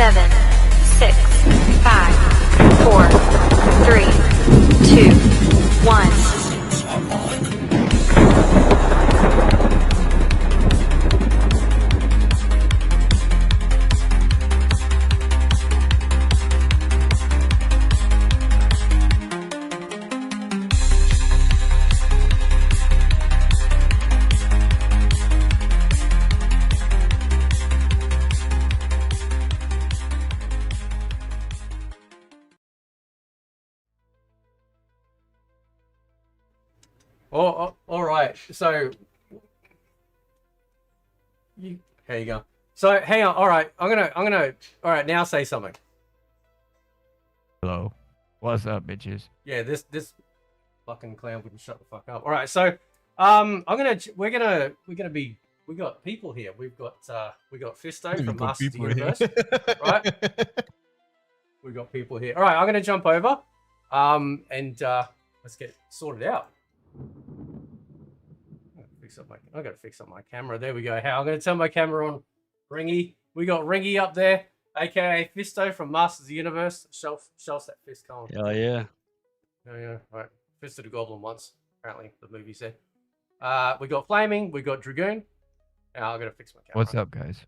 7, 6, 5, 4, 3, 2, 1. Oh, all right. So, here you go. So, hang on. All right, I'm gonna. All right, now say something. Hello. What's up, bitches? Yeah, this fucking clown wouldn't shut the fuck up. All right, so, we're gonna be. We got people here. We got Fisto from Masters of the Universe, right? We got people here. All right, I'm gonna jump over, and let's get sorted out. I gotta fix up my camera. There we go. How I'm gonna turn my camera on. Ringy. We got Ringy up there, aka Fisto from Masters of the Universe. Show us that fist, Colin. Oh yeah. Oh yeah. All right. Fisted a goblin once, apparently, the movie said. We got Flaming, we got Dragoon. Now I'm gonna fix my camera. What's up, guys?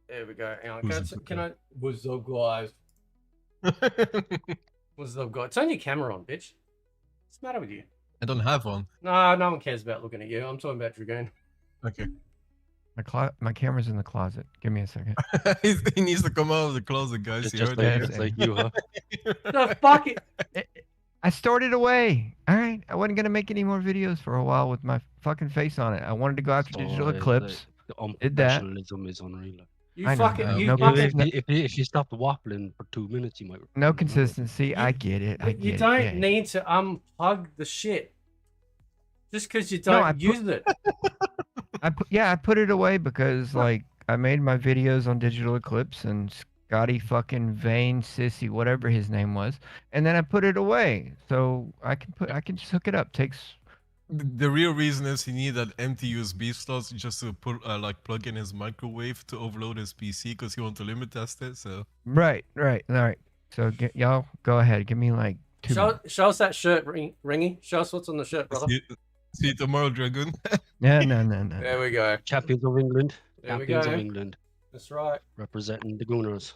There we go. Hang on. Can I what's up, guys? What's up, guys? Turn your camera on, bitch. What's the matter with you? I don't have one. No one cares about looking at you. I'm talking about Dragoon. Okay. My camera's in the closet. Give me a second. He needs to come out of the closet, guys. It's You just heard like, that? it's like you, huh? The fuck it. I stored it away. All right. I wasn't gonna make any more videos for a while with my fucking face on it. I wanted to go after Digital Eclipse. The Did that. unprofessionalism is unreal. You I know. fucking you No fucking If you stop waffling for 2 minutes, you might. No consistency. I get it. I get you it. don't yeah. need to unplug the shit just because you No, don't use it. I put it away because like I made my videos on Digital Eclipse and Scotty fucking Vane Sissy, whatever his name was, and then I put it away so I can just hook it up. Takes The real reason is he needed that empty USB slot just to put like plug in his microwave to overload his PC because he wanted to limit test it. So right. All right. So y'all go ahead. Give me like 2 minutes. Show us that shirt, Ringy. Show us what's on the shirt, brother. see you tomorrow, Dragoon. No. There we go. Champions of England. There we Champions go. of England. That's right. Representing the Gooners.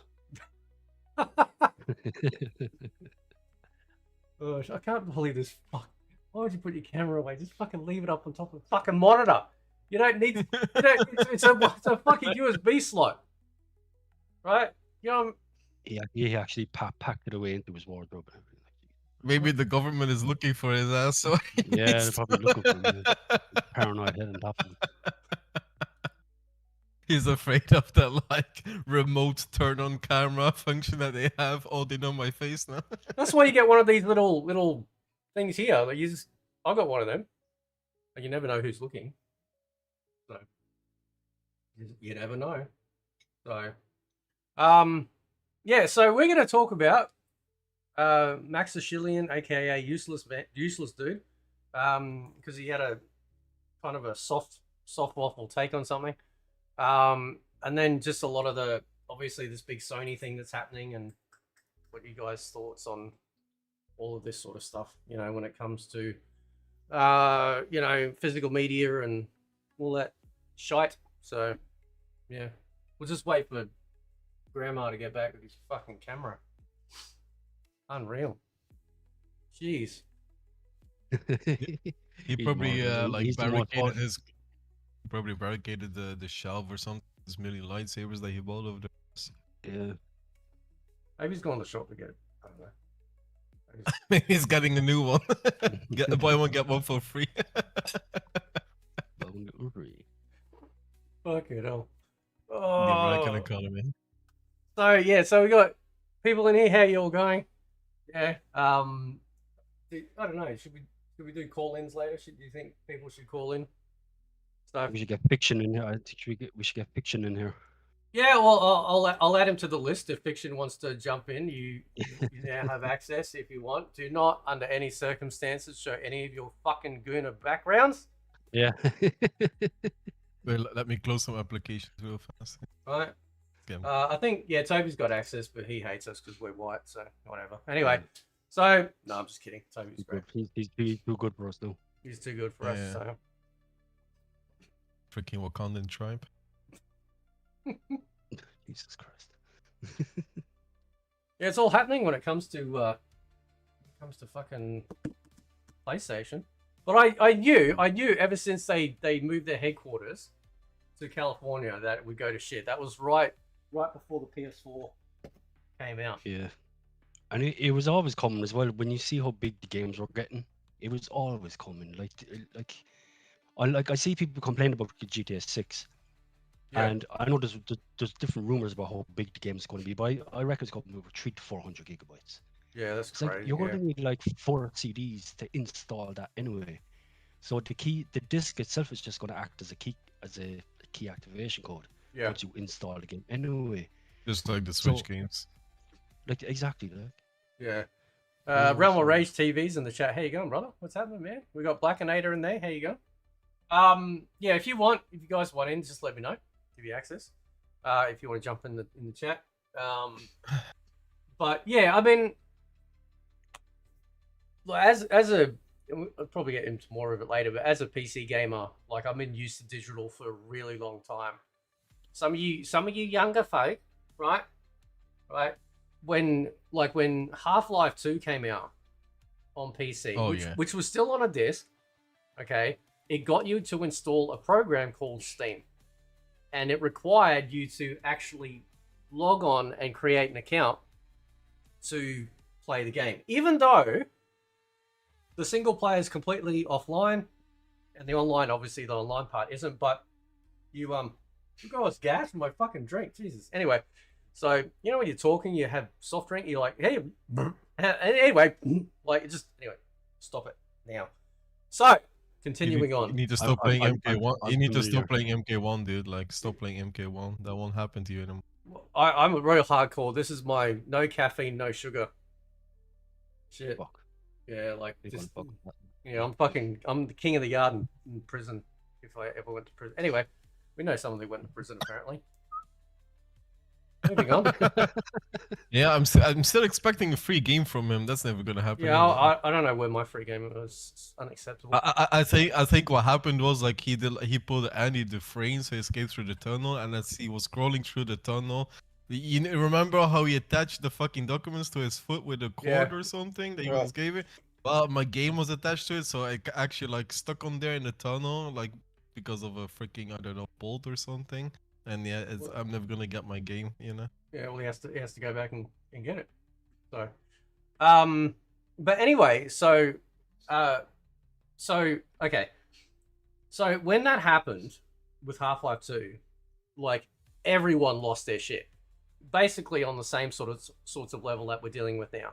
Oh, I can't believe this. Fuck. Why would you put your camera away? Just fucking leave it up on top of the fucking monitor. You don't need. You don't. It's a fucking USB slot, right? You know. He actually packed it away into his wardrobe. Maybe the government is looking for his ass. So Yeah, they're probably looking for him. Paranoid head on top of him. He's afraid of that like remote turn on camera function that they have. Oh, they know my face now. That's why you get one of these little things here. Like I've got one of them. Like you never know who's looking. So you never know. So yeah. So we're gonna talk about Max Achillian, aka useless dude, because he had a kind of a soft waffle take on something. And then just a lot of obviously this big Sony thing that's happening and what you guys' thoughts on all of this sort of stuff, you know, when it comes to, you know, physical media and all that shite. So, yeah, we'll just wait for Grandma to get back with his fucking camera. Unreal. Jeez. He probably he's the one barricaded his. Probably barricaded the shelf or something. There's a million lightsabers that he bought over there. Yeah. Maybe he's going to the shop to get it. I don't know. Maybe he's getting a new one. Buy one, get one for free. Fucking hell. The Oh. American economy. So yeah, so we got people in here. How you all going? Yeah. I don't know. Should we do call-ins later? Do you think people should call in? So We should get fiction in here. I think we should get fiction in here. yeah, well, I'll add him to the list if Fiction wants to jump in. You now have access if you want. Do not, under any circumstances, show any of your fucking Gooner backgrounds. Yeah. Wait, let me close some applications real fast. Right. game. I think Toby's got access, but he hates us because we're white, so whatever. Anyway, so no, I'm just kidding. Toby's great. He's too good for us, though. He's too good for us. Yeah. So Freaking Wakandan tribe. Jesus Christ. yeah, it's all happening when it comes to fucking PlayStation. But I knew ever since they moved their headquarters to California that it would go to shit. That was right before the PS4 came out. Yeah. And it was always coming as well. When you see how big the games were getting, it was always coming. I see people complain about GTA 6. Yeah. And I know there's different rumors about how big the game is going to be, but I reckon it's going to be over 300 to 400 gigabytes. Yeah, that's It's crazy. like you're going to need like 4 CDs to install that anyway. So the disc itself is just going to act as a key activation code Yeah. once you install the game anyway. Just like the Switch So- games. Like exactly, like Yeah. Yeah, Realm of so- Rage TV's in the chat. How you going, brother? What's happening, man? We got Blackinator in there. How you going? Yeah, if you guys want in, just let me know. Give you access. If you want to jump in the chat. But yeah, I mean, as a, I'll probably get into more of it later. But as a PC gamer, like I've been used to digital for a really long time. Some of you younger folk, right? When Half-Life 2 came out on PC, which was still on a disc, okay, it got you to install a program called Steam. And it required you to actually log on and create an account to play the game. Even though the single player is completely offline, and the online, obviously the online part isn't, but you guys gas my fucking drink, Jesus. Anyway, so you know when you're talking, you have soft drink, you're like, hey, anyway, like just anyway, stop it now. So continuing on. You need to stop playing I'm MK1. You need to stop familiar. playing MK1, dude. Like, stop playing MK1. That won't happen to you anymore. I'm a real hardcore. This is my no caffeine, no sugar. Shit. fuck. Yeah, like Big just, one, fuck. I'm the king of the yard in prison. If I ever went to prison. Anyway, we know someone who went to prison apparently. Moving on. Yeah, I'm still expecting a free game from him. That's never gonna happen. Yeah, either. I don't know where my free game was. It's unacceptable. I think what happened was like he pulled Andy the frame, so he escaped through the tunnel, and as he was crawling through the tunnel, remember how he attached the fucking documents to his foot with a cord Yeah. or something that he Right. was gave it? Well, my game was attached to it, so I actually like stuck on there in the tunnel, like because of a freaking I don't know bolt or something. And yeah, I'm never gonna get my game, you know. Yeah, well, he has to go back and get it. So, but anyway, so okay, so when that happened with Half-Life 2, like everyone lost their shit, basically on the same sorts of level that we're dealing with now.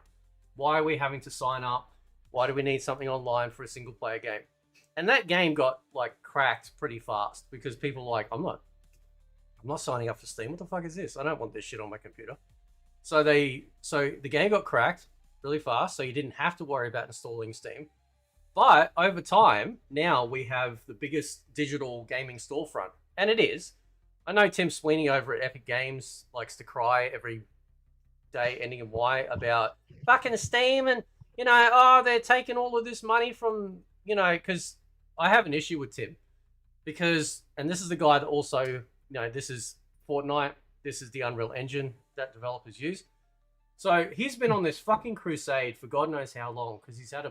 Why are we having to sign up? Why do we need something online for a single player game? And that game got like cracked pretty fast because people were like, I'm not signing up for Steam. What the fuck is this? I don't want this shit on my computer. So the game got cracked really fast, so you didn't have to worry about installing Steam. But over time, now we have the biggest digital gaming storefront. And it is. I know Tim Sweeney over at Epic Games likes to cry every day, ending in Y, about fucking Steam and, you know, oh, they're taking all of this money from, you know, because I have an issue with Tim. Because, and this is the guy that also, you know, this is Fortnite, this is the Unreal Engine that developers use. So he's been on this fucking crusade for God knows how long because he's had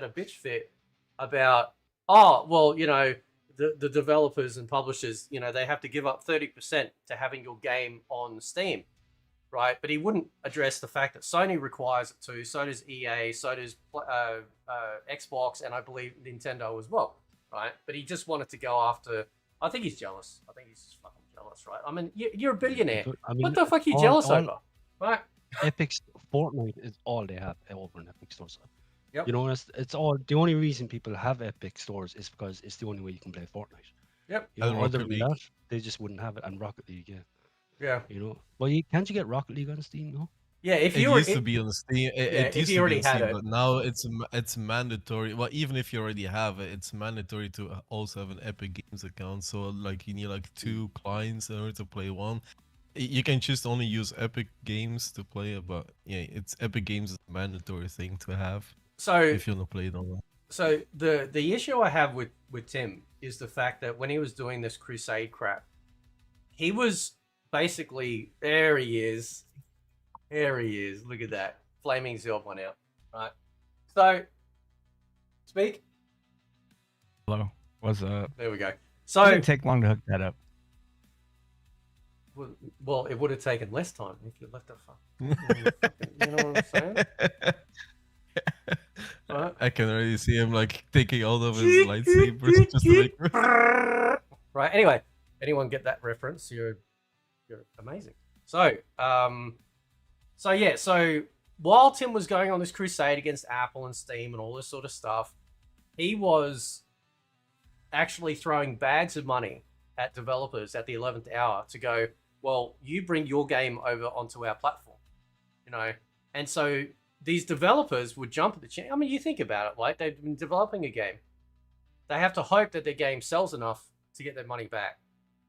a bitch fit about, oh, well, you know, the developers and publishers, you know, they have to give up 30% to having your game on Steam, right? But he wouldn't address the fact that Sony requires it too, so does EA, so does Xbox, and I believe Nintendo as well, right? But he just wanted to go after, I think he's jealous. I think he's just fucking jealous, right? I mean, you're a billionaire. I mean, What the fuck are you all- jealous all- over, right? Epic Fortnite is all they have over in Epic stores. Yep. You know, it's all the only reason people have Epic stores is because it's the only way you can play Fortnite. Yep. You know, And other Rocket than League. that, they just wouldn't have it. And Rocket League, yeah. Yeah. You know, well, can't you get Rocket League on Steam? No. Yeah, if It you were, used to be on Steam. yeah, It if used you to already be on had Steam, it. but now it's mandatory. Well, even if you already have it, it's mandatory to also have an Epic Games account. So like you need like 2 clients in order to play one. you can choose to only use Epic Games to play it, but yeah, it's Epic Games is a mandatory thing to have So if you want to play it online. So the issue I have with Tim is the fact that when he was doing this Crusade crap, he was basically there. He is. Look at that, flaming Zelda one out. Right. So speak. Hello. What's up? There we go. It So didn't take long to hook that up. well, it would have taken less time if you left it. You know what I'm saying? Right. I can already see him like taking all of his lightsabers just to make. Right. Anyway, anyone get that reference? You're amazing. So so while Tim was going on this crusade against Apple and Steam and all this sort of stuff, he was actually throwing bags of money at developers at the 11th hour to go, well, you bring your game over onto our platform, you know. And so these developers would jump at the chance. I mean, you think about it, like they've been developing a game. They have to hope that their game sells enough to get their money back.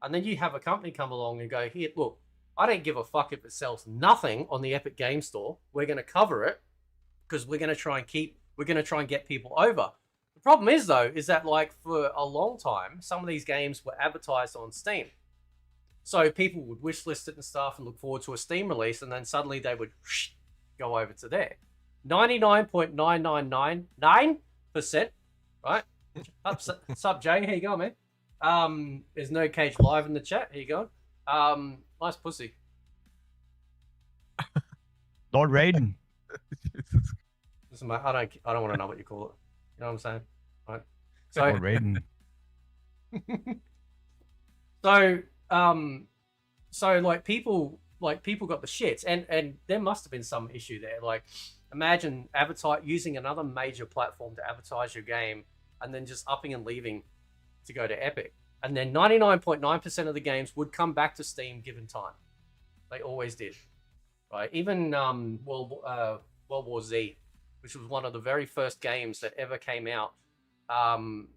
And then you have a company come along and go, here, look, I don't give a fuck if it sells nothing on the Epic Game Store. We're going to cover it because we're going to try and get people over. The problem is, though, is that like for a long time, some of these games were advertised on Steam. So people would wishlist it and stuff and look forward to a Steam release, and then suddenly they would go over to there. 99.9999%, right? Sup, Jay? Here you go, man. There's no cage live in the chat. Here you go. Nice pussy. Lord Raiden. Listen, mate, I don't want to know what you call it. You know what I'm saying? Right. So Lord Raiden. so like people got the shits, and there must have been some issue there. Like, imagine using another major platform to advertise your game, and then just upping and leaving to go to Epic. And then 99.9% of the games would come back to Steam given time. They always did, right? Even World War Z, which was one of the very first games that ever came out on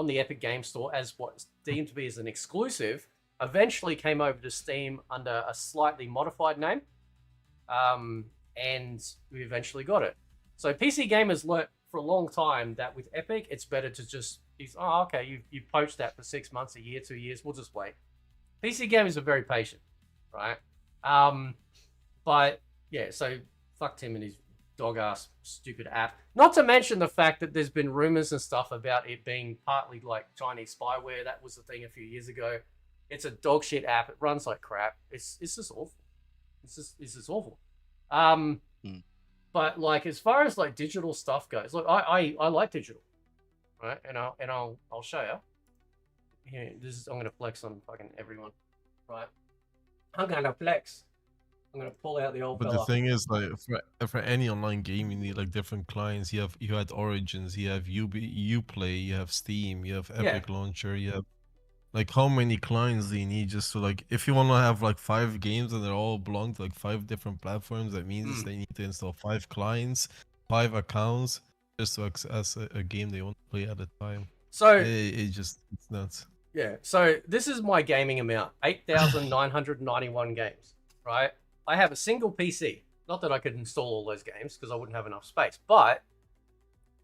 the Epic Game Store as what's deemed to be as an exclusive, eventually came over to Steam under a slightly modified name, and we eventually got it. So PC gamers learnt for a long time that with Epic, it's better to just, okay, you poached that for 6 months, a year, 2 years, we'll just wait. PC gamers are very patient, right? But yeah, so fuck him and his dog-ass stupid app. Not to mention the fact that there's been rumors and stuff about it being partly like Chinese spyware. That was the thing a few years ago. It's a dog shit app. It runs like crap. It's just awful. It's just awful. But like as far as like digital stuff goes, look, I like digital, right? And I'll show you. Here, I'm gonna flex on fucking everyone, right? I'm gonna flex. I'm gonna pull out the old But fella. the thing is, like, for any online game, you need like different clients. You had Origins, you have Uplay, you have Steam, you have Epic Launcher, you have like how many clients do you need just to like if you want to have like 5 games and they're all belong to like 5 different platforms, that means they need to install 5 clients, 5 accounts just to access a game they want to play at a time. So it's nuts. Yeah, so this is my gaming amount, 8,991 games, right? I have a single PC. Not that I could install all those games because I wouldn't have enough space, but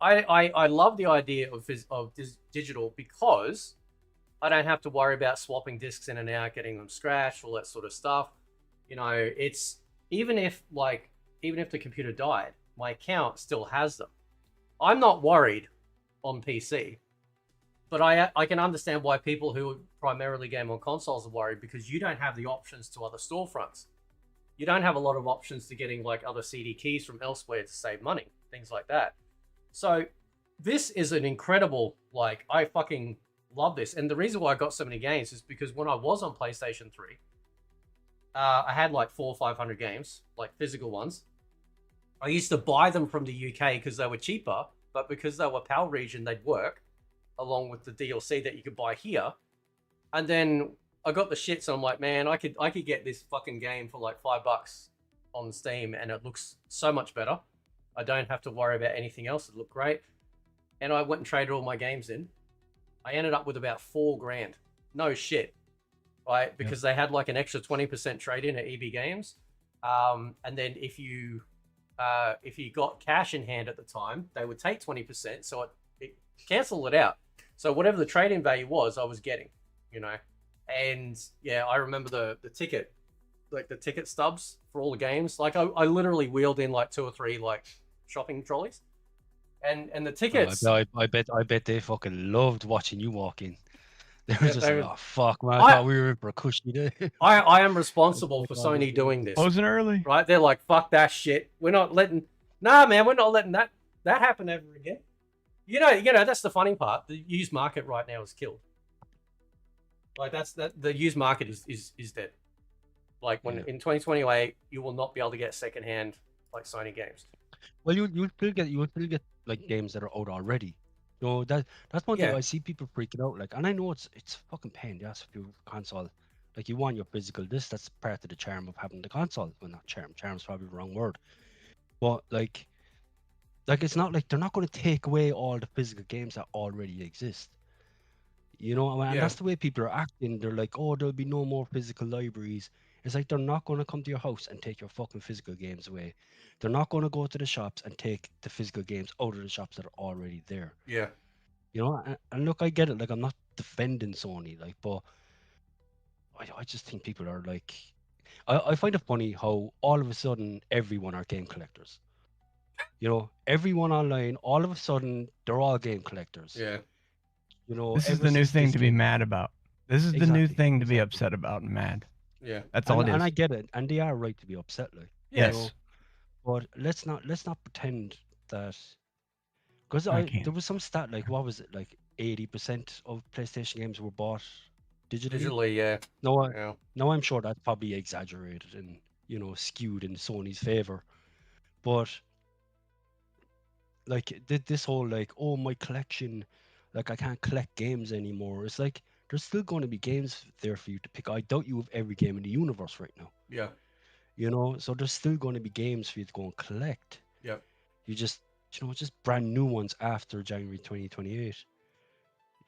I love the idea of digital because I don't have to worry about swapping discs in and out, getting them scratched, all that sort of stuff. You know, it's even if the computer died, my account still has them. I'm not worried on PC. But I can understand why people who primarily game on consoles are worried because you don't have the options to other storefronts. You don't have a lot of options to getting like other CD keys from elsewhere to save money, things like that. So this is an incredible, like, I fucking love this. And the reason why I got so many games is because when I was on PlayStation 3, I had like 400 or 500 games, like physical ones. I used to buy them from the UK because they were cheaper, but because they were PAL region, they'd work along with the DLC that you could buy here. And then I got the shits and I'm like, man, I could get this fucking game for like $5 on Steam and it looks so much better. I don't have to worry about anything else. It looked great. And I went and traded all my games in. I ended up with about $4 grand. No shit. right? Because they had like an extra 20% trade in at EB Games, and then if you got cash in hand at the time, they would take 20%, so it cancelled it out. So whatever the trade in value was, I was getting, you know. And yeah, I remember the ticket, like the ticket stubs for all the games. Like I literally wheeled in like 2 or 3 like shopping trolleys, and the tickets. I bet they fucking loved watching you walk in. They were Yeah, just they like, were- oh fuck, man! I- I thought we were in for a cushy day. I am responsible for Sony doing this, Closing early. right? They're like, fuck that shit. We're not letting. Nah, man, we're not letting that happen ever again. You know that's the funny part. The used market right now is killed. Like the used market is dead. Like when in 2028, you will not be able to get secondhand like Sony games. Well, you still get like games that are out already. No, that's one thing Yeah. I see people freaking out like, and I know it's fucking pain. Yes, if you console, like you want your physical disc. That's part of the charm of having the console. Well, not charm. Charm's probably the wrong word. But like it's not like they're not going to take away all the physical games that already exist. You know, and Yeah. that's the way people are acting. They're like, oh, there'll be no more physical libraries. It's like they're not going to come to your house and take your fucking physical games away. They're not going to go to the shops and take the physical games out of the shops that are already there. Yeah. You know, and look, I get it. Like, I'm not defending Sony, like, but I just think people are like, I find it funny how all of a sudden everyone are game collectors. You know, everyone online, all of a sudden they're all game collectors. Yeah. You know, This is ever the new since thing this to be game- mad about. This is the new Exactly, thing to be exactly. upset about and mad. Yeah. That's all it is. And I get it, and they are right to be upset, like. Yes. You know, but let's not pretend that, because I can't. there was some stat like, what was it, like 80% of PlayStation games were bought digitally. Digitally, yeah. No, Yeah. I'm sure that's probably exaggerated and, you know, skewed in Sony's favor, but like this whole like, oh, my collection, like I can't collect games anymore. It's like there's still going to be games there for you to pick. I doubt you have every game in the universe right now. Yeah. You know, so there's still going to be games for you to go and collect. Yeah. You just, you know, just brand new ones after January 2028.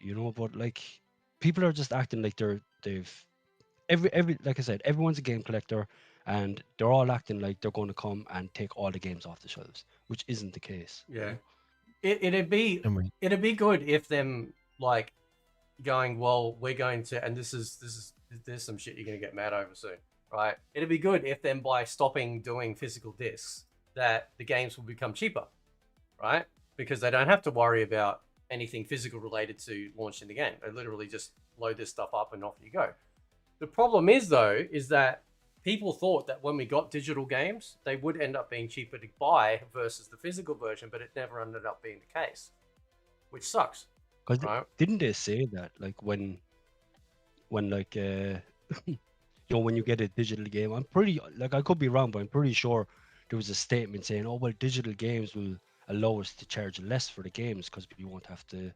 You know, but like people are just acting like they've every like I said, everyone's a game collector, and they're all acting like they're going to come and take all the games off the shelves, which isn't the case. Yeah. It'd be I mean, it'd be good if them like going, well, we're going to, and there's some shit you're gonna get mad over soon, right? It'd be good if then by stopping doing physical discs, that the games will become cheaper, right? Because they don't have to worry about anything physical related to launching the game. They literally just load this stuff up and off you go. The problem is though, is that people thought that when we got digital games, they would end up being cheaper to buy versus the physical version, but it never ended up being the case, which sucks. Because Right. didn't they say that like when like you know, when you get a digital game, I'm pretty, like, I could be wrong, but I'm pretty sure there was a statement saying, oh well, digital games will allow us to charge less for the games because we won't have to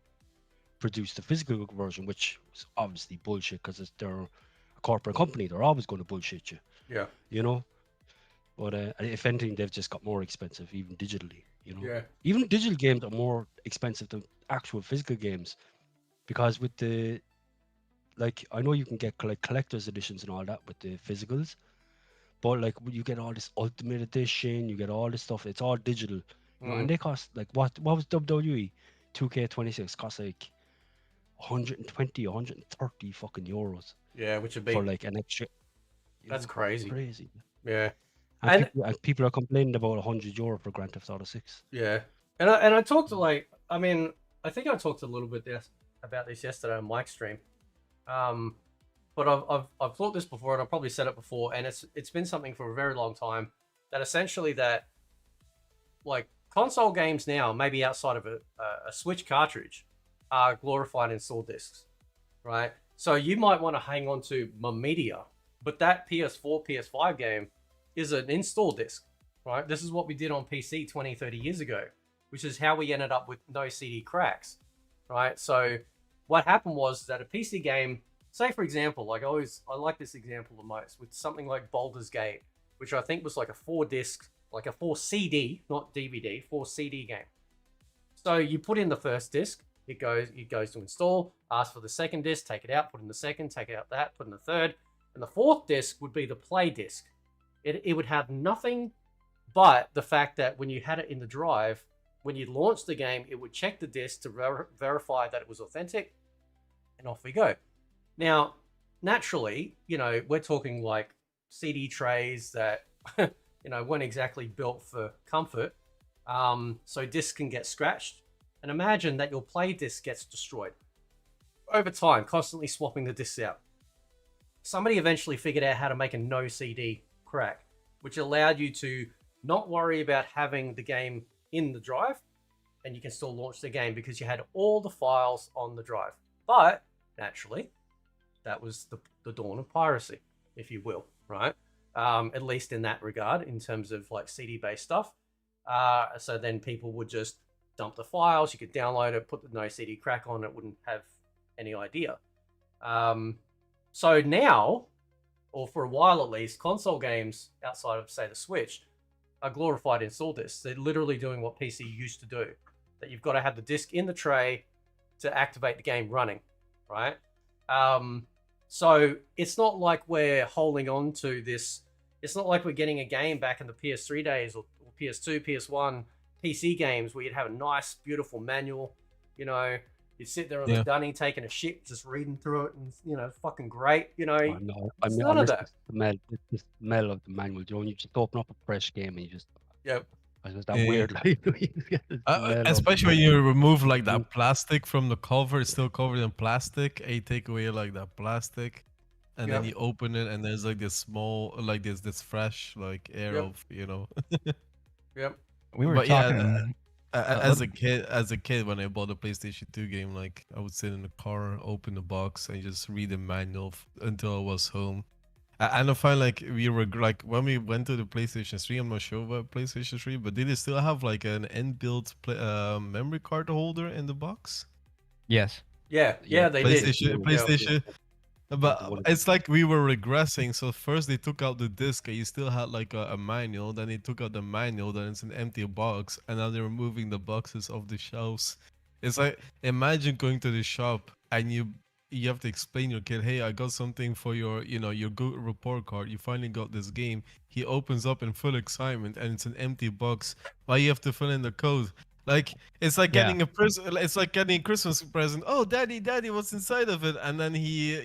produce the physical version, which is obviously bullshit because they're a corporate company. They're always going to bullshit you, Yeah. you know. But if anything, they've just got more expensive, even digitally. You know, Yeah. even digital games are more expensive than actual physical games, because with the, like, I know you can get like collector's editions and all that with the physicals, but like you get all this ultimate edition, you get all this stuff. It's all digital, you know, and they cost like what was WWE 2K26 cost like 120, 130 fucking euros Yeah, which would be for like an extra. you that's know, crazy. Crazy. Yeah. And, And- people are complaining about 100 euro for Grand Theft Auto 6. Yeah, and I talked to like, I mean, I think I talked a little bit about this yesterday on Mike's stream, but I've thought this before, and I've probably said it before, and it's been something for a very long time, that essentially that like console games now, maybe outside of a Switch cartridge, are glorified install discs, right? So you might want to hang on to my media, but that PS4, PS5 game is an install disc. Right? This is what we did on PC 20, 30 years ago, which is how we ended up with no CD cracks, right? So what happened was that a PC game, say for example, like I like this example the most with something like Baldur's Gate, which I think was like a 4-disc, like a 4 CD, not DVD, 4 CD game. So you put in the first disc, It goes to install, ask for the second disc, take it out, put in the second, take out that, put in the third, and the fourth disc would be the play disc. It would have nothing but the fact that when you had it in the drive, when you launched the game, it would check the disc to verify that it was authentic, and off we go. Now, naturally, we're talking like CD trays that, weren't exactly built for comfort. So discs can get scratched. And imagine that your play disc gets destroyed. Over time, constantly swapping the discs out. Somebody eventually figured out how to make a no CD crack, which allowed you to not worry about having the game in the drive, and you can still launch the game because you had all the files on the drive. But, naturally, that was the dawn of piracy, if you will, right? At least in that regard, in terms of like CD-based stuff. So then people would just dump the files, you could download it, put the no CD crack on, it wouldn't have any idea. So now, or for a while at least, console games outside of, say, the Switch are glorified install discs. They're literally doing what PC used to do. That you've got to have the disc in the tray to activate the game running, right? So it's not like we're holding on to this. It's not like we're getting a game back in the PS3 days or PS2, PS1, PC games where you'd have a nice, beautiful manual. You'd sit there on the dunny taking a shit, just reading through it, and fucking great. I know. I none of that. The smell of the manual. You just open up a fresh game and you just. Yep. It's just that weird, like, especially when you remove like that plastic from the cover, it's still covered in plastic. And you take away like that plastic, and then you open it, and there's like this small, like this fresh like air of Yep. We were But talking. as a kid, when I bought a PlayStation 2 game, like I would sit in the car, open the box, and just read the manual until I was home. And I find like we were like when we went to the PlayStation 3, I'm not sure about PlayStation 3, but did it still have like an inbuilt memory card holder in the box? Yes. Yeah, they PlayStation, did. PlayStation. But it's like we were regressing. So first they took out the disc, and you still had like a manual. Then they took out the manual, then it's an empty box, and now they're removing the boxes off the shelves. It's like imagine going to the shop and you have to explain your kid, hey, I got something for your your good report card. You finally got this game. He opens up in full excitement, and it's an empty box. Why you have to fill in the code? Like it's like getting a present. It's like getting a Christmas present. Oh, daddy, what's inside of it? And then he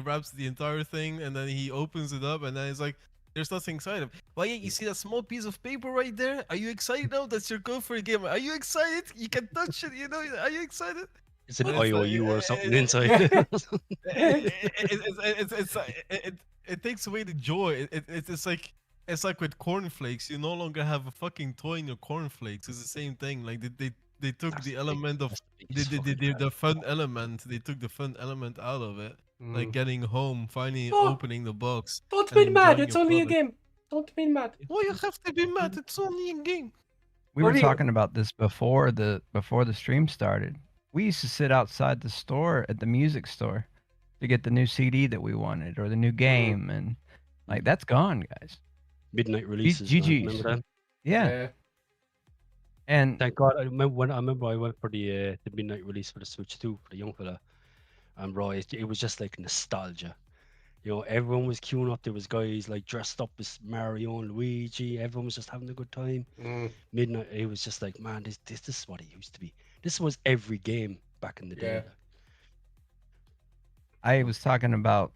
wraps the entire thing, and then he opens it up, and then it's like there's nothing inside of it. Why? You see that small piece of paper right there? Are you excited now? That's your code for a game. Are you excited? You can touch it. Are you excited? It's an IOU or something inside. It takes away the joy. It's like with cornflakes. You no longer have a fucking toy in your cornflakes. It's the same thing. Like they took the element of the fun element. They took the fun element out of it. Like getting home, finally opening the box. Don't be mad. It's only a game. Don't be mad. Why you have to be mad? It's only a game. We were talking about this before the stream started. We used to sit outside the store at the music store to get the new CD that we wanted or the new game, and like that's gone, guys. Midnight releases. GGs. Remember that? Yeah. And thank God, I remember I went for the midnight release for the Switch 2 for the young fella, and bro, it was just like nostalgia. Everyone was queuing up. There was guys like dressed up as Mario and Luigi. Everyone was just having a good time. Midnight, it was just like, man, this is what it used to be. This was every game back in the day. I was talking about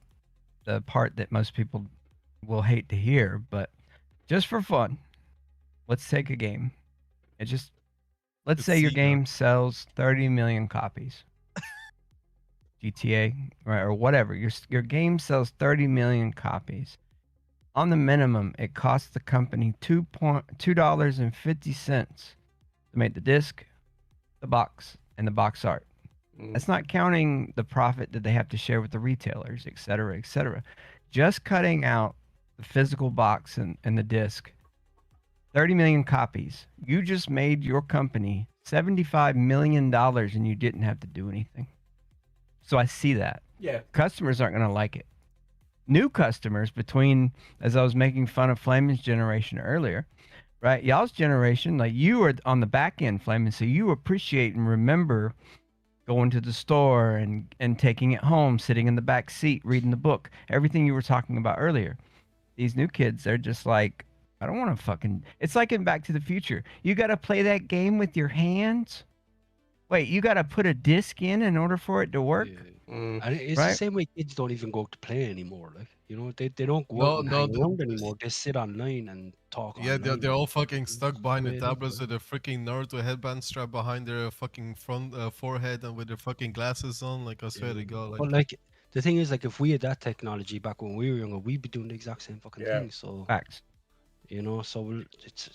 the part that most people will hate to hear, but just for fun, let's take a game. Let's say your game sells 30 million copies. GTA, right, or whatever. Your game sells 30 million copies. On the minimum, it costs the company $2.50 to make the disc, the box, and the box art. That's not counting the profit that they have to share with the retailers, et cetera, et cetera. Just cutting out the physical box and the disc, 30 million copies. You just made your company $75 million and you didn't have to do anything. So I see that. Yeah. Customers aren't going to like it. New customers, as I was making fun of Flamin's generation earlier, right? Y'all's generation, like you are on the back end, Flamin, so you appreciate and remember going to the store and taking it home, sitting in the back seat, reading the book, everything you were talking about earlier. These new kids, they're just like, I don't want to fucking. It's like in Back to the Future. You got to play that game with your hands. Wait, you got to put a disc in order for it to work, Yeah. Mm. And it's the right? same way kids don't even go out to play anymore. Like, you know, they don't go out No, and no, hang around anymore. They sit online and talk yeah, they're, online. they're all fucking stuck behind the way it is, tablets like. with a freaking Naruto headband strapped behind their fucking front forehead and with their fucking glasses on. Like, I swear to Yeah. God, like, But like the thing is, like, if we had that technology back when we were younger, we'd be doing the exact same fucking Yeah. thing. So Facts. you know, it's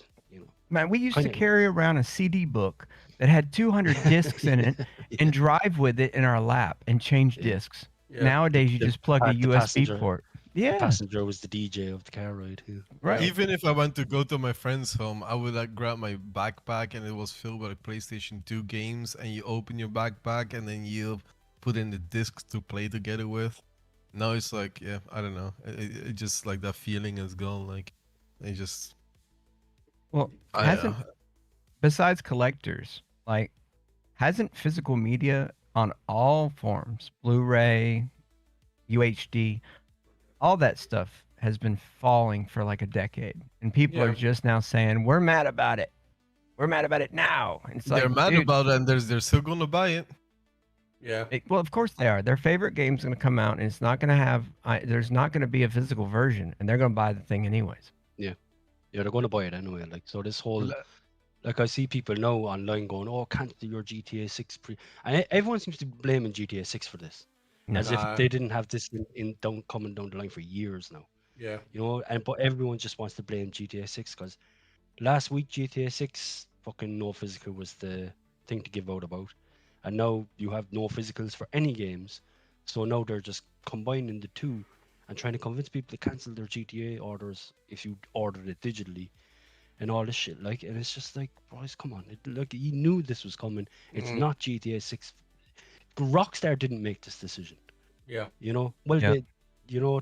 Man, we used to Kinda- carry around a CD book that had 200 discs in it and drive with it in our lap and change Yeah. discs. Yeah. Nowadays, you The just plug a the USB passenger- port. The Yeah, passenger was the DJ of the car ride. Yeah. right. even if I went to go to my friend's home, I would like grab my backpack and it was filled with like PlayStation 2 games, and you open your backpack and then you put in the discs to play together with. Now it's like, yeah, I don't know. It just like that feeling is gone. Like, it just. Well, I, hasn't besides collectors, like, hasn't physical media on all forms, Blu-ray, UHD, all that stuff has been falling for like a decade, and people Yeah. are just now saying we're mad about it. We're mad about it now. And it's they're like, mad dude, about it, and they're still gonna buy it. Yeah. well, of course they are. Their favorite game's going to come out, and it's not going to have. There's not going to be a physical version, and they're going to buy the thing anyways. Yeah, they're going to buy it anyway. Like, so this whole, Le- like, I see people now online going, "Oh, cancel your GTA 6 pre," and everyone seems to be blaming GTA 6 for this, No. as if No. they didn't have this coming down the line for years now. Yeah. You know, and but everyone just wants to blame GTA 6 because last week GTA 6 fucking no physical was the thing to give out about, and now you have no physicals for any games, so now they're just combining the two and trying to convince people to cancel their GTA orders if you ordered it digitally and all this shit. Like, and it's just like, boys, come on, look, you knew this was coming. It's Mm. not GTA 6. Rockstar didn't make this decision. Yeah. You know, well, Yeah.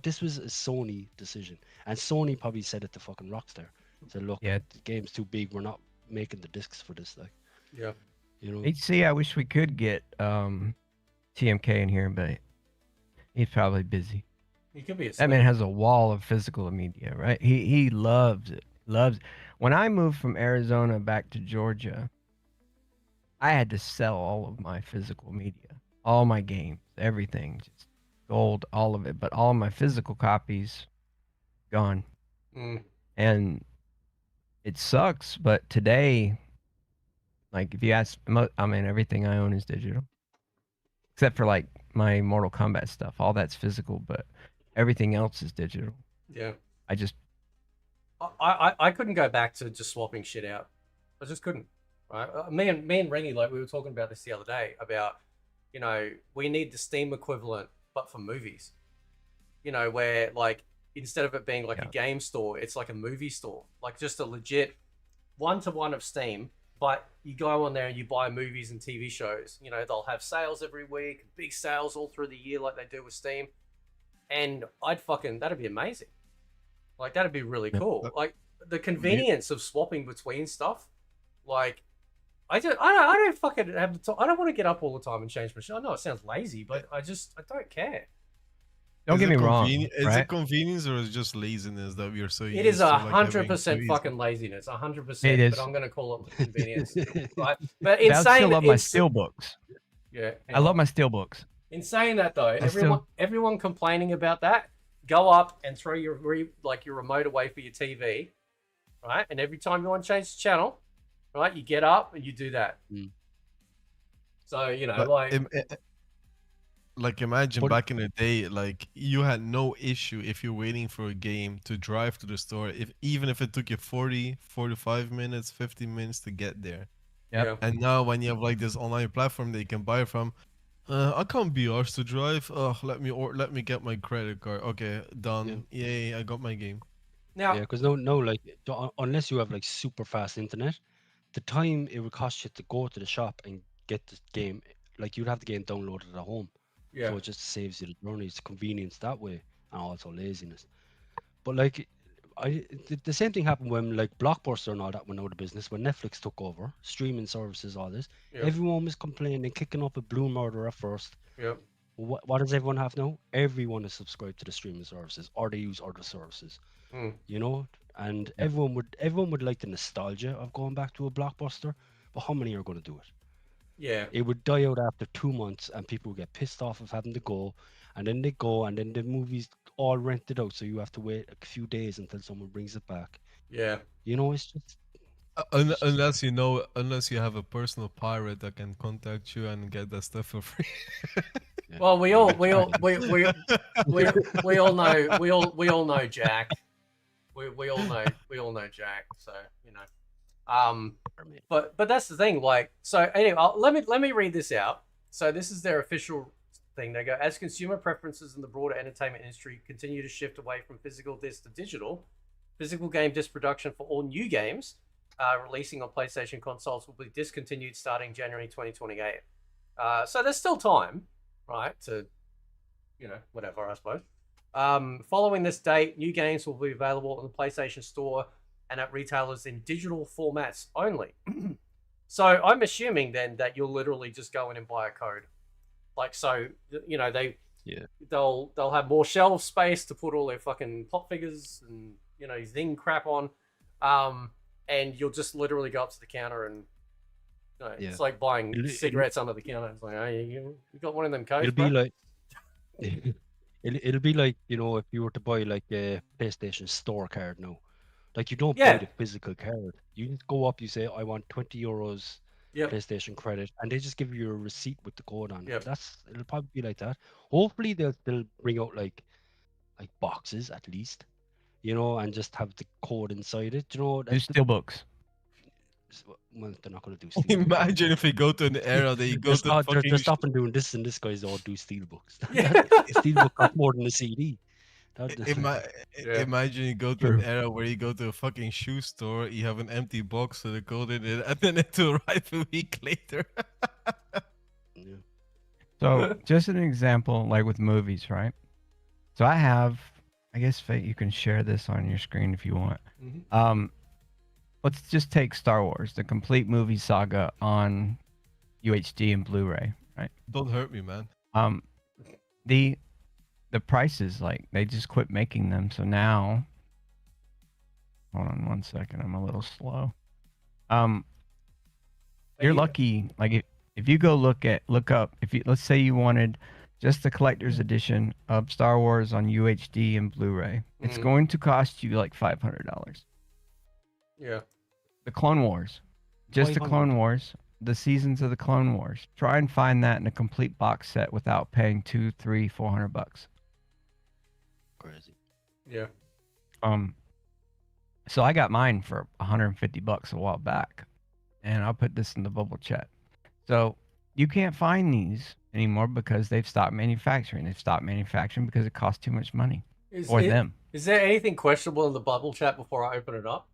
this was a Sony decision, and Sony probably said it to fucking Rockstar. Said, look, Yeah. the game's too big. We're not making the discs for this. Like, Yeah. you know, HC, I wish we could get TMK in here, but he's probably busy. He could be a That man has a wall of physical media, right? He loves it. Loves it. When I moved from Arizona back to Georgia, I had to sell all of my physical media, all my games, everything, just gold, all of it. But all of my physical copies gone, Mm. and it sucks. But today, like if you ask, I mean, everything I own is digital, except for like my Mortal Kombat stuff. All that's physical, but everything else is digital. Yeah. I just I couldn't go back to just swapping shit out. I just couldn't. Right. Me and Rengie, like we were talking about this the other day about, you know, we need the Steam equivalent, but for movies. You know, where like instead of it being like a game store, it's like a movie store, like just a legit one-to-one of Steam. But you go on there and you buy movies and TV shows. You know, they'll have sales every week, big sales all through the year, like they do with Steam. And that'd be amazing. Like that'd be really cool. Like the convenience of swapping between stuff. Like I don't fucking have the time. I don't want to get up all the time and change my shit. I know it sounds lazy, but I don't care. don't Is get me it wrong. Is Right? it convenience or is it just laziness that we are so It used is to, like, having 100% so easy- fucking laziness, 100%. It is. But I'm gonna call it convenience, right? But in I saying still love my in- steel books. yeah, I love my steel books. In saying that though, still- everyone complaining about that, go up and throw your remote away for your TV, right? And every time you want to change the channel, right, you get up and you do that. Mm. So you know, But like like imagine But- back in the day, like you had no issue if you're waiting for a game to drive to the store, even if it took you 40, 45 minutes, 50 minutes to get there. Yep. yeah. And now when you have like this online platform that you can buy from, I can't be arsed to drive. Let me get my credit card. Okay, done. Yay, I got my game. Now, yeah, because no, like, unless you have like super fast internet, the time it would cost you to go to the shop and get the game, like you'd have the game downloaded at home. yeah, So it just saves you the journey. It's convenience that way, and also laziness. But like, the same thing happened when like Blockbuster and all that went out of business when Netflix took over streaming services, all this. Yep. Everyone was complaining, kicking up a blue murder at first. Yep. What does everyone have now? Everyone is subscribed to the streaming services, or they use other services. Mm. You know, and Yep. everyone would like the nostalgia of going back to a Blockbuster, but how many are going to do it? Yeah. It would die out after 2 months, and people would get pissed off of having to go, and then they go, and then the movie's all rented out, so you have to wait a few days until someone brings it back. Yeah. You know, it's just Unless unless you have a personal pirate that can contact you and get that stuff for free. yeah. Well, we all know Jack. We all know Jack. So you know, but that's the thing. Like, so anyway, let me read this out. So this is their official thing. They go, as consumer preferences in the broader entertainment industry continue to shift away from physical disc to digital, physical game disc production for all new games releasing on PlayStation consoles will be discontinued starting January 2028. So there's still time, right, to, you know, whatever, I suppose. Following this date, new games will be available on the PlayStation Store and at retailers in digital formats only. So I'm assuming then that you'll literally just go in and buy a code. Like, so, you know, they'll have more shelf space to put all their fucking pop figures and, you know, Zing crap on. And you'll just literally go up to the counter and, you know, it's like buying cigarettes under the counter. It's like, oh, you got one of them codes, it'll be like it'll be like, you know, if you were to buy like a PlayStation Store card now, like you don't buy the physical card. You just go up, you say, I want 20 euros PlayStation credit, and they just give you a receipt with the code on it. It'll probably be like that. Hopefully they'll bring out like boxes at least, you know, and just have the code inside it. You know, Do steelbooks. Well, they're not going to do steelbooks. Imagine if we go to an era that you go to fucking... They're stopping doing this, and this guys all do steelbooks. Steelbook costs more than a CD. Imagine you go to an era where you go to a fucking shoe store, you have an empty box with a code in it, and then it will arrive a week later. So, just an example, like with movies, right? So I have, I guess, Fate, you can share this on your screen if you want. Mm-hmm. Let's just take Star Wars, the complete movie saga on UHD and Blu-ray, right? Don't hurt me, man. The prices, like, they just quit making them. So now, hold on 1 second, I'm a little slow. You're lucky, like if you go look up, if you, let's say you wanted just the collector's edition of Star Wars on UHD and Blu-ray, it's going to cost you like $500. Yeah. The Clone Wars, just the Clone Wars, the seasons of the Clone Wars. Try and find that in a complete box set without paying $200, $300, $400. Crazy. Yeah. So I got mine for $150 a while back, and I'll put this in the bubble chat. So you can't find these anymore because they've stopped manufacturing. They've stopped manufacturing because it costs too much money for them. Is there anything questionable in the bubble chat before I open it up?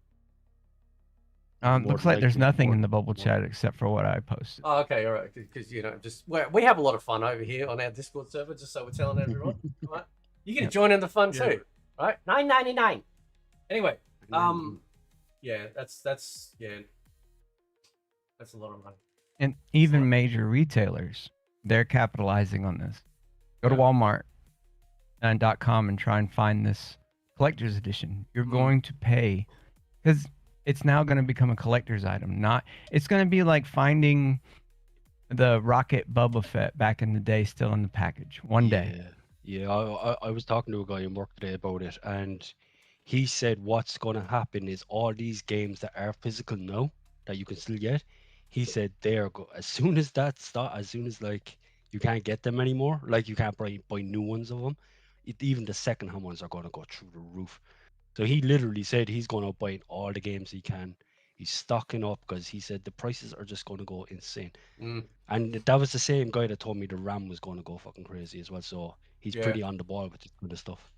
Looks like there's nothing in the bubble chat except for what I posted. Oh, okay, all right. Because, you know, just we have a lot of fun over here on our Discord server, just so we're telling everyone. Right? You can join in the fun too, right? $9.99. Anyway, yeah, that's a lot of money. And even major retailers, they're capitalizing on this. Go to Walmart and .com and try and find this collector's edition. You're going to pay, because it's now going to become a collector's item. It's going to be like finding the Rocket Boba Fett back in the day still in the package one day. Yeah, I was talking to a guy in work today about it, and he said what's going to happen is all these games that are physical now that you can still get, he said as soon as like you can't get them anymore, like you can't buy new ones of them, even the second-hand ones are going to go through the roof. So he literally said he's going out buying all the games he can. He's stocking up because he said the prices are just going to go insane. And that was the same guy that told me the RAM was going to go fucking crazy as well. So he's pretty on the ball with this kind of stuff.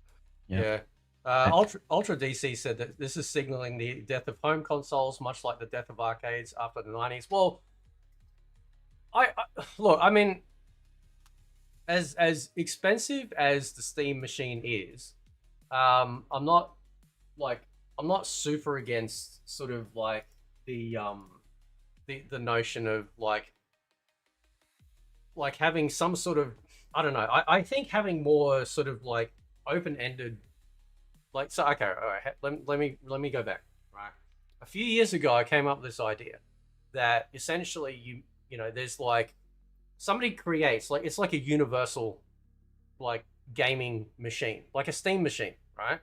Yeah. Ultra DC said that this is signaling the death of home consoles, much like the death of arcades after the 90s. Well, I look, I mean, as expensive as the Steam machine is, I'm not like I'm not super against sort of like the notion of like having some sort of, I don't know. I think having more sort of like open-ended, like, so okay, all right, let me go back. Right, a few years ago I came up with this idea that essentially you know, there's like somebody creates, like, it's like a universal like gaming machine, like a Steam machine, right?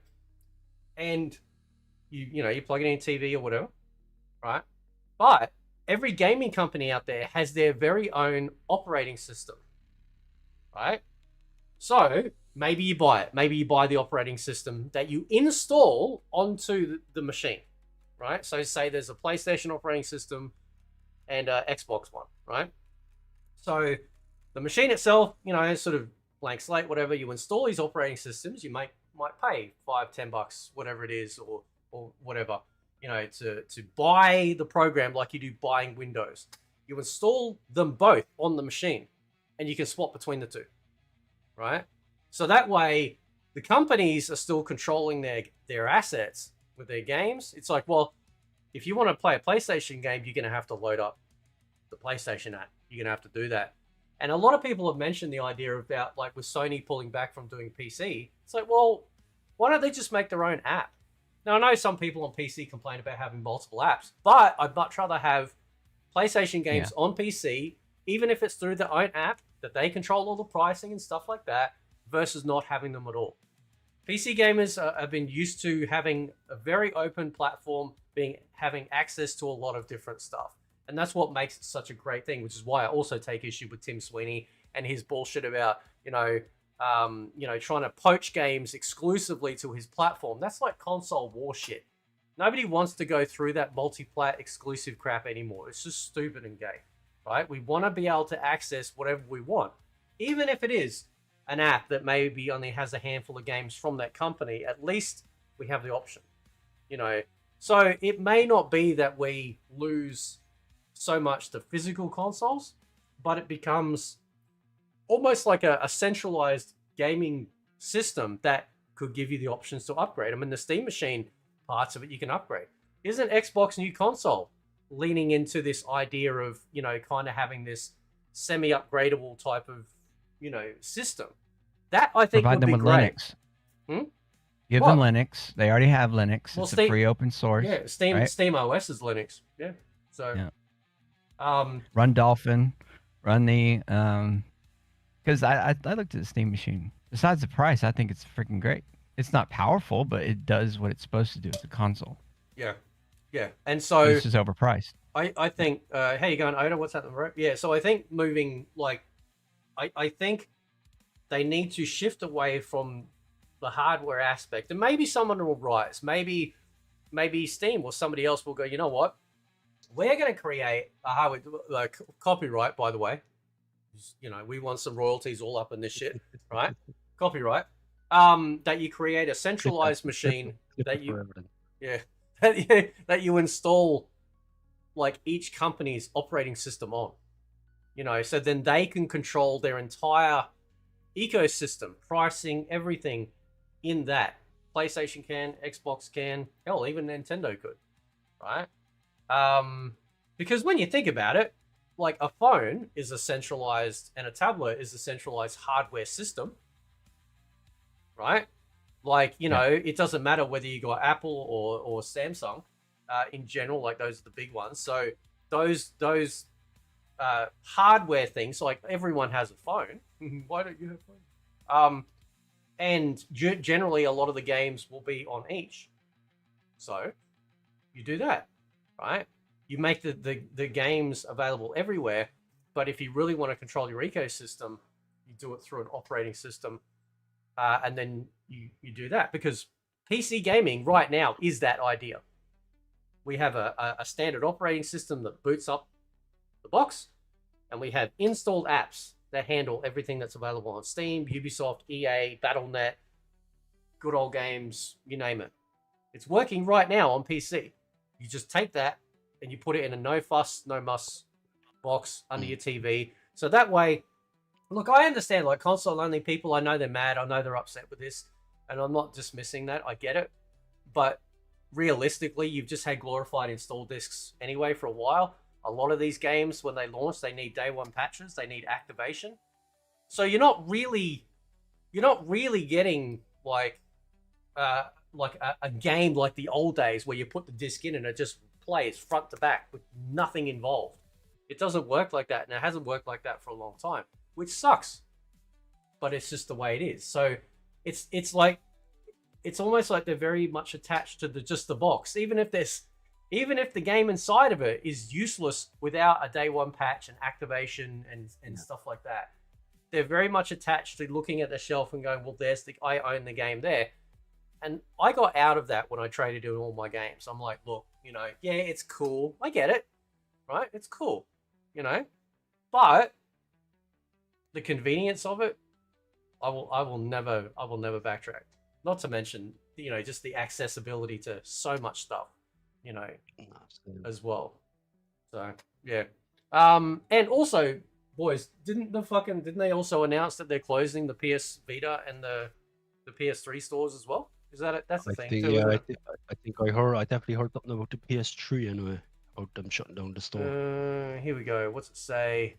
And you know, you plug it in TV or whatever, right? But every gaming company out there has their very own operating system, right? So maybe you buy it. Maybe you buy the operating system that you install onto the machine, right? So say there's a PlayStation operating system and Xbox One, right? So the machine itself, you know, is sort of blank slate, whatever. You install these operating systems, you might pay $5-10, whatever it is, or whatever, you know, to buy the program like you do buying Windows. You install them both on the machine, and you can swap between the two, right? So that way, the companies are still controlling their assets with their games. It's like, well, if you want to play a PlayStation game, you're going to have to load up the PlayStation app. You're going to have to do that. And a lot of people have mentioned the idea about, like, with Sony pulling back from doing PC. It's like, well, why don't they just make their own app? Now, I know some people on PC complain about having multiple apps, but I'd much rather have PlayStation games on PC, even if it's through their own app, that they control all the pricing and stuff like that, versus not having them at all. PC gamers have been used to having a very open platform, having access to a lot of different stuff. And that's what makes it such a great thing, which is why I also take issue with Tim Sweeney and his bullshit about, trying to poach games exclusively to his platform. That's like console war shit. Nobody wants to go through that multi-plat exclusive crap anymore. It's just stupid and gay, right? We want to be able to access whatever we want, even if it is an app that maybe only has a handful of games from that company. At least we have the option, you know. So it may not be that we lose so much to physical consoles, but it becomes almost like a centralized gaming system that could give you the options to upgrade. I mean, the Steam machine, parts of it you can upgrade. Isn't Xbox new console leaning into this idea of, you know, kind of having this semi-upgradable type of, you know, system? That, I think, Provide would them be with great. Linux. Give them Linux. They already have Linux. Well, It's a free open source. Yeah, Steam right? Steam OS is Linux. Yeah. So run Dolphin, run the because I looked at the Steam machine. Besides the price, I think it's freaking great. It's not powerful, but it does what it's supposed to do as a console. Yeah. And so It's just overpriced. I think how you going, Oda? What's happening, bro? Yeah, so I think moving, like, I think they need to shift away from the hardware aspect, and maybe someone will rise. Maybe Steam or somebody else will go, you know what? We're going to create a hardware, like, copyright, by the way. You know, we want some royalties all up in this shit, right? Copyright. That you create a centralized machine that you, that you install, like, each company's operating system on. You know, so then they can control their entire ecosystem, pricing, everything in that. PlayStation can, Xbox can, hell, even Nintendo could, right? Because when you think about it, like, a phone is a centralized, and a tablet is a centralized hardware system, right? Like, you know, it doesn't matter whether you got Apple or Samsung, in general, like, those are the big ones. So those hardware things, like, everyone has a phone. Why don't you have a phone? And generally a lot of the games will be on each. So you do that, right? You make the games available everywhere, but if you really want to control your ecosystem, you do it through an operating system, and then you do that, because PC gaming right now is that idea. We have a standard operating system that boots up the box, and we have installed apps that handle everything that's available on Steam, Ubisoft, EA, Battle.net, good old games, you name it. It's working right now on PC. You just take that and you put it in a no fuss, no muss box under your TV. So that way, look, I understand, like, console-only people, I know they're mad, I know they're upset with this, and I'm not dismissing that, I get it. But realistically, you've just had glorified install discs anyway for a while. A lot of these games, when they launch, they need day one patches. They need activation. So you're not really getting like a game like the old days where you put the disc in and it just plays front to back with nothing involved. It doesn't work like that, and it hasn't worked like that for a long time, which sucks. But it's just the way it is. So it's almost like they're very much attached to just the box, even if the game inside of it is useless without a day one patch and activation and stuff like that. They're very much attached to looking at the shelf and going, well, I own the game there. And I got out of that when I traded in all my games. I'm like, look, yeah, it's cool. I get it, right? It's cool, but the convenience of it, I will never backtrack. Not to mention, just the accessibility to so much stuff, as well. So yeah, and also, boys, didn't they also announce that they're closing the PS Vita and the PS3 stores as well? Is that it? That's the thing too. Yeah, I definitely heard something about the PS3 anyway, about them shutting down the store. Here we go. What's it say?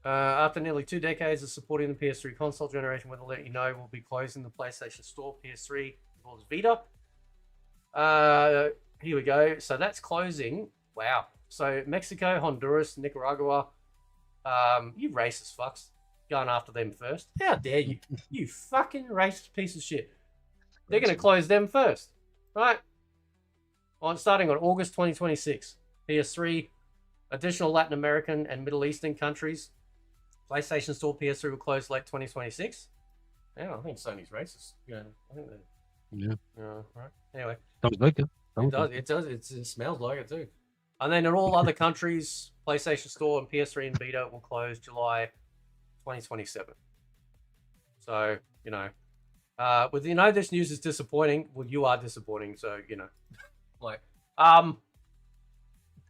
After nearly 2 decades of supporting the PS3 console generation, we'll let you know we'll be closing the PlayStation Store, PS3, as well as Vita. Here we go. So that's closing. Wow. So Mexico, Honduras, Nicaragua. You racist fucks. Going after them first. How dare you? You fucking racist piece of shit. They're going to close them first. Right? Starting on August 2026. PS3, additional Latin American and Middle Eastern countries. PlayStation Store, PS3 will close late 2026. Yeah, I think Sony's racist. Yeah, I think that. Yeah. Right. Anyway. Sounds like it. It does. It smells like it too. And then in all other countries, PlayStation Store and PS3 and Vita will close July 2027. So, with this news is disappointing. Well, you are disappointing, so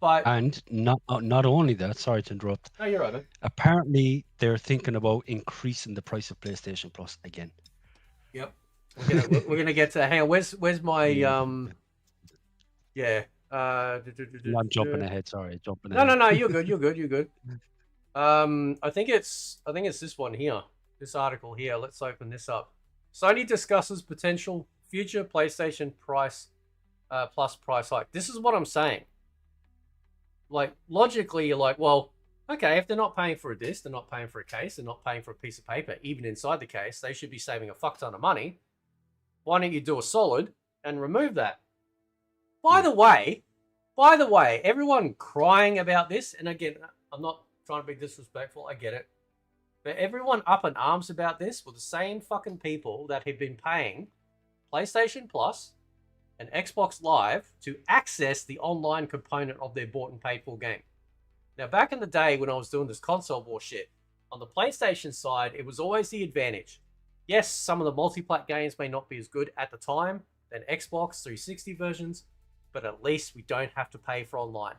but And not only that, sorry to interrupt. no, you're right, man. Apparently, they're thinking about increasing the price of PlayStation Plus again. Yep. We're gonna get to that. Hang on, where's my yeah. I'm jumping ahead. Sorry, jumping No, ahead. no, you're good. I think it's this one here. This article here. Let's open this up. Sony discusses potential future PlayStation price plus price hike. This is what I'm saying. Like, logically, you're like, well, okay, if they're not paying for a disc, they're not paying for a case, they're not paying for a piece of paper, even inside the case, they should be saving a fuck ton of money. Why don't you do a solid and remove that? By the way, everyone crying about this, and again, I'm not trying to be disrespectful, I get it, but everyone up in arms about this were the same fucking people that have been paying PlayStation Plus and Xbox Live to access the online component of their bought and paid for game. Now, back in the day when I was doing this console war shit, on the PlayStation side, it was always the advantage. Yes, some of the multi-plat games may not be as good at the time than Xbox 360 versions, but at least we don't have to pay for online.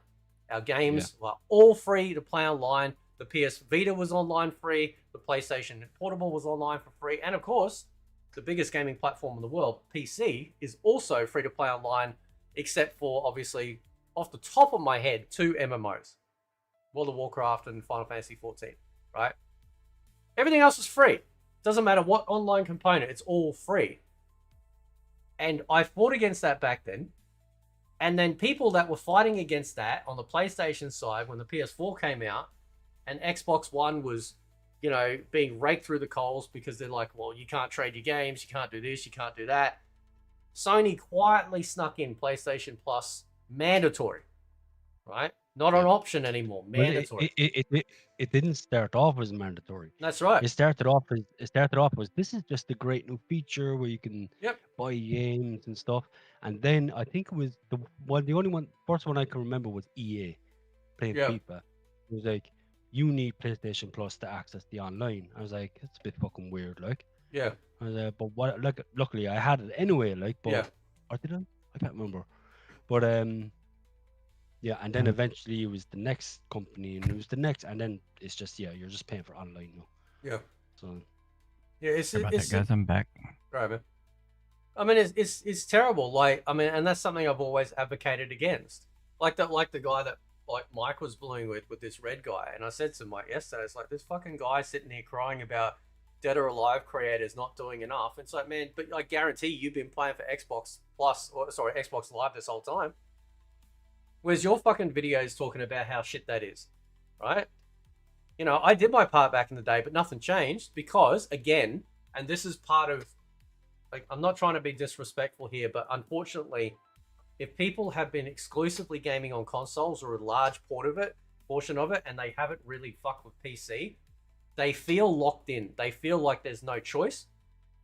Our games were all free to play online. The PS Vita was online free. The PlayStation Portable was online for free. And of course, the biggest gaming platform in the world, PC, is also free to play online, except for, obviously, off the top of my head, 2 MMOs. World of Warcraft and Final Fantasy 14, right? Everything else is free. Doesn't matter what online component, it's all free. And I fought against that back then. And then people that were fighting against that on the PlayStation side when the PS4 came out and Xbox One was, being raked through the coals because they're like, well, you can't trade your games, you can't do this, you can't do that. Sony quietly snuck in PlayStation Plus mandatory, right? Not an option anymore, mandatory. It didn't start off as mandatory. That's right. It started off as this is just a great new feature where you can buy games and stuff. And then I think it was first one I can remember was EA playing FIFA. It was like, you need PlayStation Plus to access the online. I was like, it's a bit fucking weird, like. Yeah. I was like, but what? Like, luckily I had it anyway, like. But or did I? I can't remember. But yeah, and then eventually it was the next company, and it was the next, and then it's just you're just paying for online now. Yeah. So. Yeah, it's Sorry about that, guys. I'm back. Right, man. I mean, it's terrible. Like, I mean, and that's something I've always advocated against. Like the guy that like Mike was bullying with this red guy, and I said to Mike yesterday, it's like this fucking guy sitting here crying about Dead or Alive creators not doing enough. It's like, man, but I guarantee you've been playing for Xbox Plus, or sorry, Xbox Live this whole time. Where's your fucking videos talking about how shit that is, right? You know, I did my part back in the day, but nothing changed because, again, and this is part of, like, I'm not trying to be disrespectful here, but unfortunately, if people have been exclusively gaming on consoles or a large portion of it, and they haven't really fucked with PC, they feel locked in. They feel like there's no choice,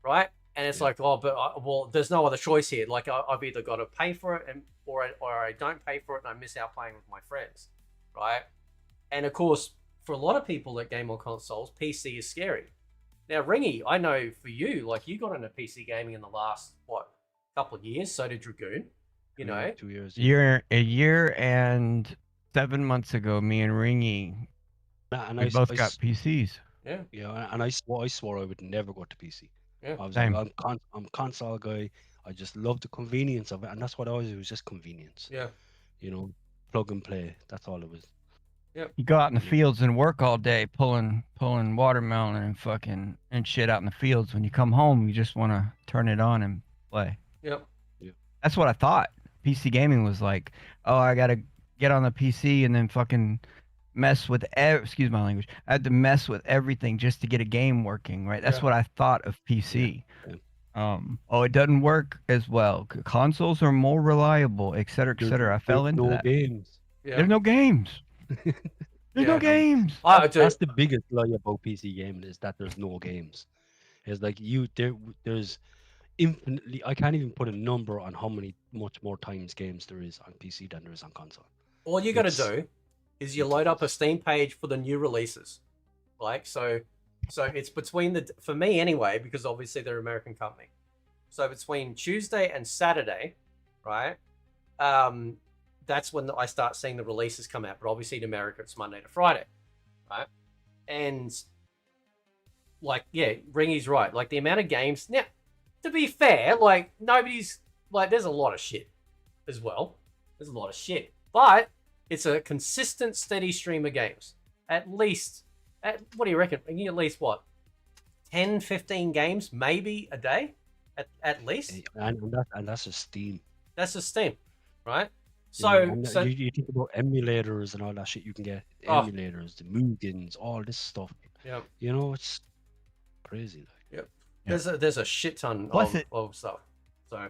right? And it's like, oh, but well, there's no other choice here. Like, I've either got to pay for it, or I don't pay for it, and I miss out playing with my friends, right? And of course, for a lot of people that game on consoles, PC is scary. Now, Ringy, I know for you, like, you got into PC gaming in the last, couple of years. So did Dragoon, you know? 2 years. A year and 7 months ago, me and Ringy, And we both got PCs. Yeah. Yeah, and I swore I would never go to PC. Yeah. I was Same. like, I'm a console guy. I just love the convenience of it, and that's what I was. It was just convenience. Yeah. You know, plug and play. That's all it was. You go out in the fields and work all day pulling watermelon and shit out in the fields. When you come home, you just want to turn it on and play. Yep. That's what I thought. PC gaming was like, oh, I gotta get on the PC and then fucking mess with excuse my language. I had to mess with everything just to get a game working, right? That's Yeah. what I thought of PC. Yeah. Oh, it doesn't work as well. Consoles are more reliable, et cetera, et cetera. I fell into that. Games. Yeah. There's no games. There's no Yeah. games. That's the biggest lie about PC gaming, is that there's no games. It's like there's infinitely. I can't even put a number on how much more times games there is on PC than there is on console. All you got to It's- do is you load up a Steam page for the new releases. Like, so it's between for me anyway, because obviously they're an American company. So between Tuesday and Saturday, right? That's when I start seeing the releases come out. But obviously in America, it's Monday to Friday, right? And like, yeah, Ringy's right. Like, the amount of games. Now, to be fair, like, nobody's like, there's a lot of shit as well. There's a lot of shit, but it's a consistent, steady stream of games. At least, what do you reckon? At least what? 10, 15 games, maybe a day, at least. And that's just Steam. That's just Steam, right? You know, and So you think about emulators and all that shit you can get. Oh. Emulators, the Mugens, all this stuff. yeah, You know, it's crazy. Like. there's a shit ton Plus of stuff. So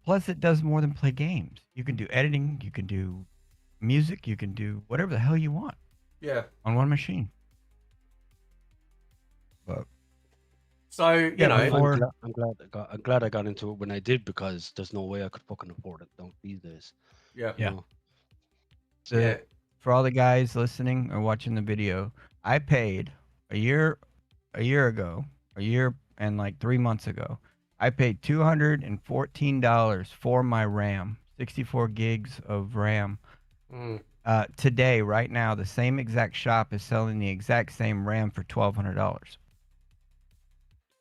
Plus, it does more than play games. You can do editing, you can do music, you can do whatever the hell you want yeah, on one machine. But so you Yeah, know, before- I'm glad I got into it when I did, because there's no way I could fucking afford it these days. yeah, Yeah. You know? the- yeah, for all the guys listening or watching the video, I paid a year and like 3 months ago, I paid $214 for my RAM, 64 gigs of RAM. mm, Today, right now, the same exact shop is selling the exact same RAM for $1,200.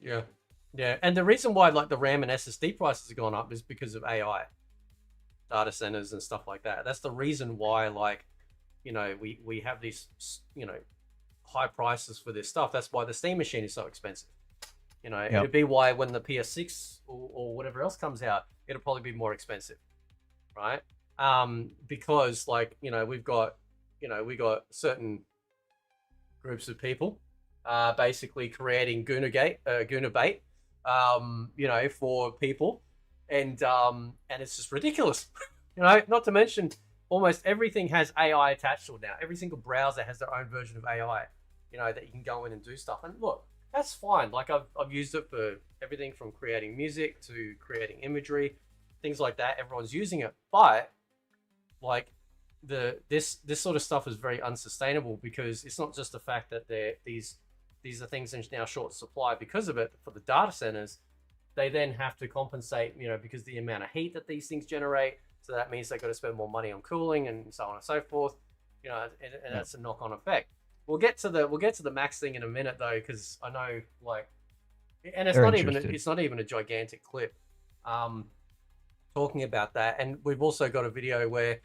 yeah, yeah. And the reason why like the RAM and SSD prices have gone up is because of AI, data centers and stuff like that. That's the reason why, like, you know, we have these, you know, high prices for this stuff. That's why the Steam machine is so expensive. You know, it'd be why when the PS6 or whatever else comes out, it'll probably be more expensive, right? Because like, you know, we got certain groups of people basically creating Gooner bait, you know, for people, and it's just ridiculous. You know, not to mention almost everything has AI attached to it now. Every single browser has their own version of AI, you know, that you can go in and do stuff. And look, that's fine. Like, I've used it for everything from creating music to creating imagery, things like that. Everyone's using it, but like this sort of stuff is very unsustainable, because it's not just the fact that these are things in now short supply because of it. For the data centers, they then have to compensate, you know, because the amount of heat that these things generate. So that means they've got to spend more money on cooling and so on and so forth. You know, and that's a knock-on effect. We'll get to the Max thing in a minute though, because I know, like, and it's They're not interested. even a gigantic clip. talking about that. And we've also got a video where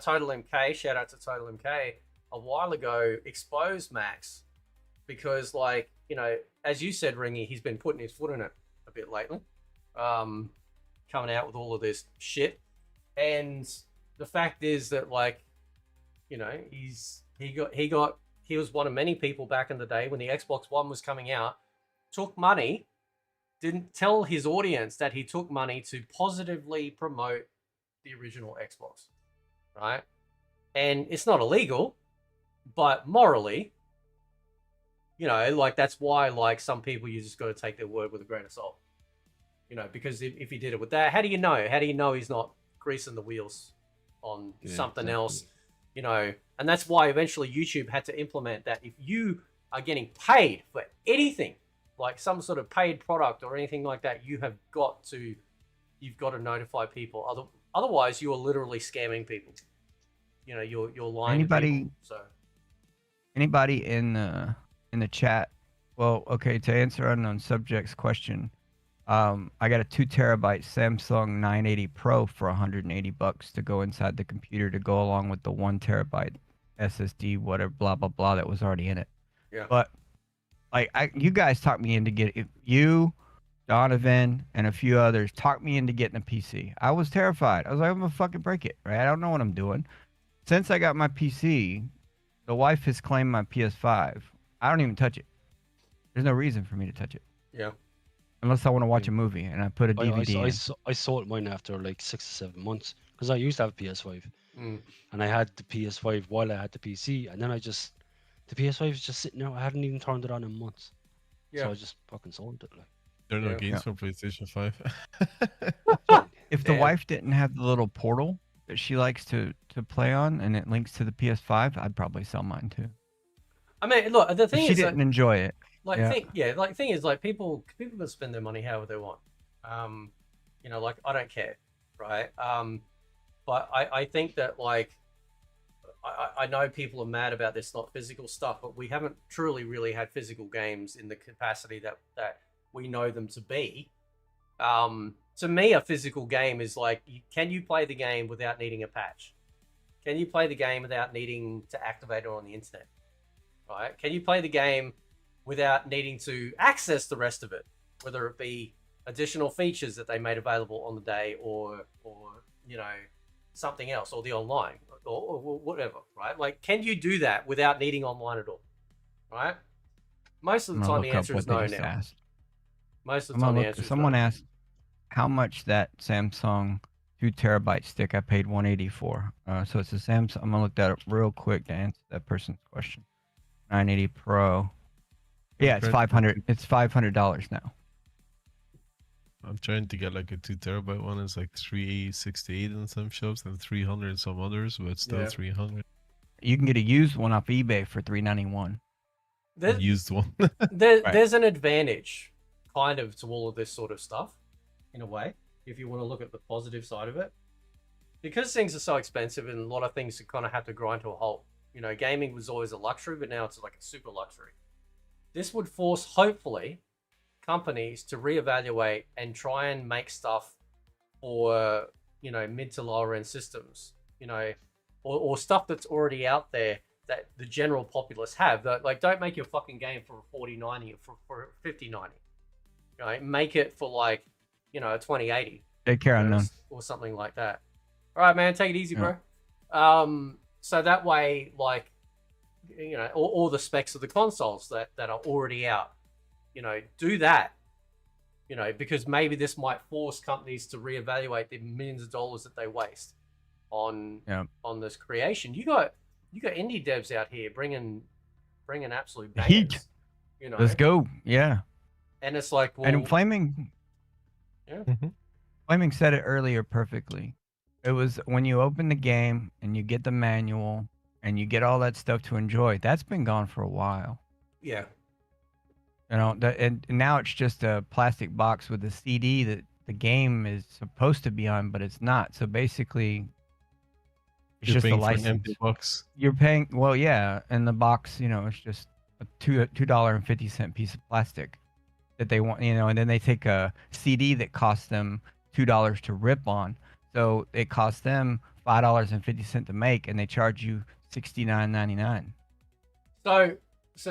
Total MK, shout out to Total MK, a while ago exposed Max because, like, you know, as you said, Ringy, he's been putting his foot in it a bit lately, coming out with all of this shit. And the fact is that, like, you know, he was one of many people back in the day when the Xbox One was coming out, took money, didn't tell his audience that he took money to positively promote the original Xbox, right? And it's not illegal, but morally, you know, like, that's why, like, some people, you just got to take their word with a grain of salt, you know, because if he did it with that, how do you know? How do you know he's not greasing the wheels on something else, you know? And that's why eventually YouTube had to implement that if you are getting paid for anything, like some sort of paid product or anything like that, you've got to notify people. Otherwise, you are literally scamming people. You know, you're lying to people. So Anybody in the chat? Well, okay, to answer unknown subject's question, I got a 2 terabyte Samsung 980 Pro for $180 to go inside the computer to go along with the 1 terabyte SSD, whatever, blah blah blah, that was already in it. Yeah. But like, you guys talked me into getting, you, Donovan, and a few others talked me into getting a PC. I was terrified. I was like, I'm gonna fucking break it, right? I don't know what I'm doing. Since I got my PC, the wife has claimed my PS5. I don't even touch it. There's no reason for me to touch it. yeah. Unless I want to watch a movie and I put a DVD in. I sold mine after like 6 to 7 months because I used to have a PS5 and I had the PS5 while I had the PC, and then the PS5 was just sitting there. I hadn't even turned it on in months. Yeah. So I just fucking sold it. Like, There are no Yeah. games for PlayStation 5. If the Yeah. wife didn't have the little portal that she likes to play on and it links to the PS5, I'd probably sell mine too. I mean, look, the thing She is, didn't enjoy it. like, Yeah. thing is, like, people can spend their money however they want. You know, like, I don't care, right? But I think that, like, I know people are mad about this not physical stuff, but we haven't truly really had physical games in the capacity that we know them to be. To me, a physical game is like, can you play the game without needing a patch? Can you play the game without needing to activate it on the internet? Right? Can you play the game without needing to access the rest of it, whether it be additional features that they made available on the day, or you know, something else, or the online, or whatever, right? Like, can you do that without needing online at all? Right? Most of the time, the answer is no now. Most of the time, the answer is Someone no. asked how much that Samsung 2 terabyte stick I paid $180 for. So it's a Samsung. I'm gonna look that up real quick to answer that person's question. 980 Pro. Yeah, it's $500. It's $500 now. I'm trying to get like a 2 terabyte one. It's like 368 in some shops and 300 in some others, but it's still Yeah. 300. You can get a used one off eBay for $391. There- Used one. There's an advantage, kind of, to all of this sort of stuff, in a way, if you want to look at the positive side of it. Because things are so expensive and a lot of things kind of have to grind to a halt. You know, gaming was always a luxury, but now it's like a super luxury. This would force, hopefully, companies to reevaluate and try and make stuff for, you know, mid to lower end systems, you know, or stuff that's already out there that the general populace have. Like, don't make your fucking game for a 4090 or for 5090. You know, make it for, like, you know, a 2080. Take care, you know, unknown. or something like that. All right, man, take it easy, Yeah. bro. So that way, like, you know, all the specs of the consoles that are already out, you know, do that, you know, because maybe this might force companies to reevaluate the millions of dollars that they waste on this creation. You got indie devs out here bringing absolute bangers, Heat. you know. Let's go. Yeah. And it's like, well, And Flaming. Yeah. Flaming said it earlier perfectly. It was when you open the game and you get the manual and you get all that stuff to enjoy. That's been gone for a while. yeah, You know, and now it's just a plastic box with a CD that the game is supposed to be on, but it's not. So basically, it's You're just a paying for an license. empty box. You're paying, well, yeah, and the box, you know, it's just a $2.50 piece of plastic that they want, you know, and then they take a CD that costs them $2 to rip on. So it costs them $5.50 to make, and they charge you $69.99. So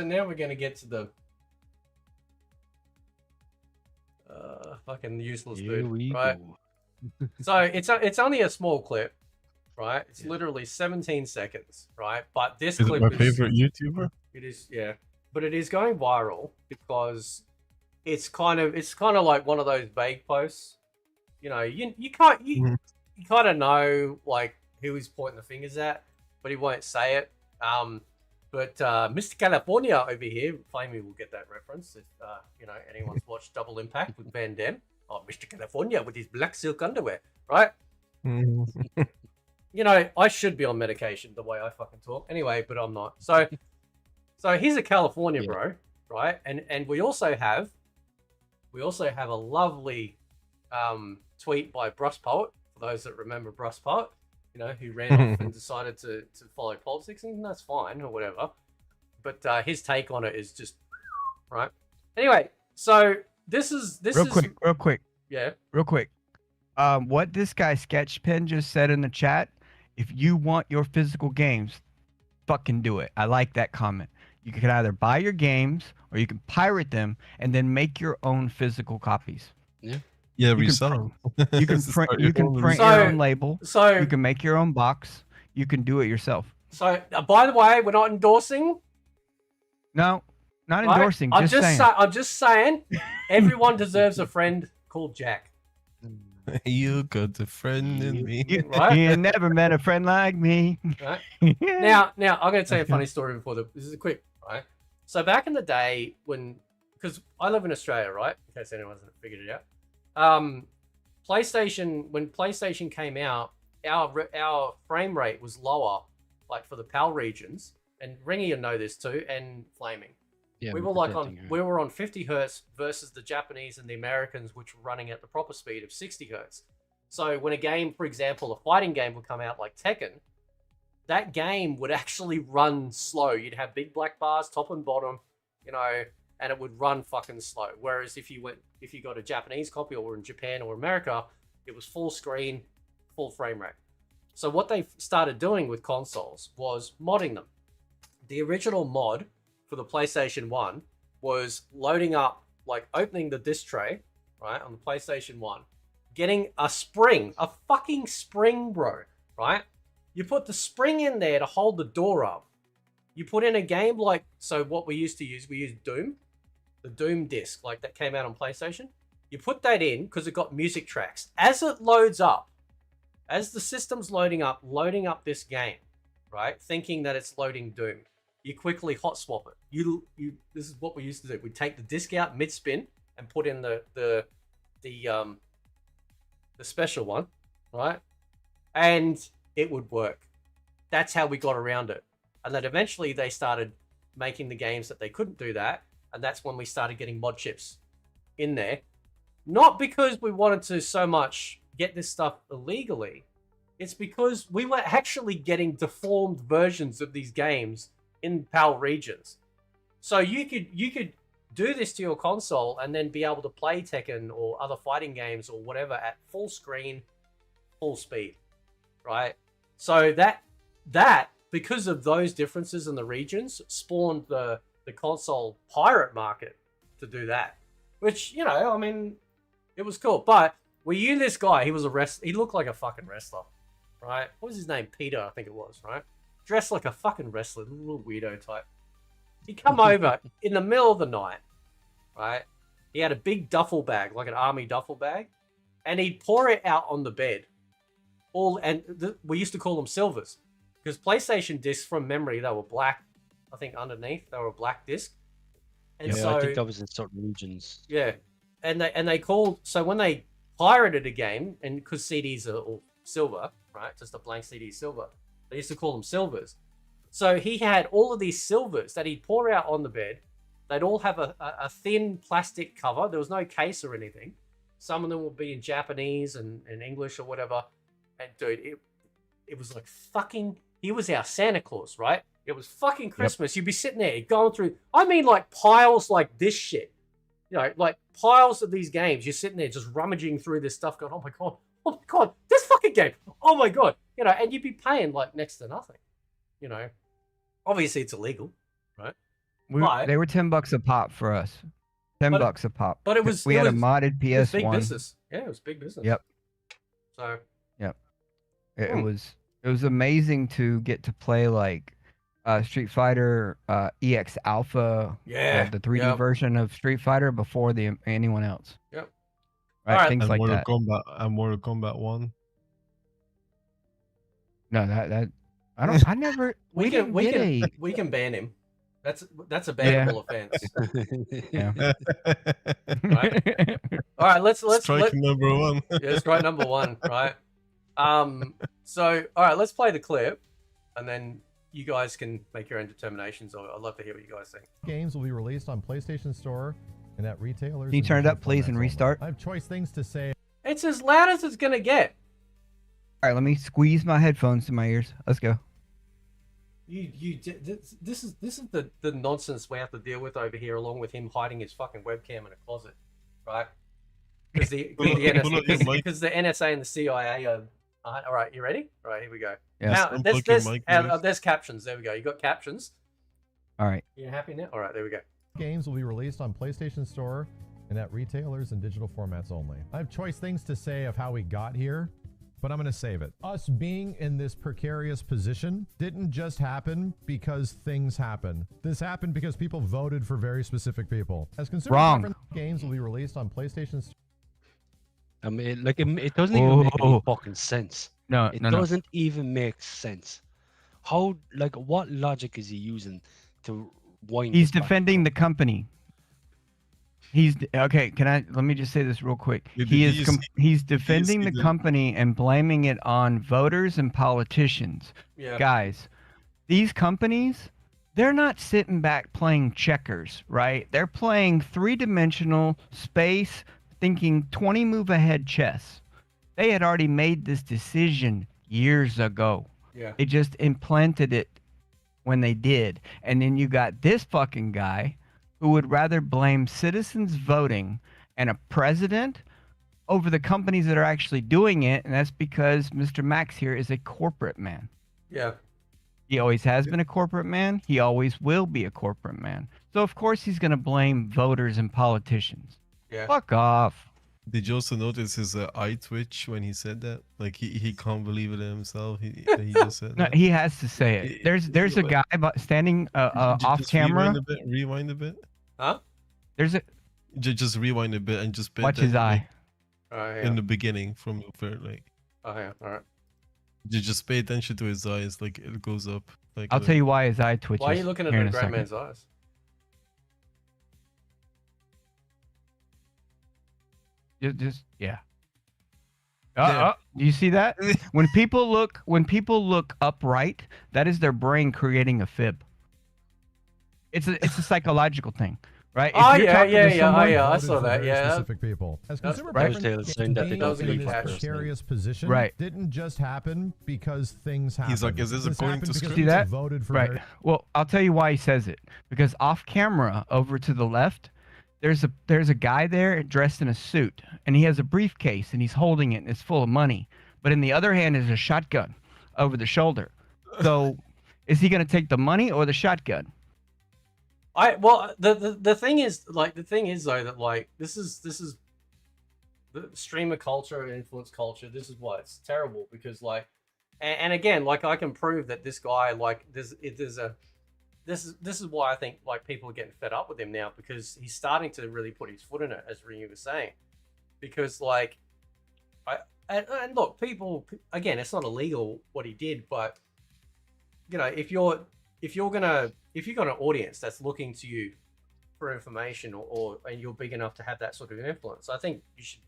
now we're gonna get to the fucking useless Here dude, we right? go. So it's only a small clip, right? It's literally 17 seconds, right? But this Is it clip my is favorite YouTuber? it is, yeah, but it is going viral because it's kind of like one of those vague posts. You know, you can't Mhm. you kind of know like who he's pointing the fingers at, but he won't say it. But Mr. California over here, Flamey will get that reference if you know anyone's watched Double Impact with Van Damme. Oh, Mr. California with his black silk underwear, right? Mhm. You know, I should be on medication the way I fucking talk. Anyway, but I'm not. So he's a California Yeah. bro, right? And we also have a lovely tweet by Brust Poet, for those that remember Brust Poet, you know, who ran off and decided to follow politics, and that's fine or whatever. But his take on it is just right. Anyway, so this is Real quick. yeah. What this guy Sketchpen just said in the chat, if you want your physical games, fucking do it. I like that comment. You can either buy your games or you can pirate them and then make your own physical copies. Yeah, You resell can them. You can Start print your you can own print So- your own label. So You can make your own box. You can do it yourself. so by the way, we're not endorsing. No, not Right? endorsing, I'm just saying. I'm just saying, everyone deserves a friend called Jack. You got a friend in me. You, Right? you never met a friend like me. Right? Now, I'm going to tell you a funny story before this is a quick, right? So back in the day because I live in Australia, right? In case anyone hasn't figured it out. When PlayStation came out, our frame rate was lower, like for the PAL regions, and Ringy will know this too, and Flaming. Yeah, we were like on 50 hertz versus the Japanese and the Americans, which were running at the proper speed of 60 hertz. So when a game, for example, a fighting game would come out like Tekken, that game would actually run slow. You'd have big black bars, top and bottom, you know, and it would run fucking slow. Whereas if you got a Japanese copy or in Japan or America, it was full screen, full frame rate. So what they started doing with consoles was modding them. The original mod for the PlayStation 1 was loading up, like opening the disc tray, right, on the PlayStation 1, getting a fucking spring, bro, right? You put the spring in there to hold the door up. You put in a game like, so what we used Doom, the Doom disc, like that came out on PlayStation. You put that in because it got music tracks. As it loads up, as the system's loading up this game, right, thinking that it's loading Doom, you quickly hot swap it. This is what we used to do. We'd take the disc out mid spin and put in the special one, right? And it would work. That's how we got around it. And then eventually they started making the games that they couldn't do that, and that's when we started getting mod chips in there. Not because we wanted to so much get this stuff illegally. It's because we were actually getting deformed versions of these games in PAL regions. So you could do this to your console and then be able to play Tekken or other fighting games or whatever at full screen, full speed, right? So that because of those differences in the regions spawned the console pirate market to do that, which, you know, I mean, it was cool. But we knew this guy. He was he looked like a fucking wrestler, right? What was his name? Peter, I think it was, right? Dressed like a fucking wrestler, little weirdo type. He'd come over in the middle of the night, right? He had a big duffel bag, like an army duffel bag, and he'd pour it out on the bed. We used to call them silvers, because PlayStation discs, from memory, they were black. I think underneath they were a black disc. And yeah, so I think that was in certain regions. yeah, and they called, so when they pirated a game, and because CDs are all silver, right? Just a blank CD is silver. They used to call them silvers. So he had all of these silvers that he'd pour out on the bed. They'd all have a thin plastic cover. There was no case or anything. Some of them would be in Japanese and English or whatever. And dude, it was like fucking, he was our Santa Claus, right? It was fucking Christmas. You'd be sitting there going through, I mean like piles like this shit. you know, like piles of these games. You're sitting there just rummaging through this stuff, going, oh my god, this fucking game, oh my god, you know, and you'd be paying like next to nothing, you know. Obviously, it's illegal, right? But- They were $10 a pop for us. $10 a pop. But it was we it had was, a modded PS1. it was big business. Yeah, it was big business. Yep. So It was amazing to get to play like Street Fighter EX Alpha, yeah, the 3D yep. version of Street Fighter before anyone else. Yep. Right, Alright. things And like Mortal that. Kombat and Mortal Kombat 1. No, that I don't. I never. We can ban him. That's a bannable offense. Yeah. Right. All right, let's Strike number 1. yeah, strike number 1, right? So all right, let's play the clip, and then you guys can make your own determinations. I'd love to hear what you guys think. Games will be released on PlayStation Store and at retailers. Can you turn it up, please, and restart? I have choice things to say. It's as loud as it's gonna get. All right, let me squeeze my headphones to my ears. Let's go. This is the nonsense we have to deal with over here, along with him hiding his fucking webcam in a closet, right? Because the NSA and the CIA are. All right, you ready? All right, here we go. Yeah. Now, there's captions. There we go. You got captions. All right. You happy now? All right, there we go. Games will be released on PlayStation Store and at retailers and digital formats only. I have choice things to say of how we got here, but I'm going to save it. Us being in this precarious position didn't just happen because things happen. This happened because people voted for very specific people. As consumer preference, games will be released on PlayStation Store. I mean, like, it doesn't even make any fucking sense. It doesn't even make sense. How, like, what logic is he using to wind He's this back? defending the company. Okay, let me just say this real quick. He's defending the company and blaming it on voters and politicians. Yeah. Guys, these companies, they're not sitting back playing checkers, right? They're playing three-dimensional space, thinking 20 move ahead chess. They had already made this decision years ago. Yeah. They just implanted it when they did. And then you got this fucking guy who would rather blame citizens voting and a president over the companies that are actually doing it. And that's because Mr. Max here is a corporate man. Yeah. He always has been a corporate man. He always will be a corporate man. So of course he's going to blame voters and politicians. Yeah. Fuck off. Did you also notice his eye twitch when he said that? Like he can't believe it himself. He just said No, that. he has to say it. There's a guy standing off camera. Rewind a bit. Huh? There's a Just rewind a bit and just watch his eye. In the beginning from like. Oh yeah. All right. Just pay attention to his eyes. Like it goes up. Like I'll tell you why his eye twitches. Why are you looking at here in the a great second. man's eyes? Just yeah. Do you see that? When people look upright, that is their brain creating a fib. It's a psychological thing, right? Oh, If you're talking to someone- I saw that. Yeah. Specific people. As consumer right. preference, Saying that they being don't in believe this that. precarious position Right. didn't just happen because things happened. He's like, is this according happened to because script? See people that? voted for Right. very- Well, I'll tell you why he says it. Because off camera, over to the left, there's a guy there dressed in a suit, and he has a briefcase, and he's holding it, and it's full of money. But in the other hand is a shotgun over the shoulder. So, is he going to take the money or the shotgun? The thing is though that like this is the streamer culture and influence culture. This is why it's terrible, because like, and again, like I can prove that this guy, like this is why I think like people are getting fed up with him now, because he's starting to really put his foot in it, as Ryu was saying, because like and look, people, again, it's not illegal what he did, but you know, if you've got an audience that's looking to you for information, and you're big enough to have that sort of influence, I think you should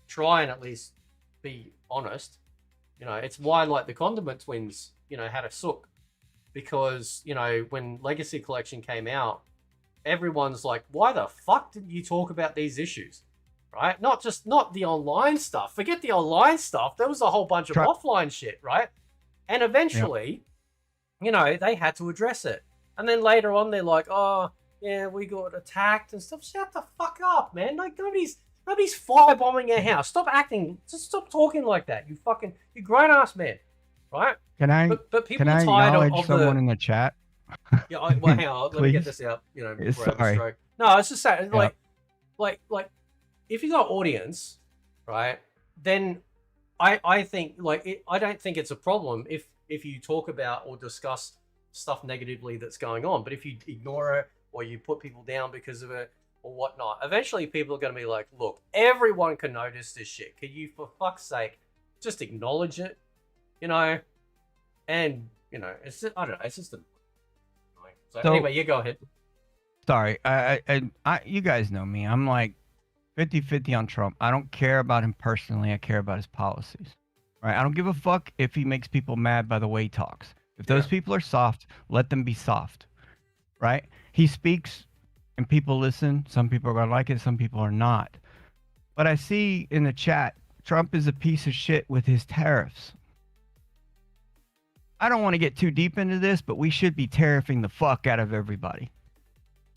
try and at least be honest. You know, it's why like the Condiment Twins, you know, had a sook, because you know when Legacy Collection came out, everyone's like, why the fuck didn't you talk about these issues? Right? Not the online stuff. Forget the online stuff. There was a whole bunch of offline shit, right? And eventually, you know, they had to address it. And then later on, they're like, oh, yeah, we got attacked and stuff. Shut the fuck up, man. Like nobody's firebombing your house. Stop acting. Just stop talking like that. You grown ass man, right? Can I But people can I are tired acknowledge of someone the. in the chat? Yeah, well, hang on. Let me get Please? this out. You know, Yeah, before I have a sorry. stroke. No, I was just saying, Yep. like, if you got audience, right? Then I think I don't think it's a problem if you talk about or discuss stuff negatively that's going on. But if you ignore it or you put people down because of it or whatnot, eventually people are going to be like, look, everyone can notice this shit. Can you, for fuck's sake, just acknowledge it? You know, and you know, it's just, I don't know, it's just a. So anyway, you go ahead. Sorry, you guys know me. I'm like 50-50 on Trump. I don't care about him personally. I care about his policies. Right? I don't give a fuck if he makes people mad by the way he talks. If those people are soft, let them be soft. Right? He speaks and people listen. Some people are going to like it, some people are not. But I see in the chat, Trump is a piece of shit with his tariffs. I don't want to get too deep into this, but we should be tariffing the fuck out of everybody.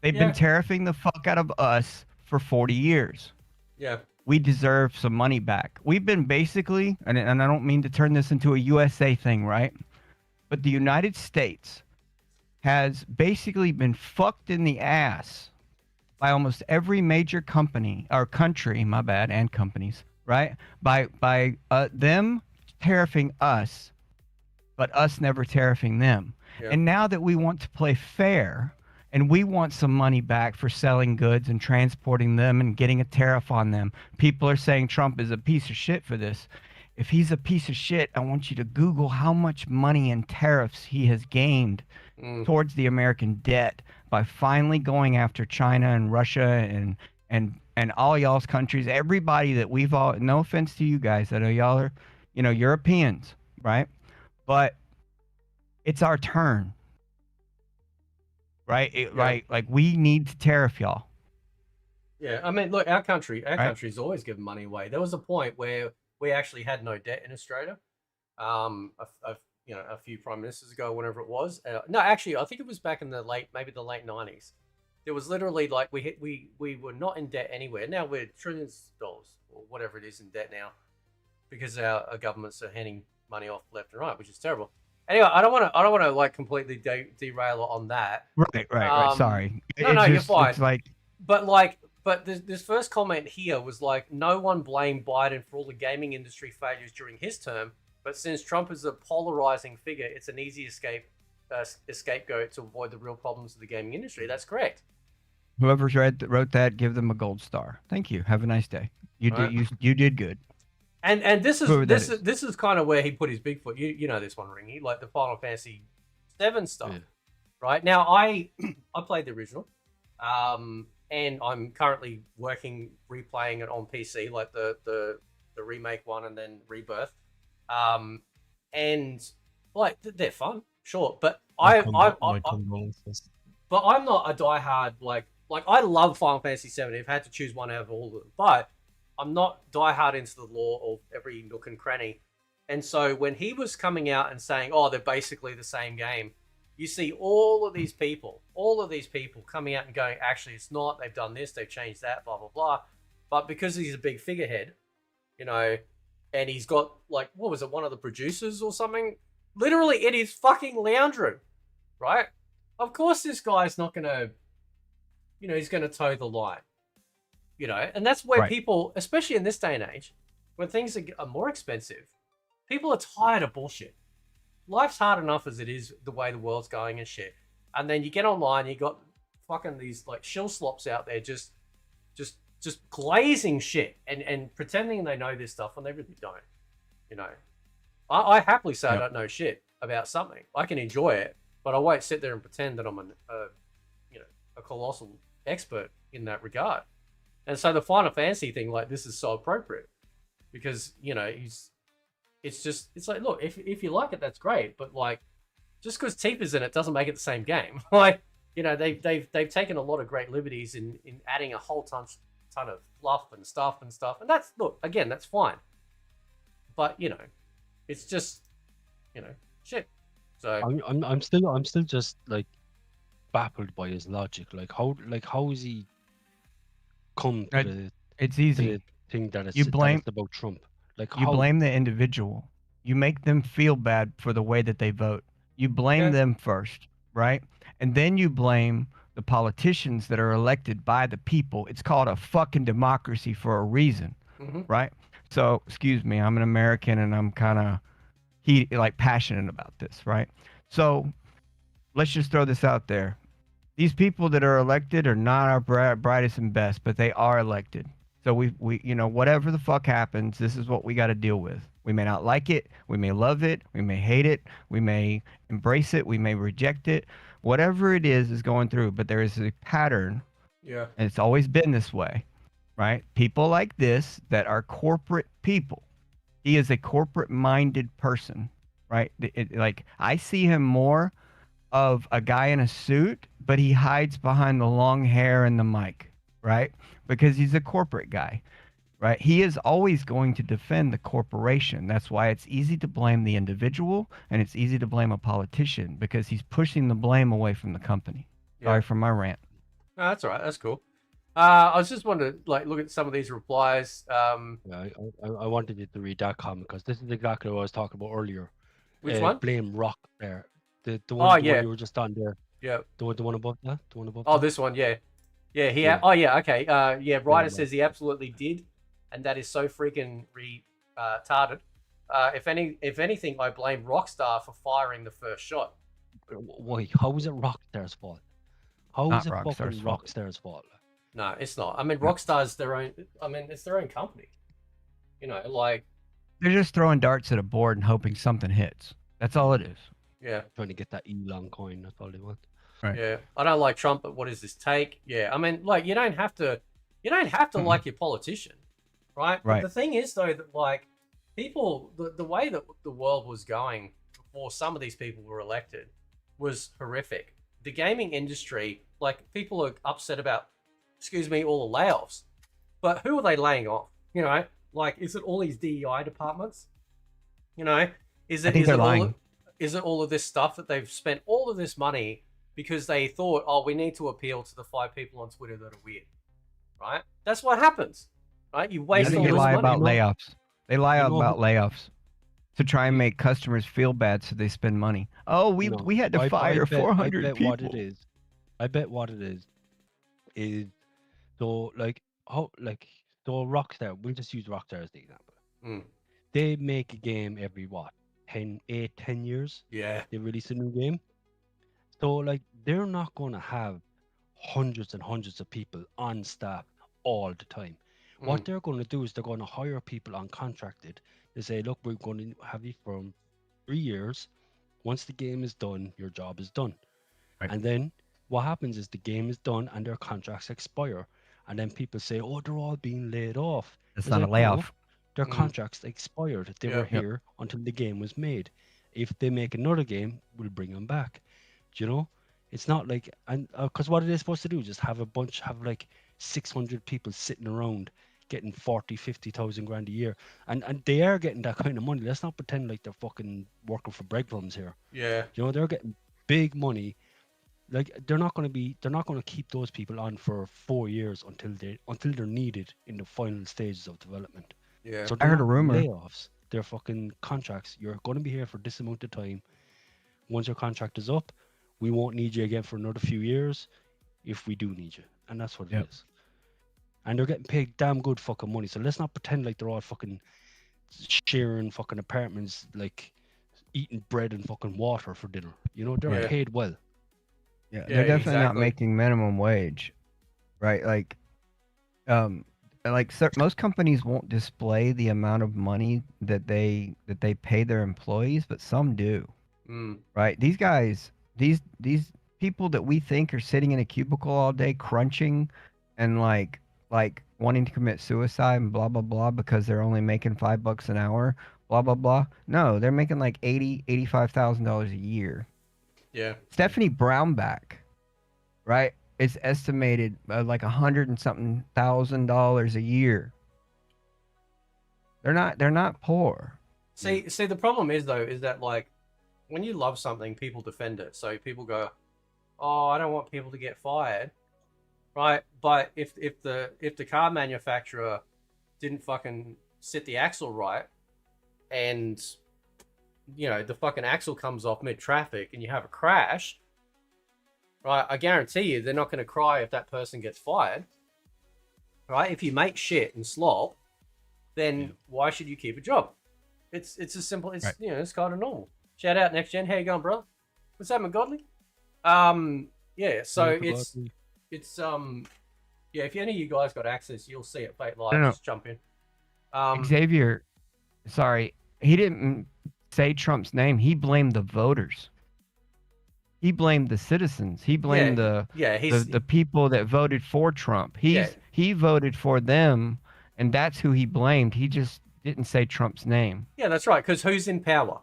They've been tariffing the fuck out of us for 40 years. Yeah. We deserve some money back. We've been basically, and I don't mean to turn this into a USA thing, right? But the United States has basically been fucked in the ass by almost every major company or country, my bad, and companies, right? By them tariffing us, but us never tariffing them. Yeah. And now that we want to play fair and we want some money back for selling goods and transporting them and getting a tariff on them, people are saying Trump is a piece of shit for this. If he's a piece of shit, I want you to Google how much money in tariffs he has gained towards the American debt by finally going after China and Russia and all y'all's countries, everybody that we've all, no offense to you guys, I know y'all are, you know, Europeans, right? But it's our turn, right? Like we need to tariff y'all. Yeah, I mean, look, our country's always given money away. There was a point where we actually had no debt in Australia. A few prime ministers ago, whenever it was. No, actually, I think it was back in the late 90s. There was literally like we were not in debt anywhere. Now we're trillions of dollars or whatever it is in debt now, because our governments are handing money off left and right, which is terrible. Anyway, I don't want to like completely derail on that. Right. Sorry. No, you're fine. It's like, but this first comment here was like, no one blamed Biden for all the gaming industry failures during his term, but since Trump is a polarizing figure, it's an easy scapegoat to avoid the real problems of the gaming industry. That's correct. Whoever wrote that, give them a gold star. Thank you. Have a nice day. You did good. And this is kind of where he put his big foot. You know this one, Ringy, like the Final Fantasy VII stuff, right? Now I played the original, and I'm currently replaying it on PC, like the remake one and then Rebirth, and like they're fun, sure, but I'm not a diehard like I love Final Fantasy VII. I've had to choose one out of all of them, but I'm not diehard into the lore of every nook and cranny. And so when he was coming out and saying, oh, they're basically the same game, you see all of these people coming out and going, actually, it's not. They've done this, they've changed that, blah, blah, blah. But because he's a big figurehead, you know, and he's got, like, what was it, one of the producers or something? Literally in his fucking lounge room, right? Of course this guy's not going to, you know, he's going to toe the line. You know, and that's where people, especially in this day and age, when things are more expensive, people are tired of bullshit. Life's hard enough as it is, the way the world's going and shit. And then you get online, you got fucking these like shill slops out there just glazing shit and pretending they know this stuff when they really don't. You know, I happily say I don't know shit about something. I can enjoy it, but I won't sit there and pretend that I'm a colossal expert in that regard. And so the Final Fantasy thing, like, this is so appropriate because, you know, it's like, look, if you like it, that's great. But like, just because Tifa's in it doesn't make it the same game. Like, you know, they've taken a lot of great liberties in adding a whole ton of fluff and stuff. And that's, look, again, that's fine. But, you know, it's just, you know, shit. So I'm still just like baffled by his logic. Like how is he come to the It's to easy. the thing that You that blame it's about Trump? Like you how? blame the individual. You make them feel bad for the way that they vote. You blame Yeah. them first, right? And then you blame the politicians that are elected by the people. It's called a fucking democracy for a reason, Hmm. right? So, excuse me, I'm an American and I'm kind of passionate about this, right? So, let's just throw this out there. These people that are elected are not our brightest and best, but they are elected. So we whatever the fuck happens, this is what we got to deal with. We may not like it, we may love it, we may hate it, we may embrace it, we may reject it. Whatever it is going through, but there is a pattern, Yeah. and it's always been this way, right? People like this that are corporate people. He is a corporate minded person, right? Like I see him more of a guy in a suit, but he hides behind the long hair and the mic, right? Because he's a corporate guy, right? He is always going to defend the corporation. That's why it's easy to blame the individual and it's easy to blame a politician because he's pushing the blame away from the company. Yeah. Sorry for my rant. No, that's all right. That's cool. I was just wanting to look at some of these replies. Yeah, I wanted you to read that comment because this is exactly what I was talking about earlier. Which one? Blame Rock there. The Oh, one yeah. you were just on there. Yeah. The one above that. The one above. Oh, that? this one. Yeah. Yeah. Yeah. Oh, yeah. Okay. Yeah. Ryder Yeah. says he absolutely did, and that is so freaking retarded. If anything, I blame Rockstar for firing the first shot. Wait, how is it Rockstar's fault? How Not is it Rockstar's fucking fault. Rockstar's fault? No, it's not. I mean, Rockstar's their own. I mean, it's their own company. You know, like, They're just throwing darts at a board and hoping something hits. That's all it is. yeah. Trying to get that Elon coin. That's all they want. Right. Yeah, I don't like Trump, but what is this take? Yeah, I mean, like, you don't have to like your politician, right? Right. But the thing is, though, that like people, the way that the world was going before some of these people were elected was horrific. The gaming industry, like, people are upset about, excuse me, all the layoffs, but who are they laying off? You know, like, is it all these DEI departments? You know, is it? I think they're lying. Is it all of this stuff that they've spent all of this money because they thought, oh, we need to appeal to the 5 people on Twitter that are weird, right? That's what happens, right? You I waste think all they this lie money. about layoffs. They lie You know- about layoffs to try and make customers feel bad, so they spend money. Oh, we No, had to I fire bet- 400 I bet people. what it is. I bet what it is so like how like so Rockstar. We'll just use Rockstar as the example. Mm. They make a game every 10 years. Yeah, They release a new game. So like they're not gonna have hundreds and hundreds of people on staff all the time. What they're gonna do is they're gonna hire people on contracted. They say, look, we're gonna have you for 3 years. Once the game is done, your job is done. Right. And then what happens is the game is done and their contracts expire. And then people say, oh, they're all being laid off. That's It's not a like, no, layoff. their Mm. contracts expired. They Yeah. were Yep. here until the game was made. If they make another game, we'll bring them back. Do you know? It's not like, and because what it is supposed to do is just have like 600 people sitting around getting 40, 50,000 grand a year. And they are getting that kind of money. Let's not pretend like they're fucking working for breadcrumbs here. yeah, You know, they're getting big money. Like they're not going to keep those people on for 4 years until they're needed in the final stages of development. yeah. So I heard a they're not rumor. layoffs. They're fucking contracts. You're going to be here for this amount of time. Once your contract is up, we won't need you again for another few years if we do need you. And that's what Yep. it is. And they're getting paid damn good fucking money. So let's not pretend like they're all fucking sharing fucking apartments, like eating bread and fucking water for dinner. You know, they're Yeah. paid well. Yeah, Yeah, they're definitely not exactly. making minimum wage, right? Most companies won't display the amount of money that they pay their employees, but some do, Mm. right? These guys, these people that we think are sitting in a cubicle all day crunching, and like wanting to commit suicide and blah blah blah because they're only making $5 an hour, blah blah blah. No, they're making like $85,000 a year. Yeah, Stephanie Brownback, right? It's estimated like $100 and something thousand a year. They're not poor. See, the problem is though, is that like when you love something, people defend it. So people go, oh, I don't want people to get fired, right? But if the car manufacturer didn't fucking set the axle right, and the fucking axle comes off mid traffic, and you have a crash, right? I guarantee you, they're not going to cry if that person gets fired, right? If you make shit and slop, then why should you keep a job? It's as simple. It's Right. It's kind of normal. Shout out Next Gen. How you going, bro? What's happening, Godly? Yeah. So it's yeah. If any of you guys got access, you'll see it. Fate Live. No. Just jump in. Xavier, sorry, he didn't say Trump's name. He blamed the voters. He blamed the citizens. He blamed the people that voted for Trump. He voted for them, and that's who he blamed. He just didn't say Trump's name. Yeah, that's right. Because who's in power?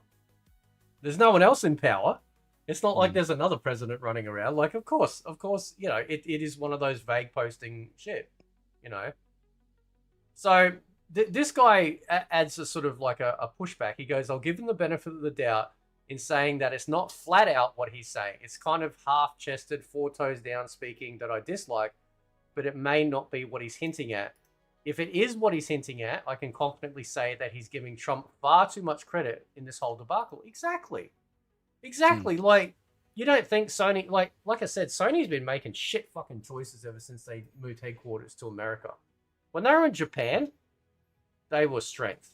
There's no one else in power. It's not like there's another president running around. Like, of course, it is one of those vague posting shit, So this guy adds a sort of like a pushback. He goes, I'll give him the benefit of the doubt in saying that it's not flat out what he's saying. It's kind of half-chested, four toes down speaking that I dislike, but it may not be what he's hinting at. If it is what he's hinting at, I can confidently say that he's giving Trump far too much credit in this whole debacle. Exactly. Like, you don't think Sony, like I said, Sony's been making shit fucking choices ever since they moved headquarters to America. When they were in Japan, they were strength,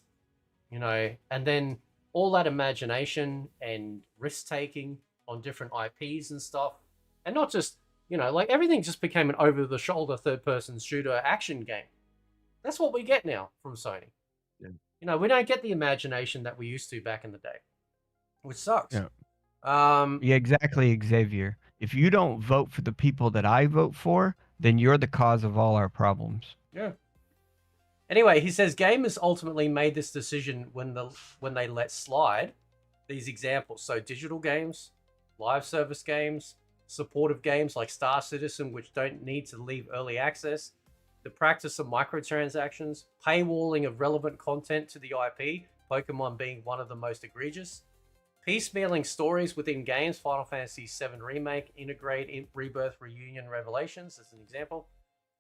and then all that imagination and risk taking on different IPs and stuff, and not just, like everything just became an over the shoulder third person shooter action game. That's what we get now from Sony. Yeah. We don't get the imagination that we used to back in the day, which sucks. Yeah. Yeah, exactly, Xavier. If you don't vote for the people that I vote for, then you're the cause of all our problems. Yeah. Anyway, he says gamers ultimately made this decision when they let slide these examples. So digital games, live service games, supportive games like Star Citizen, which don't need to leave early access, the practice of microtransactions, paywalling of relevant content to the IP, Pokemon being one of the most egregious, piecemealing stories within games, Final Fantasy VII Remake, Integrate, Rebirth, Reunion, Revelations, as an example,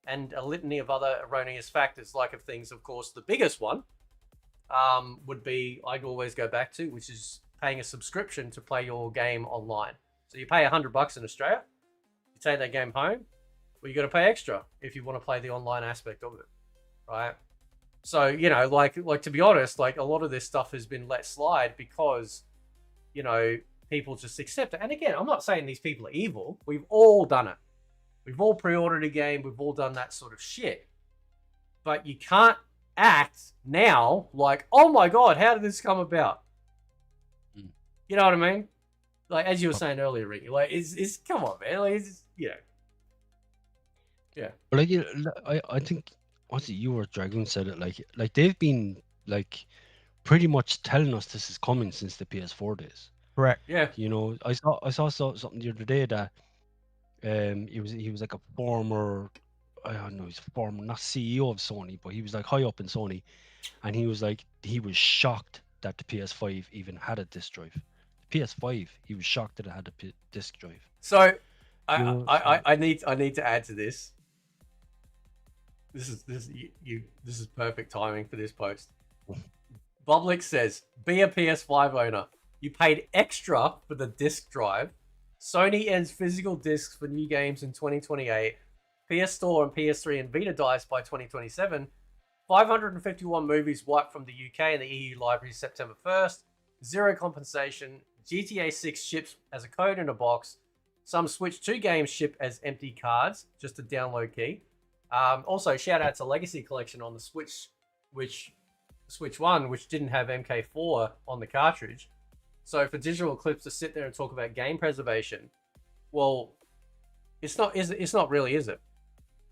and a litany of other erroneous factors, like of things, of course, the biggest one would be, I'd always go back to, which is paying a subscription to play your game online. So you pay $100 in Australia, you take that game home, well, you got to pay extra if you want to play the online aspect of it, right? So, like to be honest, like a lot of this stuff has been let slide because, people just accept it. And again, I'm not saying these people are evil. We've all done it. We've all pre-ordered a game. We've all done that sort of shit. But you can't act now like, oh my God, how did this come about? You know what I mean? Like, as you were saying earlier, Ricky, like, it's come on, man. Like, it's, Yeah. But I think honestly, you or Dragoon said it. Like they've been like pretty much telling us this is coming since the PS4 days. Correct. Yeah. I saw something the other day that he was like a former, I don't know, he's a former, not CEO of Sony, but he was like high up in Sony, and he was like, he was shocked that the PS5 even had a disc drive. The PS5, he was shocked that it had a disc drive. So I need to add to this. This is perfect timing for this post. Public says, be a PS5 owner. You paid extra for the disc drive. Sony ends physical discs for new games in 2028. PS Store and PS3 and Vita dies by 2027. 551 movies wiped from the UK and the EU library September 1st. Zero compensation. GTA 6 ships as a code in a box. Some Switch 2 games ship as empty cards, just a download key. Also, shout out to Legacy Collection on the Switch, Switch 1, which didn't have MK4 on the cartridge. So for Digital Eclipse to sit there and talk about game preservation, well, it's not really, is it?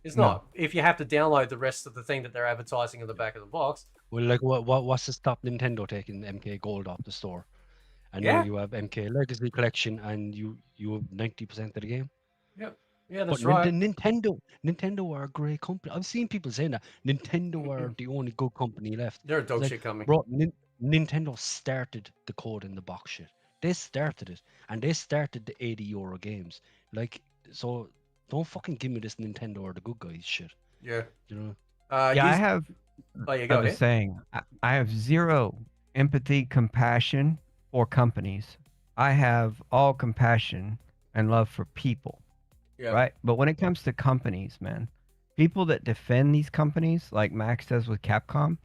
It's not. If you have to download the rest of the thing that they're advertising in the back of the box. Well, like what's to stop Nintendo taking MK Gold off the store? And now you have MK Legacy Collection, and you have 90% of the game. Yep. Yeah, that's but right. Nintendo are a great company. I've seen people saying that Nintendo are the only good company left. They're a dog shit company. Bro, Nintendo started the code in the box shit. They started it, and they started the €80 games. Like, so don't fucking give me this Nintendo or the good guys shit. Yeah. You know? Yeah, I use- have. Oh, you I go was ahead. saying, I have zero empathy, compassion for companies. I have all compassion and love for people, Yeah. right? But when it comes to companies, man, people that defend these companies, like Max does with Capcom,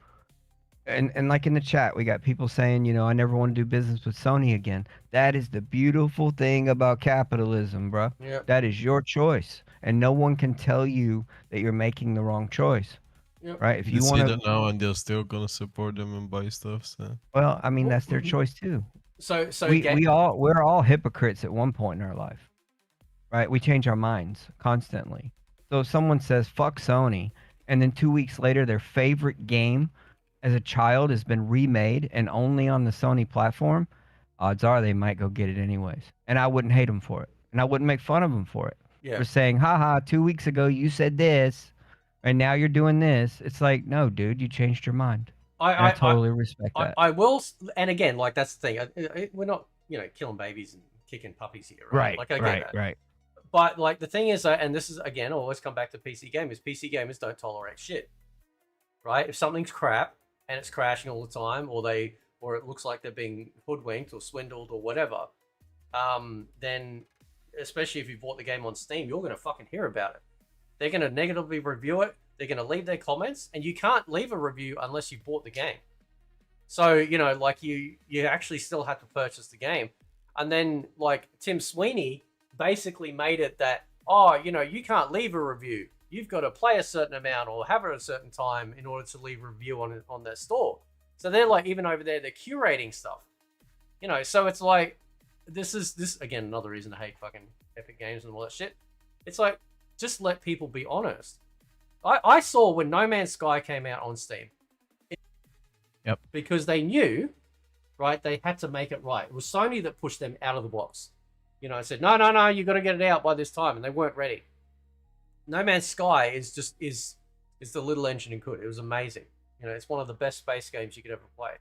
and like in the chat, we got people saying, I never want to do business with Sony again. That is the beautiful thing about capitalism, bro. Yeah. That is your choice, and no one can tell you that you're making the wrong choice, Yep. right? If They you say want to, that now, and they're still gonna support them and buy stuff. So well, I mean, Well, that's their choice too. So We're all hypocrites at one point in our life, right? We change our minds constantly. So if someone says fuck Sony, and then 2 weeks later their favorite game as a child has been remade and only on the Sony platform, odds are they might go get it anyways. And I wouldn't hate them for it, and I wouldn't make fun of them for it. Yeah. For saying, haha, 2 weeks ago you said this, and now you're doing this. It's like, no, dude, you changed your mind. And I totally respect that. I will, and again, like that's the thing. We're not, killing babies and kicking puppies here, right? Right, Like I get right, that. right. But like the thing is, and this is again, I'll always come back to PC gamers. PC gamers don't tolerate shit, right? If something's crap and it's crashing all the time, or it looks like they're being hoodwinked or swindled or whatever, then especially if you bought the game on Steam, you're gonna fucking hear about it. They're gonna negatively review it. They're gonna leave their comments, and you can't leave a review unless you bought the game. So like you actually still have to purchase the game, and then like Tim Sweeney basically made it that you can't leave a review. You've got to play a certain amount or have it at a certain time in order to leave a review on their store. So they're like, even over there, they're curating stuff. So it's like this again, another reason to hate fucking Epic Games and all that shit. It's like, just let people be honest. I saw when No Man's Sky came out on Steam. Yep. Because they knew, right, they had to make it right. It was Sony that pushed them out of the box. Said, no, you got to get it out by this time, and they weren't ready. No Man's Sky is the little engine and could. It was amazing. It's one of the best space games you could ever play.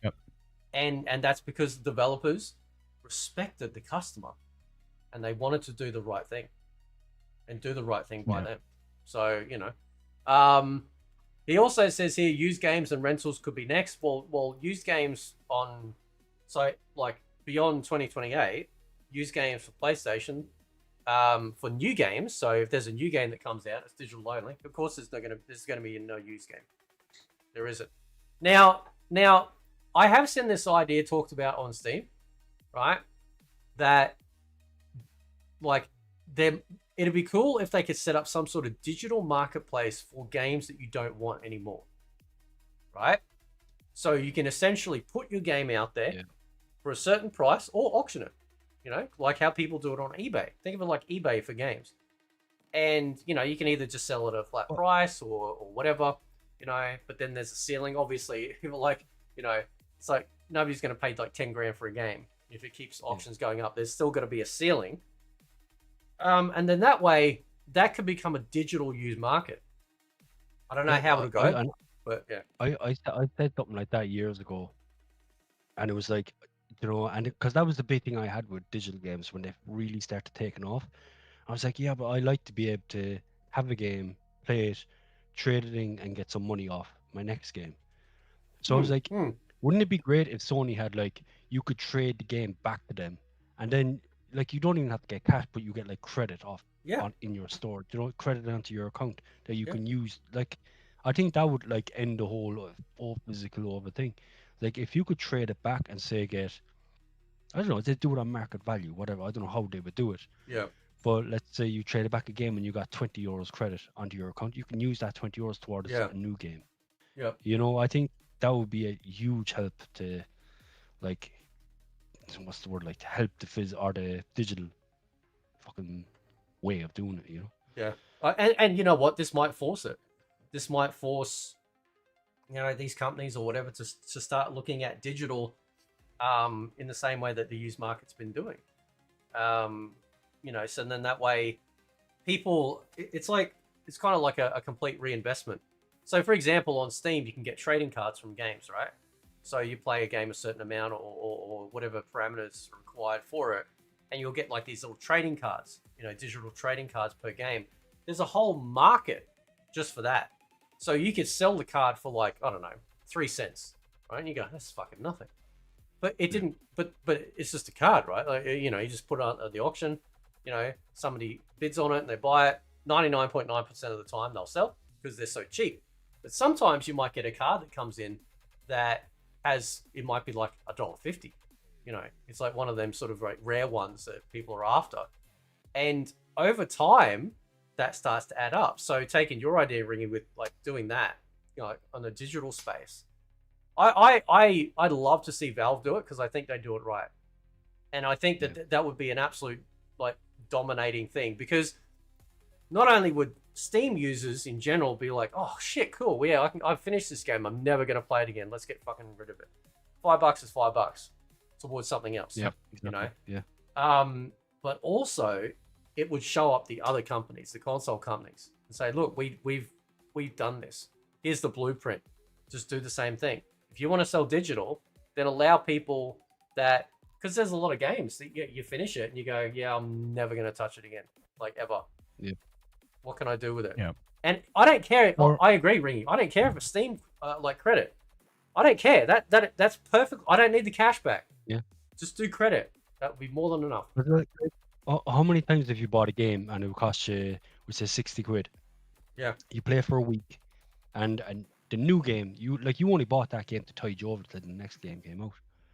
Yep. And that's because the developers respected the customer, and they wanted to do the right thing, and do the right thing by them. So he also says here, used games and rentals could be next. Well, used games beyond 2028, used games for PlayStation, for new games. So if there's a new game that comes out, it's digital only. Of course, there's going to be no used game. There isn't. Now, I have seen this idea talked about on Steam, right? That it'd be cool if they could set up some sort of digital marketplace for games that you don't want anymore, right? So you can essentially put your game out there for a certain price or auction it, like how people do it on eBay. Think of it like eBay for games. And, you can either just sell it at a flat price or whatever, but then there's a ceiling. Obviously, it's like nobody's going to pay like 10 grand for a game. If it keeps auctions going up, there's still going to be a ceiling. And then that way, that could become a digital used market. I don't know how it'll go, but yeah. I said something like that years ago, and it was like, and because that was the big thing I had with digital games when they really started taking off. I was like, yeah, but I like to be able to have a game, play it, trade it in, and get some money off my next game. So I was like, wouldn't it be great if Sony had you could trade the game back to them, and then you don't even have to get cash, but you get credit off in your store, credit onto your account that you can use. I think that would end the whole physical over thing. If you could trade it back and say I don't know, they do it on market value, whatever. I don't know how they would do it. Yeah. But let's say you traded back a game and you got €20 credit onto your account. You can use that €20 towards a new game. Yeah. I think that would be a huge help to what's the word, to help the digital fucking way of doing it, Yeah. And you know what? This might force it. This might force, these companies or whatever to start looking at digital in the same way that the used market's been doing. So then that way people, it's kind of like a complete reinvestment. So for example, on Steam, you can get trading cards from games, right? So you play a game a certain amount or whatever parameters are required for it. and you'll get like these little trading cards, you know, digital trading cards per game. There's a whole market just for that. So you could sell the card for like, I don't know, 3 cents, right? And you go, that's fucking nothing. But it didn't, but it's just a card, right? Like, you know, you just put it on at the auction, you know, somebody bids on it and they buy it. 99.9% of the time they'll sell because they're so cheap. But sometimes you might get a card that comes in that has, it might be like $1.50. You know, it's like one of them sort of like rare ones that people are after. And over time, that starts to add up. So taking your idea, Ringy, with like doing that, you know, on the digital space, I'd love to see Valve do it because I think they do it right. And I think that that would be an absolute like dominating thing, because not only would Steam users in general be like, oh shit, cool, yeah, I've finished this game, I'm never gonna play it again, let's get fucking rid of it. $5 is $5 towards something else. Yeah, you know. Yeah. But also it would show up the other companies, the console companies, and say, look, we've done this. Here's the blueprint. Just do the same thing. If you want to sell digital, then allow people that, because there's a lot of games that you finish it and you go, yeah, I'm never going to touch it again, like ever. Yeah. What can I do with it? Yeah. And I don't care. I agree, Ringy. I don't care if it's Steam like credit. I don't care. That's perfect. I don't need the cash back. Yeah. Just do credit. That would be more than enough. But like, how many times have you bought a game and it would cost you, we say, 60 quid? Yeah. You play for a week, and the new game, you only bought that game to tide you over till the next game came out.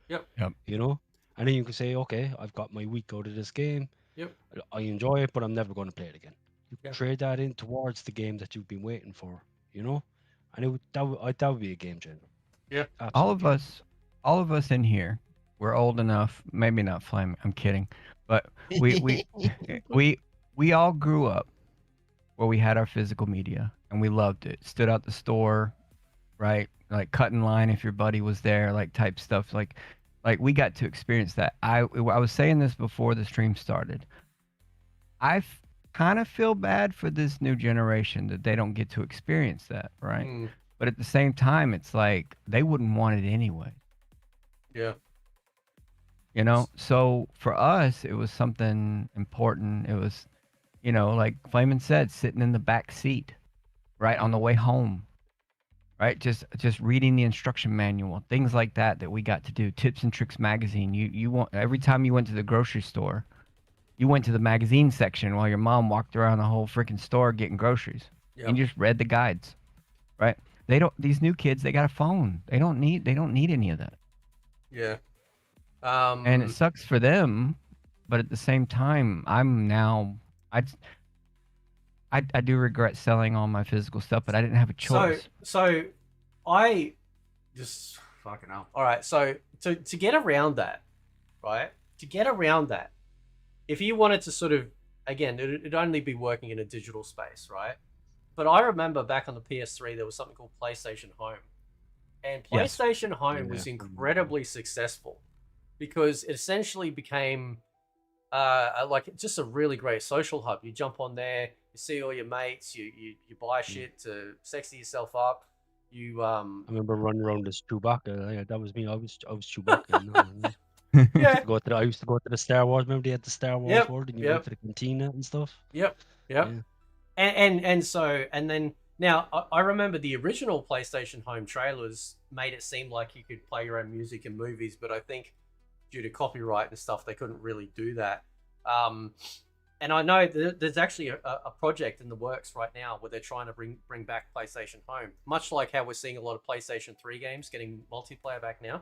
Yep. You know, and then you can say, okay, I've got my week out of this game. Yep. I enjoy it, but I'm never going to play it again. You Yeah. trade that in towards the game that you've been waiting for. You know, and that would be a game changer. Yeah. Absolutely. All of us in here, we're old enough. Maybe not Flame. I'm kidding, but we all grew up where we had our physical media and we loved it. Stood out the store, right? Like cut in line if your buddy was there, like type stuff. Like we got to experience that. I was saying this before the stream started. I kind of feel bad for this new generation that they don't get to experience that, right? But at the same time, it's like they wouldn't want it anyway. Yeah. You know, so for us, it was something important. It was, you know, like Flamin said, sitting in the back seat, right, on the way home, right? Just reading the instruction manual, things like that we got to do. Tips and Tricks magazine. You want, every time you went to the grocery store, you went to the magazine section while your mom walked around the whole freaking store getting groceries. Yep. And you just read the guides, right? These new kids, they got a phone. They don't need any of that. Yeah. And it sucks for them, but at the same time, I do regret selling all my physical stuff, but I didn't have a choice. So I just fucking hell. All right. So to get around that, right? To get around that, if you wanted to sort of, again, it'd only be working in a digital space, right? But I remember back on the PS3, there was something called PlayStation Home. And PlayStation Home was incredibly successful because it essentially became like just a really great social hub. You jump on there, you see all your mates, you buy shit to sexy yourself up. I remember running around as Chewbacca. Yeah, that was me. I was Chewbacca. Yeah. I used to go to the Star Wars. Remember they had the Star Wars world, and you went to the cantina and stuff. Yep. Yeah. And then now I remember the original PlayStation Home trailers made it seem like you could play your own music and movies, but I think due to copyright and stuff, they couldn't really do that. And I know there's actually a project in the works right now where they're trying to bring back PlayStation Home, much like how we're seeing a lot of PlayStation 3 games getting multiplayer back now.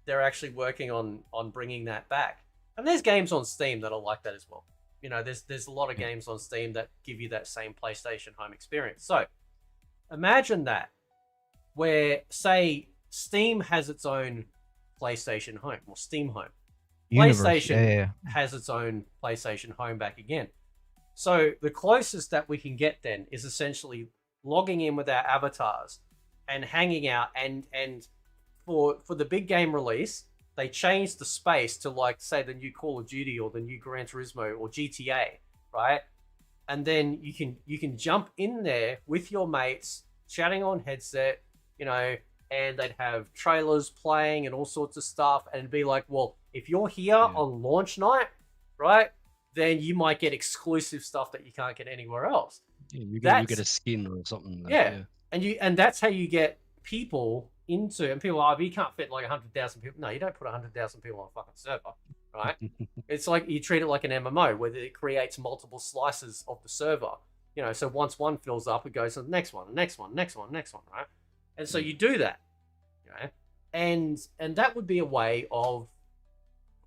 They're actually working on bringing that back. And there's games on Steam that are like that as well. You know, there's a lot of games on Steam that give you that same PlayStation Home experience. So imagine that, where, say, Steam has its own PlayStation Home or Steam Home. PlayStation has its own PlayStation Home back again. So the closest that we can get then is essentially logging in with our avatars and hanging out. And for the big game release, they changed the space to, like, say, the new Call of Duty or the new Gran Turismo or GTA, right? And then you can jump in there with your mates, chatting on headset, you know, and they'd have trailers playing and all sorts of stuff, and it'd be like, well, if you're here on launch night, right? Then you might get exclusive stuff that you can't get anywhere else. Yeah, you get That's a skin or something like yeah, and that's how you get people into, and people are, you can't fit like 100,000 people. No, you don't put 100,000 people on a fucking server, right? It's like you treat it like an MMO where it creates multiple slices of the server. You know, so once one fills up, it goes to the next one, next one, next one, next one, right? And so you do that, you know, and that would be a way of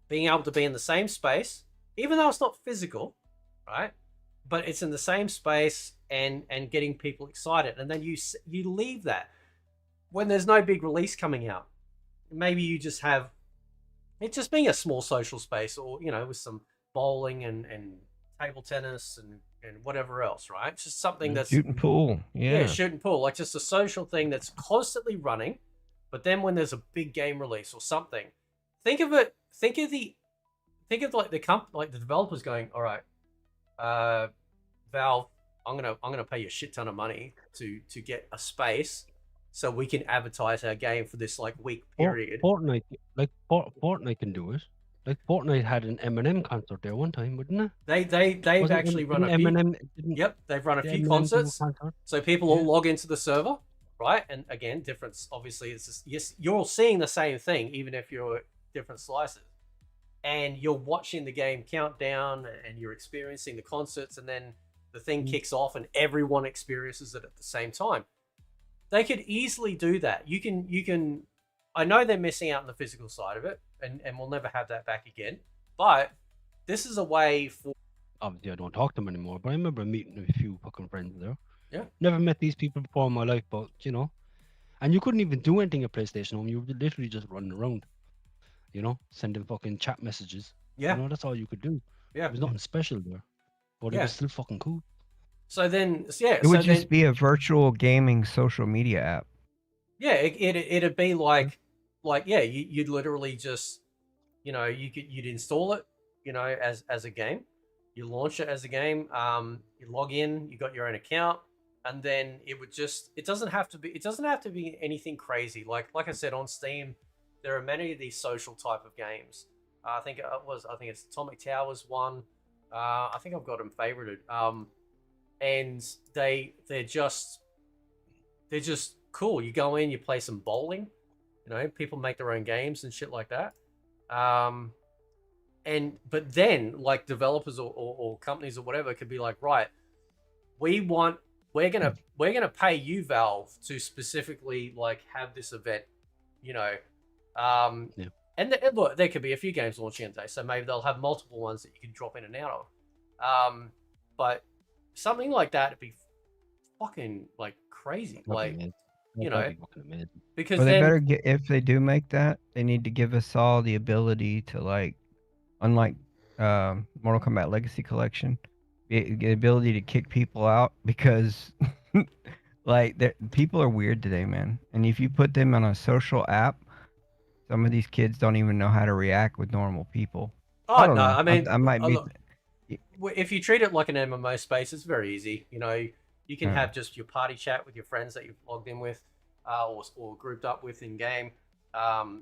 being able to be in the same space, even though it's not physical, right? But it's in the same space and getting people excited, and then you leave that when there's no big release coming out. Maybe you just have it just being a small social space, or you know, with some bowling and table tennis and whatever else, right? It's just something that's Shooting pool. Yeah. shooting pool, like just a social thing that's constantly running. But then when there's a big game release or something, think of it. Think of like the developers going, all right, Valve, I'm gonna pay you a shit ton of money to get a space so we can advertise our game for this like week period. Fortnite, Fortnite can do it. Like Fortnite had an Eminem concert there one time, wouldn't it? They've actually run a few. Eminem. Yep, they've run a few Eminem do a concerts. concert? So people all log into the server, right? And again, difference. Obviously, it's just, yes, you're all seeing the same thing, even if you're different slices. And you're watching the game count down, and you're experiencing the concerts, and then the thing kicks off, and everyone experiences it at the same time. They could easily do that. You can. I know they're missing out on the physical side of it, and we'll never have that back again. But this is a way for. Obviously, I don't talk to them anymore, but I remember meeting a few fucking friends there. Yeah. Never met these people before in my life, but you know, and you couldn't even do anything at PlayStation Home. You were literally just running around, you know, sending fucking chat messages. Yeah. You know, that's all you could do. Yeah. There was nothing special there, but it Yeah. was still fucking cool. So then, yeah. It would just be a virtual gaming social media app. Yeah, it'd be like yeah, you'd literally just, you know, you'd install it, you know, as a game, you launch it as a game, you log in, you got your own account, and then it doesn't have to be anything crazy. Like I said, on Steam, there are many of these social type of games. I think it's Atomic Towers one. I think I've got them favorited. And they're just cool. You go in, you play some bowling, you know, people make their own games and shit like that. But then like developers or companies or whatever could be like, right, we're gonna pay you, Valve, to specifically like have this event, you know. Yeah. And look, there could be a few games launching a day, so maybe they'll have multiple ones that you can drop in and out of. But something like that would be fucking like crazy, like you know, because Well, they then better get, if they do make that, they need to give us all the ability to, like, unlike Mortal Kombat Legacy Collection, the ability to kick people out, because like people are weird today, man. And if you put them on a social app, some of these kids don't even know how to react with normal people. oh don't no, know. I mean, I might be. look, if you treat it like an MMO space, it's very easy. You know, you can Yeah. have just your party chat with your friends that you've logged in with, or grouped up with in game.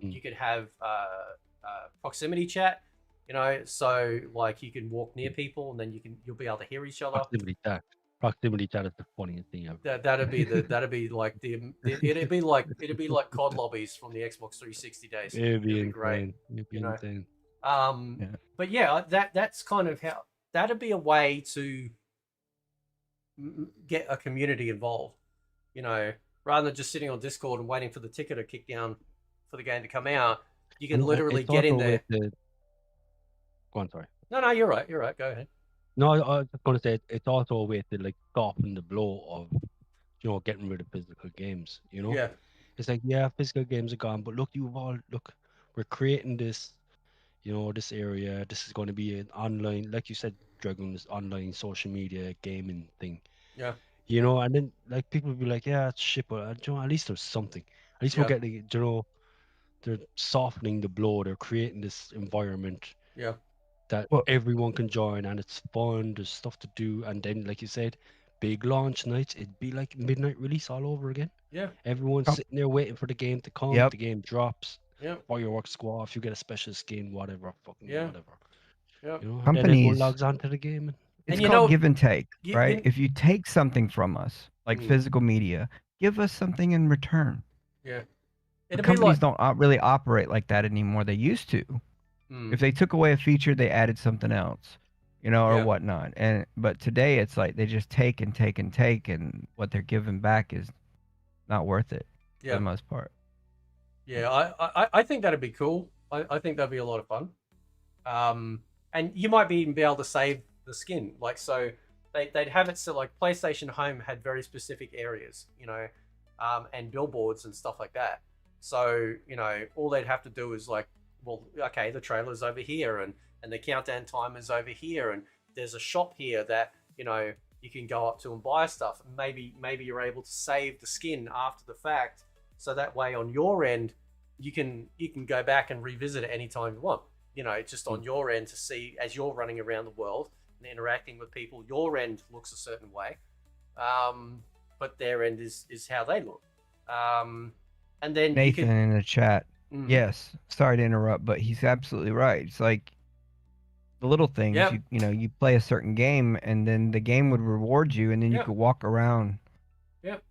You could have proximity chat. You know, so like you can walk near people, and then you'll be able to hear each other. Proximity chat is the funniest thing ever. That'd be like it'd be like COD lobbies from the Xbox 360 days. It'd be great. It'd be you know. insane. Yeah. But yeah, that's kind of how that'd be a way to get a community involved. You know, rather than just sitting on Discord and waiting for the ticker to kick down for the game to come out, you can And literally it's get in also there. with Go on, sorry. No, you're right. You're right. Go ahead. No, I was just going to say it's also a way to like soften the blow of, you know, getting rid of physical games. You know, Yeah. it's like, yeah, physical games are gone, but look, we're creating this, you know, this area. This is going to be an online, like you said, Dragon, this online social media gaming thing. Yeah. You know, and then like people will be like, yeah, it's shit, but you know, at least there's something. At least Yeah. we're getting, you know, they're softening the blow. They're creating this environment Yeah. that Well- everyone can join, and it's fun. There's stuff to do, and then, like you said, big launch nights. It'd be like midnight release all over again. Yeah. Everyone's Oh. sitting there waiting for the game to come. Yep. The game drops. Yeah. Fireworks go off. You get a special skin, whatever, fucking Yeah. whatever. Yep. You know, and then everyone Companies, logs onto the game. it's you called know- give and take, you- right? you- If you take something from us, like Mm. physical media, give us something in return. Yeah. But It'd be companies like. don't really operate like that anymore. They used to. Mm, If they took away a feature, they added something else, or Yeah. whatnot. But today it's like they just take and take and take, and what they're giving back is not worth it for yeah. the most part. Yeah. I think that'd be cool. I think that'd be a lot of fun. And you might even be able to save the skin. Like, so they'd have it so like PlayStation Home had very specific areas, and billboards and stuff like that. So, all they'd have to do is like, well, okay, the trailer's over here and the countdown timer's over here, and there's a shop here that, you can go up to and buy stuff. Maybe you're able to save the skin after the fact, so that way on your end, you can go back and revisit it anytime you want. Just on your end to see as you're running around the world and interacting with people, your end looks a certain way, but their end is how they look. And then Nathan in the chat. Mhm. Yes, sorry to interrupt, but he's absolutely right. It's like the little things. Yep. You play a certain game, and then the game would reward you, and then you Yep. could walk around. Yep.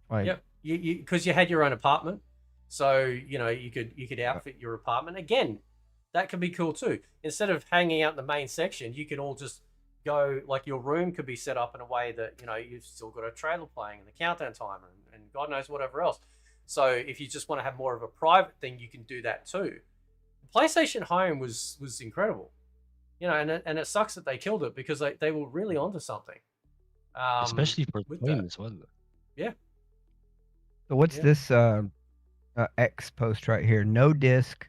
Like Yep. You because you had your own apartment, so you could outfit your apartment again. That could be cool too. Instead of hanging out in the main section, you could all just go, like, your room could be set up in a way that you've still got a trailer playing and the countdown timer and God knows whatever else. So if you just want to have more of a private thing, you can do that too. PlayStation Home was incredible, and it sucks that they killed it because they were really onto something. Especially for with time that. as well. So what's Yeah. this X post right here? No disc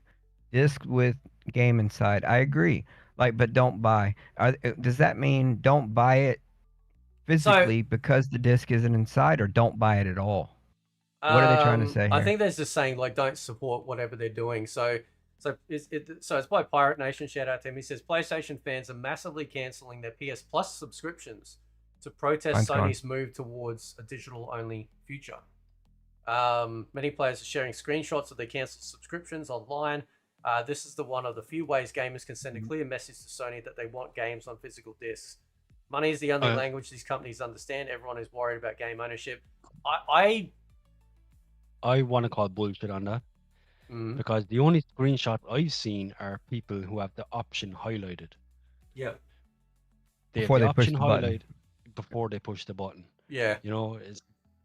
with game inside. I agree. Like, but don't buy. Does that mean don't buy it physically because the disc isn't inside, or don't buy it at all? What are they trying to say I here? think they're just saying, like, don't support whatever they're doing. So it's by Pirate Nation. Shout out to him. He says PlayStation fans are massively canceling their PS Plus subscriptions to protest Mine's gone. Sony's move towards a digital-only future. Many players are sharing screenshots of their cancelled subscriptions online. This is one of the few ways gamers can send a clear message to Sony that they want games on physical discs. Money is the only language these companies understand. Everyone is worried about game ownership. I want to call bullshit on that because the only screenshot I've seen are people who have the option highlighted. Yeah. They Before have they the push option the button. highlighted before they push the button. Yeah.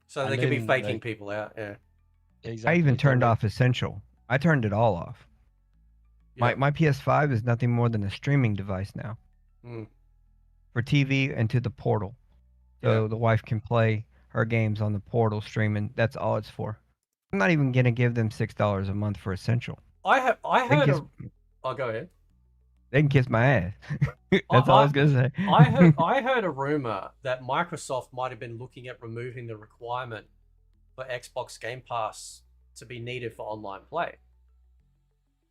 So and they could be then, faking like- people out. Yeah. exactly. I even like, they're turned like- off Essential. I turned it all off. Yeah. My PS5 is nothing more than a streaming device now Mm. for TV and to the portal, so Yeah. the wife can play her games on the portal streaming. That's all it's for. I'm not even gonna give them $6 a month for Essential. I They heard. can kiss, Oh, go ahead. they can kiss my ass. That's all I was gonna say. I heard a rumor that Microsoft might have been looking at removing the requirement for Xbox Game Pass to be needed for online play.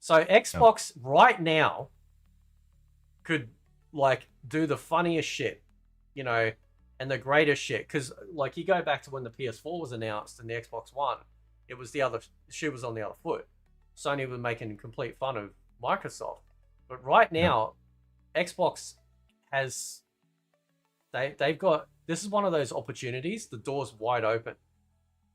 So Xbox right now could, like, do the funniest shit, and the greatest shit. Because, like, you go back to when the PS4 was announced and the Xbox One, it was shoe was on the other foot. Sony was making complete fun of Microsoft. But right now, Xbox has they've got, this is one of those opportunities. The door's wide open.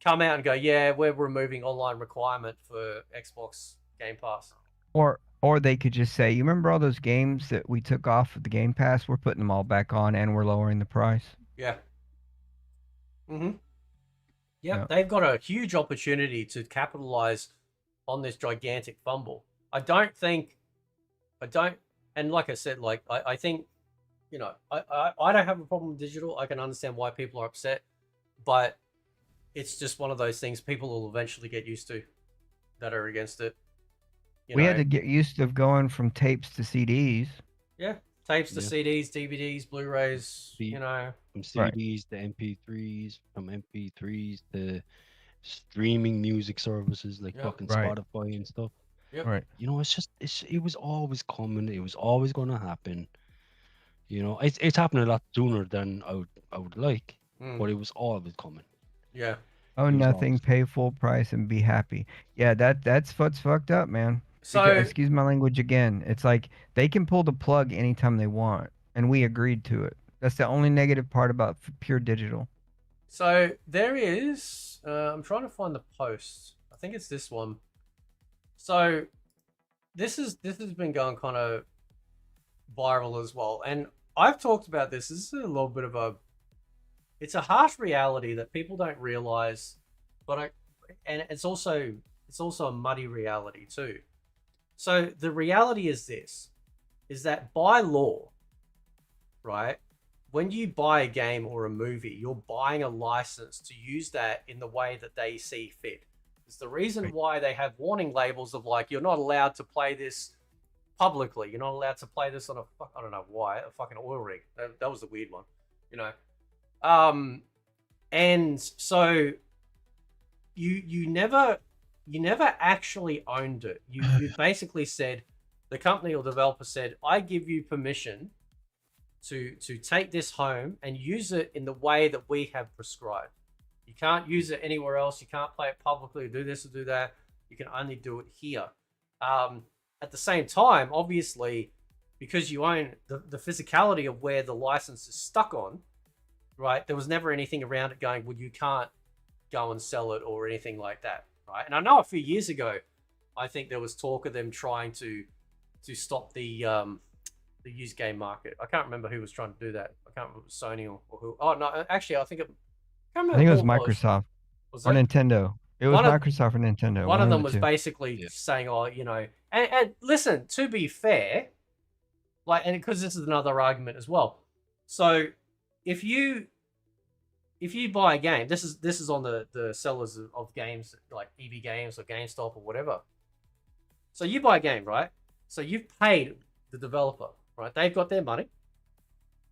Come out and go, yeah, we're removing online requirement for Xbox Game Pass. Or they could just say, you remember all those games that we took off of the Game Pass? We're putting them all back on, and we're lowering the price. Yeah. Mm-hmm. Yep, Yeah. they've got a huge opportunity to capitalize on this gigantic fumble. And like I said, like, I think, I don't have a problem with digital. I can understand why people are upset, but it's just one of those things people will eventually get used to that are against it. We had to get used to going from tapes to CDs. Yeah, tapes to Yeah. CDs, DVDs, Blu-rays, from CDs to MP3s, from MP3s to streaming music services like Yeah. fucking Right. Spotify and stuff. Yep. Right. It was always coming. It was always going to happen. It's happening a lot sooner than I would like, Mm, but it was always coming. yeah. Oh, Use nothing. ours. Pay full price and be happy. Yeah, that's what's fucked up, man. So excuse my language again. It's like they can pull the plug anytime they want, and we agreed to it. That's the only negative part about pure digital. So there is. I'm trying to find the post. I think it's this one. So this has been going kind of viral as well, and I've talked about this. This is a little bit of a. It's a harsh reality that people don't realize, and it's also a muddy reality too. So the reality is this: is that by law, right? When you buy a game or a movie, you're buying a license to use that in the way that they see fit. It's the reason why they have warning labels of like, you're not allowed to play this publicly. You're not allowed to play this on I don't know why, a fucking oil rig. That was the weird one, you know? And so you never actually owned it. You basically said, the company or developer said, I give you permission to take this home and use it in the way that we have prescribed. You can't use it anywhere else. You can't play it publicly, do this or do that. You can only do it here. At the same time, obviously, because you own the physicality of where the license is stuck on, right? There was never anything around it going, well, you can't go and sell it or anything like that, right? And I know a few years ago, I think there was talk of them trying to stop the used game market. I can't remember who was trying to do that. I can't remember if it was Sony or who. Oh no, actually, I think it was Microsoft was or it? Nintendo. It was Microsoft or Nintendo. One of them the was two. basically saying, "Oh, you know," and listen. To be fair, like, and because this is another argument as well. So, if you buy a game, this is on the sellers of games like EB Games or GameStop or whatever. So you buy a game, right? So you've paid the developer, right? They've got their money.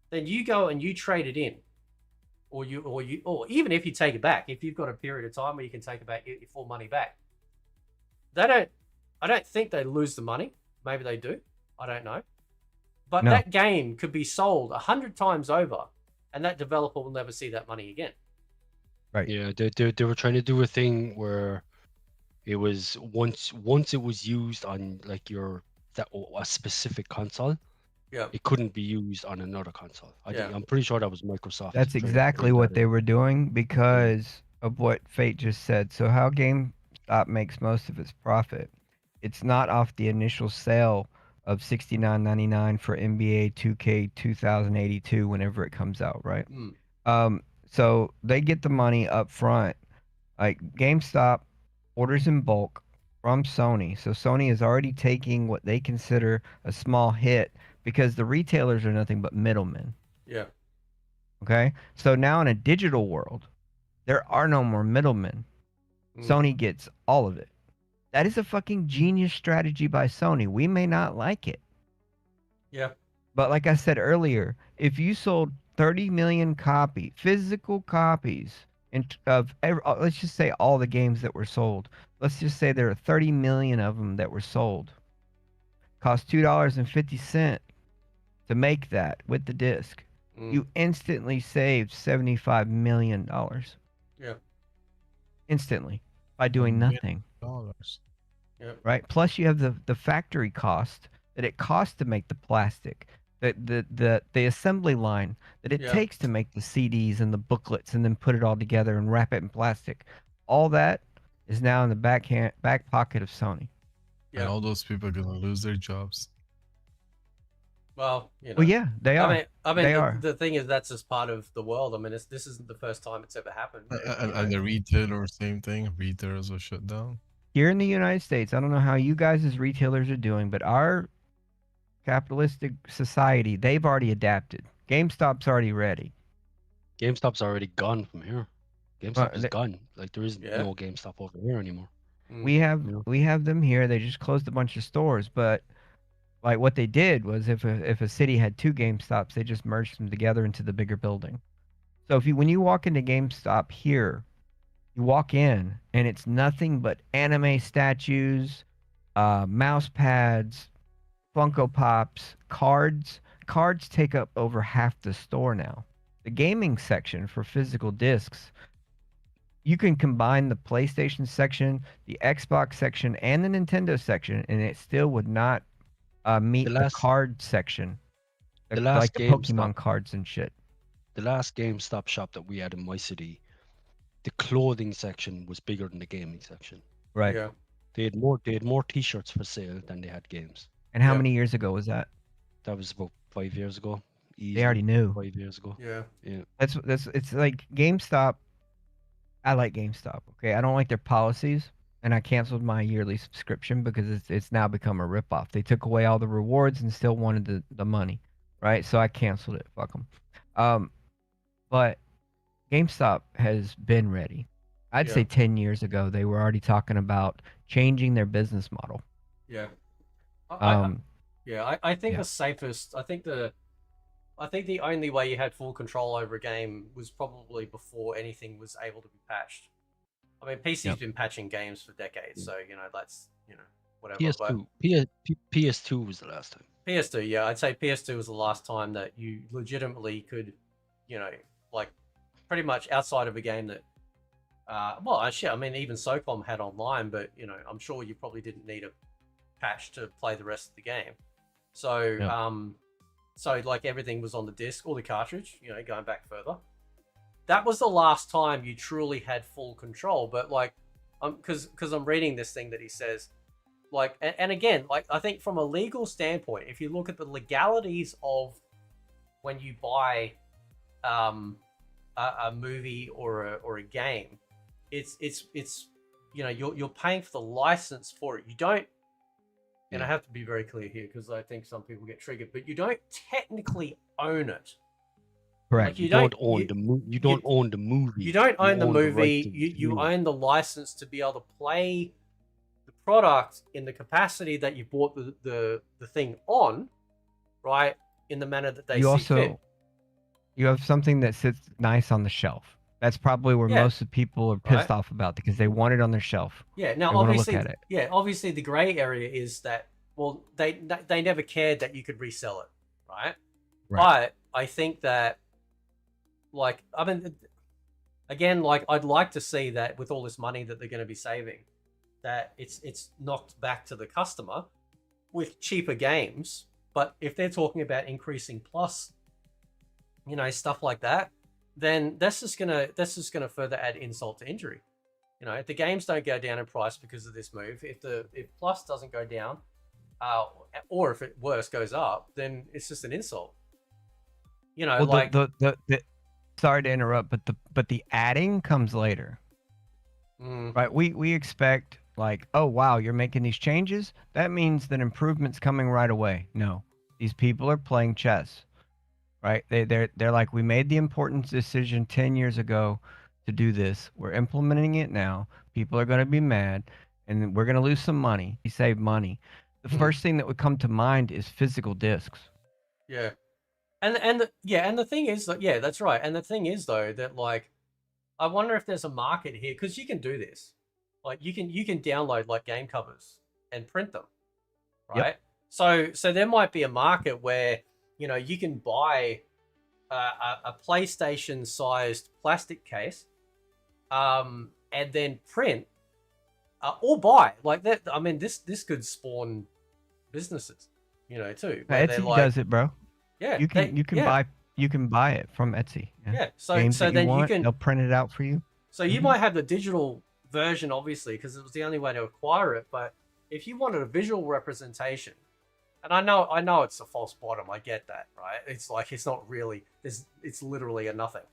Then you go and you trade it in, or even if you take it back, if you've got a period of time where you can take it back, get your full money back. I don't think they lose the money. Maybe they do. I don't know. But No. that game could be sold 100 times over, and that developer will never see that money again. Right. Yeah, they were trying to do a thing where it was once it was used on like a specific console, Yeah. it couldn't be used on another console. I'm pretty sure that was Microsoft. That's trying to exactly bring what that they in. were doing because of what Fate just said. So how GameStop makes most of its profit, it's not off the initial sale of $69.99 for NBA 2K 2082 whenever it comes out, right? So they get the money up front. Like GameStop orders in bulk from Sony. So Sony is already taking what they consider a small hit because the retailers are nothing but middlemen. Yeah. Okay? So now in a digital world, there are no more middlemen. Sony gets all of it. That is a fucking genius strategy by Sony. We may not like it. Yeah. But like I said earlier, if you sold 30 million physical copies of let's just say all the games that were sold. Let's just say there are 30 million of them that were sold. Cost $2.50 to make that with the disc. You instantly saved $75 million. Yeah. Instantly by doing nothing. Yep. Right? Plus you have the factory cost that it costs to make the plastic, the assembly line that it takes to make the CDs and the booklets and then put it all together and wrap it in plastic. All that is now in the back pocket of Sony. Yeah. And all those people are gonna lose their jobs. Well, you know. Well, yeah, they are. I mean, They are. the thing is, that's just part of the world. I mean, this isn't the first time it's ever happened. And the retailers, same thing. Retailers are shut down. Here in the United States, I don't know how you guys as retailers are doing, but our capitalistic society, they've already adapted. GameStop's already ready. GameStop's already gone from here. GameStop is gone. Like there is no GameStop over here anymore. We have them here. They just closed a bunch of stores, but like what they did was if a city had two GameStops, they just merged them together into the bigger building. So when you walk into GameStop here, you walk in and it's nothing but anime statues, mouse pads, Funko Pops, cards. Cards take up over half the store now. The gaming section for physical discs you can combine the PlayStation section, the Xbox section, and the Nintendo section, and it still would not meet The the last card section, the last like the GameStop Pokemon cards and shit. the last GameStop shop that we had in my city, the clothing section was bigger than the gaming section. Right. Yeah. They had more T-shirts for sale than they had games. And how Yeah. many years ago was that? That was about 5 years ago. They already Easily knew. 5 years ago. Yeah. Yeah. That's it's like GameStop. I like GameStop. Okay, I don't like their policies, and I canceled my yearly subscription because it's now become a ripoff. They took away all the rewards and still wanted the money, right? So I canceled it. Fuck them. But GameStop has been ready. I'd Yeah. say 10 years ago they were already talking about changing their business model. Yeah. I think Yeah. the safest. I think the only way you had full control over a game was probably before anything was able to be patched. I mean, PC's Yep. been patching games for decades, so that's whatever. PS2. PS2 was the last time. But PS2, yeah, I'd say PS2 was the last time that you legitimately could, like pretty much outside of a game that. Well, actually, I mean, even SOCOM had online, but I'm sure you probably didn't need a patch to play the rest of the game. So, Yeah. So like everything was on the disc or the cartridge. Going back further, that was the last time you truly had full control. But like, because I'm reading this thing that he says, like, and again, like I think from a legal standpoint, if you look at the legalities of when you buy a movie or a game, it's you're paying for the license for it. You don't, and I have to be very clear here because I think some people get triggered, but you don't technically own it. Correct. You don't own the movie. You don't own the movie. You don't own the right movie. to the You movie. own the license to be able to play the product in the capacity that you bought the thing on, right? In the manner that they You see also fit. you have something that sits nice on the shelf. That's probably where Yeah. most of the people are pissed Right. off about because they want it on their shelf. Yeah. Now, They wanna look obviously, at it. yeah, obviously, the gray area is that they never cared that you could resell it, right? Right. But I think that, like, I mean, again, like, I'd like to see that with all this money that they're going to be saving, that it's knocked back to the customer with cheaper games. But if they're talking about increasing plus, stuff like that, then that's just gonna further add insult to injury. If the games don't go down in price because of this move, if plus doesn't go down, or if it worse goes up, then it's just an insult. Well, like the sorry to interrupt, but the adding comes later. mm, Right? We expect like, oh wow, you're making these changes? That means that improvement's coming right away. No. These people are playing chess. Right? They're like, we made the important decision 10 years ago to do this. We're implementing it now. People are going to be mad and we're going to lose some money. You save money. The first thing that would come to mind is physical discs. yeah, and the thing is that, yeah, that's right. And the thing is though that, like, I wonder if there's a market here because you can do this. Like you can download like game covers and print them, right? Yep. So there might be a market where you can buy a PlayStation sized plastic case, and then print or buy like that. I mean, this could spawn businesses, too. where they're Etsy like, does it, bro. yeah, You can buy it from Etsy. yeah. So Games that then want, you can. they'll print it out for you. So you might have the digital version, obviously, because it was the only way to acquire it. But if you wanted a visual representation, and I know it's a false bottom, I get that, right? It's like it's not really, it's literally a nothing,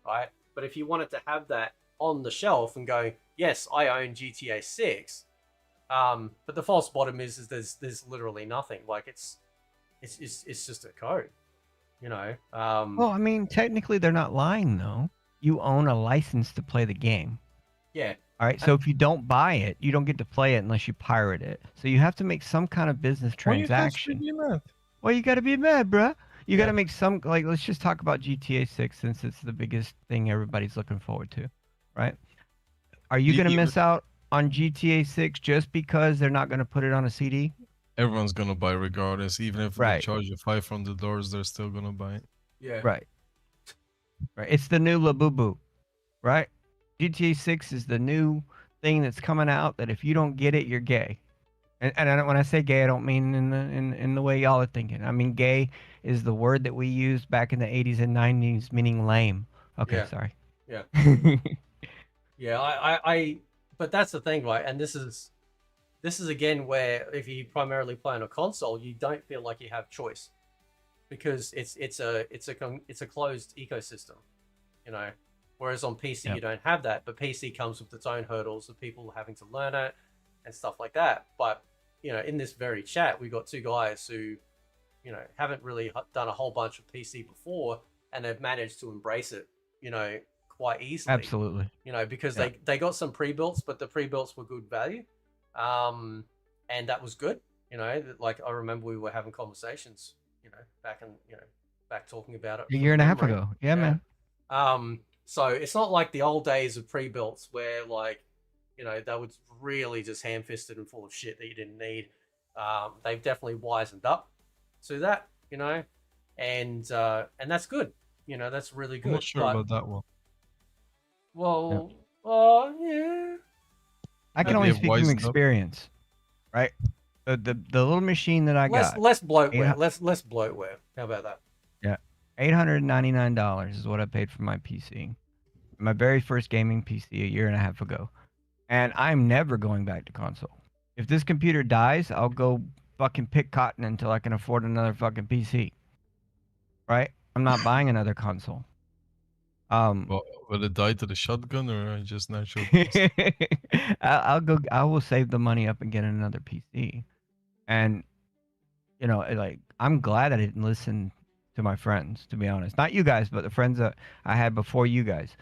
right? But if you wanted to have that on the shelf and go, yes, I own GTA 6, but the false bottom is there's literally nothing. Like it's just a code, Well, I mean, technically they're not lying though. You own a license to play the game. yeah. All right, so if you don't buy it, you don't get to play it unless you pirate it. So you have to make some kind of business transaction. Well, you got to be mad, bruh. You got to make some, like, let's just talk about GTA 6 since it's the biggest thing everybody's looking forward to, right? Are you going to miss out on GTA 6 just because they're not going to put it on a CD? Everyone's gonna buy regardless, even if Right. they charge you $500, they're still gonna buy it. Yeah. Right. Right. It's the new Labubu, right? GTA 6 is the new thing that's coming out that if you don't get it, you're gay. And I don't, when I say gay, I don't mean in the way y'all are thinking. I mean gay is the word that we used back in the 80s and 90s, meaning lame. Okay, Yeah. sorry. Yeah. Yeah, but that's the thing, right? And this is again where if you primarily play on a console, you don't feel like you have choice because it's a closed ecosystem, you know. Whereas on PC Yep. you don't have that, but PC comes with its own hurdles of people having to learn it and stuff like that. But you know, in this very chat, we got two guys who, you know, haven't really done a whole bunch of PC before, and they've managed to embrace it, you know, quite easily. Absolutely. You know, because Yeah. they got some pre-builts, but the pre-builts were good value, and that was good. You know, like I remember we were having conversations, you know, back talking about it A year and a half memory. ago. Yeah, man. So it's not like the old days of pre-builts where like, you know, they were really just ham-fisted and full of shit that you didn't need. They've definitely wisened up to that, you know, and that's good. You know, that's really good. I'm not sure but, about that one. well, yeah. I can Maybe only have speak from wisened up. experience, right? The little machine that I got, Less bloatware. Yeah. Less bloatware. How about that? $899 is what I paid for my PC. My very first gaming PC a year and a half ago. And I'm never going back to console. If this computer dies, I'll go fucking pick cotton until I can afford another fucking PC. Right? I'm not buying another console. Well, will it die to the shotgun or just natural? death? I will save the money up and get another PC. And you know, like I'm glad I didn't listen to my friends, to be honest. Not you guys, but the friends that I had before you guys.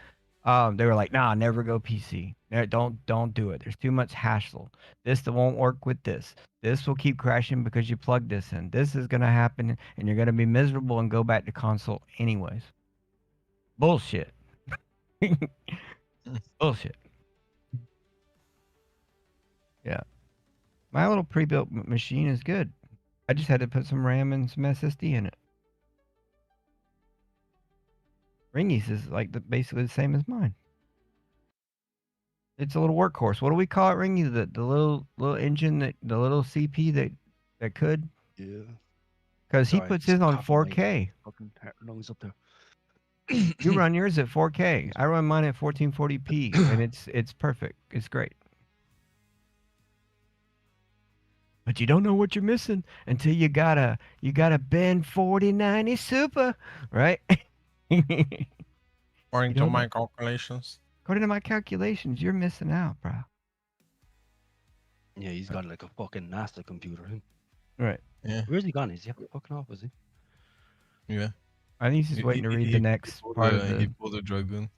They were like, "Nah, never go PC. Don't do it. There's too much hassle. This won't work with this. This will keep crashing because you plug this in. This is gonna happen, and you're gonna be miserable and go back to console anyways." Bullshit. Bullshit. Yeah, my little pre-built machine is good. I just had to put some RAM and some SSD in it. Ringy's is like basically the same as mine. It's a little workhorse. What do we call it, Ringy? The little engine the little CP that could? Yeah. Because he Sorry, puts just his on coughing my 4K. Fucking lungs up there. You run yours at 4K. I run mine at 1440p, and it's perfect. It's great. But you don't know what you're missing until you got a Ben 4090 Super, right? According You to know my that- calculations. According to my calculations, you're missing out, bro. Yeah, he's got like a fucking NASA computer. Him. Right. Yeah, Where's he gone? Is he fucking off? Is he? yeah. I think he's just waiting to read the next part of He the. pulled a dragoon.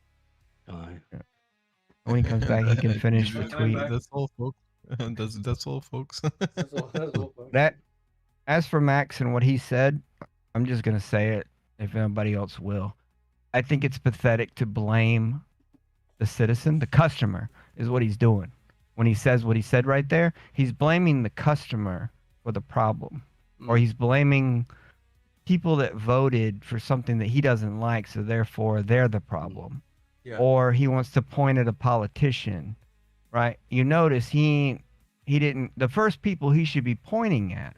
Aye. When he comes back, he can finish the tweet. That's all, folks. That's all, folks. That, as for Max and what he said, I'm just gonna say it. If nobody else will, I think it's pathetic to blame the citizen. The customer is what he's doing when he says what he said right there. He's blaming the customer for the problem, or he's blaming people that voted for something that he doesn't like, so therefore they're the problem. Yeah. Or he wants to point at a politician, right? You notice he didn't. The first people he should be pointing at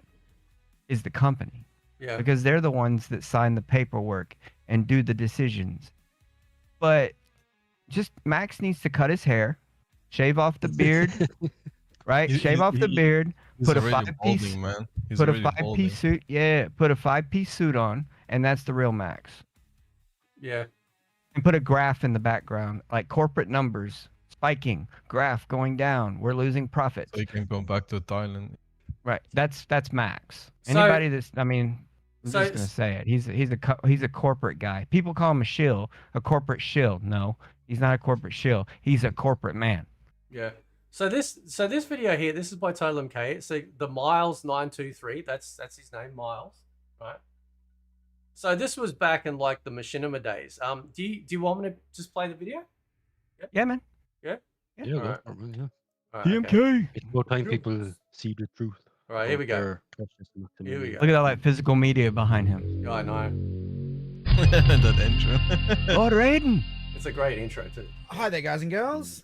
is the company, Yeah. because they're the ones that sign the paperwork and do the decisions. But just Max needs to cut his hair, shave off the beard, right? Shave off the beard, He's put a already 5-piece balding, man. He's put a already balding. 5-piece suit. Yeah, put a 5-piece suit on, and that's the real Max. Yeah. And put a graph in the background, like corporate numbers spiking, graph going down. We're losing profits. So he can go back to Thailand. Right. That's Max. So- Anybody that's, I mean, I'm So- just gonna say it. He's a corporate guy. People call him a shill, a corporate shill. No, he's not a corporate shill. He's a corporate man. Yeah. So this video here, this is by Total MK. It's the Miles 923. That's his name, Miles, right? So this was back in like the machinima days. Do you want me to just play the video? Yeah, man. Yeah, Alright. go for it, man, yeah. All right, okay. DMK. It's about time people see the truth. All right, here we go. They're precious enough to Here we me. go. Look at that like physical media behind him. Yeah, I know. That intro. Lord Raiden. It's a great intro too. Hi there, guys and girls.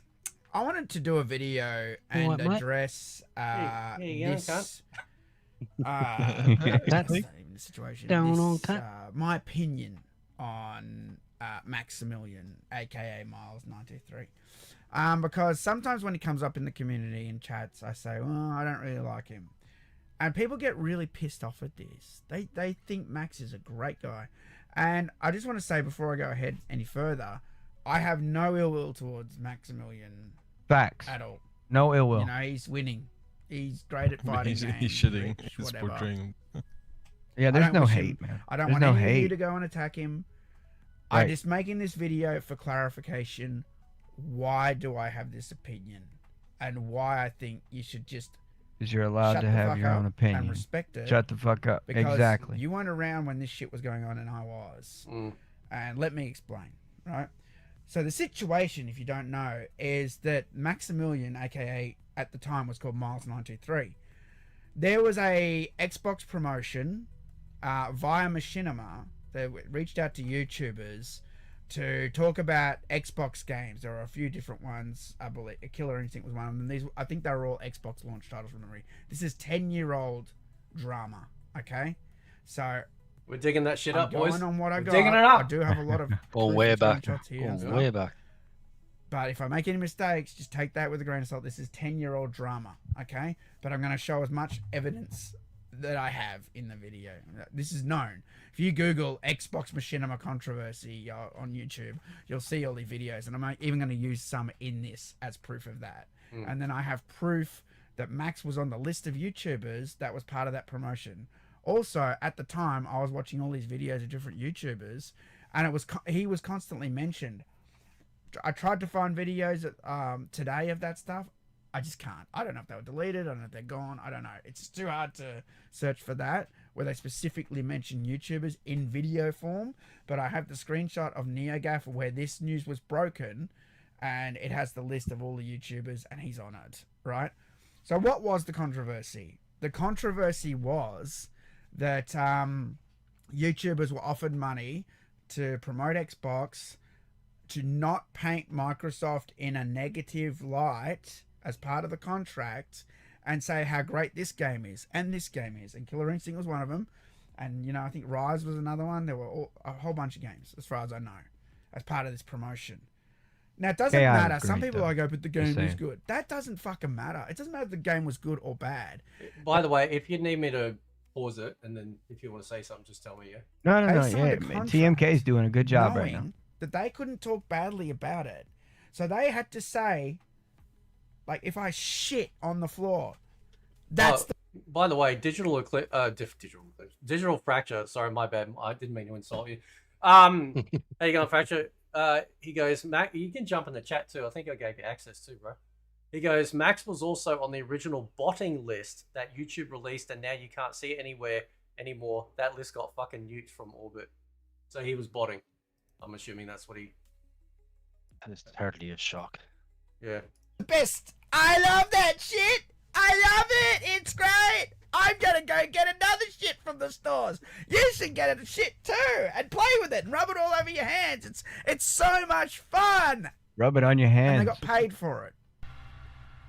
I wanted to do a video and Alright, mate. address Hey, you going, this. That's That's not even the situation. Down on This, cut. my opinion on Maximilian, aka Miles923. Because sometimes when he comes up in the community and chats, I say, "Well, I don't really like him," and people get really pissed off at this. They think Max is a great guy, and I just want to say before I go ahead any further, I have no ill will towards Maximilian Facts. at all. No ill will. You know, he's winning. He's great at fighting He's games, shitting. rich, He's whatever. portraying. Yeah, I there's don't no wish hate, him- man. I don't There's want no any of you hate. to go and attack him. Right. I'm just making this video for clarification. Why do I have this opinion? And why I think you should just Because you're allowed shut to the have fuck your up own and opinion. respect it. Shut the fuck up. Because Exactly. you weren't around when this shit was going on and I was. Mm. And let me explain, right? So the situation, if you don't know, is that Maximilian, aka at the time was called Miles923. There was a Xbox promotion via Machinima that reached out to YouTubers to talk about Xbox games. There were a few different ones. I believe Killer Instinct was one of them. These, I think they were all Xbox launch titles from memory. This is 10-year-old drama. Okay, so We're digging that shit I'm up, boys. going on what I We're got. digging it up. I do have a lot of Going proof way and back. screenshots here and Going stuff. way back. But if I make any mistakes, just take that with a grain of salt. This is 10-year-old drama, okay? But I'm going to show as much evidence that I have in the video. This is known. If you Google Xbox Machinima controversy on YouTube, you'll see all the videos. And I'm even going to use some in this as proof of that. And then I have proof that Max was on the list of YouTubers that was part of that promotion. Also, at the time, I was watching all these videos of different YouTubers, and he was constantly mentioned. I tried to find videos today of that stuff. I just can't. I don't know if they were deleted. I don't know if they're gone. I don't know. It's too hard to search for that, where they specifically mention YouTubers in video form. But I have the screenshot of NeoGaf where this news was broken, and it has the list of all the YouTubers, and he's on it, right? So what was the controversy? The controversy was that YouTubers were offered money to promote Xbox, to not paint Microsoft in a negative light as part of the contract, and say how great this game is and this game is. And Killer Instinct was one of them. And, you know, I think Rise was another one. There were a whole bunch of games, as far as I know, as part of this promotion. Now, it doesn't AI was matter. Some great, people though. are go, but the game was saying. good. That doesn't fucking matter. It doesn't matter if the game was good or bad. By the way, if you need me to pause it, and then if you want to say something, just tell me. Yeah. No, They no, signed yeah. a Man. contract TMK's doing a good job right now. knowing that they couldn't talk badly about it. So they had to say, like, if I shit on the floor, that's the By the way, digital fracture. Sorry, my bad. I didn't mean to insult you. How you going, fracture? He goes, Mac. You can jump in the chat too. I think I gave you access too, bro. He goes, Max was also on the original botting list that YouTube released, and now you can't see it anywhere anymore. That list got fucking nuked from orbit, so he was botting. I'm assuming that's what he. That is hardly a shock. Yeah. best. I love that shit. I love it. It's great. I'm gonna go get another shit from the stores. You should get a shit too and play with it and rub it all over your hands. It's so much fun. Rub it on your And hands. they got paid for it.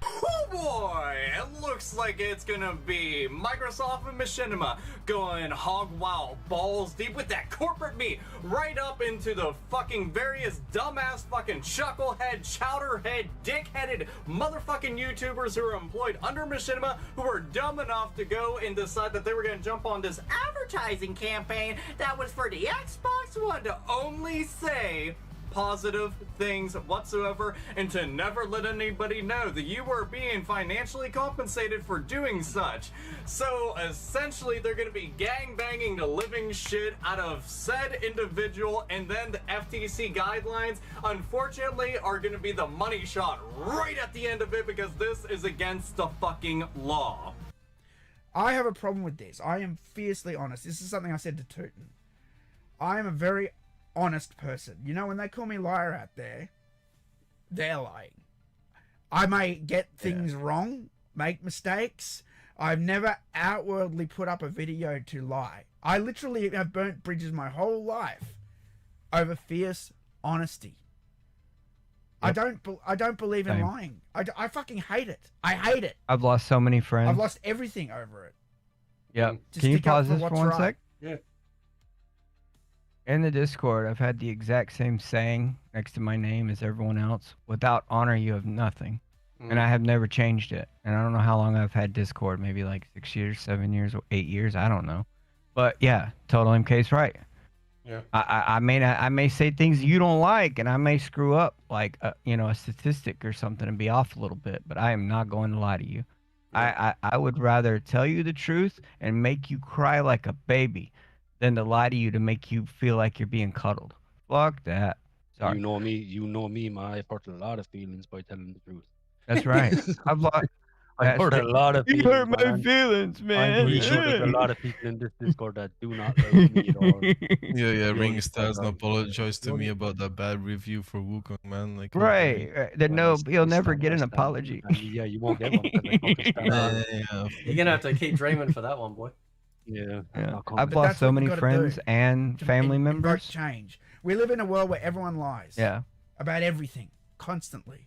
Oh boy, it looks like it's gonna be Microsoft and Machinima going hog wild, balls deep with that corporate meat right up into the fucking various dumbass fucking chucklehead, chowderhead, dick-headed motherfucking YouTubers who are employed under Machinima who were dumb enough to go and decide that they were gonna jump on this advertising campaign that was for the Xbox One to only say positive things whatsoever and to never let anybody know that you were being financially compensated for doing such. So essentially they're going to be gang-banging the living shit out of said individual, and then the FTC guidelines unfortunately are going to be the money shot right at the end of it because this is against the fucking law. I have a problem with this. I am fiercely honest. This is something I said to Tootin. I am a very honest person. You know, when they call me liar out there, they're lying. I may get things wrong, make mistakes. I've never outwardly put up a video to lie. I literally have burnt bridges my whole life over fierce honesty. I don't believe in Same. lying. I fucking hate it. I hate it. I've lost so many friends. I've lost everything over it. Yep. To Can you stick up pause for this for what's one right. sec? Yeah. In the Discord, I've had the exact same saying next to my name as everyone else. Without honor, you have nothing. And I have never changed it. And I don't know how long I've had Discord. Maybe like 6 years, 7 years, or 8 years. I don't know. But yeah, total MK's right. Yeah. I may say things you don't like, and I may screw up like a statistic or something and be off a little bit. But I am not going to lie to you. I would rather tell you the truth and make you cry like a baby than to lie to you to make you feel like you're being cuddled. Fuck that. Sorry. You know me, man. I've hurt a lot of feelings by telling the truth. That's right. I've lost. I've hurt a lot of You feelings. hurt my man. feelings, man. I'm pretty sure there's a lot of people in this Discord that do not like me at all. Yeah, You Ring Stars only- apologized to you me only- about that bad review for Wukong, man. Like, Right. Then no, Honest, he'll it's never not get an honest, apology. and yeah, you won't get one because I fucking stand on it. You're gonna have to keep dreaming for that one, boy. Yeah, Yeah. not I've coming. But lost that's so what you many gotta friends do and to family invoke members. change. We live in a world where everyone lies. Yeah. About everything, constantly.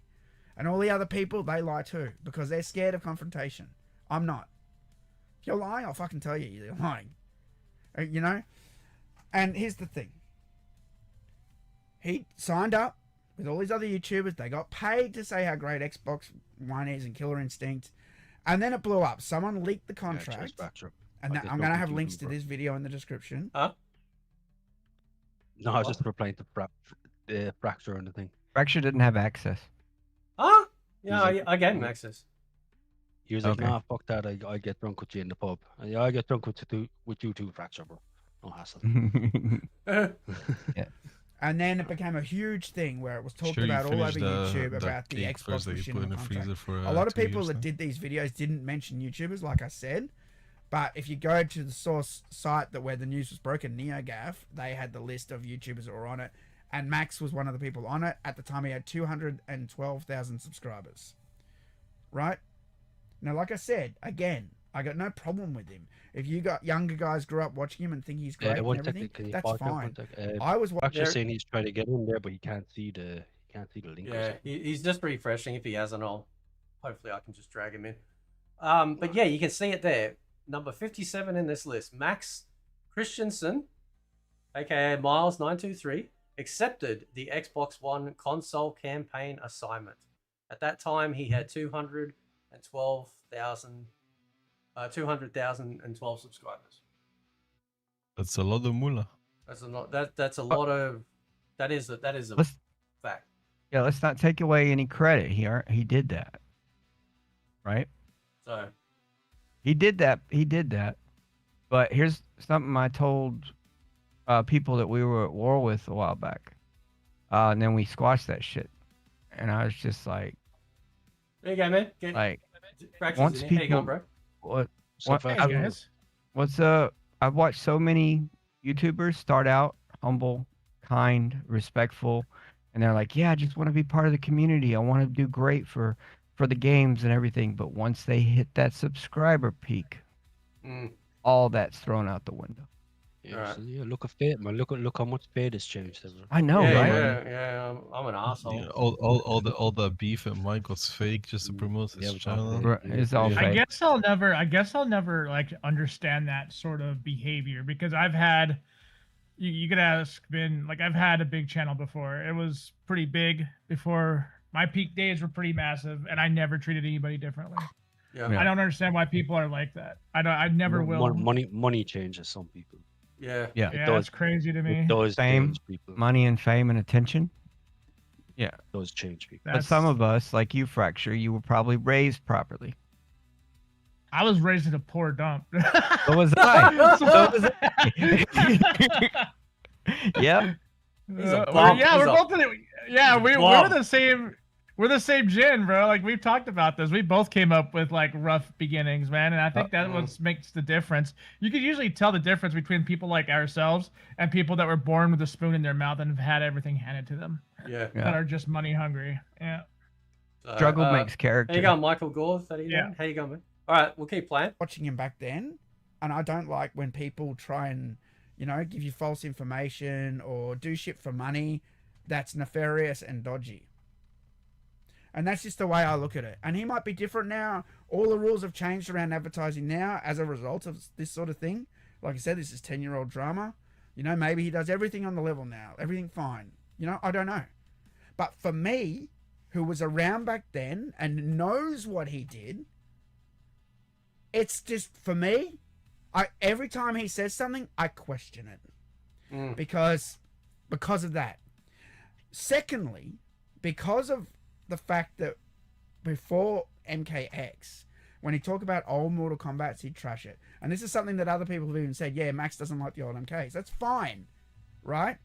And all the other people, they lie too, because they're scared of confrontation. I'm not. If you're lying, I'll fucking tell you you're lying. You know? And here's the thing. He signed up with all these other YouTubers. They got paid to say how great Xbox One is and Killer Instinct. And then it blew up. Someone leaked the contract. And I'm going to have links to this video in the description. Huh? No, I was just replying to Fracture and the thing. Fracture didn't have access. Huh? Yeah, He's I gave him access. He was like, Okay. nah, fuck that. I get drunk with you in the pub. And, yeah, I get drunk with you too, Fracture, bro. No hassle. And then it became a huge thing where it was talked Sure you about all over finished YouTube that about the cake first Xbox that you put in Machinima the contract. freezer for, A lot of 2 people years that now? did these videos didn't mention YouTubers, like I said. But if you go to the source site that where the news was broken, NeoGAF, they had the list of YouTubers that were on it. And Max was one of the people on it. At the time, he had 212,000 subscribers. Right? Now, like I said, again, I got no problem with him. If you got younger guys grew up watching him and think he's great and everything, that's fine. I was Fracture watching. saying he's trying to get in there, but he can't see the link. or Yeah, something. he's just refreshing. If he hasn't, hopefully I can just drag him in. But yeah, you can see it there. Number 57 in this list, Max Christensen, aka Miles923, accepted the Xbox One console campaign assignment. At that time, he had 200,012 subscribers. That's a lot of moolah. That's a lot. That's a lot of. That is a Let's fact. yeah. Let's not take away any credit. He did that. Right. So He did that. He did that. But here's something I told people that we were at war with a while back. And then we squashed that shit. And I was just like, there you go, man. like, Fractures once in here. How you going, people- bro? what's I've watched so many YouTubers start out humble, kind, respectful, and they're like, yeah, I just want to be part of the community. I want to do great for the games and everything. But once they hit that subscriber peak, all that's thrown out the window. Yeah, Alright. so, yeah, look at Fate, man. Look how much Fate has changed. I know, yeah, right? yeah. I'm an asshole. Yeah, all the beef at Mike was fake just to promote his Yeah, it's all channel. fake. Right, it's all Yeah. fake. I guess I'll never like understand that sort of behavior because I've had you could ask Ben, like I've had a big channel before. It was pretty big before my peak days were pretty massive and I never treated anybody differently. Yeah. Yeah. I don't understand why people are like that. I never will. Money changes some people. Yeah. Yeah. Yeah, does. that's crazy to me. It does Fame, change people. money and fame and attention. It does change people. But some of us, like you, Fracture, you were probably raised properly. I was raised in a poor dump. So was I. So was I. Yep. He's a We're bum. yeah, He's we're a- both in it. Yeah, he's a we're bum. the same. We're the same gen, bro. Like we've talked about this. We both came up with like rough beginnings, man, and I think that what makes the difference. You could usually tell the difference between people like ourselves and people that were born with a spoon in their mouth and have had everything handed to them, Yeah. that are just money hungry. Yeah. So, Struggle makes How character. you going, Michael Gore? How you Yeah. going? How you going, man? All right, we'll keep playing. Watching him back then, and I don't like when people try and, give you false information or do shit for money that's nefarious and dodgy. And that's just the way I look at it. And he might be different now. All the rules have changed around advertising now as a result of this sort of thing. Like I said, this is 10-year-old drama. You know, maybe he does everything on the level now. Everything fine. You know, I don't know. But for me, who was around back then and knows what he did, it's just, for me, every time he says something, I question it. Because of that. Secondly, because of the fact that before MKX, when he talked about old Mortal Kombats, he'd trash it. And this is something that other people have even said, yeah, Max doesn't like the old MKs. That's fine, right?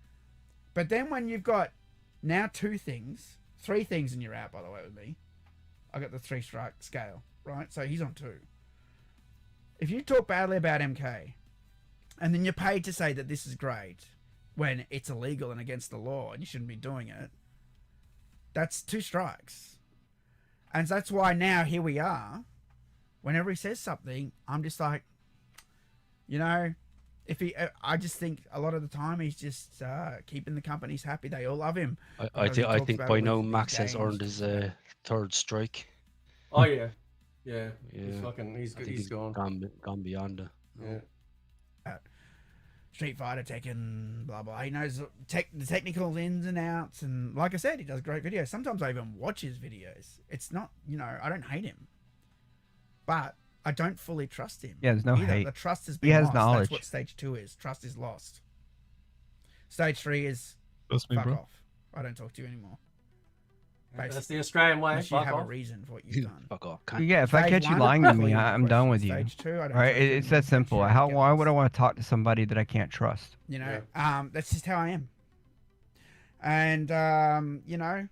But then when you've got now 3 things and you're out, by the way, with me. I got the 3-strike scale, right? So he's on 2. If you talk badly about MK, and then you're paid to say that this is great, when it's illegal and against the law, and you shouldn't be doing it, that's 2 strikes. And that's why now here we are. Whenever he says something, I'm just like, you know, I just think a lot of the time he's just keeping the companies happy. They all love him. I think by now Max has earned his 3rd strike. Oh yeah. He's fucking. He's good. He's gone. Gone beyond it. Yeah. Street Fighter, Tekken, blah blah. He knows the technical ins and outs, and like I said, he does great videos. Sometimes I even watch his videos. It's not, you know, I don't hate him, but I don't fully trust him. Yeah, there's no hate. The trust has been He has lost. knowledge. That's what stage 2 is. Trust is lost. Stage 3 is Trust me, fuck bro. off. I don't talk to you anymore. That's the Australian way. Unless you Fuck have a off. reason for what you've done. Fuck off. Yeah, if I Stage catch you 1, lying to me, clean I'm done with you. Stage 2, I don't All right, trust you it's that anymore. simple. Stage 3, Why get would I lost. want to talk to somebody that I can't trust? You know, that's just how I am. And you know,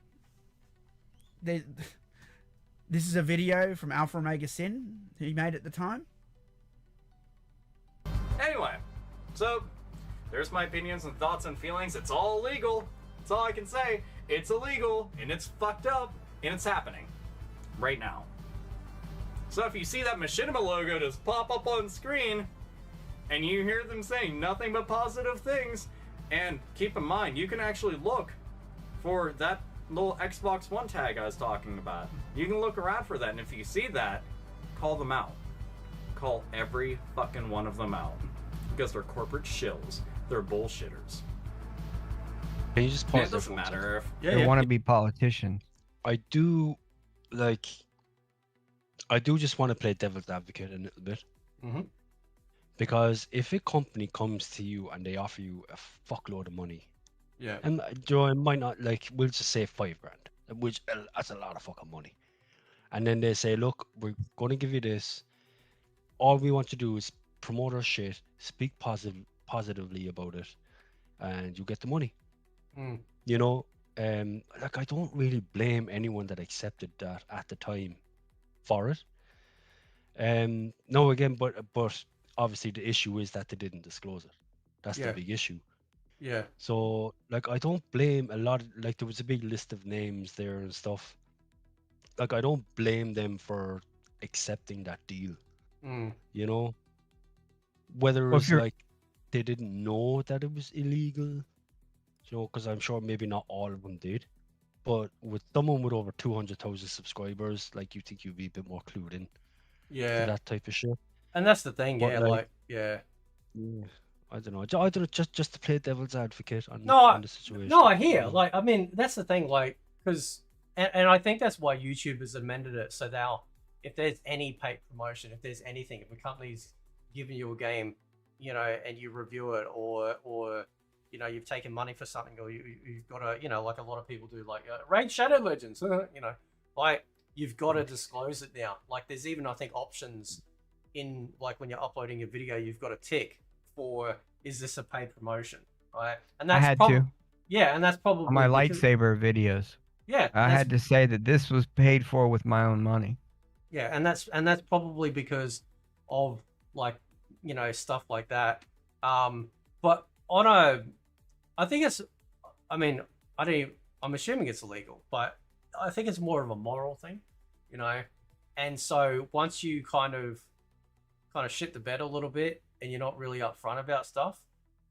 this is a video from Alpha Omega Sin he made at the time. Anyway, so there's my opinions and thoughts and feelings. It's all legal. That's all I can say. It's illegal and it's fucked up and it's happening right now. So if you see that Machinima logo just pop up on screen and you hear them saying nothing but positive things, and keep in mind, you can actually look for that little Xbox One tag I was talking about. You can look around for that, and if you see that, call them out. Call every fucking one of them out. Because they're corporate shills. They're bullshitters. Can you just And pause it there doesn't for 1 second? matter if... They want to be politicians. I do just want to play devil's advocate a little bit. Because if a company comes to you and they offer you a fuckload of money, Yeah. and Joe, it might not, like, we'll just say $5,000, which that's a lot of fucking money. And then they say, look, we're going to give you this. All we want to do is promote our shit, speak positively about it, and you get the money. You know, like, I don't really blame anyone that accepted that at the time for it. No, again, but obviously the issue is that they didn't disclose it. That's the big issue. Yeah. So, like, I don't blame a lot. Like, there was a big list of names there and stuff. Like, I don't blame them for accepting that deal. You know, whether Well, if it's you're- like they didn't know that it was illegal, you know, because I'm sure maybe not all of them did. But with someone with over 200,000 subscribers, like, you think you'd be a bit more clued in Yeah. to that type of shit. And that's the thing, But, yeah, like, yeah. I don't know. I don't know. Just to play devil's advocate on the situation. No, I hear. Like, I mean, that's the thing, like, because, and I think that's why YouTube has amended it so now, if there's any paid promotion, if there's anything, if a company's giving you a game, you know, and you review it, or you know, you've taken money for something, or you've got to, you know, like a lot of people do, like Raid Shadow Legends, you know, like, you've got to disclose it now. Like, there's even, I think, options in, like, when you're uploading a video, you've got to tick for, is this a paid promotion, right? And that's I had to. Yeah, and that's probably On my because- lightsaber videos. Yeah, I had to say that this was paid for with my own money. Yeah, and that's probably because of, like, you know, stuff like that. But I think it's, I mean, I'm assuming it's illegal, but I think it's more of a moral thing, you know. And so once you kind of shit the bed a little bit, and you're not really upfront about stuff,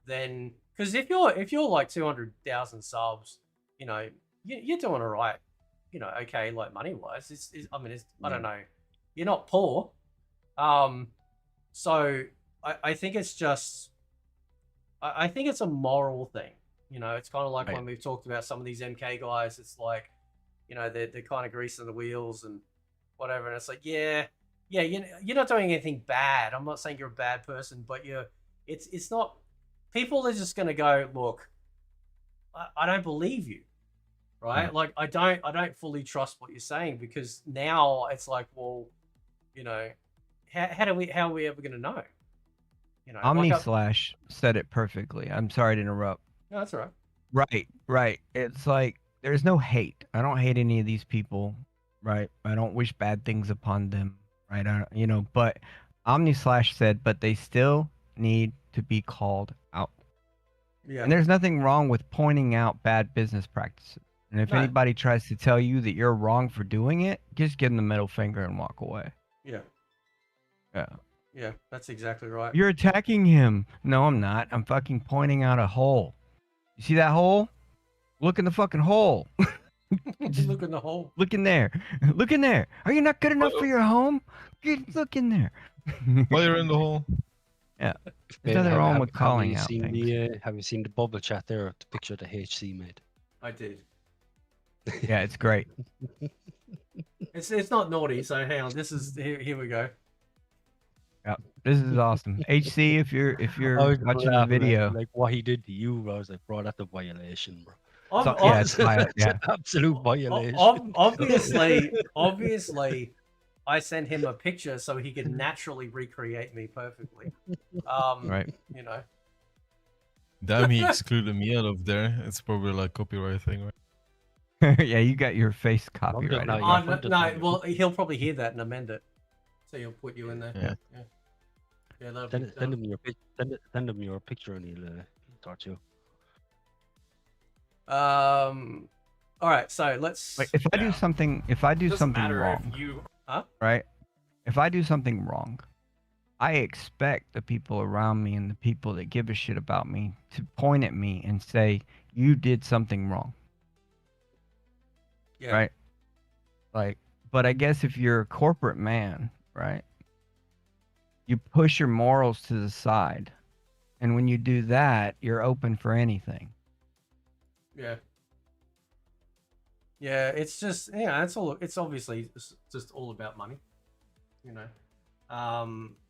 then, because if you're like 200,000 subs, you know, you're doing all right. you know, okay, like money wise. I mean, I don't know. You're not poor. So I think it's just, I think it's a moral thing. You know, it's kind of like when we've talked about some of these MK guys, it's like, you know, they're kind of greasing the wheels and whatever. And it's like, yeah, you're not doing anything bad. I'm not saying you're a bad person, but it's not, people are just going to go, look, I don't believe you. Right? Like, I don't fully trust what you're saying, because now it's like, well, you know, how are we ever going to know? You know, OmniSlash said it perfectly. I'm sorry to interrupt. No, that's all right. Right. It's like, there's no hate. I don't hate any of these people, right? I don't wish bad things upon them, right? You know, but OmniSlash said, but they still need to be called out. Yeah. And there's nothing wrong with pointing out bad business practices. And if anybody tries to tell you that you're wrong for doing it, just give them the middle finger and walk away. Yeah. Yeah. Yeah, that's exactly right. You're attacking him. No, I'm not. I'm fucking pointing out a hole. You see that hole? Look in the fucking hole. Look in the hole. Look in there. Look in there. Are you not good enough for your home? Look in there. While you're in the hole. Yeah. There's nothing wrong with calling out things. Have you seen the bubble chat there? The picture that HC made. I did. Yeah, it's great. It's not naughty, so hang on. This is here we go. Yeah, this is awesome. HC, if you're watching the video, like what he did to you, I was like, bro, that's a violation, bro. It's absolute violation. Obviously, I sent him a picture so he could naturally recreate me perfectly. Right. You know. Damn, he excluded me out of there. It's probably like copyright thing, right? Yeah, you got your face copyrighted. No, well, he'll probably hear that and amend it, so he'll put you in there. Yeah. Send him your picture and he'll start you. All right, so let's. Wait, if I do something wrong, right? If I do something wrong, I expect the people around me and the people that give a shit about me to point at me and say, "You did something wrong." Yeah. Right. Like, but I guess if you're a corporate man, right, you push your morals to the side, and when you do that, you're open for anything. Yeah. Yeah, it's just, it's obviously just all about money, you know.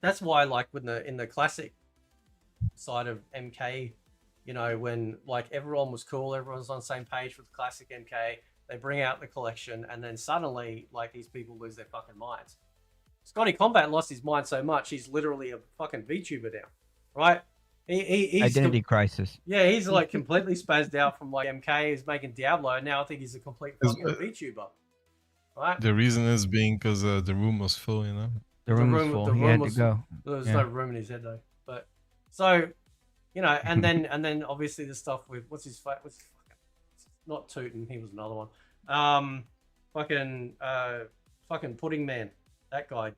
That's why, like, in the classic side of MK, you know, when like everyone was cool, everyone was on the same page with the classic MK, they bring out the collection, and then suddenly, like, these people lose their fucking minds. Scotty Combat lost his mind so much, he's literally a fucking VTuber now, right? He's Identity crisis. Yeah, he's like completely spazzed out from like MK. He's making Diablo. Now I think he's a complete fucking VTuber, right? The reason is being because the room was full, you know. The room was full. He had to go. There was no room in his head though. But so, you know, and then obviously the stuff with what's his fucking, not Tootin, he was another one. Fucking Pudding Man, that guy,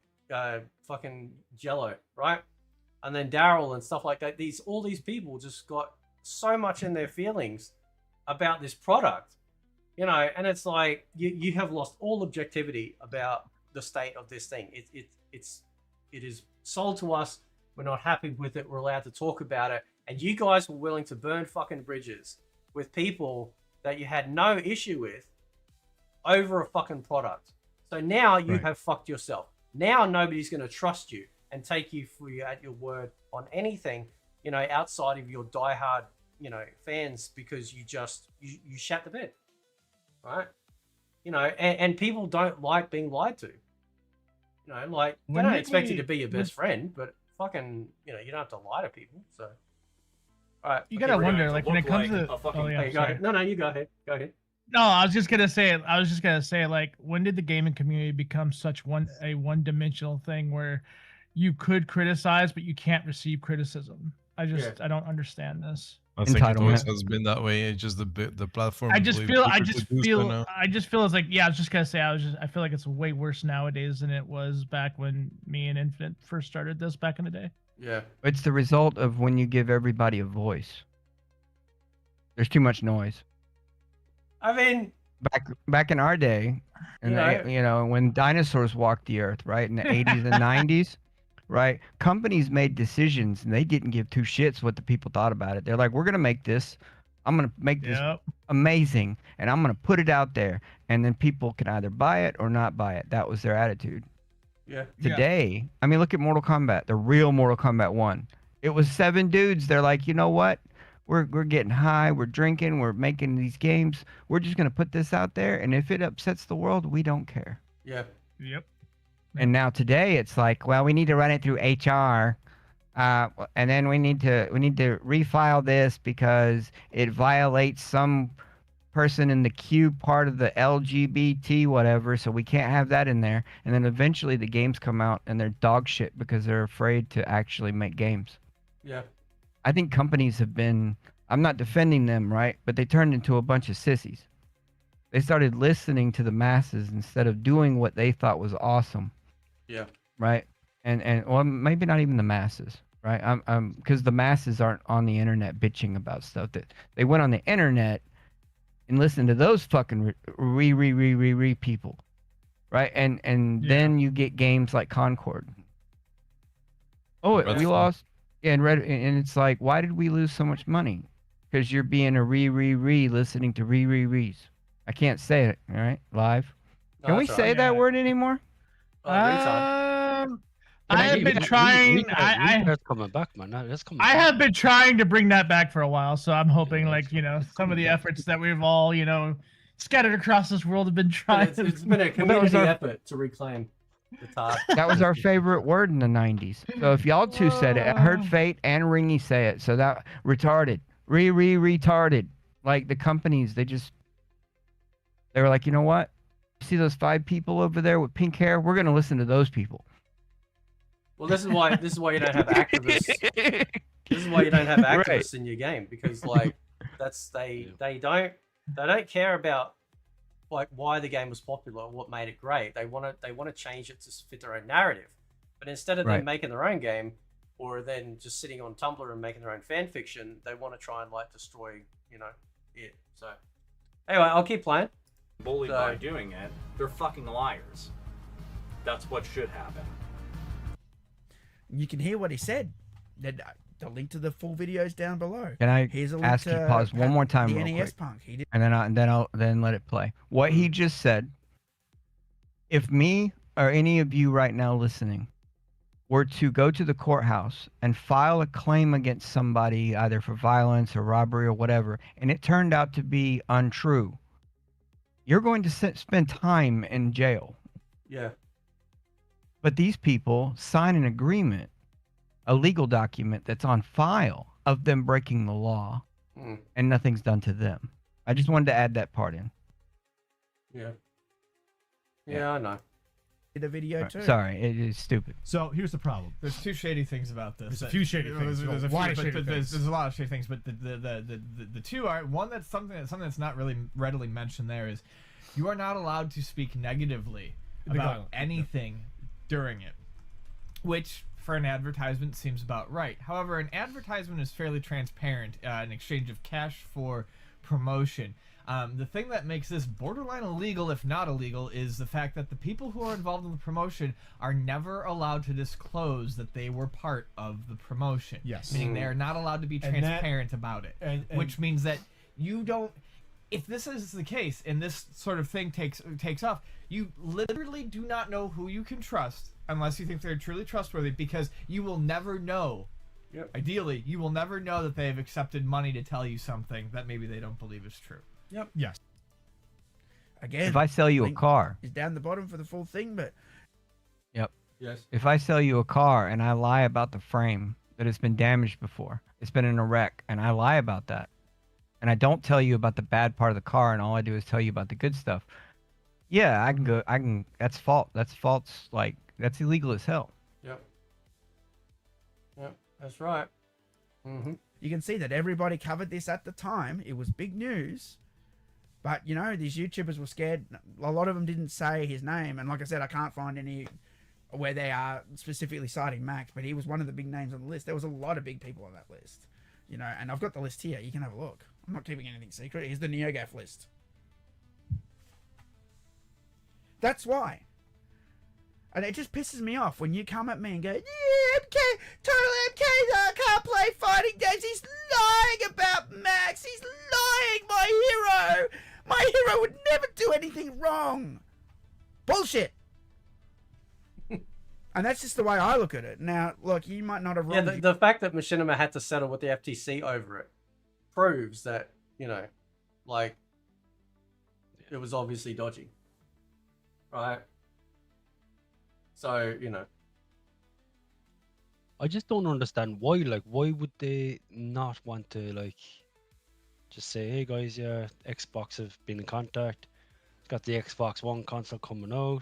fucking Jello, right? And then Daryl and stuff like that. All these people just got so much in their feelings about this product, you know, and it's like you have lost all objectivity about the state of this thing. It is sold to us. We're not happy with it. We're allowed to talk about it, and you guys were willing to burn fucking bridges with people that you had no issue with over a fucking product. So now you have fucked yourself. Now nobody's going to trust you and take you at your word on anything, you know, outside of your diehard, you know, fans, because you shat the bed, right? You know, and people don't like being lied to. You know, like, they don't expect you to be your best friend, but fucking, you know, you don't have to lie to people. So, all right, you gotta wonder, like, when it comes to, go ahead. No, you go ahead. Go ahead. No, I was just gonna say, like, when did the gaming community become such a one-dimensional thing where you could criticize, but you can't receive criticism? I don't understand this. I think it always has been that way. It's just the platform. I just feel it's like, yeah, I was just gonna say, I feel like it's way worse nowadays than it was back when me and Infinite first started this back in the day. Yeah. It's the result of when you give everybody a voice. There's too much noise. I mean, back in our day, and when dinosaurs walked the earth, right, in the 80s and 90s, right, companies made decisions and they didn't give two shits what the people thought about it. They're like, we're gonna make this, I'm gonna make this amazing, and I'm gonna put it out there, and then people can either buy it or not buy it. That was their attitude. Yeah. Today, I mean, look at Mortal Kombat, the real Mortal Kombat 1. It was 7 dudes. They're like, you know what? We're getting high, we're drinking, we're making these games. We're just gonna put this out there, and if it upsets the world, we don't care. Yeah. Yep. And now today, it's like, well, we need to run it through HR, and then we need to refile this because it violates some person in the Q part of the LGBT whatever, so we can't have that in there. And then eventually the games come out and they're dog shit because they're afraid to actually make games. Yeah. I think companies have been, I'm not defending them, right? But they turned into a bunch of sissies. They started listening to the masses instead of doing what they thought was awesome. Yeah. Right? And well, maybe not even the masses, right? Because the masses aren't on the internet bitching about stuff. That they went on the internet and listened to those fucking re people, right? And then you get games like Concord. Oh, we lost. Yeah, and it's like, why did we lose so much money? Because you're being a listening to re's. I can't say it, all right, live. Can we say that word anymore? I have been trying. That's coming back, man. That's coming. I have been trying to bring that back for a while, so I'm hoping, some of the efforts that we've all, scattered across this world have been trying. It's been a community effort to reclaim the talk. That was our favorite word in the 90s. So if y'all two said it, I heard Fate and Ringy say it. So that retarded, retarded. Like the companies, they were like, you know what? See those 5 people over there with pink hair? We're gonna listen to those people. Well, this is why you don't have activists. This is why you don't have activists in your game, because they don't care about like why the game was popular or what made it great. They want to change it to fit their own narrative. But instead of them making their own game, or then just sitting on Tumblr and making their own fan fiction, they want to try and destroy it. So anyway, I'll keep playing. Bullied by doing it, they're fucking liars. That's what should happen. You can hear what he said. The link to the full videos down below. Can I Here's a link ask you to pause one more time, the real NES quick, Punk. He did. and then I'll let it play. What he just said. If me or any of you right now listening were to go to the courthouse and file a claim against somebody, either for violence or robbery or whatever, and it turned out to be untrue, you're going to spend time in jail. Yeah. But these people sign an agreement, a legal document that's on file of them breaking the law, and nothing's done to them. I just wanted to add that part in. Yeah. Yeah, I know. Did a video too. Sorry, it is stupid. So here's the problem. There's 2 shady things about this. There's a few shady things. There's a lot few, of shady things. There's a lot of shady things, but the 2 are one that's something that's not really readily mentioned. There is, you are not allowed to speak negatively about anything during it, which for an advertisement seems about right. However, an advertisement is fairly transparent, in exchange of cash for promotion. The thing that makes this borderline illegal, if not illegal, is the fact that the people who are involved in the promotion are never allowed to disclose that they were part of the promotion. Yes. Meaning they are not allowed to be transparent about it. Which means that you don't... If this is the case, and this sort of thing takes off, you literally do not know who you can trust unless you think they're truly trustworthy, because you will never know. Yep. Ideally, you will never know that they have accepted money to tell you something that maybe they don't believe is true. Yep. Yes. Again, If I sell you a link car, is down the bottom for the full thing, but yep. Yes. If I sell you a car and I lie about the frame, that it's been damaged before, it's been in a wreck, and I lie about that, and I don't tell you about the bad part of the car, and all I do is tell you about the good stuff. Yeah, I can. That's false. That's false. Like, that's illegal as hell. Yep. Yep. That's right. Mm-hmm. you can see that everybody covered this at the time. It was big news. But, you know, these YouTubers were scared. A lot of them didn't say his name. And like I said, I can't find any where they are specifically citing Max, but he was one of the big names on the list. There was a lot of big people on that list, you know, and I've got the list here. You can have a look. I'm not keeping anything secret. Here's the NeoGAF list. That's why. And it just pisses me off when you come at me and go, yeah, MK, totally MK, can't play fighting games. He's lying about Max. He's lying, my hero. My hero would never do anything wrong. Bullshit. And that's just the way I look at it. Now, look, you might not have Yeah, wronged the fact that Machinima had to settle with the FTC over it proves that, you know, like, it was obviously dodgy. Right? So, you know. I just don't understand why. Like, why would they not want to, like, just say, hey guys, yeah, Xbox have been in contact. Got the Xbox One console coming out.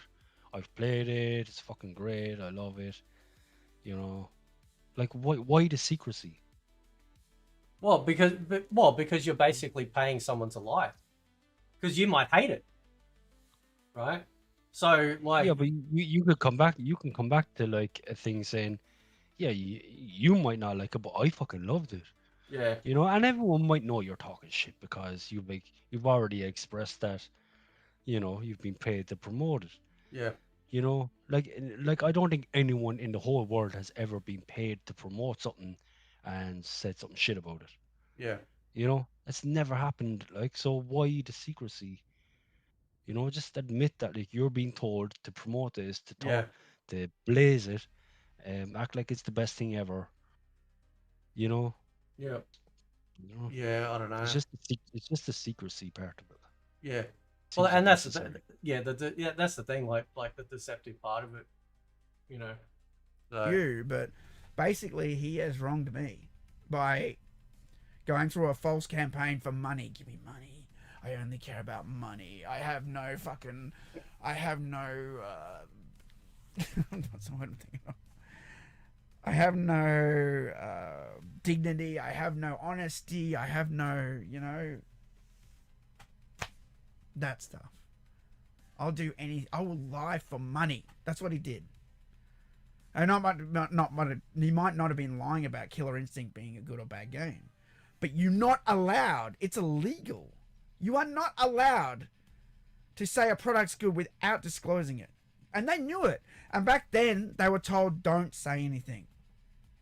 I've played it. It's fucking great. I love it. You know, like, why the secrecy? Well, because you're basically paying someone to lie. Because you might hate it. Right? So, like... Yeah, but you could come back. You can come back to, like, a thing saying, yeah, you might not like it, but I fucking loved it. Yeah. You know, and everyone might know you're talking shit because you've already expressed that, you know, you've been paid to promote it. Yeah. You know, like I don't think anyone in the whole world has ever been paid to promote something and said something shit about it. Yeah. You know, it's never happened. Like, so why the secrecy? You know, just admit that, like, you're being told to promote this, to talk, Yeah. to blaze it, act like it's the best thing ever. You know. Yeah. You know? Yeah, I don't know. It's just the secrecy part of it. Yeah. Seems Well, and like that's necessary. that's the thing. Like the deceptive part of it. You know. So, you, but basically he has wronged me by going through a false campaign for money. Give me money. I only care about money. I have no that's not what I'm thinking of. I have no dignity. I have no honesty. I have no, you know, that stuff. I will lie for money. That's what he did. And he might not have been lying about Killer Instinct being a good or bad game, but you're not allowed. It's illegal. You are not allowed to say a product's good without disclosing it. And they knew it. And back then, they were told, don't say anything.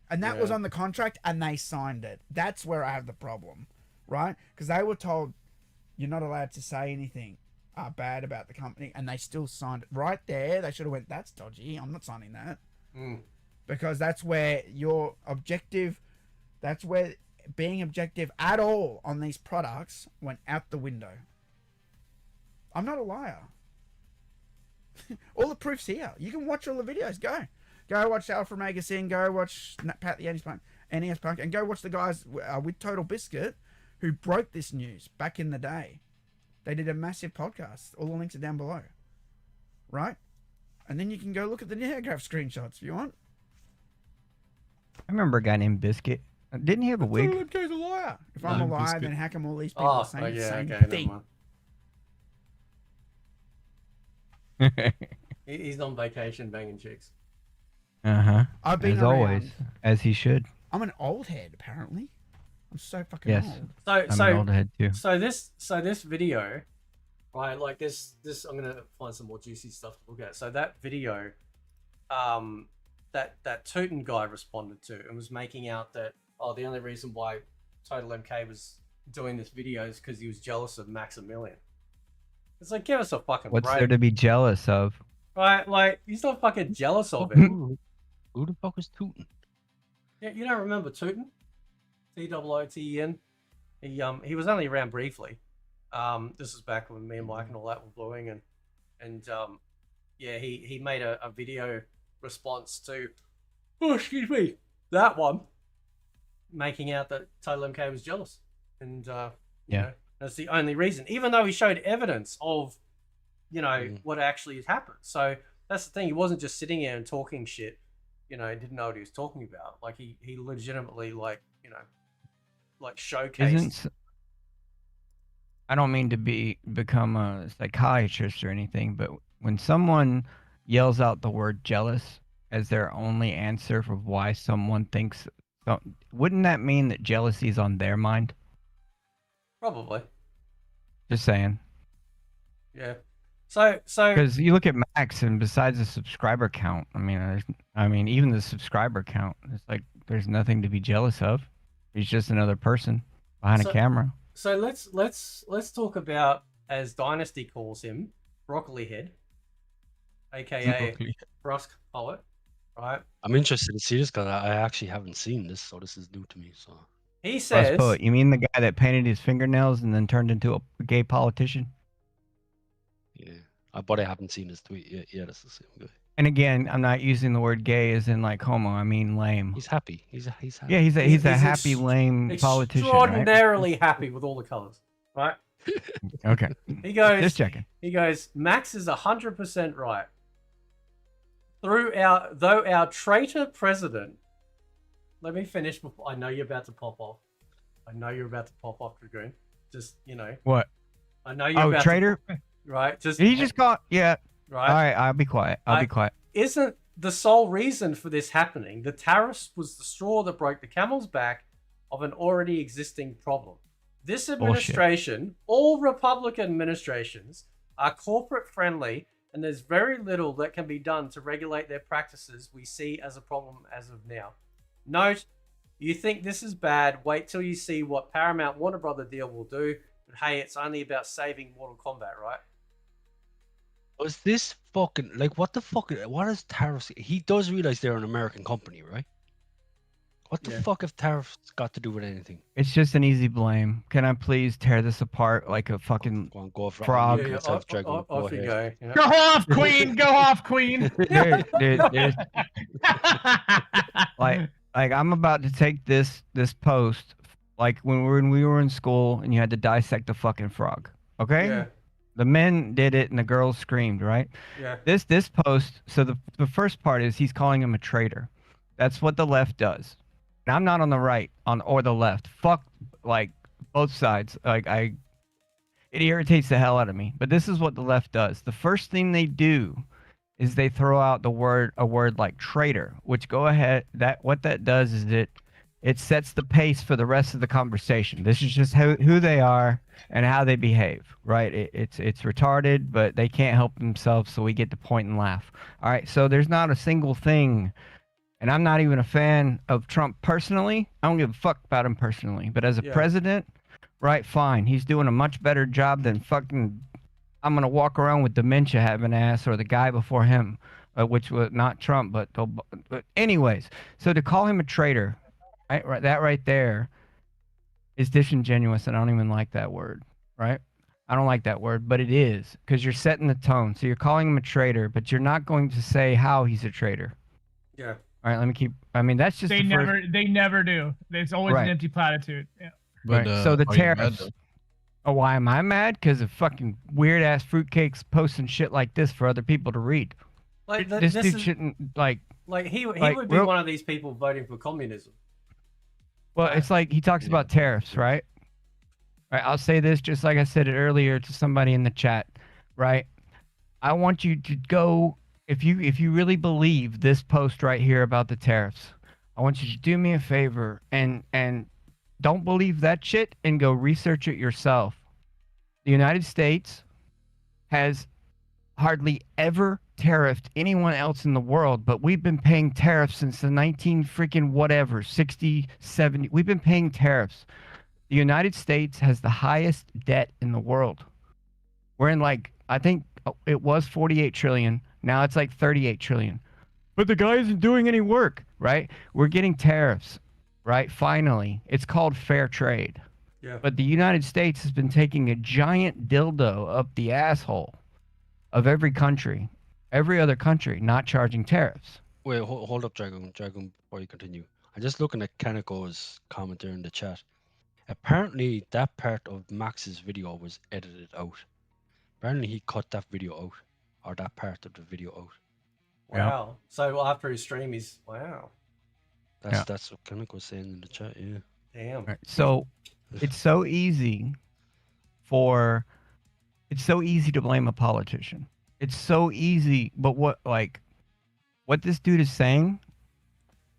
And that was on the contract, and they signed it. That's where I have the problem, right? Because they were told, you're not allowed to say anything bad about the company, and they still signed it. Right there, they should have went, that's dodgy. I'm not signing that. Because that's where your objective, that's where being objective at all on these products went out the window. I'm not a liar. All the proof's here. You can watch all the videos. Go watch Alpha Omega Sin. Go watch Pat the NES Punk, and go watch the guys with Total Biscuit who broke this news back in the day. They did a massive podcast. All the links are down below. Right? And then you can go look at the Neograph screenshots if you want. I remember a guy named Biscuit. Didn't he have a wig? MK's a liar. If I'm a liar, then how come all these people Oh, are saying the same okay, thing? He's on vacation banging chicks. Uh-huh. I've been as around. always, as he should. I'm an old head, apparently. I'm so fucking Yes. old. I'm an old head too. So this video, right? Like this. I'm gonna find some more juicy stuff to look at. So that video, that Tootin guy responded to and was making out that the only reason why Total MK was doing this video is because he was jealous of Maximilian. It's like, give us a fucking What's break. there to be jealous of? Right? Like, he's not fucking jealous of him. Who the fuck is Tootin? Yeah, you don't remember Tootin? Tooten. He was only around briefly. This is back when me and Mike and all that were blowing, and he made a video response to, that one, making out that Total MK was jealous, and you know, that's the only reason. Even though he showed evidence of, you know, what actually had happened. So that's the thing. He wasn't just sitting there and talking shit. You know, he didn't know what he was talking about. Like he legitimately, like, you know, like showcased. I don't mean to become a psychiatrist or anything, but when someone yells out the word jealous as their only answer for why someone thinks, wouldn't that mean that jealousy is on their mind? Probably. Just saying. Yeah. So Because you look at Max, and besides the subscriber count, I mean, even the subscriber count, it's like there's nothing to be jealous of. He's just another person behind a camera. So let's talk about, as Dynasty calls him, Broccoli Head, aka Brusque Poet, right? I'm interested to see this because I actually haven't seen this, so this is new to me. So he says, Poet, you mean the guy that painted his fingernails and then turned into a gay politician? yeah, but I haven't seen his tweet yet. Yeah, that's the same guy. And again, I'm not using the word gay as in like homo. I mean lame. He's happy. He's happy. Yeah, he's a happy lame politician. Extraordinarily right? happy with all the colors, right? Okay. He goes. Just checking. He goes. Max is 100% right. Though our traitor president. Let me finish before I know you're about to pop off. I know you're about to pop off, Dragoon. Just What? I know you're about traitor. Right. He just got yeah. Right. All right. I'll be quiet. I'll be quiet. Isn't the sole reason for this happening? The tariffs was the straw that broke the camel's back of an already existing problem. This administration, all Republican administrations, are corporate friendly, and there's very little that can be done to regulate their practices we see as a problem as of now. Note, you think this is bad, wait till you see what Paramount Warner Brother deal will do, but hey, it's only about saving Mortal Kombat, right? Was this fucking like what the fuck? What is tariffs? He does realize they're an American company, right? What the fuck have tariffs got to do with anything? It's just an easy blame. Can I please tear this apart like a fucking frog? Off you go. Yeah. Go off, Queen! Go off, Queen! Dude, like I'm about to take this post, like when we were in school and you had to dissect the fucking frog. Okay? Yeah. The men did it and the girls screamed, right? Yeah. This post, so the first part is he's calling him a traitor. That's what the left does. And I'm not on the right or the left. Fuck like both sides. Like it irritates the hell out of me. But this is what the left does. The first thing they do is they throw out a word like traitor, which what that does is it sets the pace for the rest of the conversation. This is just who they are and how they behave, right? It's retarded, but they can't help themselves, so we get to point and laugh. All right, so there's not a single thing, and I'm not even a fan of Trump personally. I don't give a fuck about him personally, but as a president, right, fine. He's doing a much better job than fucking, I'm going to walk around with dementia having ass, or the guy before him, which was not Trump, but anyways. So to call him a traitor, right, that right there is disingenuous, and I don't even like that word, right? I don't like that word, but it is, because you're setting the tone. So you're calling him a traitor, but you're not going to say how he's a traitor. Yeah. All right, let me keep. I mean, that's just they never do. It's always an empty platitude. Yeah. But, right. So the tariffs. Oh, why am I mad? Because of fucking weird ass fruitcakes posting shit like this for other people to read. Like this dude shouldn't like. Like he would be one of these people voting for communism. Well, it's like he talks about tariffs, right? Right. I'll say this just like I said it earlier to somebody in the chat, right? I want you to go if you really believe this post right here about the tariffs. I want you to do me a favor and don't believe that shit and go research it yourself. The United States has hardly ever tariffed anyone else in the world, but we've been paying tariffs since the 60, 70. We've been paying tariffs. The United States has the highest debt in the world. We're in I think it was 48 trillion. Now it's like 38 trillion. But the guy isn't doing any work, right? We're getting tariffs, right? Finally, it's called fair trade. Yeah. But the United States has been taking a giant dildo up the asshole of every other country, not charging tariffs. Wait, hold up, Dragon, before you continue. I'm just looking at Kaneko's comment there in the chat. Apparently, that part of Max's video was edited out. Apparently, he cut that video out, or that part of the video out. Wow. Yeah. So after his stream, he's wow. That's what Kaneko was saying in the chat. Yeah. Damn. Right. So it's so easy to blame a politician. It's so easy, but what this dude is saying,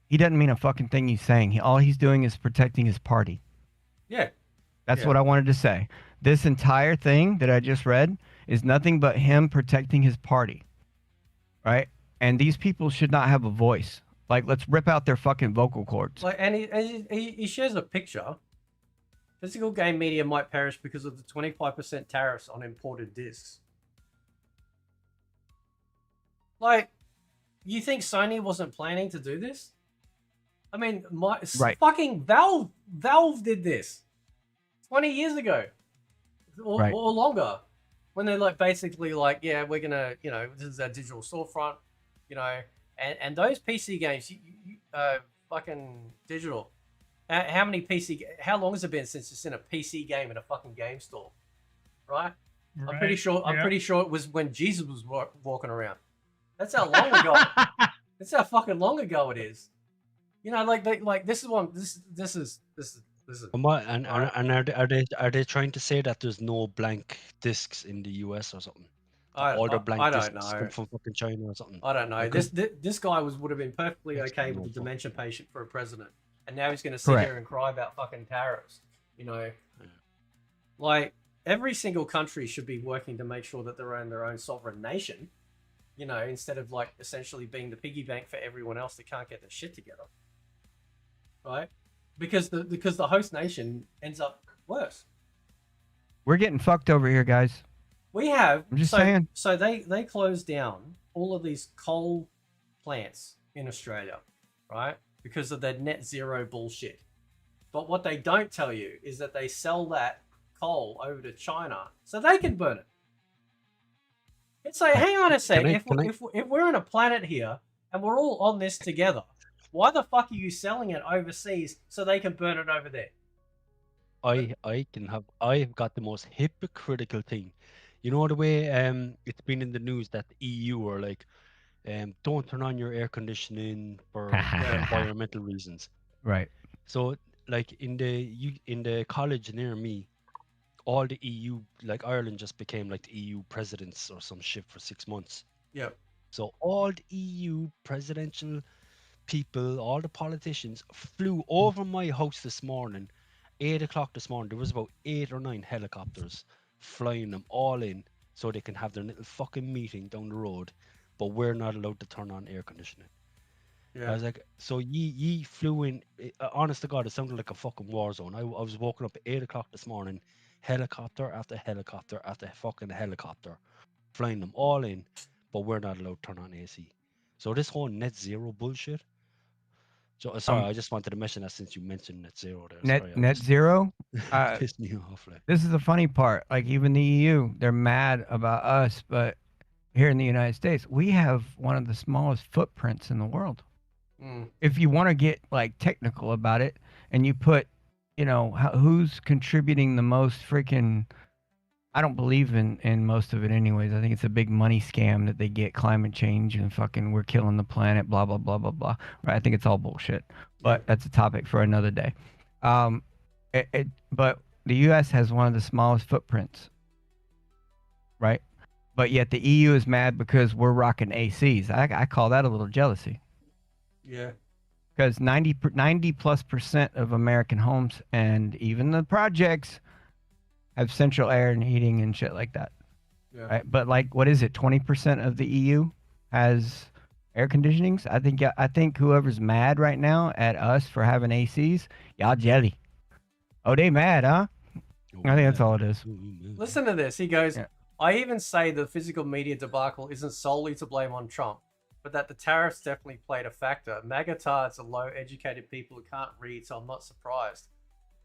he doesn't mean a fucking thing he's saying. All he's doing is protecting his party. Yeah. That's what I wanted to say. This entire thing that I just read is nothing but him protecting his party, right? And these people should not have a voice. Like, let's rip out their fucking vocal cords. Like, and he shares a picture. Physical game media might perish because of the 25% tariffs on imported discs. Like, you think Sony wasn't planning to do this? I mean, fucking Valve did this 20 years ago, or longer, when they're like basically like, yeah, we're gonna, you know, this is our digital storefront, you know, and those PC games, fucking digital. How many how long has it been since it's in a PC game in a fucking game store, right? I'm pretty sure. I'm pretty sure it was when Jesus was walking around. That's how long ago. That's how fucking long ago it is. You know, like this is one. This is. And are they trying to say that there's no blank discs in the US or something? All the blank discs come from fucking China or something. I don't know. This guy would have been perfectly okay with a dementia patient for a president, and now he's going to sit here and cry about fucking tariffs. You know, like every single country should be working to make sure that they're in their own sovereign nation. You know, instead of like essentially being the piggy bank for everyone else that can't get their shit together, right? Because the host nation ends up worse. We're getting fucked over here, guys. We have. I'm just saying. So they closed down all of these coal plants in Australia, right? Because of their net zero bullshit. But what they don't tell you is that they sell that coal over to China so they can burn it. It's like, hang on a sec. If we're on a planet here and we're all on this together, why the fuck are you selling it overseas so they can burn it over there? I've got the most hypocritical thing. You know the way it's been in the news that the EU are like, don't turn on your air conditioning for environmental reasons. Right. So like in the college near me, all the EU, like Ireland just became like the EU presidents or some shit for 6 months. Yep. So all the EU presidential people, all the politicians flew over my house this morning, 8 o'clock this morning. There was about 8 or 9 helicopters flying them all in so they can have their little fucking meeting down the road, but we're not allowed to turn on air conditioning. Yeah. I was like, so ye flew in, honest to God, it sounded like a fucking war zone. I was woken up at 8 o'clock this morning, helicopter after helicopter after fucking helicopter, flying them all in, but we're not allowed to turn on AC. So this whole net zero bullshit. So sorry, I just wanted to mention that since you mentioned net zero there. Net zero? Pissed me off. Like. This is the funny part. Like even the EU, they're mad about us, but here in the United States, we have one of the smallest footprints in the world. If you want to get like technical about it, and you put, you know, who's contributing the most freaking. I don't believe in most of it anyways. I think it's a big money scam that they get climate change and fucking we're killing the planet, blah, blah, blah, blah, blah. Right? I think it's all bullshit. But that's a topic for another day. But the U.S. has one of the smallest footprints. Right? But yet the EU is mad because we're rocking ACs. I call that a little jealousy. Yeah. Because 90+% of American homes and even the projects have central air and heating and shit like that. Yeah. Right? But like, what is it? 20% of the EU has air conditionings. I think whoever's mad right now at us for having ACs, y'all jelly. Oh, they mad, huh? I think that's all it is. Listen to this. He goes, I even say the physical media debacle isn't solely to blame on Trump, but that the tariffs definitely played a factor. MAGA-tards are low-educated people who can't read, so I'm not surprised.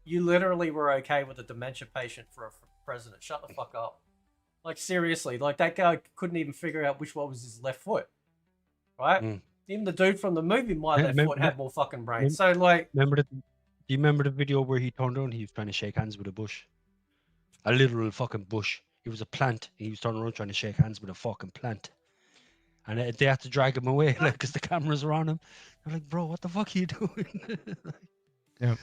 You literally were okay with a dementia patient for a president. Shut the fuck up. Like, seriously. Like, that guy couldn't even figure out which one was his left foot. Right? Even the dude from the movie, my left foot had more fucking brains. So, like... do you remember the video where he turned around? He was trying to shake hands with a bush. A literal fucking bush. He was a plant. He was turning around trying to shake hands with a fucking plant. And they had to drag him away, like, because the cameras were on him. They're like, bro, what the fuck are you doing? Yeah.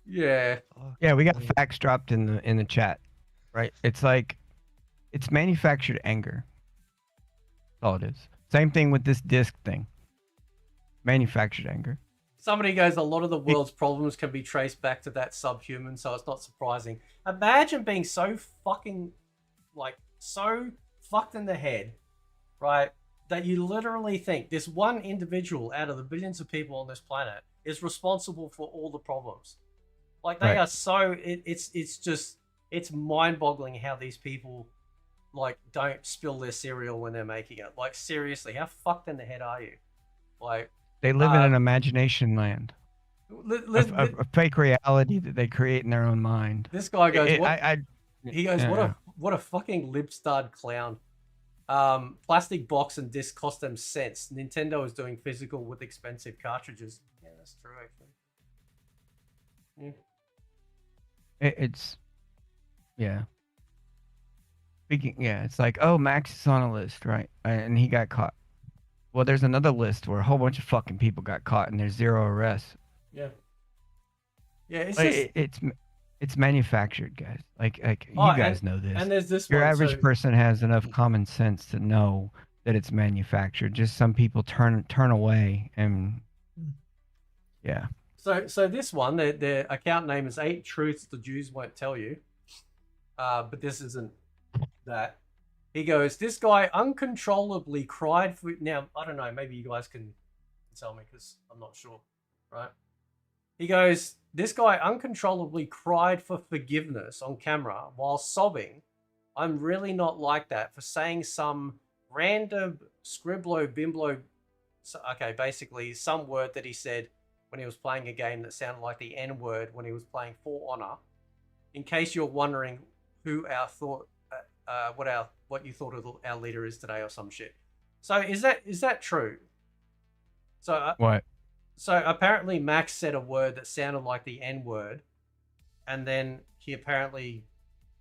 Yeah. Yeah, we got facts dropped in the chat, right? It's like, it's manufactured anger. That's all it is. Same thing with this disc thing. Manufactured anger. Somebody goes, a lot of the world's problems can be traced back to that subhuman, so it's not surprising. Imagine being so fucking, like, so fucked in the head, right, that you literally think this one individual out of the billions of people on this planet is responsible for all the problems. Like they are so it's mind-boggling how these people like don't spill their cereal when they're making it. Like seriously, how fucked in the head are you? Like They live in an imagination land. A fake reality that they create in their own mind. This guy goes, he goes, yeah. what a fucking lip-starred clown. Plastic box and disc cost them cents. Nintendo is doing physical with expensive cartridges. Yeah, that's true actually. Yeah. It's speaking. Yeah, it's like, oh, Max is on a list, right? And he got caught. Well, there's another list where a whole bunch of fucking people got caught and there's 0 arrests. Yeah. Yeah, it's like, just... it's manufactured, guys. Like you guys know this. And there's this Your one, average person has enough common sense to know that it's manufactured. Just some people turn away and yeah. So this one, their account name is 8 Truths the Jews Won't Tell You. But this isn't that. He goes, this guy uncontrollably cried for... Now, I don't know, maybe you guys can tell me because I'm not sure, right? He goes, this guy uncontrollably cried for forgiveness on camera while sobbing. I'm really not like that for saying some random scribblo bimblo... Okay, basically some word that he said when he was playing a game that sounded like the N-word when he was playing For Honor. In case you're wondering who our thought... what you thought of our leader is today or some shit. So is that true? So what? So apparently Max said a word that sounded like the N-word, and then he apparently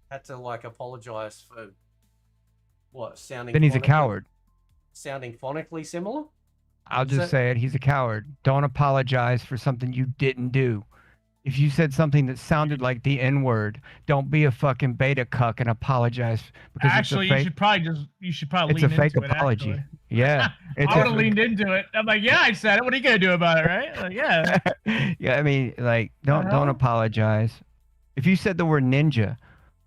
had to like apologize for what sounding. Then he's a coward. Sounding phonically similar. I'll just say it. He's a coward. Don't apologize for something you didn't do. If you said something that sounded like the N-word, don't be a fucking beta cuck and apologize because actually, it's a fake, you should probably it's lean a fake into apology. It, yeah, I would have leaned into it. I'm like, yeah, I said it. What are you gonna do about it, right? Like, yeah. Yeah, I mean, like, don't apologize. If you said the word ninja,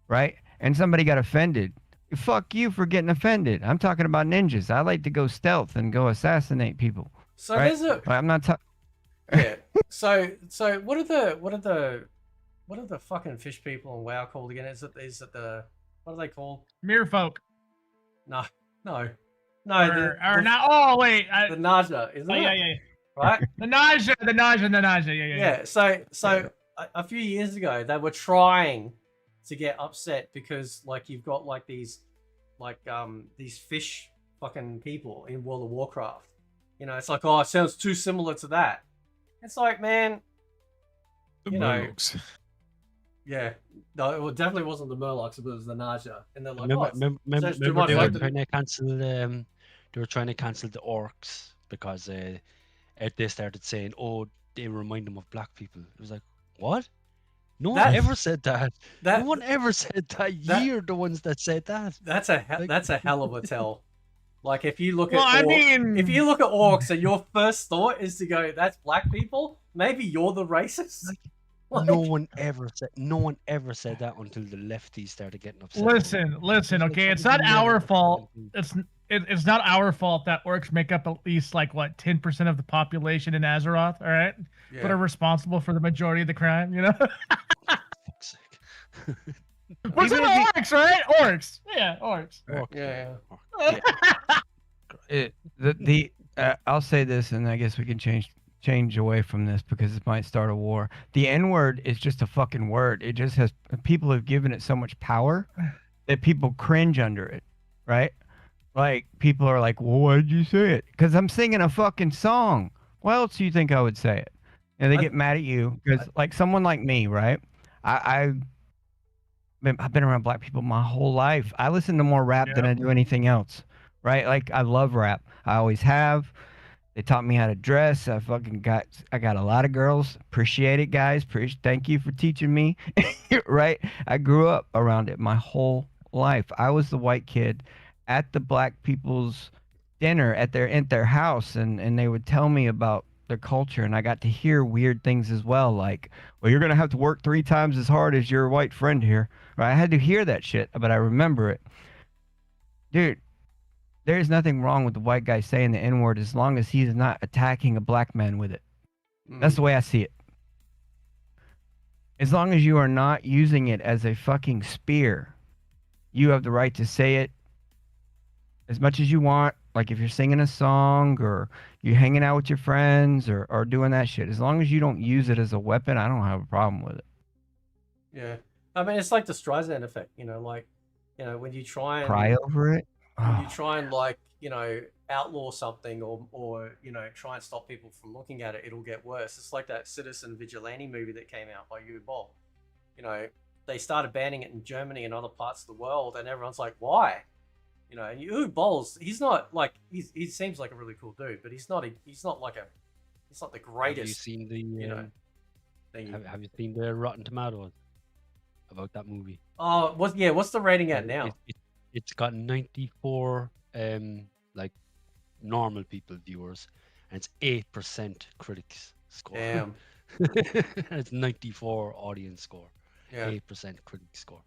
right, and somebody got offended, fuck you for getting offended. I'm talking about ninjas. I like to go stealth and go assassinate people. So right? there's a. I'm not talking. Yeah. So what are the fucking fish people in WoW called again? Is it the what are they called? Merfolk. No. Or not. Oh wait. The Naja, isn't it? Yeah. Right. The Naja. Yeah. Yeah. So a few years ago they were trying to get upset because like you've got like these fish fucking people in World of Warcraft. You know, it's like, oh, it sounds too similar to that. It's like, man, The you know, Murlocs. yeah, no, it definitely wasn't the Murlocs, but it was the Naja, and they're like, Remember they were trying to cancel they were trying to cancel the orcs because they started saying, oh, they remind them of black people. It was like, what? No one ever said that. No one ever said that. You're the ones that said that. That's a hell of a tell. Like if you look at if you look at orcs and your first thought is to go, that's black people, maybe you're the racist. Like, no one ever said that until the lefties started getting upset. Listen, okay, it's not our fault. It's not our fault that orcs make up at least like what 10% of the population in Azeroth, all right? Yeah. But are responsible for the majority of the crime, you know? Fuck's sake. What's in the orcs, right? Orcs. Yeah, orcs. Yeah. I'll say this, and I guess we can change away from this because it might start a war. The N-word is just a fucking word. It just has people have given it so much power that people cringe under it, right? Like people are like, well, why did you say it? Because I'm singing a fucking song. Why else do you think I would say it? And they get mad at you because, like, someone like me, right? I've been around black people my whole life. I listen to more rap than I do anything else, right? Like I love rap. I always have. They taught me how to dress. I got a lot of girls. Appreciate it, guys. Thank you for teaching me, right? I grew up around it my whole life. I was the white kid at the black people's dinner at their house, and they would tell me about their culture, and I got to hear weird things as well, like, well, you're gonna have to work 3 times as hard as your white friend here, right? I had to hear that shit, but I remember it. dude, there's nothing wrong with the white guy saying the N-word as long as he's not attacking a black man with it. That's the way I see it. As long as you are not using it as a fucking spear, you have the right to say it as much as you want. Like if you're singing a song or you're hanging out with your friends or doing that shit. As long as you don't use it as a weapon, I don't have a problem with it. Yeah. I mean, it's like the Streisand effect, you know, like, you know, when you try and Cry over it. when you try and like, you know, outlaw something or you know, try and stop people from looking at it, it'll get worse. It's like that Citizen Vigilante movie that came out by Uwe Boll. You know, they started banning it in Germany and other parts of the world, and everyone's like, why? You know, and Uwe Boll's, he's not like, he seems like a really cool dude, but he's not the greatest. Have you seen the you know, thing. have you seen the Rotten Tomatoes about that movie? Oh, what's the rating at now? It's got 94 like normal people viewers, and it's 8% critics score. Damn. It's 94 audience score. Yeah. 8% critic score.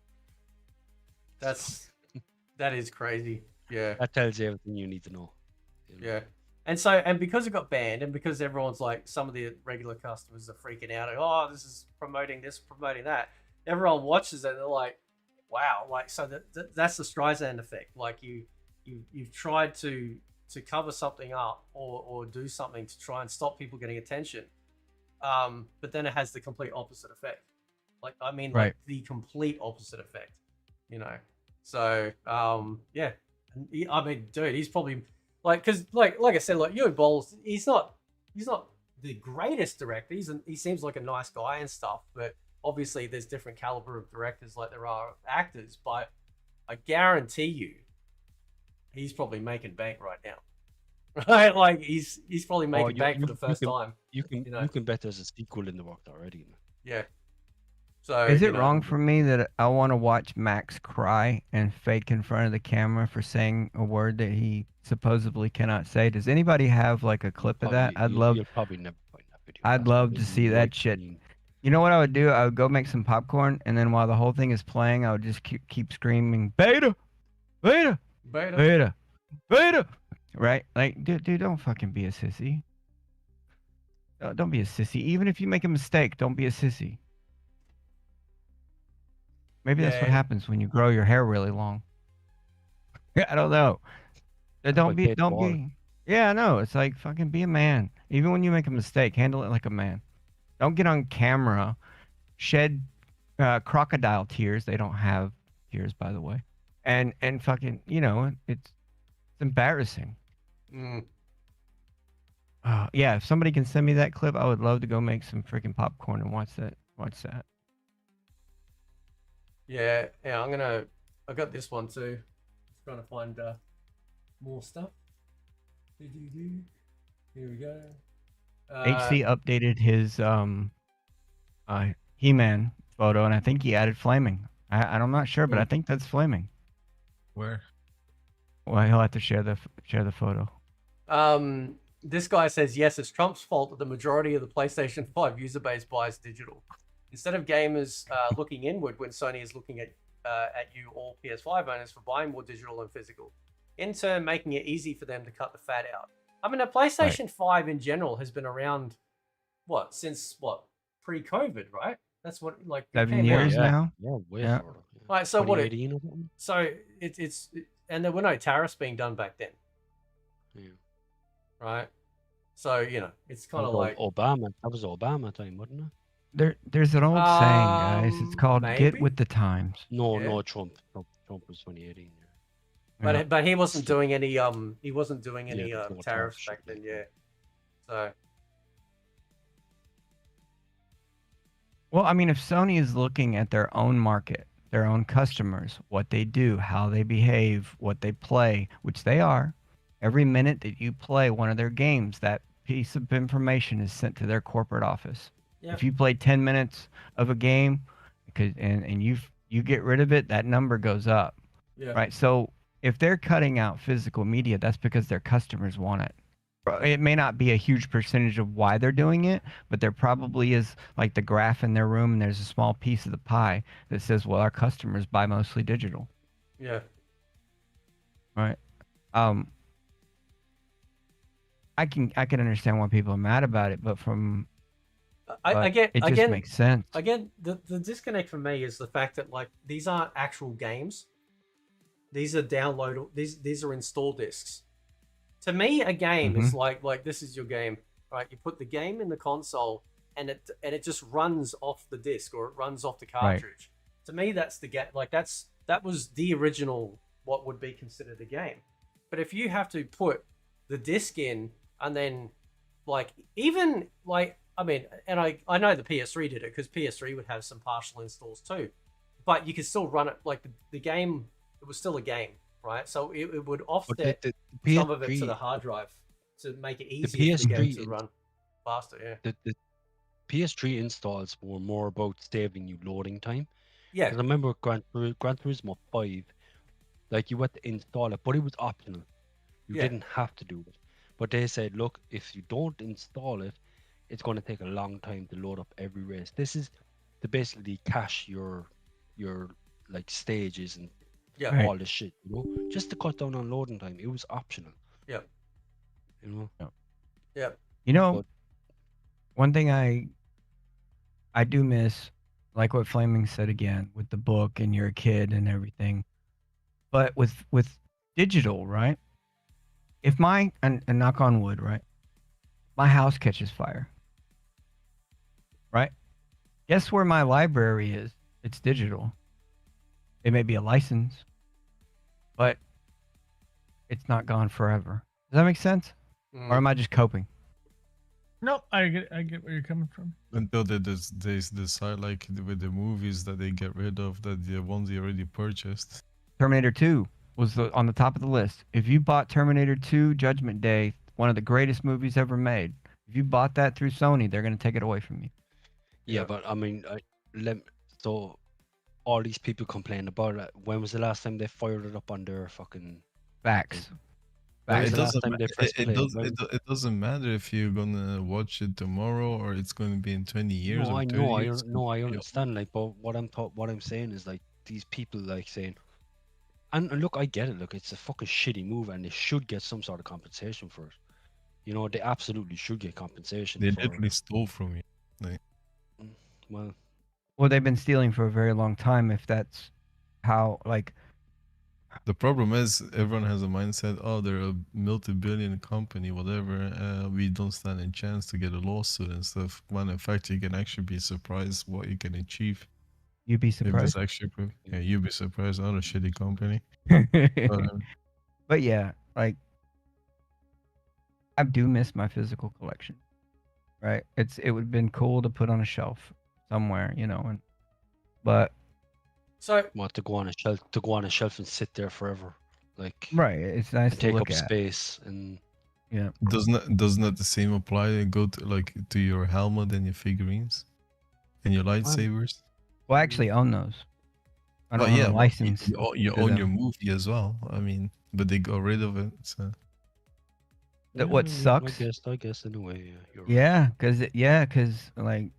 That is crazy. Yeah. That tells you everything you need to know. Yeah. And because it got banned, and because everyone's like, some of the regular customers are freaking out, like, oh, this is promoting this, promoting that. Everyone watches it, and they're like, wow, like, so that's the Streisand effect. Like you've tried to cover something up or do something to try and stop people getting attention, but then it has the complete opposite effect. Like, I mean, like the complete opposite effect, you know. So yeah, and I mean, dude, he's probably like, because like I said, like Uwe Boll, he's not the greatest director. He seems like a nice guy and stuff, but obviously there's different caliber of directors like there are actors. But I guarantee you, he's probably making bank right now. Right? Like he's probably making bank for the first time. You can bet there's a sequel in the works already. Yeah. So is it wrong for me that I want to watch Max cry and fake in front of the camera for saying a word that he supposedly cannot say? Does anybody have like a clip of that? You'll probably never find that video. I'd love to see that shit. You know what I would do? I would go make some popcorn, and then while the whole thing is playing, I would just keep screaming, Beta! Beta! Beta! Beta! Beta! Right? Like, dude, don't fucking be a sissy. Don't be a sissy. Even if you make a mistake, don't be a sissy. Maybe that's what happens when you grow your hair really long. I don't know. Don't be. Yeah, no. It's like fucking be a man. Even when you make a mistake, handle it like a man. Don't get on camera, shed crocodile tears. They don't have tears, by the way. And fucking, you know, it's embarrassing. Yeah, if somebody can send me that clip, I would love to go make some freaking popcorn and watch that. Yeah, I got this one too. Just trying to find more stuff. Here we go. HC updated his He-Man photo, and I think he added flaming. I'm not sure, but I think that's flaming. Where? Well, he'll have to share the photo. This guy says, yes, it's Trump's fault that the majority of the PlayStation 5 user base buys digital. Instead of gamers looking inward when Sony is looking at you, all PS5 owners, for buying more digital and physical, in turn making it easy for them to cut the fat out. I mean, a PlayStation 5 in general has been around, since pre-COVID, right? That's what, like, 7 years now. Yeah, way yeah. shorter. Right, so what? So and there were no tariffs being done back then. Yeah. Right. So it's kind of like Obama. That was Obama time, wasn't it? There's an old saying, guys. It's called "Get with the times." No, Trump. Trump was 2018. Yeah. But he wasn't doing any tariffs back then. Yeah. So. Well, I mean, if Sony is looking at their own market, their own customers, what they do, how they behave, what they play, which they are, every minute that you play one of their games, that piece of information is sent to their corporate office. Yep. If you play 10 minutes of a game, and you get rid of it, that number goes up. Yeah. Right? So if they're cutting out physical media, that's because their customers want it. It may not be a huge percentage of why they're doing it, but there probably is like the graph in their room, and there's a small piece of the pie that says, well, our customers buy mostly digital. Yeah. right? Um, I can understand why people are mad about it, but I get it just again. makes sense. Again, the disconnect for me is the fact that like these aren't actual games. These are download. These are install discs. To me, a game is like this is your game, right? You put the game in the console, and it just runs off the disc or it runs off the cartridge. To me, that's the game. Like that was the original what would be considered a game. But if you have to put the disc in and then like even like I mean, and I know the PS3 did it because PS3 would have some partial installs too, but you could still run it like the game. It was still a game, right? So it would offset some of it to the hard drive to make it easier for the game to run faster. Yeah. The PS3 installs were more about saving you loading time. Yeah. 'Cause I remember Gran Turismo 5, like you had to install it, but it was optional. You didn't have to do it. But they said, look, if you don't install it, it's going to take a long time to load up every race. This is to basically cache your like stages and all this shit, you know, just to cut down on loading time. It was optional. Yeah. You know. Yeah. You know, one thing I do miss, like what Flaming said again, with the book and you're a kid and everything, but with digital, right? If my and knock on wood, right? My house catches fire, right? Guess where my library is? It's digital. It may be a license, but it's not gone forever. Does that make sense? Or am I just coping? Nope, I get where you're coming from. Until they decide, like with the movies, that they get rid of the ones they already purchased. Terminator 2 was on the top of the list. If you bought Terminator 2 Judgment Day, one of the greatest movies ever made, if you bought that through Sony, they're going to take it away from you. Yeah, but I mean, so all these people complain about it. When was the last time they fired it up on their fucking Facts? It doesn't matter if you're gonna watch it tomorrow or it's gonna be in 20 years. No, or I 30 know, years. I understand. Like, but what I'm saying is like these people like saying, and look, I get it. Look, it's a fucking shitty move, and they should get some sort of compensation for it. You know, they absolutely should get compensation. They for literally stole from you. Like, Well, they've been stealing for a very long time. If that's how, like, the problem is everyone has a mindset. Oh, they're a multi-billion company, whatever. We don't stand a chance to get a lawsuit and stuff. When in fact, you can actually be surprised what you can achieve. You'd be If surprised. it's actually yeah, you'd be surprised. Not a shitty company. But yeah, like, I do miss my physical collection. Right? It would have been cool to put on a shelf somewhere, you know, but so what to go on a shelf and sit there forever, like right, it's nice and to take look up at. space and Yeah. Doesn't that the same apply and go to your helmet and your figurines and your lightsabers? Well, I actually own those. I don't Oh own yeah, a well, license. you to own them. your movie as well. I mean, but they got rid of it. So. What sucks? I guess in a way, you're right. Yeah, cause like,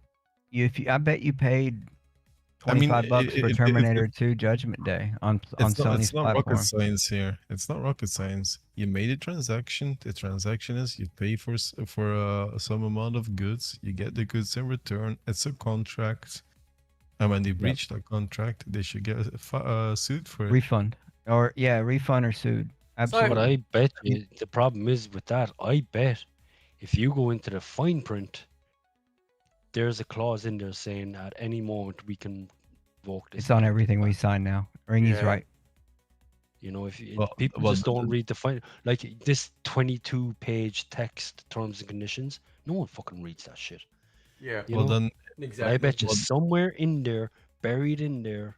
I bet you paid $25 for Terminator 2 Judgment Day on Sony's it's not platform. rocket science here. It's not rocket science. You made a transaction. The transaction is you pay for some amount of goods. You get the goods in return. It's a contract, and when they breach that contract, they should get a suit for it. Refund or sued. Absolutely. But I bet you the problem is with that. I bet if you go into the fine print, there's a clause in there saying at any moment we can revoke this. It's on everything we sign now. Ringy's right. You know, if Well, people well, just don't read the fine, like this 22-page text terms and conditions, no one fucking reads that shit. Yeah. You Well, know? then- Exactly. I bet you Well- somewhere in there, buried in there,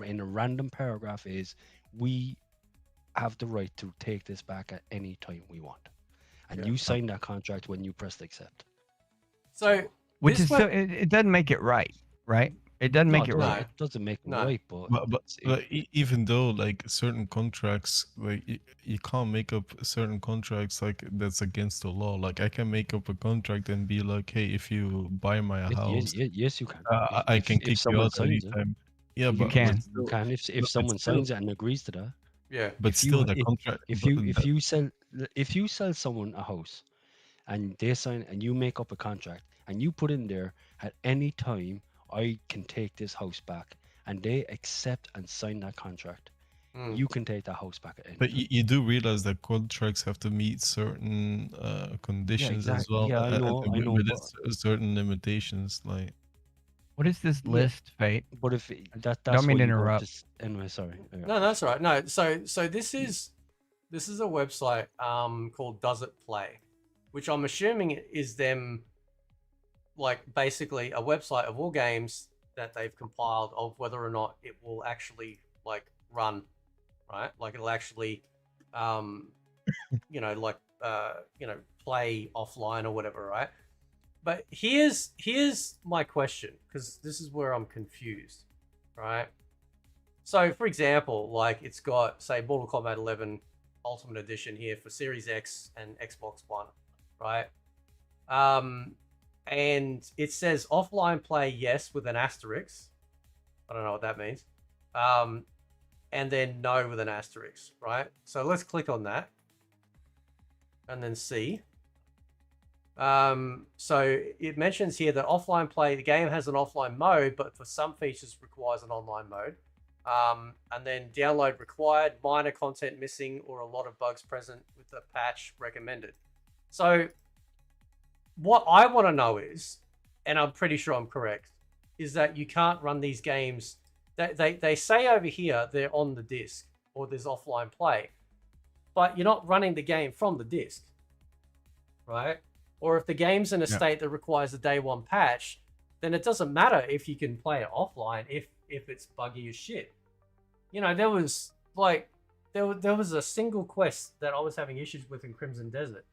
in a random paragraph is we have the right to take this back at any time we want. And you sign that contract when you press accept. So Which this is one- so it doesn't make it right, right? It doesn't make it right. It doesn't make it No. right, but But even though like certain contracts, like you can't make up certain contracts like that's against the law. Like I can make up a contract and be like, hey, if you buy my house, yes, you can. I can kick you someone out signs it. anytime. Yeah, You but can. You can if but someone still- signs it and agrees to that. Yeah. But still, the contract. if you sell someone a house, and they sign and you make up a contract and you put in there at any time I can take this house back, and they accept and sign that contract, you can take that house back at any But time. you do realize that contracts have to meet certain conditions as well. Yeah, I know, With but certain limitations, like. What is this Yeah. list, Fate? But if that's Don't mean what to you go interrupt. anyway, sorry. No, that's all right. No, so this is a website called Does It Play, which I'm assuming is them, like, basically a website of all games that they've compiled of whether or not it will actually, like, run, right? Like, it'll actually play offline or whatever, right? But here's my question, because this is where I'm confused, right? So, for example, like, it's got, say, Mortal Kombat 11 Ultimate Edition here for Series X and Xbox One, right? And it says offline play, yes, with an asterisk. I don't know what that means. And then no with an asterisk, right? So let's click on that and then see. So it mentions here that offline play, the game has an offline mode, but for some features requires an online mode. And then download required, minor content missing, or a lot of bugs present with the patch recommended. So what I want to know is, and I'm pretty sure I'm correct, is that you can't run these games. They say over here they're on the disc or there's offline play, but you're not running the game from the disc, right? Or if the game's in a state that requires a day one patch, then it doesn't matter if you can play it offline if it's buggy as shit. You know, there was a single quest that I was having issues with in Crimson Desert.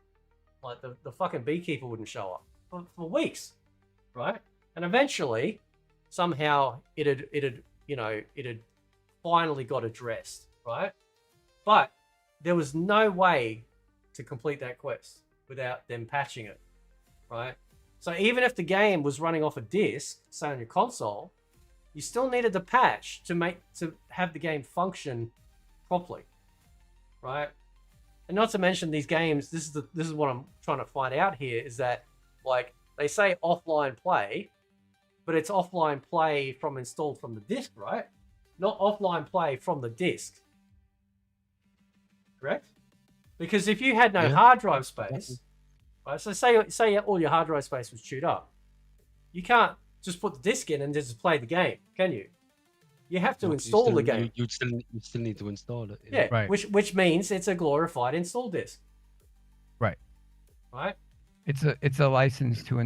Like, the fucking beekeeper wouldn't show up for weeks, right? And eventually, somehow it had finally got addressed, right? But there was no way to complete that quest without them patching it, right? So even if the game was running off a disc, say on your console, you still needed the patch to have the game function properly, right? And not to mention these games, this is what I'm trying to find out here, is that, like, they say offline play, but it's offline play from installed from the disc, right? Not offline play from the disc. Correct? Because if you had no hard drive space, right? So say all your hard drive space was chewed up, you can't just put the disc in and just play the game, can you? You have to install the game. You still need to install it. Yeah, Right. which means it's a glorified install disc. Right. Right? It's a license to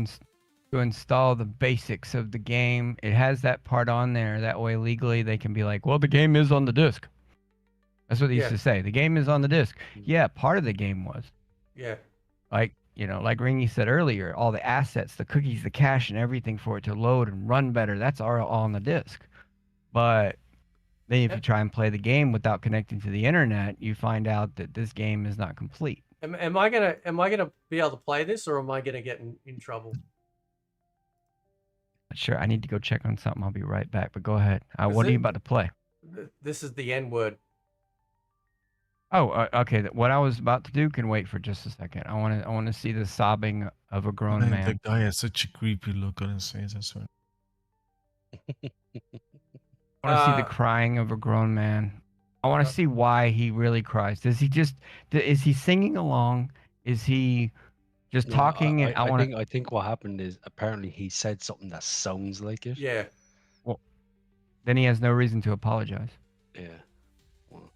install the basics of the game. It has that part on there. That way, legally, they can be like, well, the game is on the disc. That's what they used to say. The game is on the disc. Yeah, part of the game was. Yeah. Like, like Ringy said earlier, all the assets, the cookies, the cache, and everything for it to load and run better, that's all on the disc. But then if you try and play the game without connecting to the internet, you find out that this game is not complete. Am I gonna be able to play this, or am I gonna get in trouble? Sure, I need to go check on something. I'll be right back. But go ahead. What are you about to play? This is the N word. Oh, okay. What I was about to do can wait for just a second. I want to see the sobbing of a grown man. The guy has such a creepy look on his face. I swear. I want to see the crying of a grown man. I want to see why he really cries. Is he singing along? Is he just talking? I think what happened is apparently he said something that sounds like it. Yeah. Well, then he has no reason to apologize. Yeah. Well,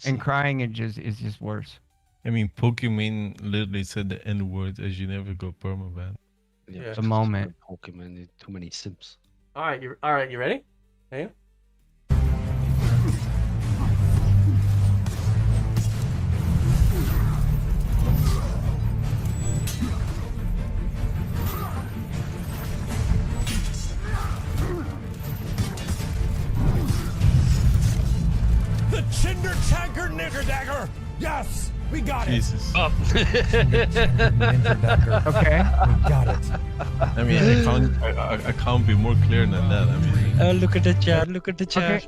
and crying is just worse. I mean, Pokemon literally said the N word as you never go permaban. Yeah. The moment. Pokemon, too many simps. All right, you ready? Hang on. The Chinder Tanker Nigger Dagger! Yes! We got Jesus. it. Ninja dagger. Okay. We got it. I mean, I can't be more clear than that. I mean, Look at the chat. Look at the chat.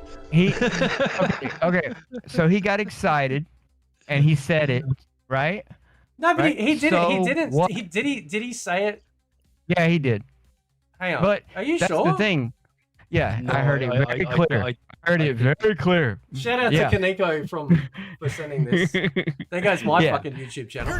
Okay. So he got excited, and he said it, right? No, but Right? he did it. He So didn't. what- Did he say it? Yeah, he did. Hang on. But are you that's sure? the thing. Yeah, No, I heard it very clear. I heard it very clear. Shout out Yeah. to Kaneko for sending this. There goes my Yeah. fucking YouTube channel.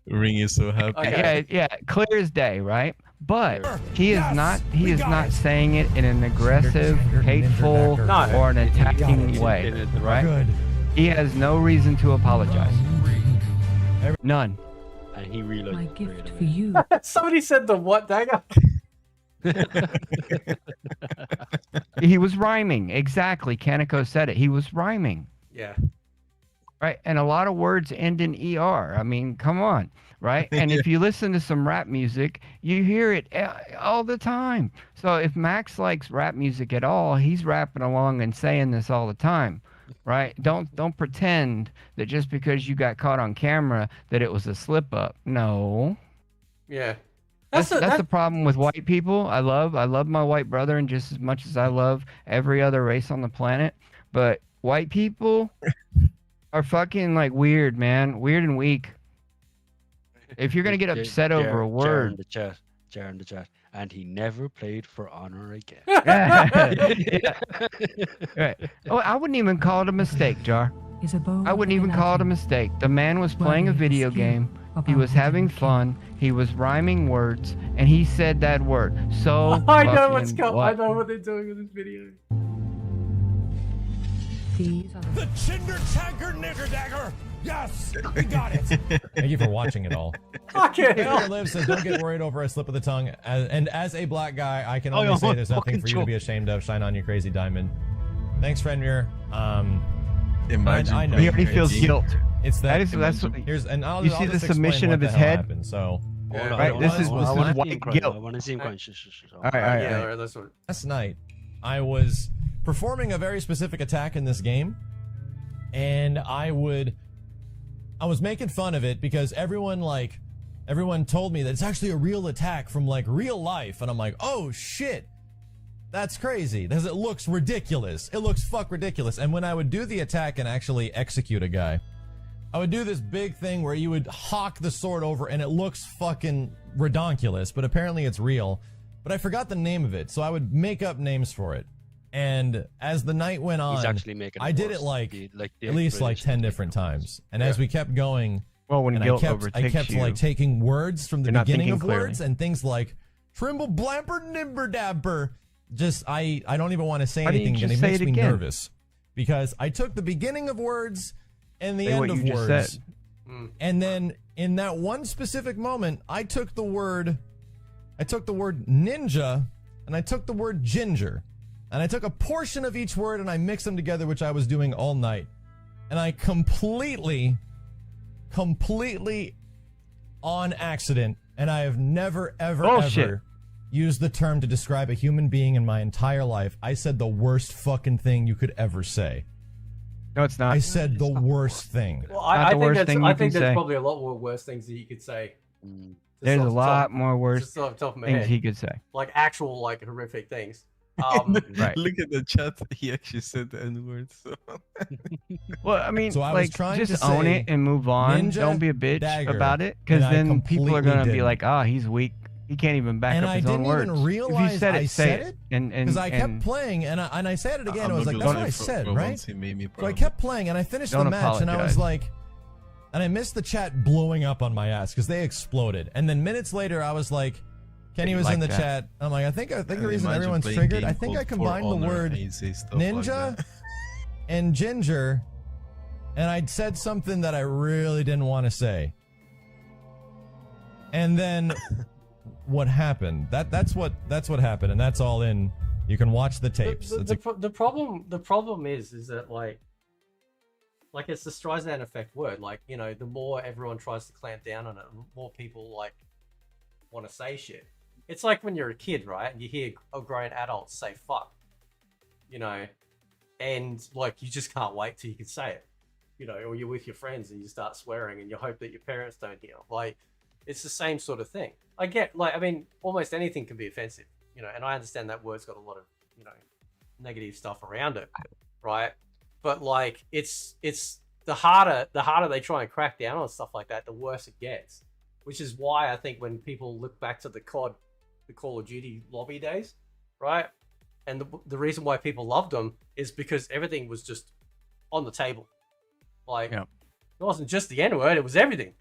Ring is so happy. Okay. Yeah, clear as day, right? But he is not saying it in an aggressive, hateful, No. or an attacking way, right? Good. He has no reason to apologize. None. And he realized. My gift for you. Somebody said the what dagger? He was rhyming. Exactly. Kaneko said it. He was rhyming. Yeah. Right? And a lot of words end in ER. I mean, come on. Right? And if you listen to some rap music, you hear it all the time. So if Max likes rap music at all, he's rapping along and saying this all the time. Right? Don't pretend that just because you got caught on camera that it was a slip up. No. Yeah. That's the problem with white people. I love my white brother and just as much as I love every other race on the planet. But white people are fucking like weird, man. Weird and weak. If you're gonna get upset over a word, Jar in the chat, and he never played for Honor again. Yeah. Right. Oh, I wouldn't even call it a mistake, Jar. I wouldn't even call it a mistake. The man was playing a video game. He was having fun. He was rhyming words, and he said that word. So I know what's fucking coming. what? I know what they're doing with this video. These are The Cinder Tiger Nigger Dagger. Yes, we got it. Thank you for watching it all. Fucking Here hell. Liv says, don't get worried over a slip of the tongue. And as a black guy, I can only say there's nothing for you to be ashamed of. Shine on, you crazy diamond. Thanks, Frenmir. Imagine. I know. He already feels guilt. It's that. That's what. Here's and I'll, You I'll see the just explain submission what of the his hell head? happened. So Right, this is white guilt. I want to see him crying. All right. Yeah, all right, that's what. last night, I was performing a very specific attack in this game, and I was making fun of it because everyone told me that it's actually a real attack from like real life, and I'm like, oh shit, that's crazy because it looks ridiculous. It looks fuck ridiculous. And when I would do the attack and actually execute a guy, I would do this big thing where you would hawk the sword over and it looks fucking redonkulous, but apparently it's real. But I forgot the name of it, so I would make up names for it. And as the night went on, He's actually making it I did worse. it like The at least like 10 different times. And as we kept going, Well, when and guilt I overtakes kept you, like taking words from the you're not beginning thinking of clearly. words and things like trimble blamper nimber dabber. Just I don't even want to say Why don't you anything, and just it say makes it me again? nervous because I took the beginning of words and the Say what end of you just words. said. And then in that one specific moment, I took the word ninja and I took the word ginger. And I took a portion of each word and I mixed them together, which I was doing all night. And I completely on accident, and I have never, ever used the term to describe a human being in my entire life. I said the worst fucking thing you could ever say. No, it's not. I said the worst thing. Well, Not I the think worst that's thing you I can think there's say. probably a lot more worse things that you could say. Just There's off a the lot top- more worse just off the top of my things head. he could say. Like actual like horrific things. Right. Look at the chat. He actually said the N word. So. Well, I mean, So I was like, trying to just own say it and move on. ninja Don't be a bitch dagger, about it, because and I then people are completely gonna be didn't. like, "Ah, he's weak. He can't even back And up I his own didn't words." even realize if you said it, I say said it. it, And because I kept playing and I said it again. I was like, that's what I said, right? He made me So I kept playing and I finished Don't the match and I was apologize. like, and I missed the chat blowing up on my ass because they exploded. And then minutes later, I was like, Kenny was like in the that. chat. I'm like, I think the reason Imagine everyone's playing triggered, game I think I called For combined the Honor word and you say stuff like ninja that. and ginger, and I'd said something that I really didn't want to say. And then what happened? That's what happened, and that's all in. You can watch the tapes. The problem is that like it's the Streisand effect word. Like, you know, the more everyone tries to clamp down on it, the more people like want to say shit. It's like when you're a kid, right? And you hear a grown adult say fuck, you know, and like you just can't wait till you can say it. you know, or you're with your friends and you start swearing and you hope that your parents don't hear. Like, it's the same sort of thing. I get, like, I mean, almost anything can be offensive, you know, and I understand that word's got a lot of, you know, negative stuff around it, right? But like, it's the harder they try and crack down on stuff like that, the worse it gets. Which is why I think when people look back to the Call of Duty lobby days, right? And the reason why people loved them is because everything was just on the table. Like, it wasn't just the N-word, it was everything,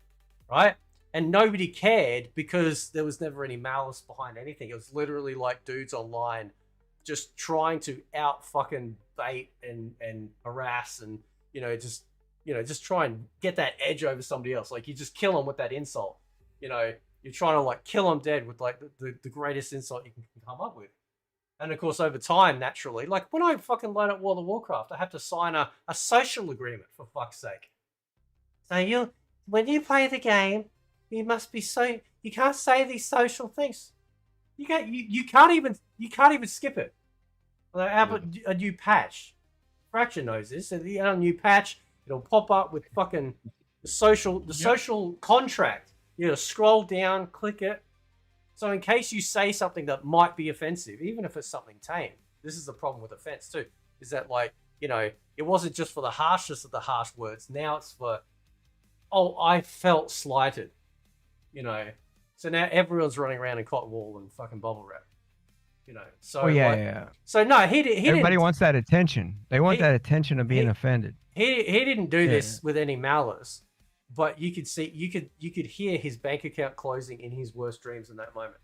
right? And nobody cared because there was never any malice behind anything. It was literally like dudes online just trying to out fucking bait and harass and, just try and get that edge over somebody else. Like, you just kill them with that insult. You know, you're trying to like kill them dead with like the greatest insult you can come up with. And of course, over time, naturally, like when I fucking load up World of Warcraft, I have to sign a social agreement, for fuck's sake. So when you play the game, you must be you can't say these social things. You can't even skip it. Like, how about a new patch? Fraction knows this. So you add a new patch, it'll pop up with fucking the social contract. You gotta scroll down, click it. So in case you say something that might be offensive, even if it's something tame, this is the problem with offense too, is that like, you know, it wasn't just for the harshness of the harsh words. Now it's for, oh, I felt slighted, you know. So now everyone's running around in cotton wool and fucking bubble wrap, you know. So yeah. So no, he Everybody didn't, wants that attention. They want that attention of being offended. He didn't do this with any malice. But you could see, you could hear his bank account closing in his worst dreams in that moment.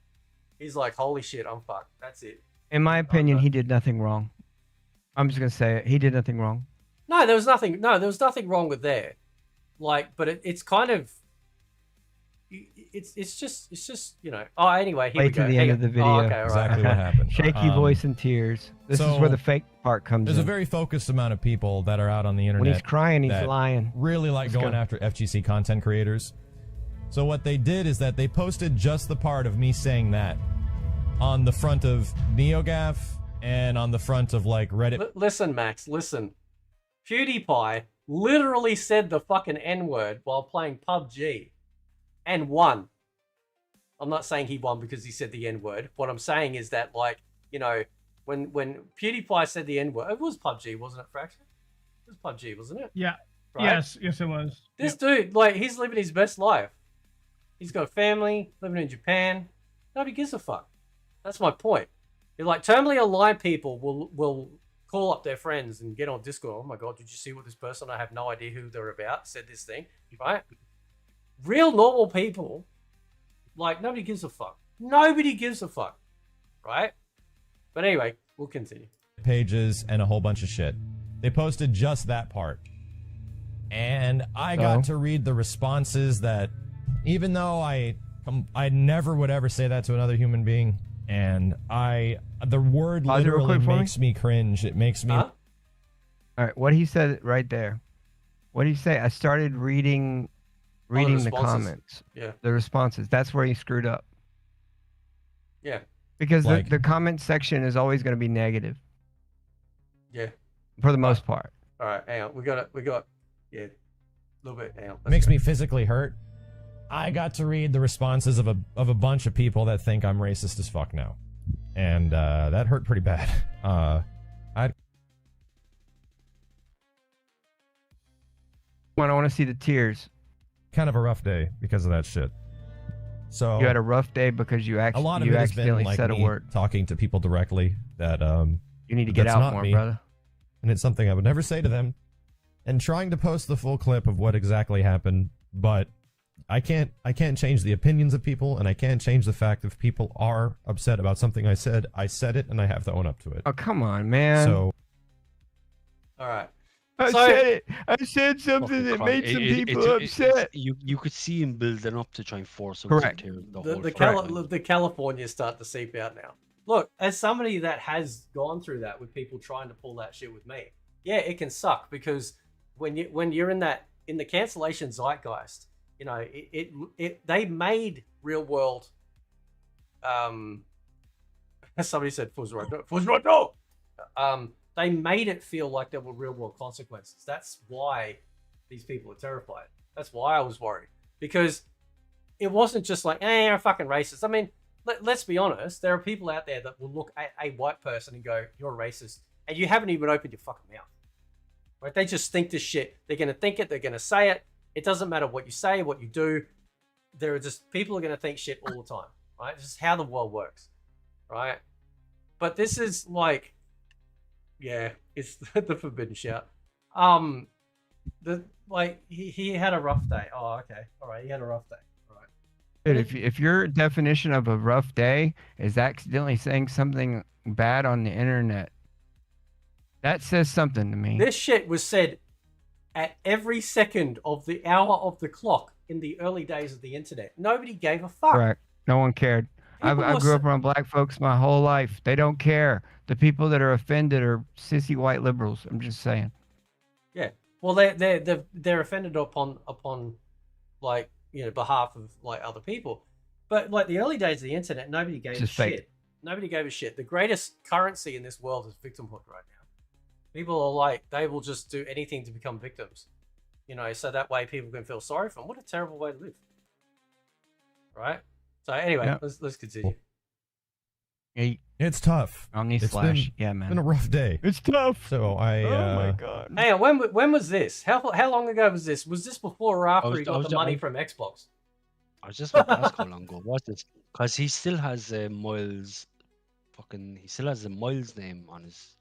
He's like, "Holy shit, I'm fucked. That's it." In my opinion, he did nothing wrong. I'm just gonna say it. He did nothing wrong. No, there was nothing. No, there was nothing wrong with there. Like, but it's kind of, it's just you know. Oh, anyway, here we go. To the end of the video. Oh, okay, all right. Exactly what happened. Shaky voice and tears. This is where the fake part comes in. There's a very focused amount of people that are out on the internet. When he's crying, he's that lying. Really like going after FGC content creators. So what they did is that they posted just the part of me saying that on the front of NeoGAF and on the front of like Reddit. Listen, Max, listen. PewDiePie literally said the fucking N-word while playing PUBG and won. I'm not saying he won because he said the N-word. What I'm saying is that, like, you know, when PewDiePie said the N-word, it was PUBG, wasn't it, Fraction? It was PUBG, wasn't it? Yeah. Right? Yes, it was. This dude, like, he's living his best life. He's got a family, living in Japan. Nobody gives a fuck. That's my point. You're like, terminally aligned people will call up their friends and get on Discord. Oh my god, did you see what this person, I have no idea who they're about, said this thing, right? Real normal people, like, nobody gives a fuck. Nobody gives a fuck, right? But anyway, we'll continue. Pages and a whole bunch of shit. They posted just that part. And I got to read the responses that, even though I never would ever say that to another human being, and the word literally makes me cringe. It makes me... All right, what he said right there. What did he say? I started reading the comments. Yeah. The responses. That's where he screwed up. Yeah. Because the comment section is always going to be negative. Yeah. For the most part. All right, hang on. We got, yeah, a little bit. Hang on. It makes me physically hurt. I got to read the responses of a bunch of people that think I'm racist as fuck now. And that hurt pretty bad. I want to see the tears. Kind of a rough day because of that shit. So you had a rough day because you a lot of it has been like said a me word. Talking to people directly that you need to get out more, brother. And it's something I would never say to them. And trying to post the full clip of what exactly happened, but I can't change the opinions of people, and I can't change the fact if people are upset about something I said it, and I have to own up to it. Oh, come on, man. So all right. I said it. I said something that made some people upset. You could see him building up to try and force him Correct. to The Californians start to seep out now. Look, as somebody that has gone through that with people trying to pull that shit with me, yeah, it can suck because when you're in the cancellation zeitgeist, you know, they made real world. Somebody said "Fuzz right now." They made it feel like there were real world consequences. That's why these people are terrified. That's why I was worried, because it wasn't just like, hey, you're a fucking racist. I mean, let's be honest. There are people out there that will look at a white person and go, you're a racist, and you haven't even opened your fucking mouth. Right? They just think this shit. They're going to think it. They're going to say it. It doesn't matter what you say, what you do. There are just, people are going to think shit all the time. Right? This is how the world works. Right? But this is like, yeah, it's the forbidden shout. He had a rough day. Oh, okay. All right. He had a rough day. All right. Dude, if your definition of a rough day is accidentally saying something bad on the internet, that says something to me. This shit was said at every second of the hour of the clock in the early days of the internet. Nobody gave a fuck. Correct. No one cared. I grew up around black folks my whole life. They don't care. The people that are offended are sissy white liberals. I'm just saying. Yeah. Well, they're offended upon like, you know, behalf of like other people. But like the early days of the internet, nobody gave a shit. Fake. Nobody gave a shit. The greatest currency in this world is victimhood right now. People are like, they will just do anything to become victims, you know, so that way people can feel sorry for them. What a terrible way to live. Right? So anyway, Yeah. let's continue. It's tough. Omni It's slash. been, Yeah, man. been a rough day. It's tough. So I. Oh my god. Hang on, when was this? How long ago was this? Was this before or after he got the money from Xbox? I was just about to ask how long ago was this, because he still has Miles, he still has the Miles name on his,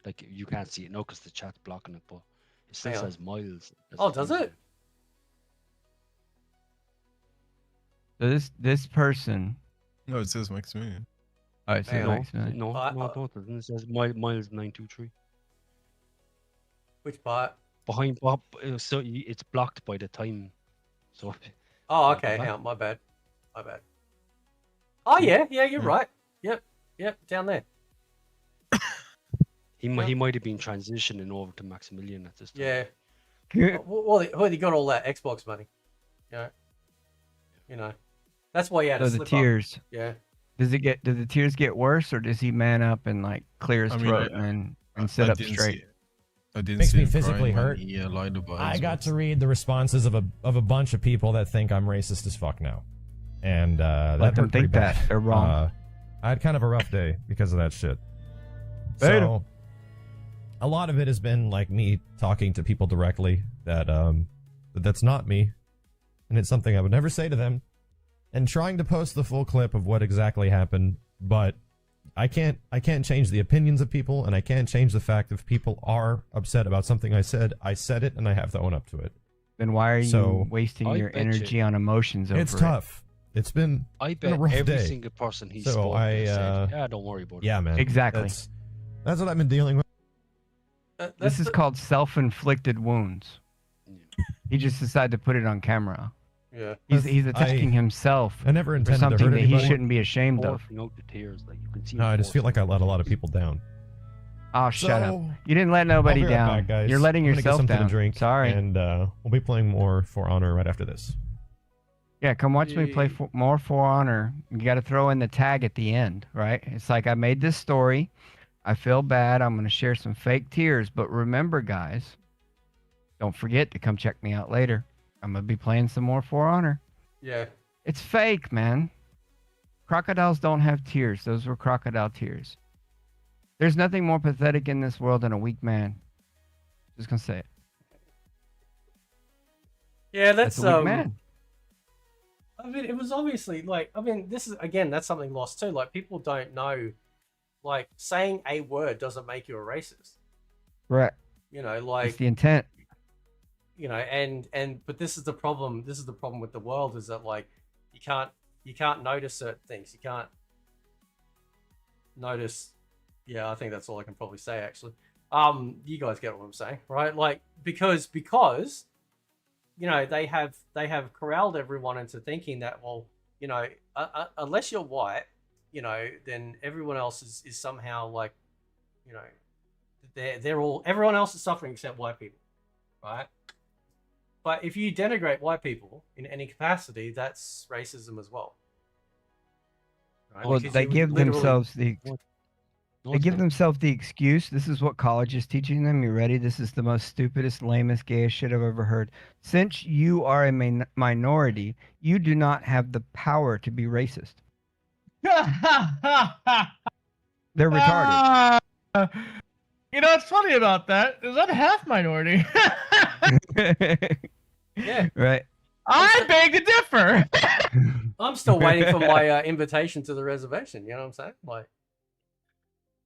like you can't see it now because the chat's blocking it, but it still Hang on. says Miles. That's Oh, his does username. it? So this person. No, it says Maximilian. Oh, it says Hang on. Maximilian. No, no, it doesn't. It says Miles 923. Which part? Behind, so it's blocked by the time. So. Oh, okay. Hang on, my bad. Oh yeah, you're right. Yep, down there. He might have been transitioning over to Maximilian at this time. Yeah. Well, he got all that Xbox money. You know, that's why he had So to the slip tears. up. Yeah. Do the tears get worse, or does he man up and like clear his throat and sit up straight? I didn't Makes see me him physically crying when hurt. he lied about I his got words. to read the responses of a bunch of people that think I'm racist as fuck now, and that Let them hurt pretty think that. bad. They're wrong. I had kind of a rough day because of that shit. Beta. So a lot of it has been like me talking to people directly that's not me, and it's something I would never say to them, and trying to post the full clip of what exactly happened, but I can't change the opinions of people, and I can't change the fact if people are upset about something I said it, and I have to own up to it. Then why are you wasting I your bet energy you- on emotions over It's it? tough. It's been I been bet a rough every day. single person he So spoke I, to said, uh, "Yeah, don't worry about it." Yeah, man. Exactly. That's what I've been dealing with. This is called self-inflicted wounds. He just decided to put it on camera. Yeah. He's attacking himself I never for intended to something hurt that he anybody. shouldn't be ashamed of. Forcing out the tears, like you can see. No, him I just feel forcing like I let a lot of people down. Oh, shut up. So, You didn't let nobody I'll be right down. back, guys. You're letting I'm gonna get yourself something down. to drink, Sorry. and we'll be playing more For Honor right after this. Yeah, come watch me play more For Honor. You got to throw in the tag at the end, right? It's like I made this story. I feel bad. I'm going to share some fake tears. But remember, guys, don't forget to come check me out later. I'm going to be playing some more For Honor. Yeah. It's fake, man. Crocodiles don't have tears. Those were crocodile tears. There's nothing more pathetic in this world than a weak man. Just going to say it. Yeah, that's a weak man. I mean, it was obviously like, I mean, this is again, that's something lost too. Like, people don't know, like, saying a word doesn't make you a racist. Right. You know, like, It's the intent. you know, but this is the problem. This is the problem with the world, is that like, you can't notice certain things. You can't notice. Yeah, I think that's all I can probably say, actually. You guys get what I'm saying, right? Like, because you know, they have corralled everyone into thinking that, well, you know, unless you're white, you know, then everyone else is somehow like, you know, everyone else is suffering except white people, right? But if you denigrate white people in any capacity, that's racism as well. Right? Well, Because they you give literally- themselves the No, They it's give not. themselves the excuse. This is what college is teaching them. You ready? This is the most stupidest, lamest, gayest shit I've ever heard. Since you are a minority, you do not have the power to be racist. They're retarded. You know what's funny about that is I'm half minority. Yeah. Right. I beg to differ. I'm still waiting for my invitation to the reservation. You know what I'm saying? Like,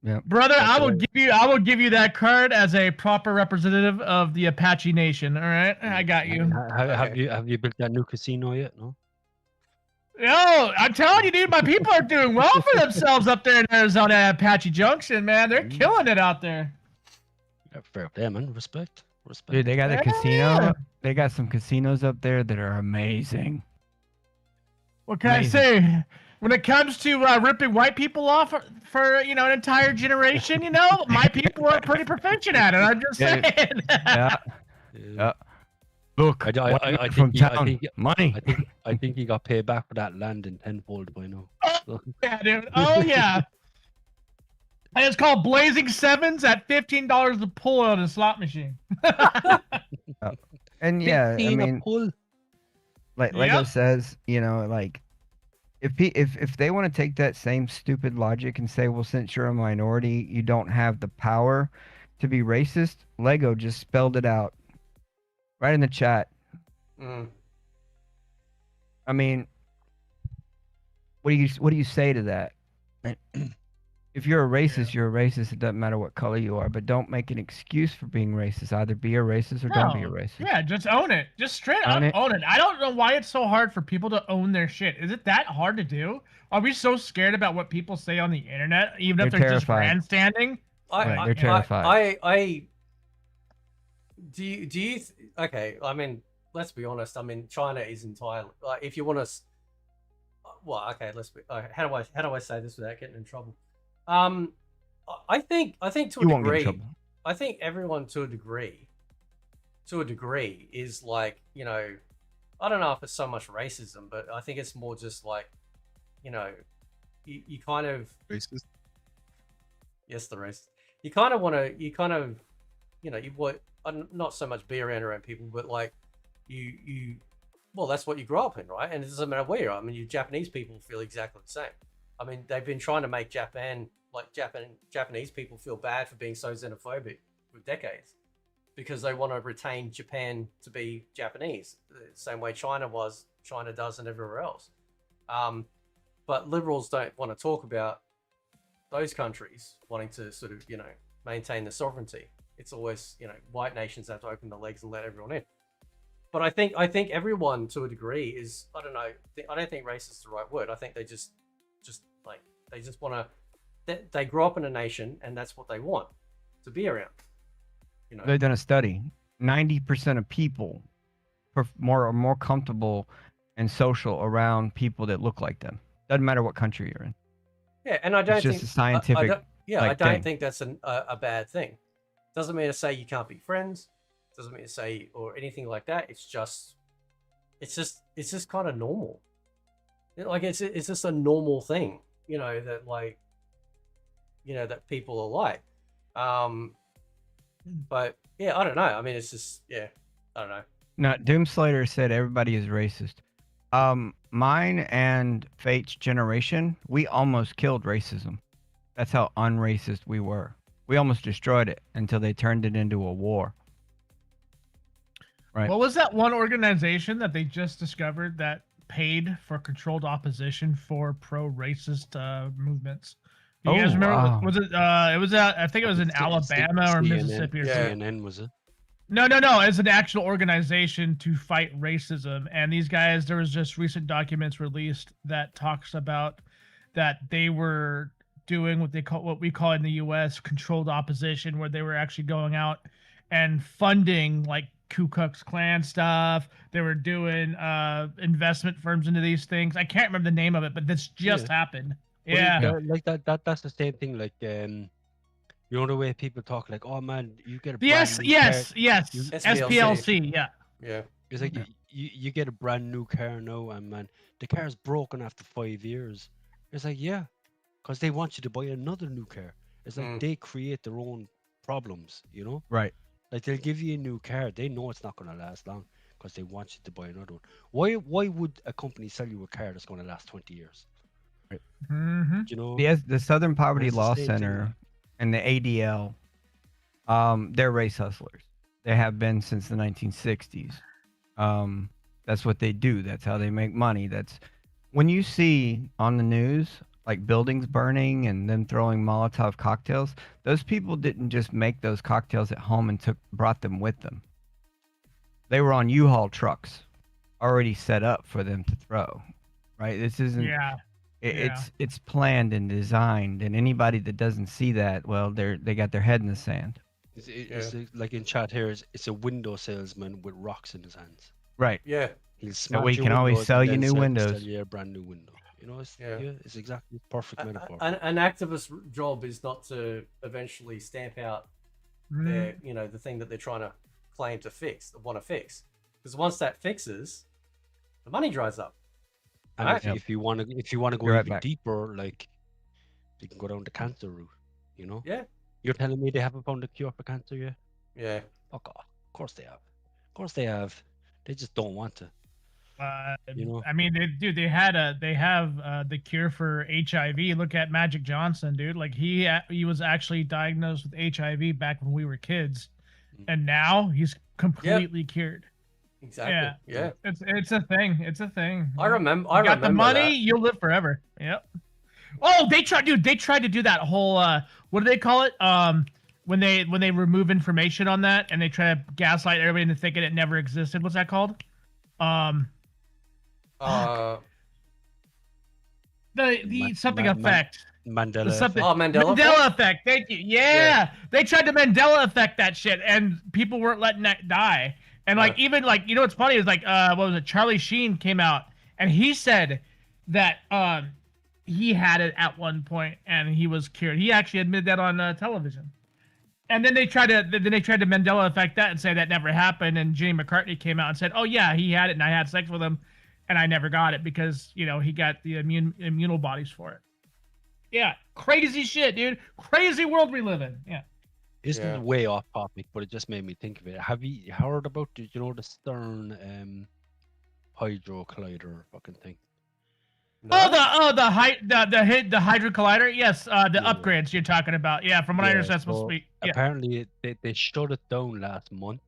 Yeah. Brother, I will give you that card as a proper representative of the Apache Nation. All right, I got you. Have you built that new casino yet? No. Yo, I'm telling you, dude, my people are doing well for themselves up there in Arizona Apache Junction, man. They're killing it out there. Yeah, fair play, man. Respect. Respect. Dude, they got a Yeah. casino. They got some casinos up there that are amazing. What can Amazing. I say? When it comes to ripping white people off for an entire generation, my people are pretty proficient at it. I'm just saying. Yeah. Yeah. Look, I white think from town. Money. I think he got paid back for that land in tenfold by now. So, Yeah, dude. Oh yeah. And it's called Blazing Sevens at $15 a pull on a slot machine. And yeah, I 15 a mean, pull. like Lego Yep. says, like if they want to take that same stupid logic and say, well, since you're a minority, you don't have the power to be racist, Lego just spelled it out right in the chat. I mean, what do you say to that? If you're a racist, you're a racist. It doesn't matter what color you are, but don't make an excuse for being racist. Either be a racist or don't be a No. racist. Yeah, just own it. Just straight Own up it. own it. I don't know why it's so hard for people to own their shit. Is it that hard to do? Are we so scared about what people say on the internet, even if They're they're just terrified. grandstanding? They're terrified. Okay, I mean, let's be honest. I mean, China is entirely like, if you want to, well, okay, let's be. How do I say this without getting in trouble? I think to a You won't get in degree, trouble. I think everyone to a degree is like, I don't know if it's so much racism, but I think it's more just like, you kind of Racist. Yes, the racist. You kind of want to, you want not so much be around people, but like well, that's what you grow up in, right? And it doesn't matter where you are. I mean, you Japanese people feel exactly the same. I mean, they've been trying to make Japanese people feel bad for being so xenophobic for decades because they want to retain Japan to be Japanese, the same way China does and everywhere else. But liberals don't want to talk about those countries wanting to sort of, maintain the sovereignty. It's always, white nations have to open the legs and let everyone in. But I think everyone to a degree is, I don't know, I don't think racist is the right word. I think they just like, they just want to, they grow up in a nation and that's what they want, to be around. They've done a study. 90% of people are more comfortable and social around people that look like them. Doesn't matter what country you're in. Yeah, and I don't It's think just a scientific. I don't thing. think that's a bad thing. Doesn't mean to say you can't be friends. Doesn't mean to say or anything like that. It's just kind of normal. It's just a normal thing, that like, that people are like. But yeah, I don't know. I mean, it's just, yeah, I don't know. No, Doomslayer said everybody is racist. Mine and Fate's generation, we almost killed racism. That's how unracist we were. We almost destroyed it until they turned it into a war. Right. What was that one organization that they just discovered that paid for controlled opposition for pro-racist movements? Do you guys remember? Wow. Was it? It was. I think it was in Alabama or Mississippi or something. CNN, was it? No. It's an actual organization to fight racism. And these guys, there was just recent documents released that talks about that they were doing what we call in the U.S. controlled opposition, where they were actually going out and funding like Ku Klux Klan stuff. They were doing investment firms into these things. I can't remember the name of it, but this just happened. Well, Yeah. like that's the same thing. Like the way people talk, like, oh man, you get a Yes. SPLC. Yeah. Yeah. It's like you get a brand new car now, and man, the car is broken after 5 years. It's like, yeah, because they want you to buy another new car. It's like they create their own problems, you know? Right. Like they'll give you a new car, they know it's not going to last long because they want you to buy another one. Why would a company sell you a car that's going to last 20 years? Mm-hmm. You know? The Southern Poverty It's the Law same thing, Center like- and the ADL, they're race hustlers. They have been since the 1960s. That's what they do. That's how they make money. That's when you see on the news like buildings burning and them throwing Molotov cocktails. Those people didn't just make those cocktails at home and brought them with them. They were on U-Haul trucks, already set up for them to throw. Right? This isn't. Yeah. It's planned and designed, and anybody that doesn't see that, well, they got their head in the sand. It's like in chat here, it's a window salesman with rocks in his hands. Right. Yeah. He'll That smash way he your can always windows sell and you then new sell windows. you a brand new window. You know, it's it's exactly the perfect metaphor. An activist's job is not to eventually stamp out their, the thing that they're trying to claim to fix, want to fix, because once that fixes, the money dries up. And Right? if you want to go You're right even back. deeper, like you can go down the cancer route. You know? Yeah. You're telling me they haven't found a cure for cancer yet? Yeah. Fuck off. Of course they have. Of course they have. They just don't want to. You know? I mean, they have the cure for HIV. Look at Magic Johnson, dude. Like he was actually diagnosed with HIV back when we were kids, and now he's completely cured. Exactly. Yeah. It's a thing. It's a thing. I remember. You got the money, that. you'll live forever. Yep. Oh, they tried to do that whole what do they call it? When they remove information on that and they try to gaslight everybody into thinking it never existed. What's that called? The something effect. Mandela The something, effect. Mandela effect. Thank you. Yeah. They tried to Mandela effect that shit, and people weren't letting that die. And like even like what's funny is like what was it? Charlie Sheen came out and he said that he had it at one point and he was cured. He actually admitted that on television. And then they tried to Mandela effect that and say that never happened. And Jimmy McCartney came out and said, "Oh yeah, he had it, and I had sex with him, and I never got it because he got the immune bodies for it." Yeah, crazy shit, dude. Crazy world we live in. Yeah. This is way off topic, but it just made me think of it. Have you heard about the CERN Hydro Collider fucking thing? No. Oh, the Hydro Collider. Yes, the upgrades you're talking about. Yeah, from what I understand, it's supposed to be. Yeah. Apparently, they shut it down last month.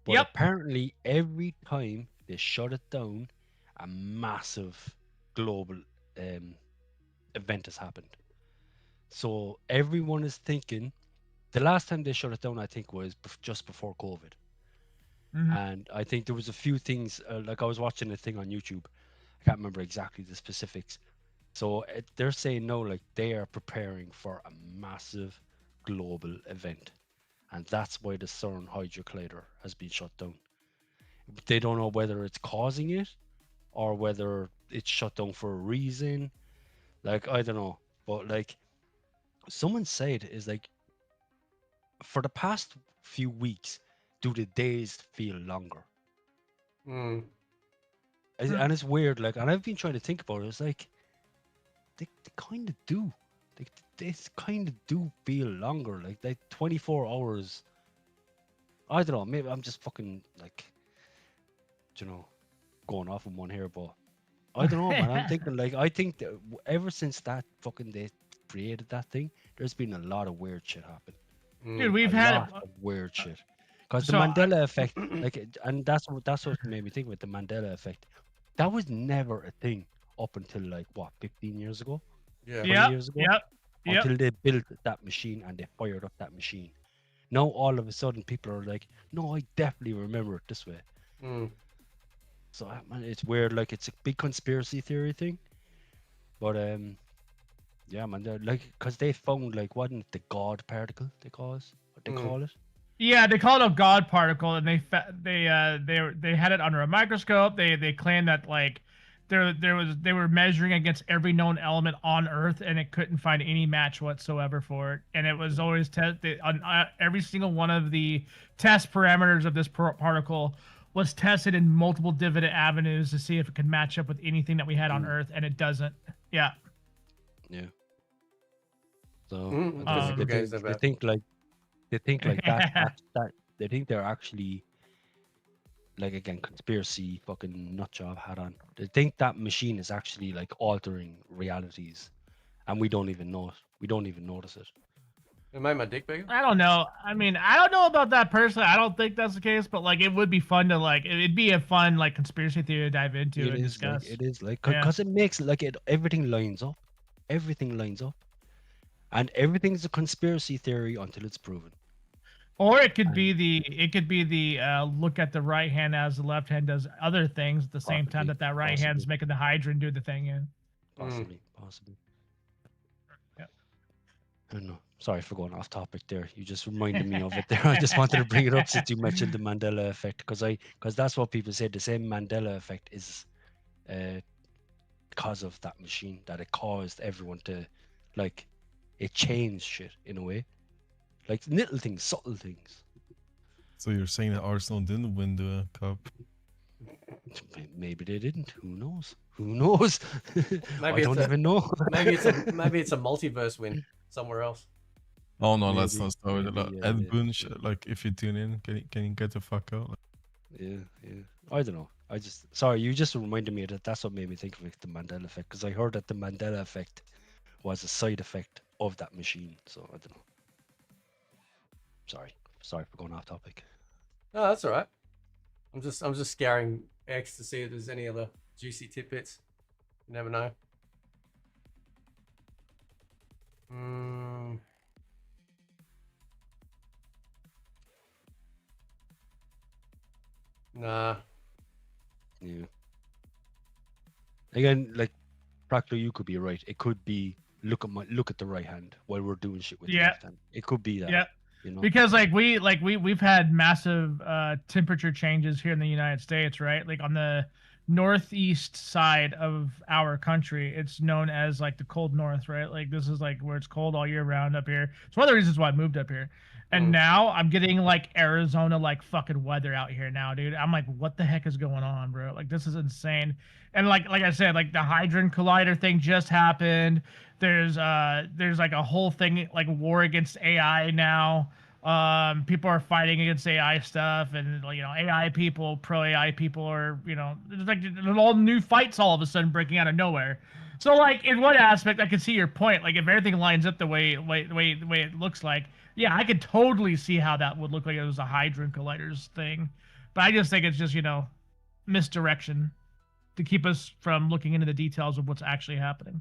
But apparently, every time they shut it down, a massive global event has happened. So everyone is thinking. The last time they shut it down, I think, was just before COVID. And I think there was a few things, like I was watching a thing on YouTube. I can't remember exactly the specifics. So they're saying no, like they are preparing for a massive global event. And that's why the CERN Hydro Collider has been shut down. They don't know whether it's causing it or whether it's shut down for a reason. Like, I don't know. But like, someone said is like, for the past few weeks, do the days feel longer? And it's weird, like, and I've been trying to think about it. It's like they kind of do. They kind of do feel longer. Like 24 hours. I don't know. Maybe I'm just fucking like, going off on one here, but I don't know, man. I'm thinking like I think that ever since that fucking they created that thing, there's been a lot of weird shit happen. Dude, we've had lot of weird shit. Because the Mandela effect, like, and that's what made me think with the Mandela effect. That was never a thing up until like what, 15 years ago? 20 years ago? Until they built that machine and they fired up that machine. Now all of a sudden people are like, no, I definitely remember it this way. So man, it's weird. Like it's a big conspiracy theory thing. But yeah, man, they're like, because they found like, wasn't it the God particle they call it? Yeah, they call it a God particle, and they had it under a microscope. They claimed that like they were measuring against every known element on Earth, and it couldn't find any match whatsoever for it. And it was always tested on every single one of the test parameters of this particle was tested in multiple different avenues to see if it could match up with anything that we had on Earth, and it doesn't. Yeah. Yeah. So physical they, games are they bad. think like that they think they're actually like, again, conspiracy fucking nut job hat on. They think that machine is actually like altering realities, and we don't even know it. We don't even notice it. It made my dick bigger. I don't know. I mean, I don't know about that personally. I don't think that's the case, but like, it would be fun to like. It'd be a fun like conspiracy theory to dive into It and is like discuss. it is like Yeah. because it makes like everything lines up, and everything's a conspiracy theory until it's proven. Or it could be the look at the right hand as the left hand does other things at the same time that right hand's making the hydrant do the thing. Yeah. Possibly. Yep. I don't know. Sorry for going off topic there. You just reminded me of it there. I just wanted to bring it up since you mentioned the Mandela effect, because that's what people say. The same Mandela effect is because of that machine, that it caused everyone to like it changed shit in a way, like little things, subtle things. So you're saying that Arsenal didn't win the cup? Maybe they didn't. Who knows? I don't even know. maybe it's a multiverse win somewhere else. Oh no, let's Maybe, not start with it. maybe, Ed yeah. Boon, like if you tune in, can you get the fuck out? Yeah. I don't know. Sorry, you just reminded me that that's what made me think of the Mandela effect, because I heard that the Mandela effect was a side effect of that machine. So I don't know. Sorry for going off topic. No, that's all right. I'm just scouring X to see if there's any other juicy tidbits. You never know. Nah. Yeah. Again, like Proctor, you could be right. It could be look at the right hand while we're doing shit with the left hand. It could be that. Yeah. You know? Because we've had massive temperature changes here in the United States, right? Like on the northeast side of our country, it's known as like the cold north, right? Like this is like where it's cold all year round up here. It's one of the reasons why I moved up here. And now I'm getting like Arizona like fucking weather out here now, dude. I'm like, what the heck is going on, bro? Like this is insane. And like I said, like the Hadron Collider thing just happened. There's like a whole thing like war against AI now. People are fighting against AI stuff, and AI people, pro AI people are, there's like all new fights all of a sudden breaking out of nowhere. So like in one aspect, I can see your point. Like if everything lines up the way it looks like, yeah, I could totally see how that would look like it was a Hadron Colliders thing. But I just think it's just misdirection to keep us from looking into the details of what's actually happening.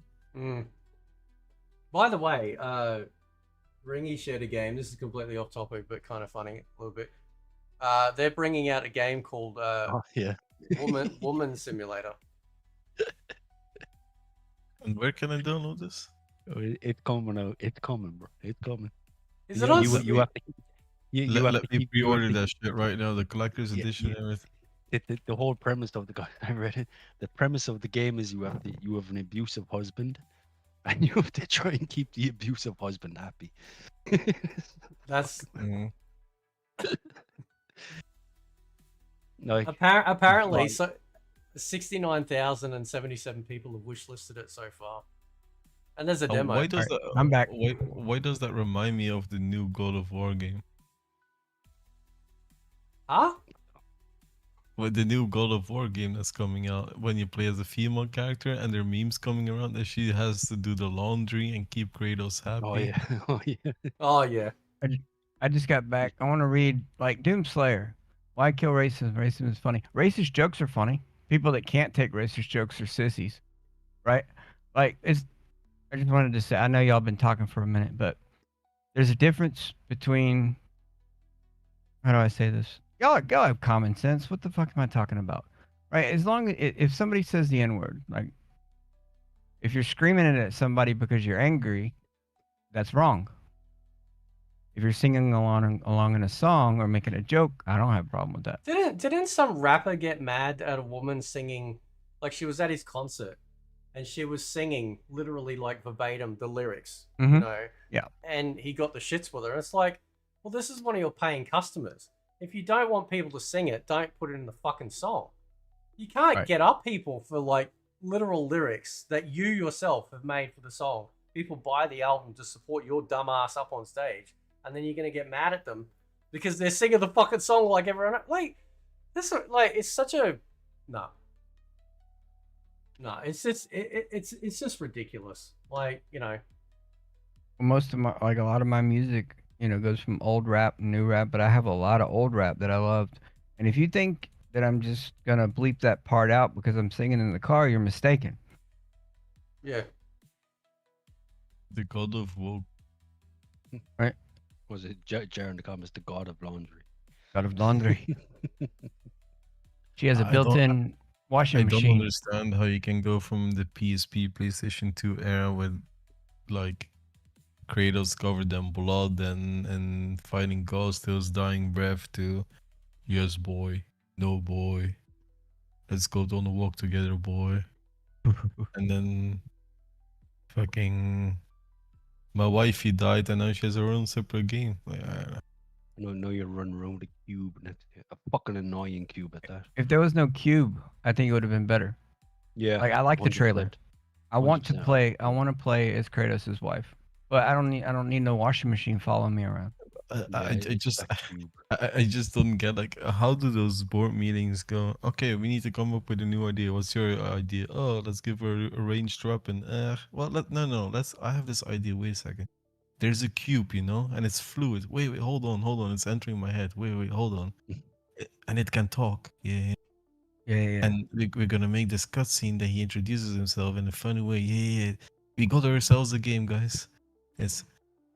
By the way, Ringy shared a game. This is completely off topic, but kind of funny a little bit. They're bringing out a game called Woman Simulator. And where can I download this? It's coming out. It's coming, bro. It's coming. Is it on? You have to. Let me pre-order that shit right now. The collector's edition and everything. The whole premise of I read it. The premise of the game is you have an abusive husband, and you have to try and keep the abusive husband happy. That's like apparently so. 69,077 people have wishlisted it so far, and there's a demo. Why does I'm back. Why does that remind me of the new God of War game? Huh? With the new God of War game that's coming out, when you play as a female character and there are memes coming around that she has to do the laundry and keep Kratos happy. Oh yeah. I just got back. I want to read like Doomslayer. Why kill racism? Racism is funny. Racist jokes are funny. People that can't take racist jokes are sissies, right? Like I just wanted to say. I know y'all been talking for a minute, but there's a difference between. How do I say this? Y'all have common sense. What the fuck am I talking about? Right? As long as if somebody says the N-word, like if you're screaming it at somebody because you're angry, that's wrong. If you're singing along in a song or making a joke, I don't have a problem with that. Didn't some rapper get mad at a woman singing, like she was at his concert, and she was singing literally like verbatim the lyrics, Mhm. you know? Yeah. And he got the shits with her. It's like, well, this is one of your paying customers. If you don't want people to sing it, don't put it in the fucking song. You can't Right. get up people for like literal lyrics that you yourself have made for the song people buy the album to support your dumb ass up on stage, and then you're gonna get mad at them because they're singing the fucking song like everyone. Like, this, like, it's such a no. No, it's just ridiculous. Like, you know, Most of my, like a lot of my music, you know, goes from old rap and new rap, but I have a lot of old rap that I loved. And if you think that I'm just gonna bleep that part out because I'm singing in the car, you're mistaken. yeah. The God of Woke. Right? Was it Jer in the comments, the god of laundry? God of laundry. She has a I don't- built-in washing I don't machine. understand how you can go from the PSP, PlayStation 2 era with like Kratos covered in blood and fighting ghosts till his dying breath to yes boy, no boy, let's go on a walk together, boy. And then fucking my wifey died and now she has her own separate game. Like, No, you're running around with a cube, and it's a fucking annoying cube at that. If there was no cube, I think it would have been better. Yeah. Like I like the trailer. 100%. I want to 100%. play. I want to play as Kratos' wife, but I don't need no washing machine following me around. I just don't get like how do those board meetings go? Okay, we need to come up with a new idea. What's your idea? Oh, let's give her a ranged weapon. Well, no. I have this idea. Wait a second. There's a cube, you know, and it's fluid. Wait, hold on. It's entering my head. Wait, hold on. And it can talk. Yeah. And we're gonna make this cutscene that he introduces himself in a funny way. Yeah. We got ourselves a game, guys. It's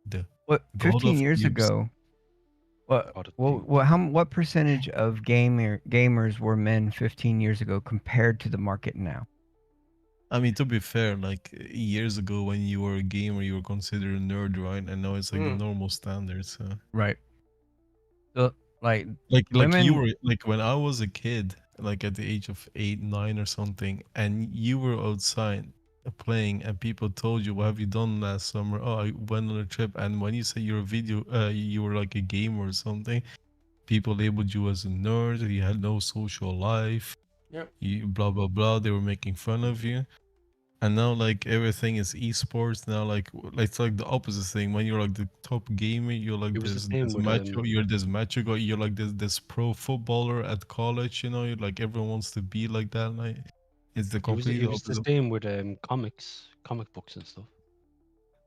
the What God 15 of years Cubes. ago? What percentage of gamers were men 15 years ago compared to the market now? I mean, to be fair, like years ago when you were a gamer, you were considered a nerd, right? And now it's like the normal standard. So Right. So like like you women- were like when I was a kid, like at the age of 8, 9 or something, and you were outside playing, and people told you, "What have you done last summer?" Oh, I went on a trip. And when you say you're a video, you were like a gamer or something, people labeled you as a nerd. You had no social life. Yep. You blah blah blah. They were making fun of you. And now like everything is esports now. Like it's like the opposite thing. When you're like the top gamer, you're like It was the this same with, macho. You're this macho guy. You're like this pro footballer at college. You know, you're like everyone wants to be like that. Like it's the complete It was the opposite. same with comic books and stuff.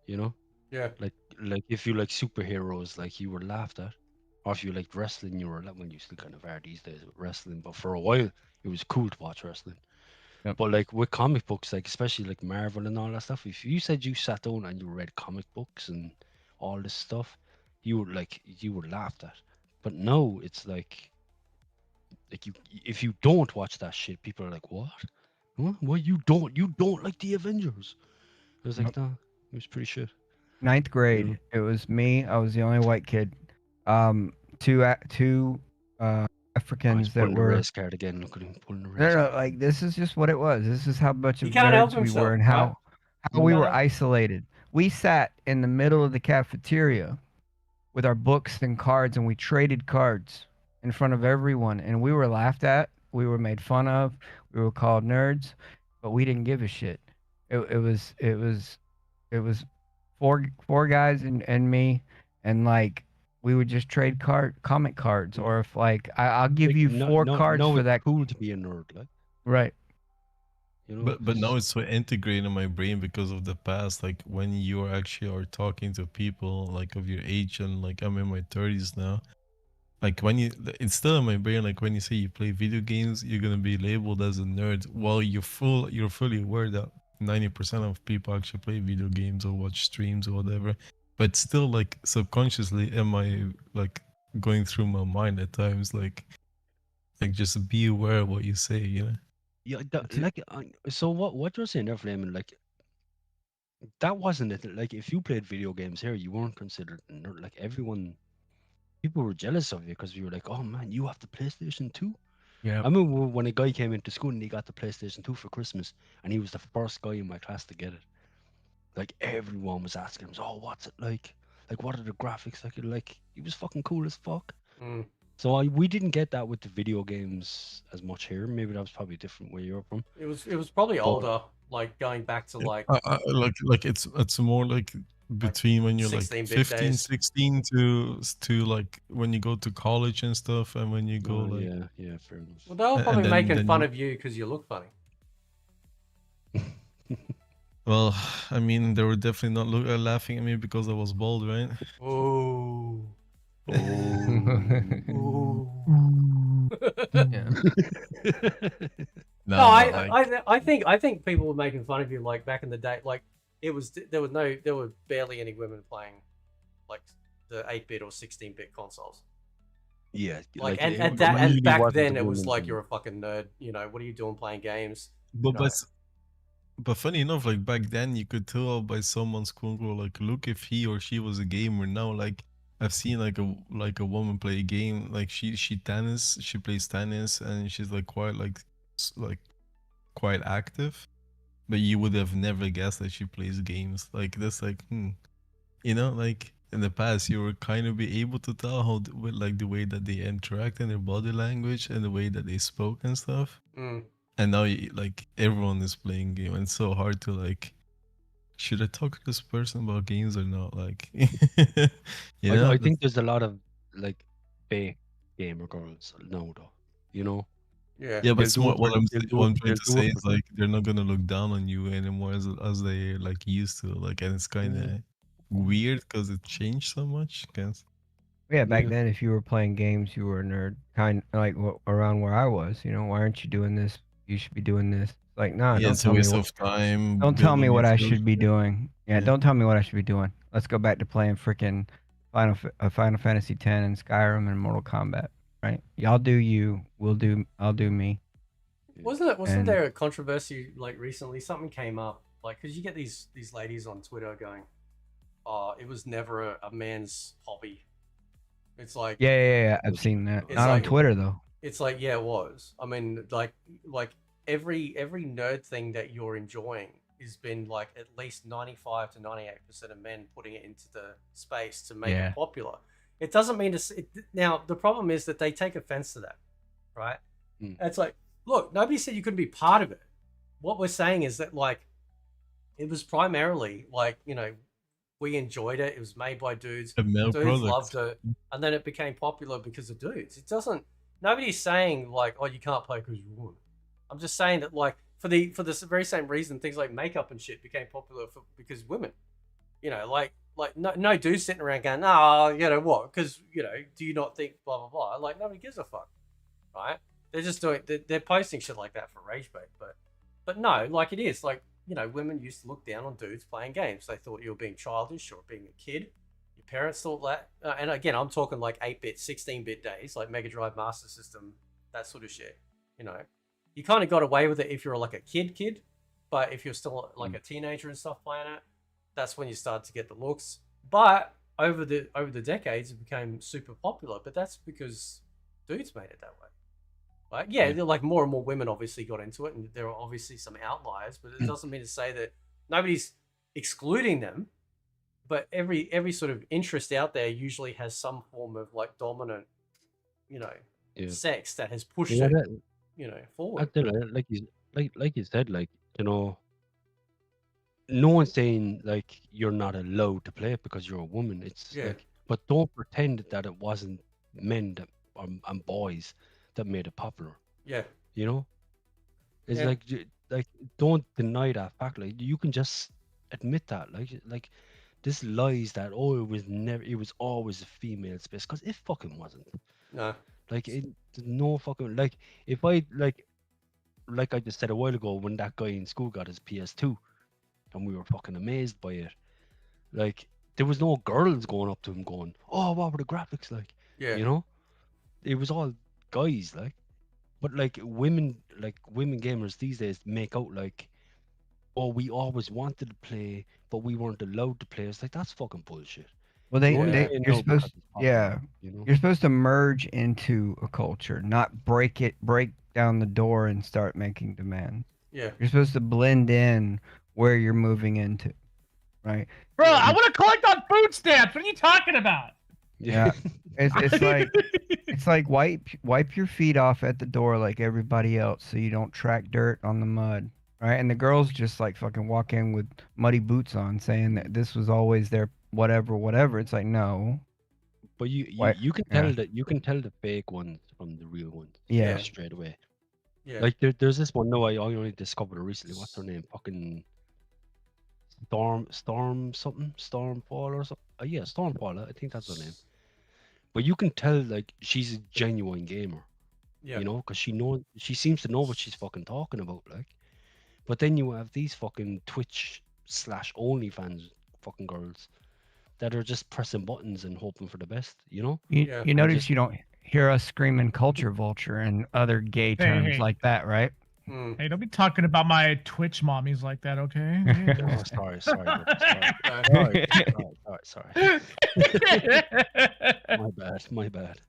You know? Yeah. Like if you like superheroes, like you were laughed at. Or if you liked wrestling, you were like, when you still kind of are these days with wrestling. But for a while, it was cool to watch wrestling. Yep. But like with comic books, like especially like Marvel and all that stuff, if you said you sat down and you read comic books and all this stuff, you were laughed at. But no, it's like you if you don't watch that shit, people are like, what? Huh? What you don't like the Avengers? I was like, no, it was pretty shit. Ninth grade. It was me. I was the only white kid. Two Africans that Pulling the were. race card again. Look at him pulling the race No, card. like this is just what it was. This is how much He of can't help nerds we himself, were and right? how He we can't were help- isolated. We sat in the middle of the cafeteria with our books and cards, and we traded cards in front of everyone, and we were laughed at. We were made fun of. We were called nerds, but we didn't give a shit. It was four guys and me, and like we would just trade comic cards, or if like I'll give Like, you no- four no- cards no, for it's that. cool to be a nerd, like. Right. You know, But now it's so integrated in my brain because of the past. Like when you actually are talking to people like of your age, and like I'm in my 30s now. Like when it's still in my brain. Like when you say you play video games, you're gonna be labeled as a nerd. While you're fully aware that 90% of people actually play video games or watch streams or whatever. But still, like subconsciously, am I like going through my mind at times? Like just be aware of what you say. You know. Yeah, so what you're saying there, Flaming, like that wasn't it. Like if you played video games here, you weren't considered a nerd. Like people were jealous of you because you were like, oh man, you have the PlayStation 2. Yeah. I remember when a guy came into school and he got the PlayStation 2 for Christmas, and he was the first guy in my class to get it. Like everyone was asking him, oh, what's it like? Like what are the graphics like? Like he was fucking cool as fuck. Mm. So we didn't get that with the video games as much here. Maybe that was probably different where you're from. It was probably older. like going back to like like it's more like between when you're like 16-bit 15, days. 16 to like when you go to college and stuff, and when you go Oh, like yeah, fair enough. Well, they were and probably making then fun you- of you because you look funny. well, I mean, they were definitely not laughing at me because I was bald, right? Ooh. Yeah. No, but, I think people were making fun of you like back in the day. Like there were barely any women playing like the 8-bit or 16-bit consoles. Yeah, Like it and really back wasn't then the it was women like thing. you're a fucking nerd. You know, what are you doing playing games? but know. but funny enough, like back then you could tell by someone's quote unquote like look if he or she was a gamer. Now like I've seen like a woman play a game, like she plays tennis, and she's like quite like like quite active, but you would have never guessed that she plays games. Like that's like you know, like in the past you were kind of be able to tell how with like the way that they interact and their body language and the way that they spoke and stuff. Mm. And now like everyone is playing game, and it's so hard to like, should I talk to this person about games or not? Like, you know, I think there's a lot of like fake gamer girls now, though. You know. Yeah. Yeah, but They'll it's do more it for- they'll do what it- I'm trying they'll to do it say for is like they're not gonna look down on you anymore as they like used to. Like, and it's kind of weird because it changed so much. Guess. Yeah, back Yeah. then, if you were playing games, you were a nerd. Kind like around where I was, you know, why aren't you doing this? You should be doing this. Like, nah, Yeah, don't it's a tell me waste what. of time. Don't tell me building what your I skill should be set. doing. Yeah, Yeah. don't tell me what I should be doing. Let's go back to playing freaking Final Fantasy X and Skyrim and Mortal Kombat. Right? Y'all do you. I'll do me. Wasn't And- there a controversy like recently? Something came up like because you get these ladies on Twitter going, "Oh, it was never a man's hobby." It's like Yeah. I've seen that. It's Not like- on Twitter though. It's like yeah, it was. I mean, like every nerd thing that you're enjoying has been like at least 95 to 98% of men putting it into the space to make Yeah. it popular. It doesn't mean to. Now the problem is that they take offense to that, right? Mm. It's like, look, nobody said you couldn't be part of it. What we're saying is that like, it was primarily like we enjoyed it. It was made by dudes. A male Dudes product. loved it, and then it became popular because of dudes. It doesn't. Nobody's saying like, oh, you can't play because you're a woman. I'm just saying that like for the very same reason things like makeup and shit became popular because women. Like no dude's sitting around going, what? Because do you not think blah blah blah? Like nobody gives a fuck, right? They're just doing they're posting shit like that for rage bait, but no, like it is like women used to look down on dudes playing games. They thought you were being childish or being a kid. Your parents thought that, and again, I'm talking like 8-bit, 16-bit days, like Mega Drive, Master System, that sort of shit. You kind of got away with it if you're like a kid, but if you're still like a teenager and stuff playing it, that's when you start to get the looks. But over the decades, it became super popular. But that's because dudes made it that way. Like, yeah, they're like more and more women obviously got into it, and there are obviously some outliers, but it doesn't mean to say that nobody's excluding them. But every sort of interest out there usually has some form of like dominant, sex that has pushed Yeah, it, forward. I don't know, like you said, like no one's saying like you're not allowed to play it because you're a woman. It's Yeah. like, but don't pretend that it wasn't men that and boys that made it popular. Yeah. It's Yeah. like don't deny that fact. Like you can just admit that. Like this lies that it was always a female space, because it fucking wasn't. No. Like there's no fucking like if I like I just said a while ago, when that guy in school got his PS2 and we were fucking amazed by it, like there was no girls going up to him going, "Oh, what were the graphics like?" Yeah. It was all guys, like. But like women gamers these days make out like, "Oh, we always wanted to play, but we weren't allowed to play." It's like, that's fucking bullshit. Well, You only play you're now because supposed, it's popular, yeah, you're supposed to merge into a culture, not break down the door and start making demands. Yeah. You're supposed to blend in where you're moving into, right? Bro, I want to collect on food stamps. What are you talking about? Yeah, it's like wipe your feet off at the door like everybody else, so you don't track dirt on the mud, right? And the girls just like fucking walk in with muddy boots on, saying that this was always their whatever, whatever. It's like no, But why? you can Yeah, tell that you can tell the fake ones from the real ones yeah. like straight away. Yeah. Like there's this one. No, I only discovered it recently. What's her name? Fucking Storm something, Stormfall or something. Yeah, Stormfall. I think that's her name. But you can tell like she's a genuine gamer. Yeah. You know, because she seems to know what she's fucking talking about. Like, but then you have these fucking Twitch / OnlyFans fucking girls that are just pressing buttons and hoping for the best. You know. You Yeah. you notice you don't hear us screaming culture vulture and other gay terms hey. like that, right? Mm. Hey, don't be talking about my Twitch mommies like that, okay? Hey, Oh, sorry, bro, sorry. My bad.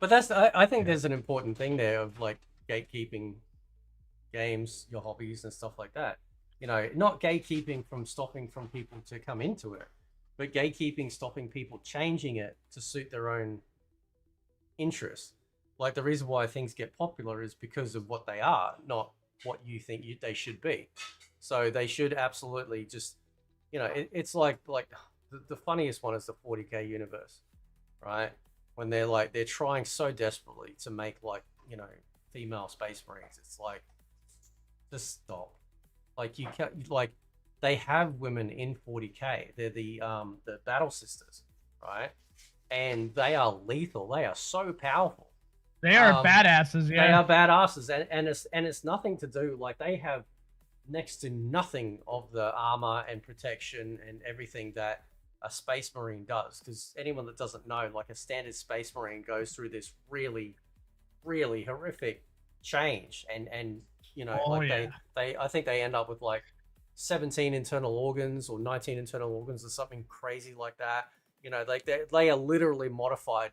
But that's I think there's an important thing there of like gatekeeping games, your hobbies and stuff like that. You know, not gatekeeping from stopping from people to come into it, but gatekeeping stopping people changing it to suit their own interests. Like the reason why things get popular is because of what they are, not what you think they should be. So they should absolutely just, you know, it's like the funniest one is the 40K universe, right? When they're trying so desperately to make like, you know, female space marines. It's like, just stop. Like you can't, like they have women in 40K. They're the battle sisters, right? And they are lethal. They are so powerful. they are badasses, yeah. They are badasses, and it's nothing to do, like they have next to nothing of the armor and protection and everything that a space marine does. Because anyone that doesn't know, like a standard space marine goes through this really, really horrific change, and you know, they I think they end up with like 17 internal organs or 19 internal organs or something crazy like that. You know, like they are literally modified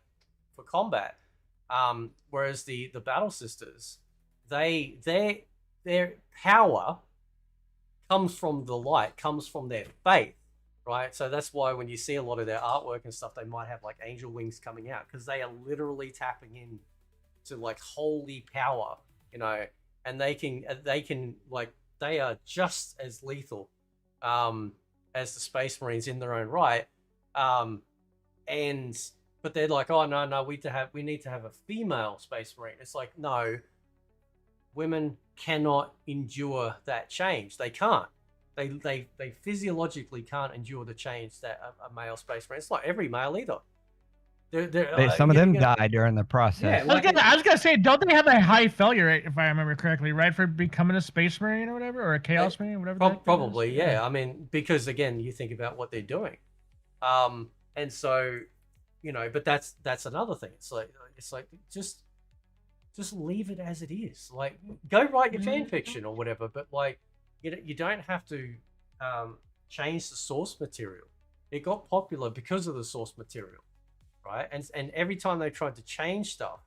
for combat. Whereas the battle sisters, their power comes from the light, comes from their faith, right? So that's why when you see a lot of their artwork and stuff, they might have like angel wings coming out because they are literally tapping in to like holy power, you know, and they can like they are just as lethal as the space marines in their own right. But they're like, oh no, we need to have a female space marine. It's like, no, women cannot endure that change. They can't. They physiologically can't endure the change that a male space marine. It's not every male either. Some of them die during the process. Yeah, I was gonna say, don't they have a high failure rate, if I remember correctly, right, for becoming a space marine or whatever, or a chaos marine, whatever? Probably, yeah. I mean, because again, you think about what they're doing, and so, you know, but that's another thing. It's like just leave it as it is. Like, go write your fan fiction or whatever, but like, you don't have to change the source material. It got popular because of the source material, right? And every time they tried to change stuff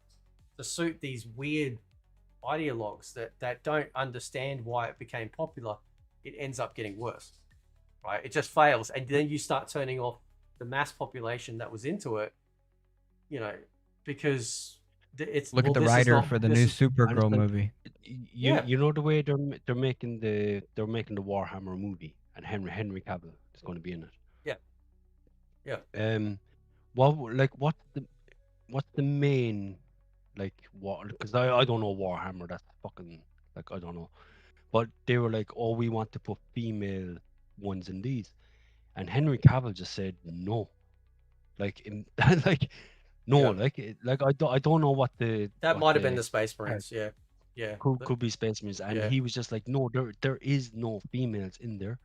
to suit these weird ideologues that don't understand why it became popular, it ends up getting worse, right? It just fails, and then you start turning off the mass population that was into it, you know, because it's Look at the writer for the new Supergirl movie. You know the way they're making the Warhammer movie, and Henry Cavill is going to be in it. Yeah. What's the main, like, what? Because I don't know Warhammer. That's fucking, like, I don't know. But they were like, oh, we want to put female ones in these, and Henry Cavill just said no. Like, no, I don't know what the that might have been the Space Marines. Yeah. Could be Space Marines, and he was just like, no, there is no females in there.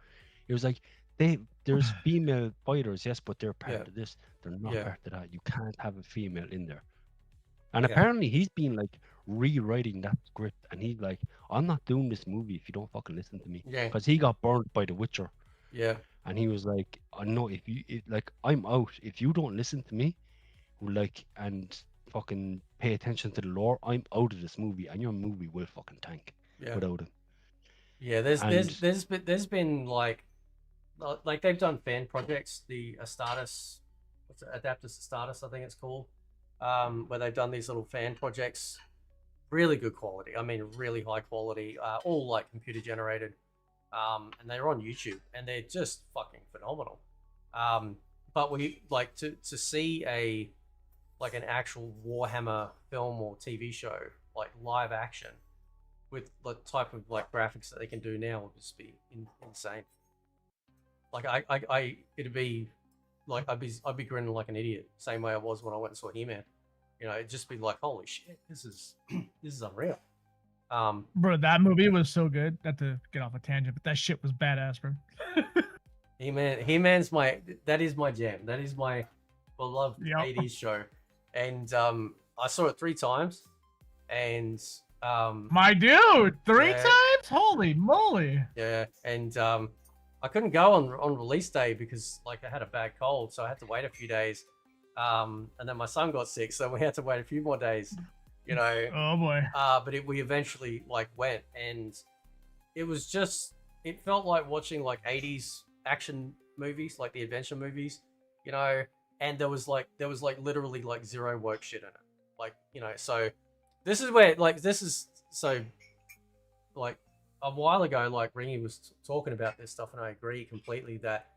He was like, there's female fighters, yes, but they're part of this. They're not part of that. You can't have a female in there. And apparently he's been like rewriting that script, and he's like, I'm not doing this movie if you don't fucking listen to me. Yeah. Because he got burned by The Witcher. Yeah. And he was like, I know I'm out. If you don't listen to me, like, and fucking pay attention to the lore, I'm out of this movie, and your movie will fucking tank without him. Yeah, there's been like they've done fan projects, the Astartes, Adaptus Astartes, I think it's called, where they've done these little fan projects really good quality. I mean, really high quality, all like computer generated. And they're on YouTube, and they're just fucking phenomenal. But we like to see an actual Warhammer film or TV show, like live action, with the type of like graphics that they can do now would just be insane. Like it'd be like I'd be grinning like an idiot, same way I was when I went and saw He-Man. You know, it'd just be like, holy shit, this is unreal. Bro, that movie was so good. Not to get off a tangent, but that shit was badass, bro. He-Man's that is my jam. That is my beloved 80s show. And I saw it 3 times. And my dude, 3 yeah. times? Holy moly. Yeah, and I couldn't go on release day because like I had a bad cold, so I had to wait a few days. And then my son got sick, so we had to wait a few more days. You know. Oh boy. But we eventually like went, and it was just, it felt like watching like 80s action movies, like the adventure movies, you know. And there was literally like zero work shit in it, like, you know. So this is where like like a while ago, like Ringy was talking about this stuff, and I agree completely that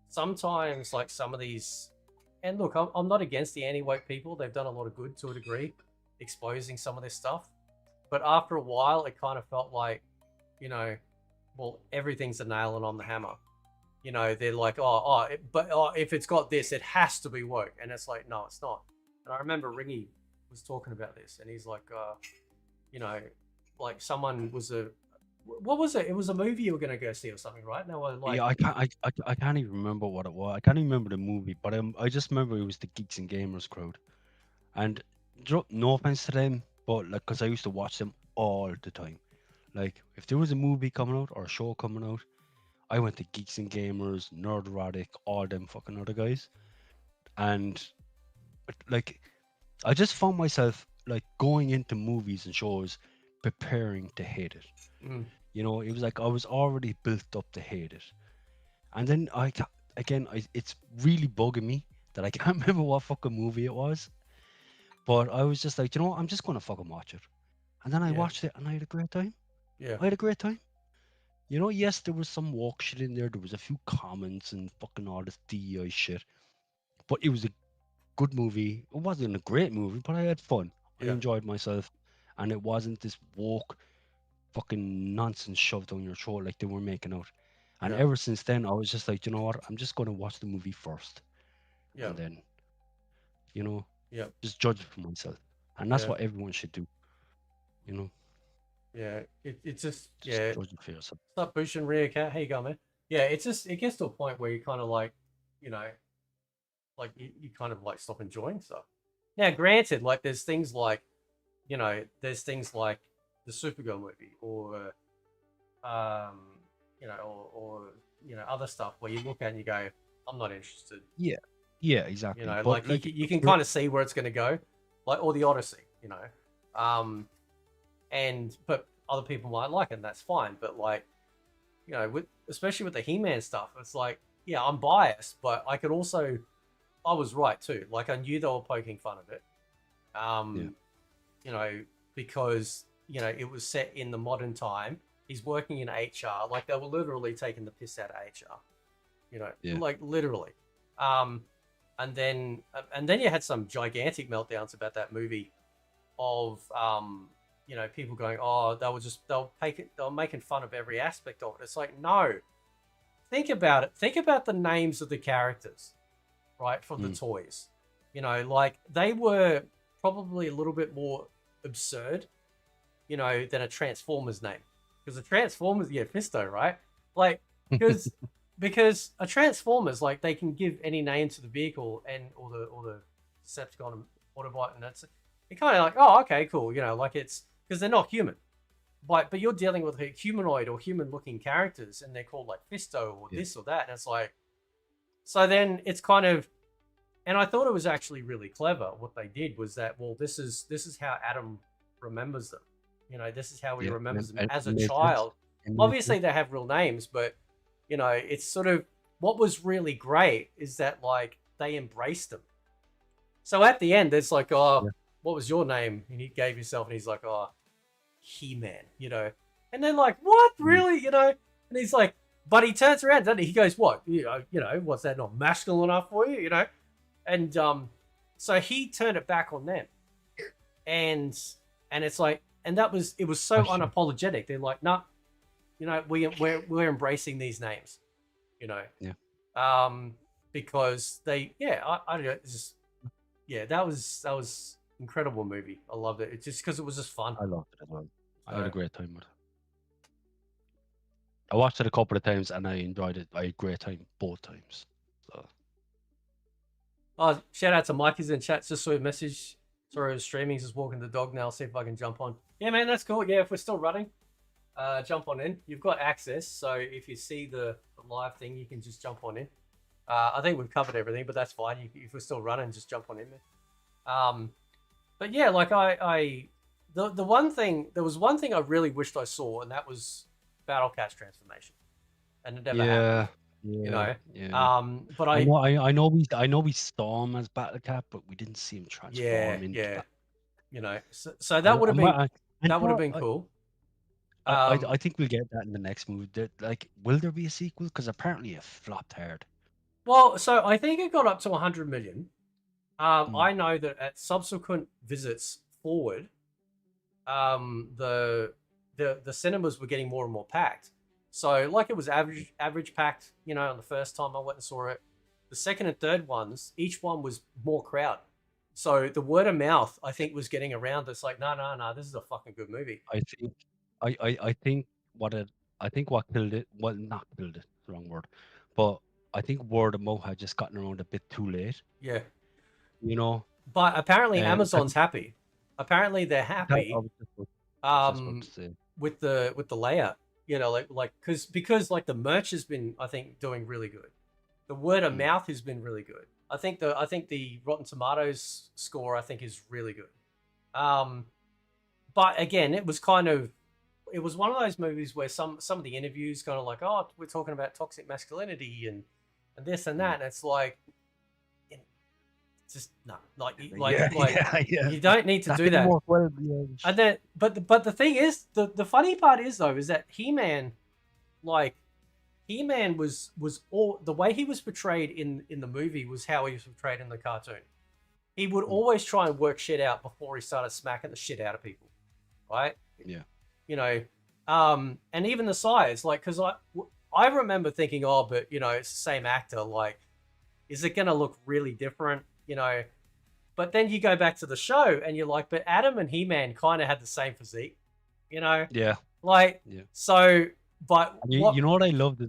sometimes like some of these, and look, I'm not against the anti-woke people. They've done a lot of good to a degree, exposing some of this stuff. But after a while, it kind of felt like, you know, well, everything's a nail on the hammer. You know, they're like, if it's got this, it has to be woke. And it's like, no, it's not. And I remember Ringy was talking about this, and he's like, you know, like someone was what was it? It was a movie you were going to go see or something, right? And they were like, Yeah, I can't even remember what it was. I can't even remember the movie, but I just remember it was the Geeks and Gamers crowd. And no offense to them, but like, because I used to watch them all the time. Like, if there was a movie coming out or a show coming out, I went to Geeks and Gamers, Nerderotic, all them fucking other guys. And like, I just found myself like going into movies and shows preparing to hate it. You know, it was like I was already built up to hate it. And then it's really bugging me that I can't remember what fucking movie it was. But I was just like, you know what? I'm just going to fucking watch it. And then I watched it, and I had a great time. Yeah. I had a great time. You know, yes, there was some woke shit in there. There was a few comments and fucking all this DEI shit. But it was a good movie. It wasn't a great movie, but I had fun. I enjoyed myself. And it wasn't this woke fucking nonsense shoved down your throat like they were making out. And ever since then, I was just like, you know what? I'm just going to watch the movie first. Yeah. And then, you know, yeah, just judge it for myself. And that's what everyone should do. You know? Yeah, it's just judge it for yourself. What's up, Bush and Rio Cat? How you going, man? Yeah, it gets to a point where you kind of like, you know, like you kind of like stop enjoying stuff. Now, granted, like there's things like, you know, the Supergirl movie, or you know, or you know, other stuff where you look at it and you go, I'm not interested. Yeah, exactly. You know, but like you can kind of see where it's going to go, like, or the Odyssey, you know. But other people might like it, and that's fine. But like, you know, especially with the He-Man stuff, it's like, yeah, I'm biased, but I was right too. Like, I knew they were poking fun of it. You know, because, you know, it was set in the modern time. He's working in HR. Like, they were literally taking the piss out of HR. You know, like literally. And then you had some gigantic meltdowns about that movie of, you know, people going, oh, they were making fun of every aspect of it. It's like, no, think about it. Think about the names of the characters, right? For the toys, you know, like they were probably a little bit more absurd, you know, than a Transformers name. Because the Transformers, Fisto, right? Like, because a Transformers, like, they can give any name to the vehicle or the Decepticon and Autobot, and it's kind of like, oh, okay, cool, you know, like it's because they're not human, but you're dealing with humanoid or human-looking characters, and they're called like Fisto or this or that, and it's like, so then it's kind of, and I thought it was actually really clever. What they did was that, well, this is how Adam remembers them. You know, this is how he remembers them as a child. Obviously, they have real names, but you know, it's sort of, what was really great is that like they embraced them. So at the end, it's like, oh, what was your name? And he gave himself, and he's like, oh, He-Man, you know. And they're like, what, really, you know? And he's like, but he turns around, doesn't he? He goes, what, you know, what's that not masculine enough for you, you know? And so he turned it back on them, and it's like, and it was so unapologetic. They're like, nah, you know, we're embracing these names, you know. Yeah. Because they, I don't know, it's just, that was incredible movie. I loved it. It's just because it was just fun. I loved it as well. I had a great time with it. I watched it a couple of times and I enjoyed it. I had a great time both times. So. Oh, shout out to Mike. He's in chat. Just saw a message. Sorry, I was streaming. He's just walking the dog now. I'll see if I can jump on. Yeah, man, that's cool. Yeah, if we're still running, jump on in. You've got access, so if you see the live thing, you can just jump on in. I think we've covered everything, but that's fine. If we're still running, just jump on in there. But yeah, like the one thing, there was one thing I really wished I saw, and that was Battle Cat's transformation, and it never happened. You know, but I know we saw him as Battle Cat, but we didn't see him transform into that. You know, so that would have been that would have been cool. I think we'll get that in the next movie. Like, will there be a sequel? Because apparently it flopped hard. Well, so I think it got up to 100 million. I know that at subsequent visits forward, the cinemas were getting more and more packed. So like it was average packed, you know, on the first time I went and saw it. The second and third ones, each one was more crowd. So the word of mouth, I think, was getting around. It's like, no, this is a fucking good movie. I think what killed it, well, not killed it, wrong word, but I think word of mouth had just gotten around a bit too late. Yeah. You know. But apparently Amazon's happy. Apparently they're happy. With the layout, you know, like because like the merch has been, I think, doing really good. The word of mouth has been really good. I think the Rotten Tomatoes score, I think, is really good. But again, it was one of those movies where some of the interviews kind of like, oh, we're talking about toxic masculinity and this and that, and it's like, just no, you don't need to do that. And then, but the thing is, the funny part is though, is that He-Man was all the way he was portrayed in the movie was how he was portrayed in the cartoon. He would always try and work shit out before he started smacking the shit out of people, right? Yeah. You know, and even the size, like, because I remember thinking, oh, but you know, it's the same actor. Like, is it gonna look really different? You know, but then you go back to the show and you're like, but Adam and He-Man kind of had the same physique, you know? Yeah. Like, so, but you know what I loved?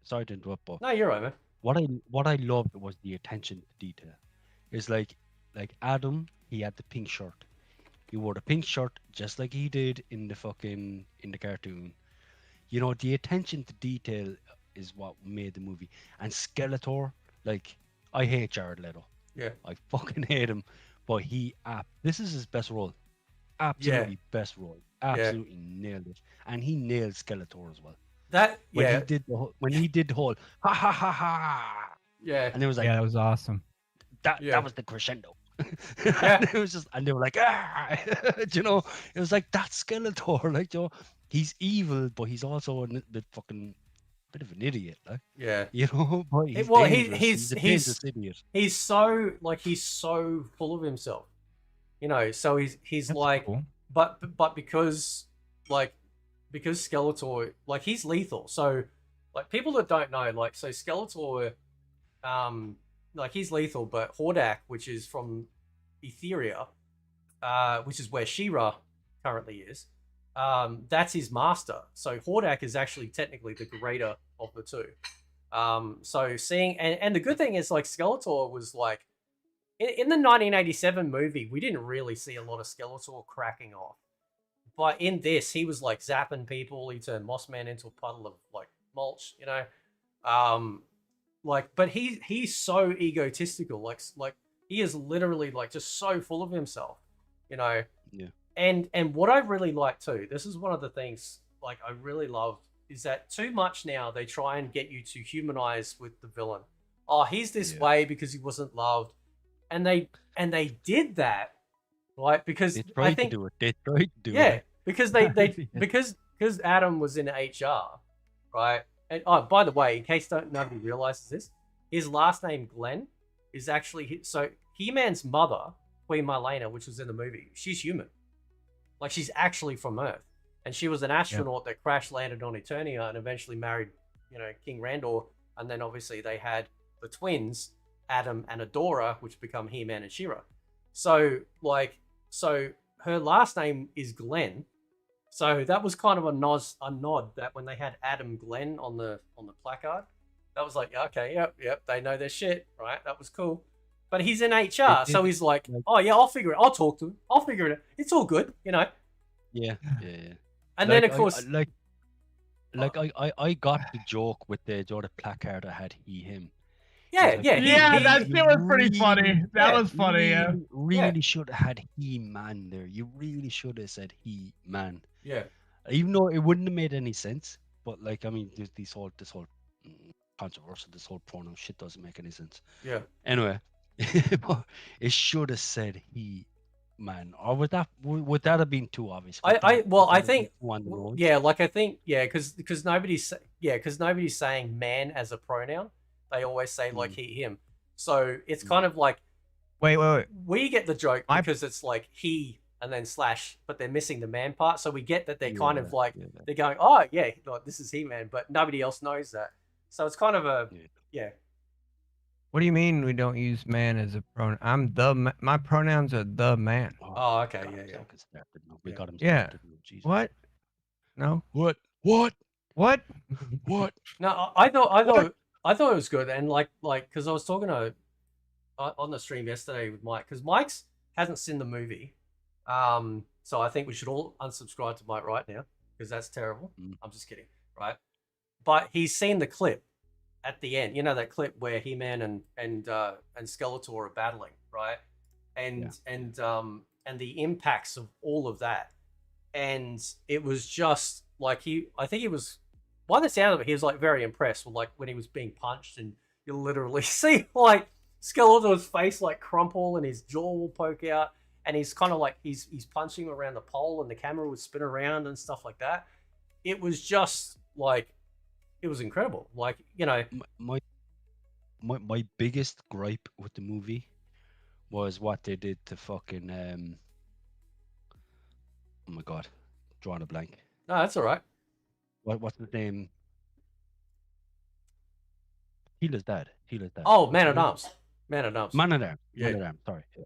Sorry to interrupt, but no, you're right, man. What I loved was the attention to detail. It's like Adam, he had the pink shirt. He wore the pink shirt just like he did in the cartoon. You know, the attention to detail is what made the movie. And Skeletor, like, I hate Jared Leto. Yeah. I fucking hate him. But this is his best role. Absolutely best role. Absolutely nailed it. And he nailed Skeletor as well. When he did the whole ha ha ha ha. Yeah. And it was like, that was awesome. That was the crescendo. It was just, and they were like, you know, it was like, that's Skeletor. Like, you know, he's evil, but he's also a bit of an idiot, like. Yeah. You know, but he's a dangerous idiot. He's so full of himself. You know, so he's That's like cool. but because Skeletor, like, he's lethal. So like, people that don't know, like, so Skeletor like, he's lethal, but Hordak, which is from Etheria, which is where She-Ra currently is, that's his master. So Hordak is actually technically the greater of the two. So seeing, and the good thing is, like, Skeletor was like, in the 1987 movie, we didn't really see a lot of Skeletor cracking off. But in this, he was like zapping people. He turned Mossman into a puddle of like mulch, you know. Like, but he's so egotistical. Like he is literally like just so full of himself, you know. Yeah. And what I really like too, this is one of the things like I really love, is that too much now they try and get you to humanize with the villain. Oh, he's this way because he wasn't loved. and they did that, right? Because They I tried think to do it. They tried to do yeah, it. because they Yeah. because Adam was in HR, right? And oh, by the way, in case nobody realizes this, his last name Glenn is actually so He-Man's mother, Queen Marlena, which was in the movie. She's human, like she's actually from Earth, and she was an astronaut that crash landed on Eternia and eventually married, King Randor, and then obviously they had the twins, Adam and Adora, which become He-Man and She-Ra. So her last name is Glenn. So that was kind of a nod that when they had Adam Glenn on the placard, that was like, okay, yep, they know their shit, right? That was cool. But he's in HR, so he's like, oh yeah, I'll figure it. I'll talk to him. I'll figure it out. It's all good, Yeah. And then of course, I got the joke with the placard that had him. yeah, That shit was pretty funny. That was funny. Yeah. Really should have had He-Man there. You really should have said He-Man. Yeah. Even though it wouldn't have made any sense, but like I mean, there's this whole controversial, this whole pronoun shit doesn't make any sense. Yeah. Anyway, it should have said He-Man, or would that have been too obvious? I think yeah, because nobody's saying man as a pronoun. They always say like he, him. So it's kind of like Wait. we get the joke because it's like he and then slash, but they're missing the man part. So we get that they're kind of like they're going, oh yeah, like, this is He-Man, but nobody else knows that. So it's kind of a What do you mean we don't use man as a pronoun? My pronouns are the man. Oh, okay, yeah. We got him. Yeah. Started. Jesus. What? No. What? What? No, I thought it was good, and like because I was talking to on the stream yesterday with Mike, because Mike's hasn't seen the movie, so I think we should all unsubscribe to Mike right now because that's terrible. I'm just kidding, right? But he's seen the clip at the end. You know that clip where He-Man and Skeletor are battling, right? And the impacts of all of that, and it was just like I think he was. By the sound of it, he was like very impressed with like when he was being punched, and you literally see like Skeletor's face like crumple and his jaw will poke out, and he's kind of like he's punching him around the pole, and the camera would spin around and stuff like that. It was just like it was incredible. Like my biggest gripe with the movie was what they did to fucking oh my god, drawing a blank. No, that's all right. What's his name? Healer's dad. Oh, Man at Arms. Man at Arms. Yeah. Man at Arms. Sorry. Yeah.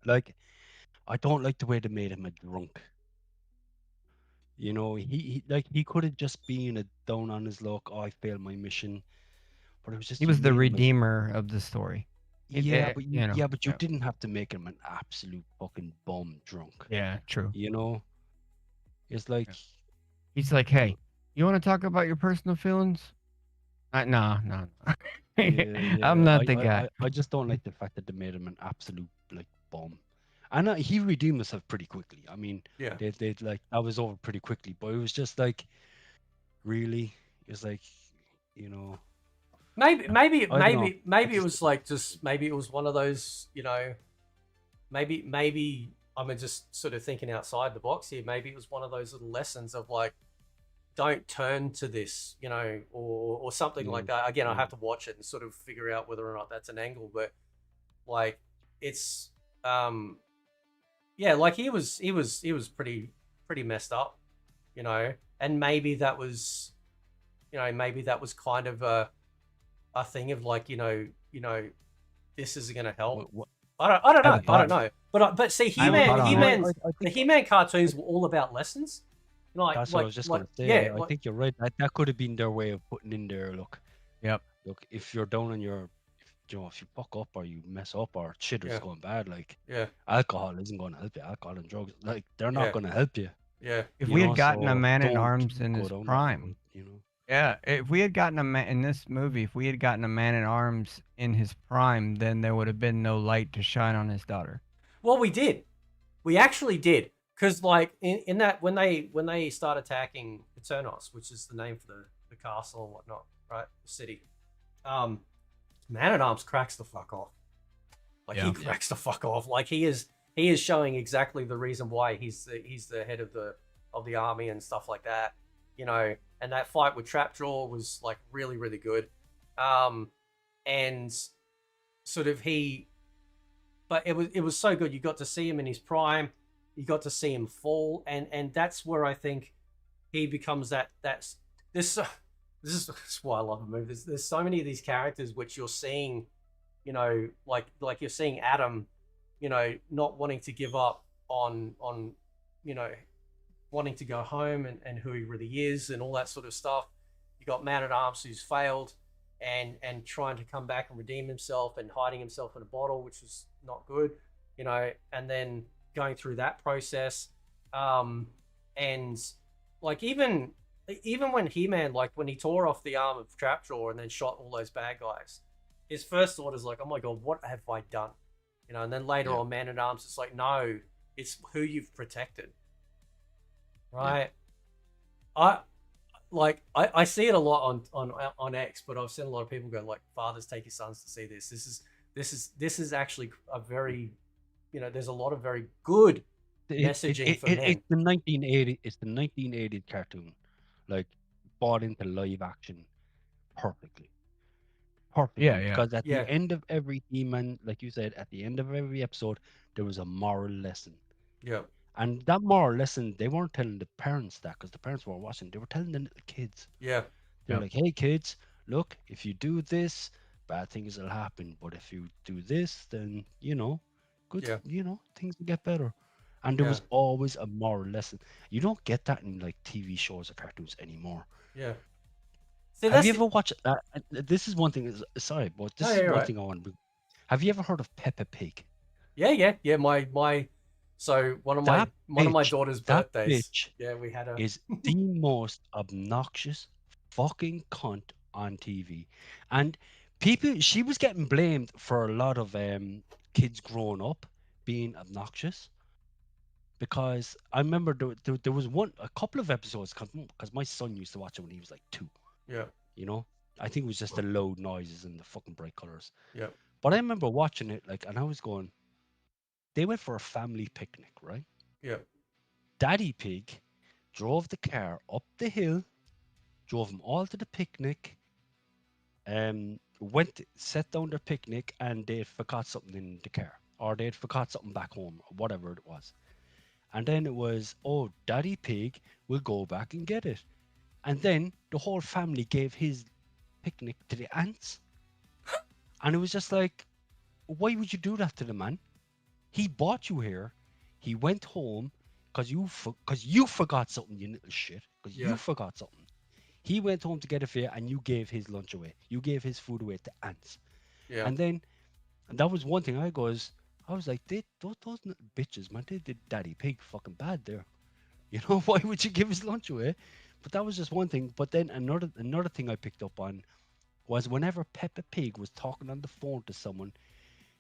Like, I don't like the way they made him a drunk. You know, he could have just been a down on his luck. Oh, I failed my mission, but it was just He was the redeemer of the story. But you didn't have to make him an absolute fucking bum drunk. Yeah, true. You know, it's like he's like, hey. You want to talk about your personal feelings? No. I'm not the guy. I just don't like the fact that they made him an absolute like bum. And he redeemed himself pretty quickly. I mean, they like that was over pretty quickly. But it was just like, really, it's like, you know. Maybe it was like maybe it was one of those, maybe I'm just sort of thinking outside the box here. Maybe it was one of those little lessons of like, don't turn to this, or something like that. Again, I have to watch it and sort of figure out whether or not that's an angle, but like it's like he was pretty messed up, and maybe that was kind of a thing of like, this isn't going to help. I don't know. But see, the He-Man cartoons were all about lessons. That's what I was just going to say. I think you're right. That could have been their way of putting in there. Look, if you're down on your, if you fuck up or you mess up or shit is going bad, like alcohol isn't going to help you. Alcohol and drugs, like they're not going to help you. Yeah. If we had gotten a Man at Arms in his prime, if we had gotten a man in this movie, if we had gotten a Man at Arms in his prime, then there would have been no light to shine on his daughter. Well, we did. We actually did. Because like in that when they start attacking Eternos, which is the name for the castle and whatnot, right? The city. Man at Arms cracks the fuck off. Like Yeah. he cracks the fuck off. Like he is showing exactly the reason why he's the head of the army and stuff like that. You know, and that fight with Trapjaw was like really, really good. And sort of but it was so good. You got to see him in his prime. You got to see him fall, and that's where I think he becomes this is why I love the movie. There's so many of these characters which you're seeing, you know, like you're seeing Adam, you know, not wanting to give up on you know, wanting to go home and who he really is and all that sort of stuff. You got Man at Arms who's failed and trying to come back and redeem himself and hiding himself in a bottle, which was not good, you know, and then going through that process. And like even when He-Man, like when he tore off the arm of Trapjaw and then shot all those bad guys, his first thought is like, oh my God, what have I done? You know, and then later on Man at Arms, it's like, no, it's who you've protected. Right. Yeah. I see it a lot on X, but I've seen a lot of people go like, fathers take your sons to see this. This is actually a very, you know, there's a lot of very good messaging for men. It's the 1980. It's the 1980 cartoon, like brought into live action perfectly. Yeah. Because at the end of every He-Man, like you said, at the end of every episode, there was a moral lesson. Yeah. And that moral lesson, they weren't telling the parents that because the parents were watching. They were telling the little kids. Yeah. They're like, hey, kids, look, if you do this, bad things will happen. But if you do this, then, you know, things will get better. And there was always a moral lesson. You don't get that in like TV shows or cartoons anymore. Yeah. See, have you ever watched that? This is one thing. Sorry, but this is one thing I want to. Have you ever heard of Peppa Pig? Yeah. So one of my daughter's birthdays. Yeah, we had is the most obnoxious fucking cunt on TV, and she was getting blamed for a lot of kids growing up being obnoxious. Because I remember there was a couple of episodes because my son used to watch it when he was like 2. Yeah. You know, I think it was just the loud noises and the fucking bright colors. Yeah. But I remember watching it and I was going. They went for a family picnic, right? Yeah. Daddy Pig drove the car up the hill, drove them all to the picnic, set down their picnic, and they forgot something in the car, or they forgot something back home, or whatever it was. And then it was, oh, Daddy Pig will go back and get it. And then the whole family gave his picnic to the ants. And it was just like, why would you do that to the man? He bought you here. He went home because you forgot something, you little shit. Because you forgot something. He went home to get it for you, and you gave his lunch away. You gave his food away to ants. Yeah. And that was one thing I was like, those little bitches, man, they did Daddy Pig fucking bad there. You know, why would you give his lunch away? But that was just one thing. But then another thing I picked up on was whenever Peppa Pig was talking on the phone to someone,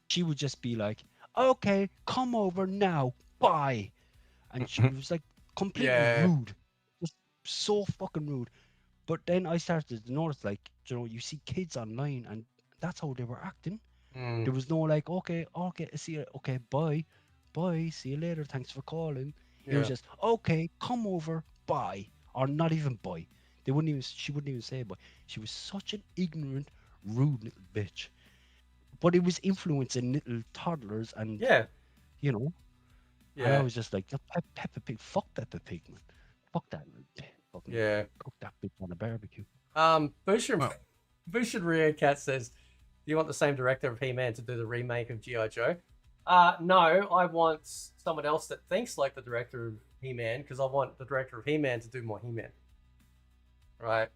she would just be like, okay, come over now, bye. And she was like completely rude. Just so fucking rude. But then I started to notice, like, you know, you see kids online and that's how they were acting. There was no like, okay, see you, okay, bye, see you later, thanks for calling. It was just, okay, come over, bye, or not even bye. She wouldn't even say bye. She was such an ignorant, rude little bitch. But it was influencing little toddlers and you know. Yeah. And I was just like, Peppa Pig, fuck Peppa Pig, man. Fuck that. Fucking cook that bitch on a barbecue. Bushin Rio Cat says, do you want the same director of He-Man to do the remake of G.I. Joe? No, I want someone else that thinks like the director of He-Man, because I want the director of He-Man to do more He-Man. Right?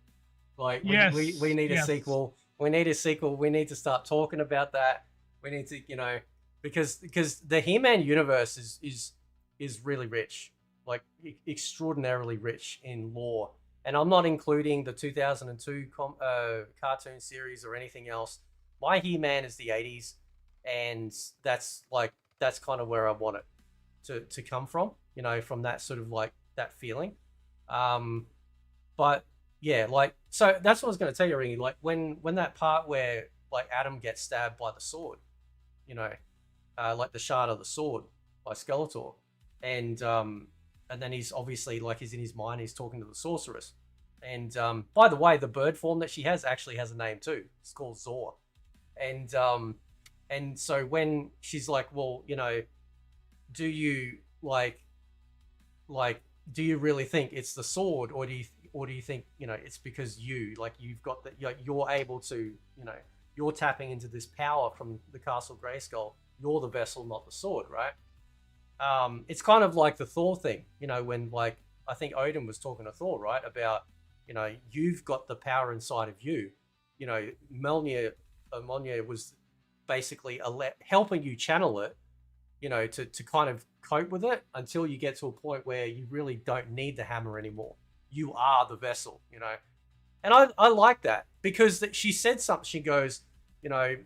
Like, we need a sequel. We need a sequel. We need to start talking about that. We need to, you know, because the He-Man universe is really rich, like extraordinarily rich in lore. And I'm not including the 2002 cartoon series or anything else. My He-Man is the 80s, and that's kind of where I want it to come from, you know, from that sort of like that feeling. But yeah, like, so that's what I was going to tell you, Ringy. Like when that part where like Adam gets stabbed by the sword, you know, like the shard of the sword by Skeletor, and then he's obviously like he's in his mind, he's talking to the sorceress, and by the way, the bird form that she has actually has a name too. It's called Zor, and so when she's like, well, you know, do you do you really think it's the sword, or do you think, you know, it's because you've got that, you're able to, you know, you're tapping into this power from the Castle Grayskull. You're the vessel, not the sword, right? It's kind of like the Thor thing, you know, when like I think Odin was talking to Thor, right, about, you know, you've got the power inside of you. You know, Mjolnir was basically helping you channel it, you know, to kind of cope with it until you get to a point where you really don't need the hammer anymore. You are the vessel, you know. And I like that, because she said something. She goes, you know,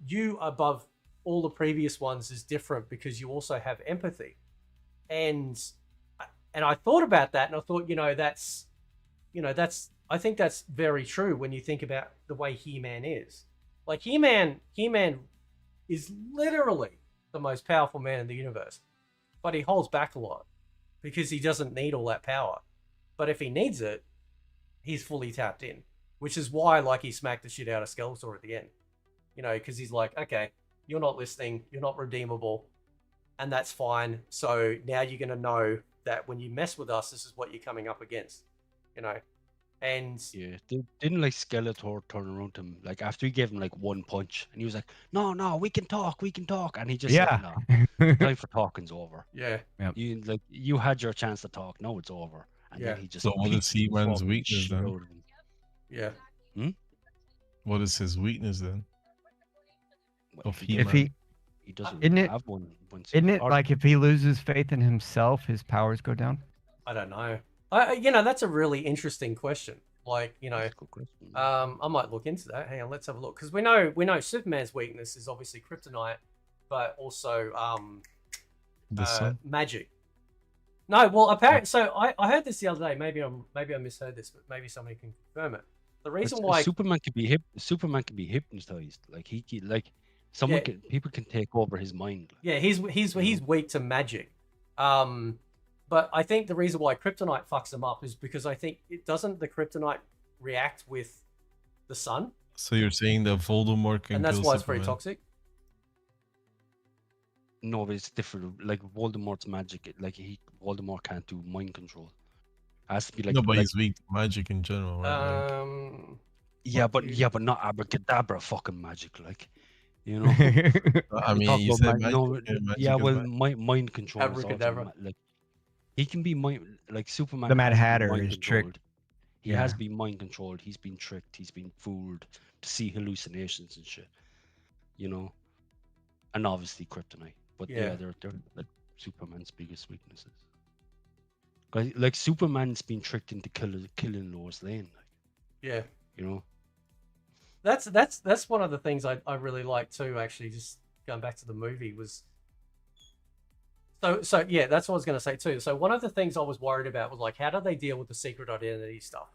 you above all the previous ones is different because you also have empathy. And I thought about that, and I thought, I think that's very true when you think about the way He-Man is. Like He-Man is literally the most powerful man in the universe, but he holds back a lot because he doesn't need all that power. But if he needs it, he's fully tapped in, which is why, like, he smacked the shit out of Skeletor at the end, you know, because he's like, okay, you're not listening, you're not redeemable, and that's fine. So now you're going to know that when you mess with us, this is what you're coming up against, you know. And yeah, didn't like Skeletor turn around to him like after he gave him like one punch, and he was like, no, we can talk, and he just said, no, the time for talking's over. Yeah, you had your chance to talk, now it's over. And then he just So what is He-Man's fucking weakness shit then? out of him. Yeah. What is his weakness then? Of He-Man? If he doesn't have one. Isn't it like if he loses faith in himself, his powers go down? I don't know. You know, that's a really interesting question. Like, you know, I might look into that. Hang on, let's have a look, because we know Superman's weakness is obviously kryptonite, but also magic. No, well, apparently, so I heard this the other day. Maybe I misheard this, but maybe somebody can confirm it. The reason why Superman can be hypnotized, like people can take over his mind. Yeah, he's weak to magic. But I think the reason why kryptonite fucks him up is because I think the kryptonite react with the sun? So you're saying that Voldemort can and that's kill why it's Superman? very toxic? No, but it's different. Like Voldemort's magic, Voldemort can't do mind control. It has to be like no, but he's weak to magic in general, right? Yeah, but not abracadabra fucking magic, like, you know. I mean, you said magic. Mind control. Abracadabra. Like, he can be like Superman. The Mad has to be Hatter mind is controlled. tricked. He has been mind controlled. He's been tricked. He's been fooled to see hallucinations and shit. You know, and obviously kryptonite. But yeah, they're like Superman's biggest weaknesses. Like Superman's been tricked into killing Lois Lane. Like, yeah, you know. That's one of the things I really like too. Actually, just going back to the movie was. So yeah, that's what I was going to say too. So one of the things I was worried about was like, how do they deal with the secret identity stuff?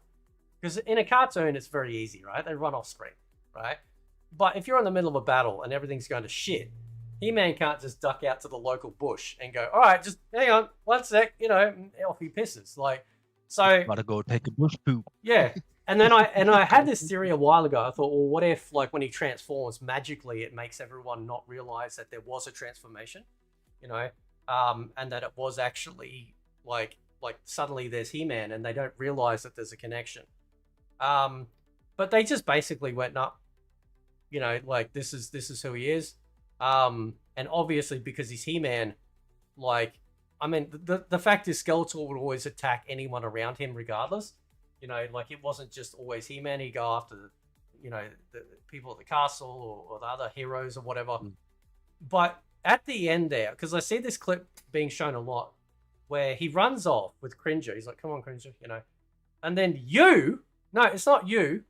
Because in a cartoon, it's very easy, right? They run off screen, right? But if you're in the middle of a battle and everything's going to shit, He-Man can't just duck out to the local bush and go, all right, just hang on, one sec, you know, off he pisses. Like, so gotta go take a bush poop. Yeah. And then I had this theory a while ago. I thought, well, what if like when he transforms magically, it makes everyone not realize that there was a transformation, you know? And that it was actually like suddenly there's He-Man and they don't realize that there's a connection. But they just basically went, no, you know, like this is who he is. And obviously because he's He-Man, like, I mean, the fact is Skeletor would always attack anyone around him regardless. You know, like it wasn't just always He-Man. He'd go after, you know, the people at the castle or the other heroes or whatever. But at the end there, because I see this clip being shown a lot, where he runs off with Cringer. He's like, come on, Cringer, you know. And then no, it's not you.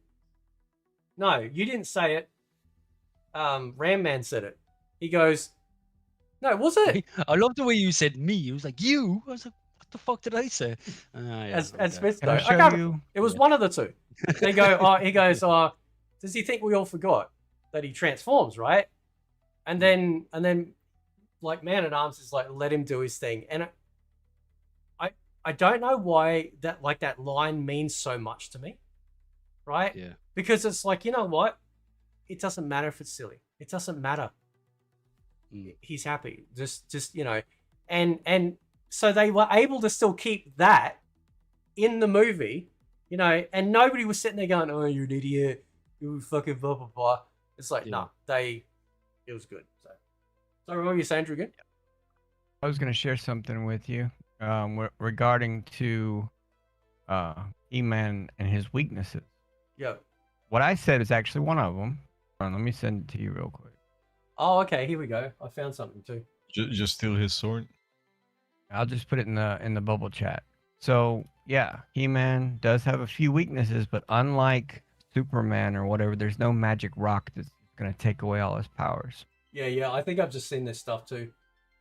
No, you didn't say it. Ram Man said it. He goes, no, was it? I love the way you said me. He was like, you? I was like, what the fuck did I say? Yeah, and Smith, Can I though, show you? It was one of the two. They go, he goes, does he think we all forgot that he transforms, right? And then like Man at Arms is like, let him do his thing, and I don't know why that line means so much to me, right? Yeah. Because it's like, you know what? It doesn't matter if it's silly. It doesn't matter. He's happy. Just you know, and so they were able to still keep that in the movie, you know, and nobody was sitting there going, "Oh, you're an idiot. You fucking blah blah blah." It's like, no, it was good. So, sorry, what were you saying, Drew? Again? I was gonna share something with you regarding to He-Man and his weaknesses. Yeah. What I said is actually one of them. Hold on, let me send it to you real quick. Oh, okay. Here we go. I found something too. Just steal his sword. I'll just put it in the bubble chat. So yeah, He-Man does have a few weaknesses, but unlike Superman or whatever, there's no magic rock that's gonna take away all his powers. Yeah. I think I've just seen this stuff too.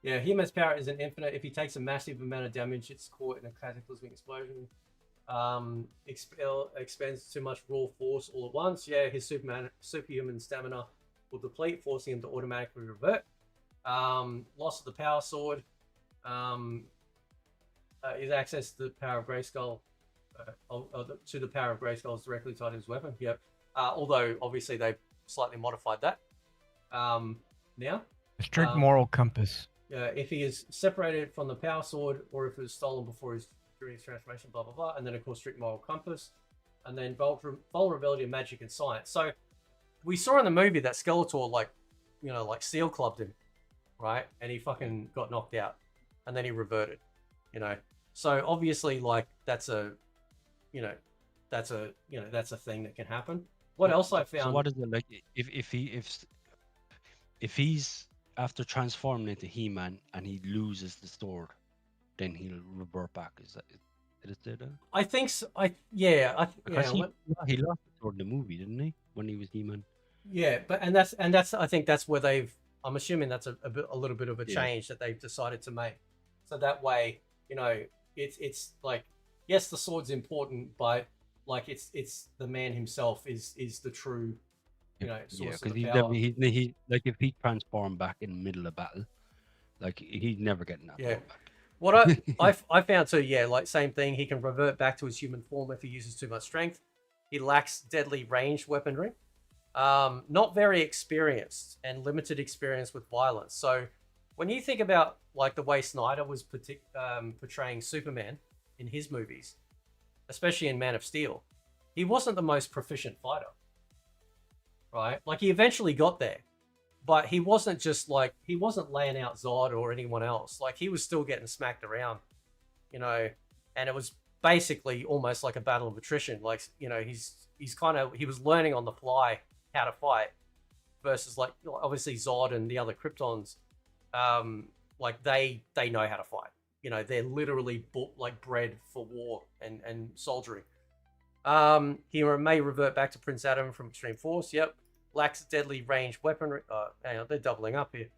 Yeah, He-Man's power is an infinite. If he takes a massive amount of damage, it's caught in a cataclysmic explosion. Expends too much raw force all at once. Yeah, his superhuman stamina will deplete, forcing him to automatically revert. Loss of the power sword. His access to the power of Grayskull, to the power of Grayskull is directly tied to his weapon. Yep. Although obviously they slightly modified that. Now. A strict moral compass. If he is separated from the power sword, or if it was stolen during his transformation, blah blah blah, and then of course strict moral compass, and then vulnerability of magic and science. So we saw in the movie that Skeletor like Steel clubbed him, right, and he fucking got knocked out, and then he reverted, you know. So obviously, like that's a thing that can happen. What else I found? So what is it like if he's after transforming into He-Man and he loses the sword, then he'll revert back? Is that it? I think so. Because he lost the sword in the movie, didn't he? When he was He-Man. Yeah, but that's I think that's where I'm assuming that's a little bit of a change that they've decided to make. So that way, you know, it's like, yes, the sword's important, but like it's the man himself is the true, you know, source of the power. he like if he transformed back in the middle of battle, like he's never getting that. Yeah. What I found too, yeah, like same thing. He can revert back to his human form if he uses too much strength. He lacks deadly ranged weaponry. Not very experienced and limited experience with violence. So when you think about like the way Snyder was portraying Superman in his movies, especially in Man of Steel, he wasn't the most proficient fighter, right? Like he eventually got there, but he wasn't laying out Zod or anyone else. Like he was still getting smacked around, you know, and it was basically almost like a battle of attrition. Like, you know, he was learning on the fly how to fight, versus like obviously Zod and the other Kryptons, like they know how to fight. You know, they're literally bred for war and soldiering. He may revert back to Prince Adam from Extreme Force. Yep. Lacks deadly ranged weaponry. Hang on, they're doubling up here.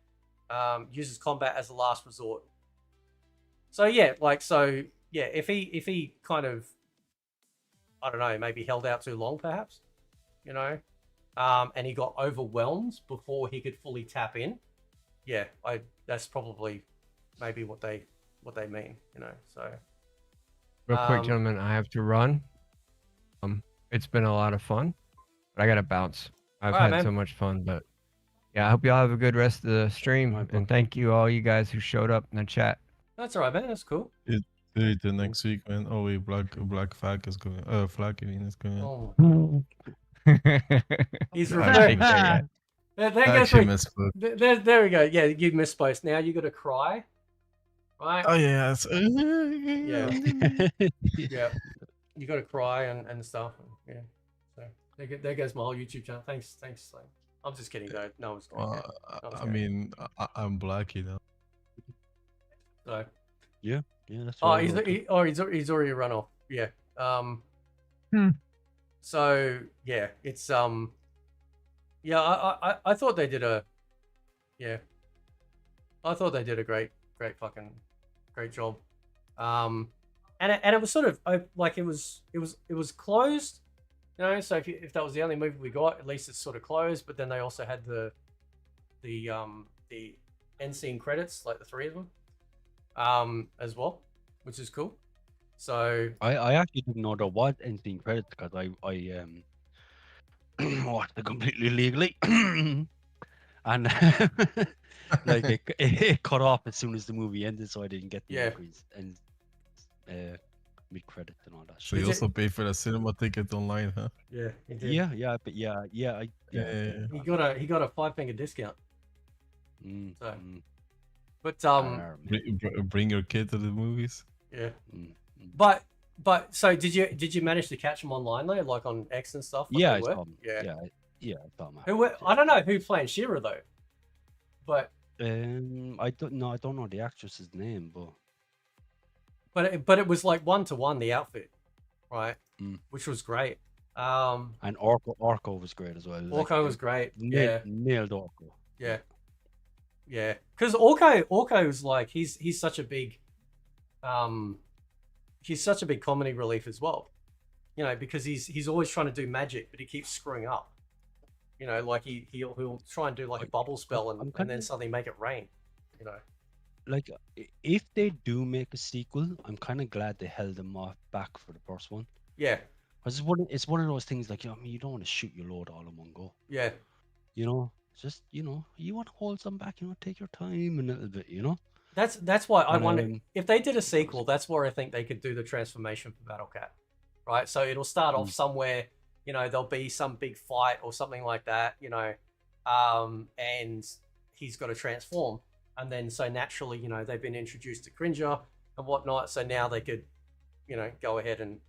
Uses combat as a last resort. So yeah, if he kind of, I don't know, maybe held out too long, perhaps, you know, and he got overwhelmed before he could fully tap in. Yeah, that's probably maybe what they mean, you know. So real quick, gentlemen, I have to run. It's been a lot of fun, but I gotta bounce. I've had so much fun, but yeah, I hope y'all have a good rest of the stream, and thank you all you guys who showed up in the chat. That's all right, man. That's cool. Do it the next week, man. Oh wait, black flag is going. Flagging is going. Oh. He's referring. There we go. Yeah, you misspoke. Now you got to cry, right? Oh yeah. Yeah. You got to cry and stuff. Yeah. So there goes my whole YouTube channel. Thanks. I'm just kidding though. No one's going. I mean, I'm black, you know. So. Yeah. That's he's already run off. Yeah. So yeah, it's yeah. I thought they did a great job. And it was sort of like it was closed, you know. So if that was the only movie we got, at least it's sort of closed. But then they also had the end scene credits, like the 3 of them, as well, which is cool. So I actually didn't know there was anything credit because I watched it completely legally, and like it cut off as soon as the movie ended, so I didn't get the Yeah. and mid credit and all that. So shit. you also pay for the cinema ticket online, huh? yeah, he did. Yeah, but yeah. He got a 5-finger discount. Mm, So, mm, but arr, Bring your kid to the movies. yeah. mm, mm. But so did you manage to catch them online though, like on X and stuff? Like Yeah, they I were? saw him. Yeah. Yeah, I saw him. Who were, I don't know who playing Shira though, but I don't know the actress's name, but but it was like 1-to-1 the outfit, right? Mm. Which was great. and Orko was great as well. Orko was great. Yeah, Nailed Orko. yeah, yeah. Because Orko is like he's such a big comedy relief as well. You know, because he's always trying to do magic, but he keeps screwing up. You know, like he'll try and do like a bubble spell and then suddenly make it rain. You know. Like, if they do make a sequel, I'm kind of glad they held them off back for the first one. Yeah. Because it's one of those things like, I mean, you don't want to shoot your load all in one go. Yeah. You know, just, you want to hold some back, take your time a little bit, That's why I And, wonder if they did a sequel. That's where I think they could do the transformation for Battle Cat, right? So it'll start off somewhere. You know, there'll be some big fight or something like that. You know, and he's got to transform, and then so naturally, they've been introduced to Cringer and whatnot. So now they could, go ahead and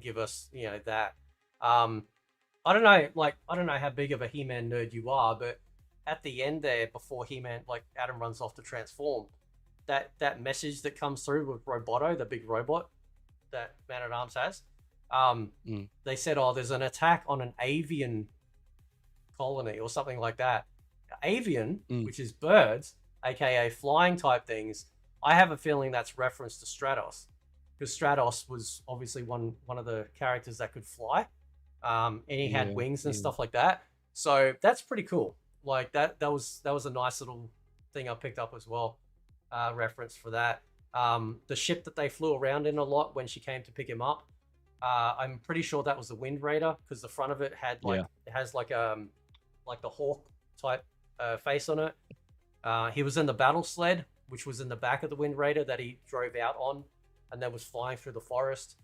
give us, that. I don't know, I don't know how big of a He-Man nerd you are, but at the end there, before He-Man, like Adam runs off to transform, that message that comes through with Roboto, the big robot that Man-at-Arms has, they said, there's an attack on an avian colony or something like that. Avian, which is birds, aka flying type things, I have a feeling that's reference to Stratos, because Stratos was obviously one of the characters that could fly, and he had wings and stuff like that. So that's pretty cool. Like that was a nice little thing I picked up as well, reference for that. The ship that they flew around in a lot when she came to pick him up, I'm pretty sure that was the Wind Raider, because the front of it had it has like the hawk type face on it. He was in the battle sled, which was in the back of the Wind Raider that he drove out on, and then was flying through the forest.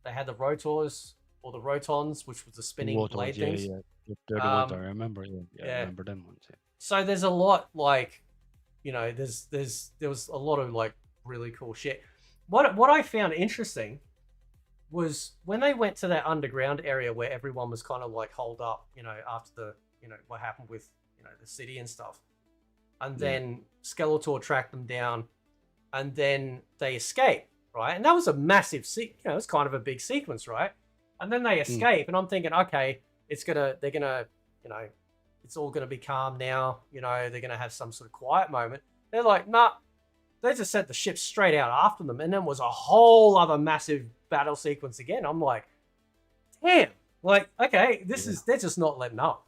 They had the rotors or the rotons, which was the spinning blade things. Yeah. They're the ones I remember. Yeah, I remember them ones. Yeah. So there's a lot, like, there was a lot of like really cool shit. What I found interesting was when they went to that underground area where everyone was kind of like holed up, after the, what happened with, the city and stuff. And then Skeletor tracked them down, and then they escape, right? And that was a massive it was kind of a big sequence, right? And then they escape, and I'm thinking, okay, it's all gonna be calm now, they're gonna have some sort of quiet moment. They're like, nah, they just sent the ship straight out after them, and then was a whole other massive battle sequence again. I'm like, damn, like, okay, they're just not letting up.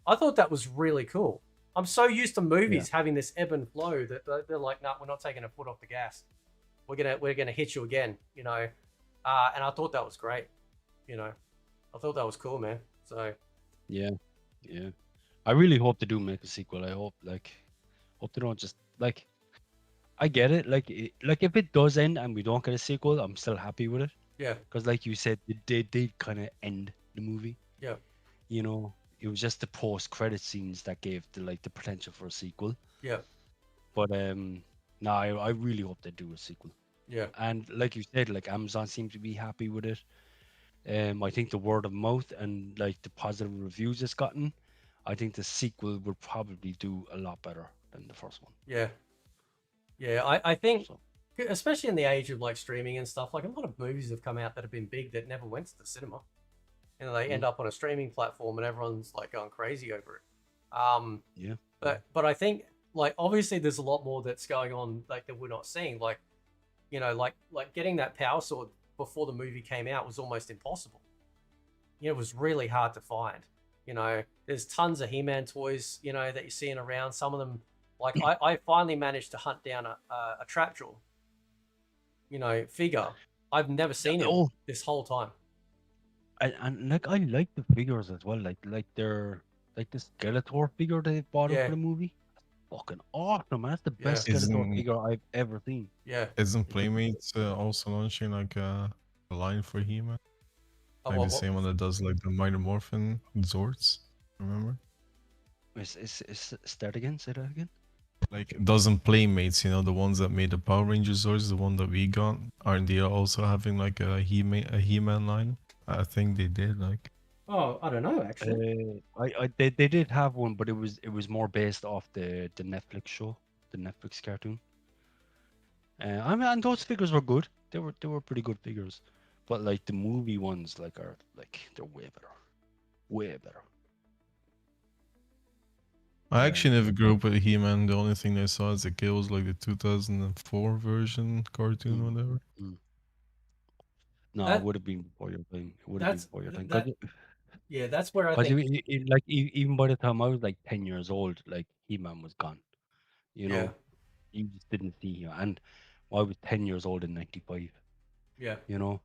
I thought that was really cool. I'm so used to movies having this ebb and flow that they're like, no, we're not taking a foot off the gas. We're gonna hit you again, and I thought that was great. I thought that was cool, man. So yeah. I really hope they do make a sequel. I hope they don't just like. I get it. Like if it does end and we don't get a sequel, I'm still happy with it. Yeah. Because like you said, they did kind of end the movie. Yeah. It was just the post-credit scenes that gave the potential for a sequel. Yeah. But no, I really hope they do a sequel. Yeah. And like you said, like Amazon seems to be happy with it. I think the word of mouth and like the positive reviews it's gotten, I think the sequel would probably do a lot better than the first one. Yeah. Yeah, I think, especially in the age of like streaming and stuff, like a lot of movies have come out that have been big that never went to the cinema. And they end up on a streaming platform and everyone's like going crazy over it. But I think like obviously there's a lot more that's going on like that we're not seeing. Like, like getting that power sword before the movie came out was almost impossible. It was really hard to find. There's tons of He-Man toys, that you're seeing around. Some of them Like I finally managed to hunt down a Trapjaw, figure. I've never seen him Oh, this whole time. and like I like the figures as well. Like they're like the Skeletor figure they bought in Yeah. for the movie. Fucking awesome, man. That's the Yeah. best Skeletor Isn't figure I've ever seen. Yeah. isn't It's a- Playmates also launching like a line for He-Man? Oh, Like what- the same one that does like the Minor Morphin Zords. Remember? Start again. Say that again. Like doesn't Playmates, the ones that made the Power Rangers Zords, the one that we got, aren't they also having like a He-Man line? I think they did. Like Oh, I don't know actually. They did have one, but it was more based off the Netflix show, the Netflix cartoon. I mean, and those figures were good. They were pretty good figures, but like the movie ones, like are like they're way better. I actually never grew up with He-Man. The only thing I saw as a kid was like the 2004 version cartoon, Mm. whatever. No, That- it would have been before your time. It would have been That's before your time. that. Yeah, that's where I Because think. even by the time I was like 10 years old, like He-Man was gone. You know, Yeah. you just didn't see him. And I was 10 years old in '95. Yeah. You know,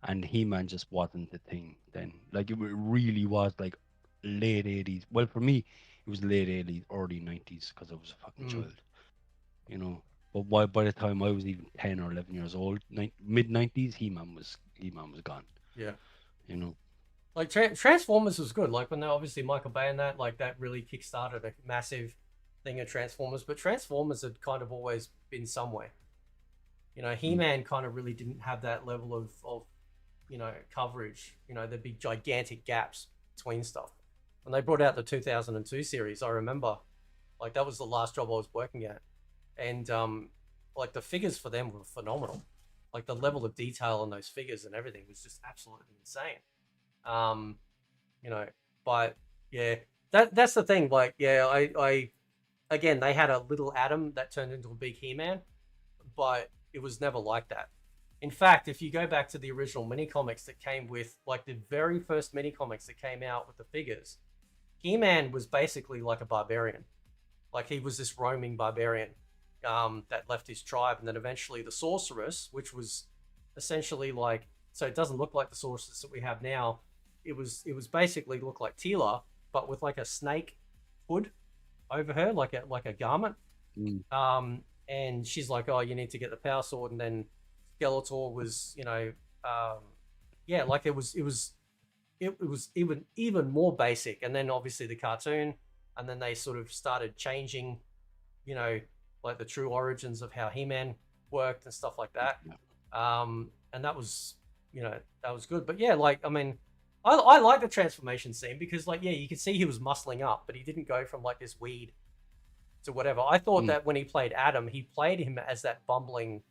and He-Man just wasn't the thing then. Like it really was like late '80s. Well, for me, it was late '80s, early '90s because I was a fucking child. You know, but by the time I was even 10 or 11 years old, mid '90s, He-Man was gone. Yeah. You know. Like Transformers was good. Like when they obviously Michael Bay and that, like that really kickstarted a massive thing of Transformers. But Transformers had kind of always been somewhere. He-Man kind of really didn't have that level of coverage. There'd be gigantic gaps between stuff. When they brought out the 2002 series, I remember, like that was the last job I was working at, and like the figures for them were phenomenal. Like the level of detail on those figures and everything was just absolutely insane. But yeah, that's the thing. Like, yeah, I again, they had a little Adam that turned into a big He-Man, but it was never like that. In fact, if you go back to the original mini comics that came with, like the very first mini comics that came out with the figures, He-Man was basically like a barbarian. Like he was this roaming barbarian that left his tribe, and then eventually the sorceress, which was essentially like, so it doesn't look like the sorceress that we have now. It was basically looked like Tila, but with like a snake hood over her, like a garment. And she's like, oh, you need to get the power sword, and then Skeletor was, yeah, like it was even more basic. And then obviously the cartoon, and then they sort of started changing, like the true origins of how He-Man worked and stuff like that. And that was, that was good. But yeah, like, I mean, I like the transformation scene because, like, yeah, you could see he was muscling up, but he didn't go from like this weed to whatever. I thought that when he played Adam, he played him as that bumbling,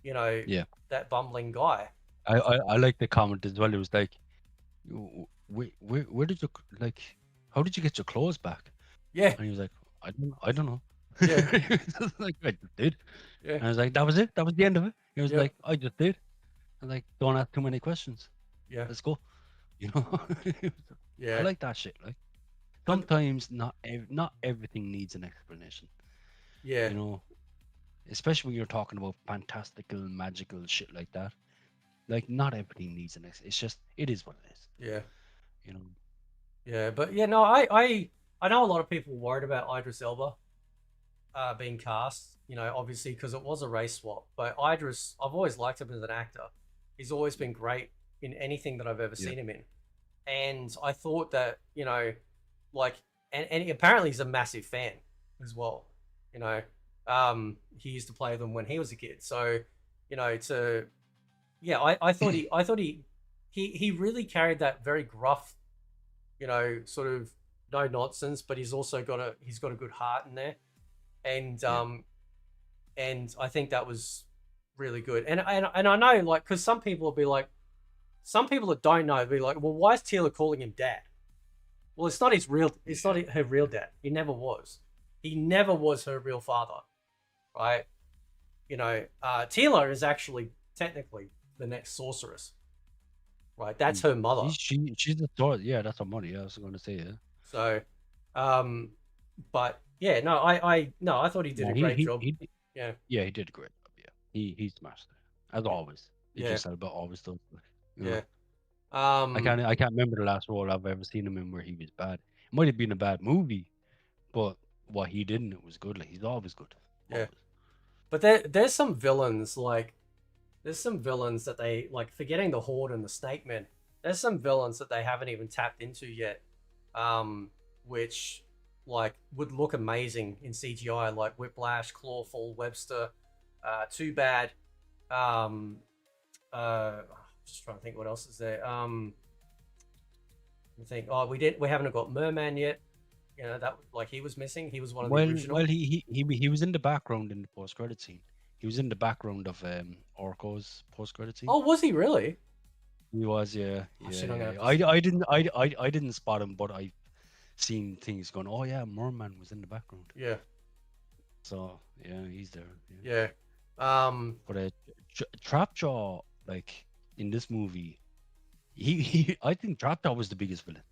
that bumbling guy. I like the comment as well. It was like, where did you like? How did you get your clothes back? Yeah. And he was like, I don't know. Yeah. Like I just did. Yeah. And I was like, that was it. That was the end of it. He was Yeah. like, I just did. And like, don't ask too many questions. Yeah. Let's go. Yeah. I like that shit. Like sometimes not everything needs an explanation. Yeah. Especially when you're talking about fantastical, magical shit like that. Like not everything needs an explanation. It's just it is what it is. Yeah. You know. Yeah, but yeah, no, I know a lot of people worried about Idris Elba being cast, obviously because it was a race swap. But Idris, I've always liked him as an actor. He's always been great in anything that I've ever seen him in. And I thought that, like, and apparently he's a massive fan as well. He used to play them when he was a kid. So, I thought he really carried that very gruff, sort of no nonsense, but he's also got a good heart in there. And and I think that was really good. And I know, like, because some people will be like, some people that don't know will be like, well, why is Tila calling him dad? Well, it's not her real dad. He never was. He never was her real father, right? Tila is actually technically the next sorceress, right? That's her mother. She's the daughter. Yeah, that's her mother. Yeah, I was going to say, yeah. So, but Yeah, no, I thought he did No, a great job. Yeah. Yeah, he did a great job. Yeah, he smashed it as always. He Yeah. just about always does. You know? Yeah. I can't remember the last role I've ever seen him in where he was bad. It might have been a bad movie, but what he did in it was good. Like he's always good. Yeah. Always. But there's some villains that they like, forgetting the Horde and the Snake Men. There's some villains that they haven't even tapped into yet, which like would look amazing in CGI, like Whiplash, Clawful, Webster, Too Bad. Just trying to think what else is there. I think we haven't got Merman yet. You know, that like he was missing. He was one of the original. Well, he was in the background in the post credit scene. He was in the background of Orko's post credit scene. Oh, was he really? He was, yeah. Oh, shit, I'm gonna have Yeah. to I didn't spot him, but I've seen things going. Oh yeah, Merman was in the background. Yeah. So yeah, he's there. Yeah. But Trapjaw, like in this movie, he I think Trapjaw was the biggest villain.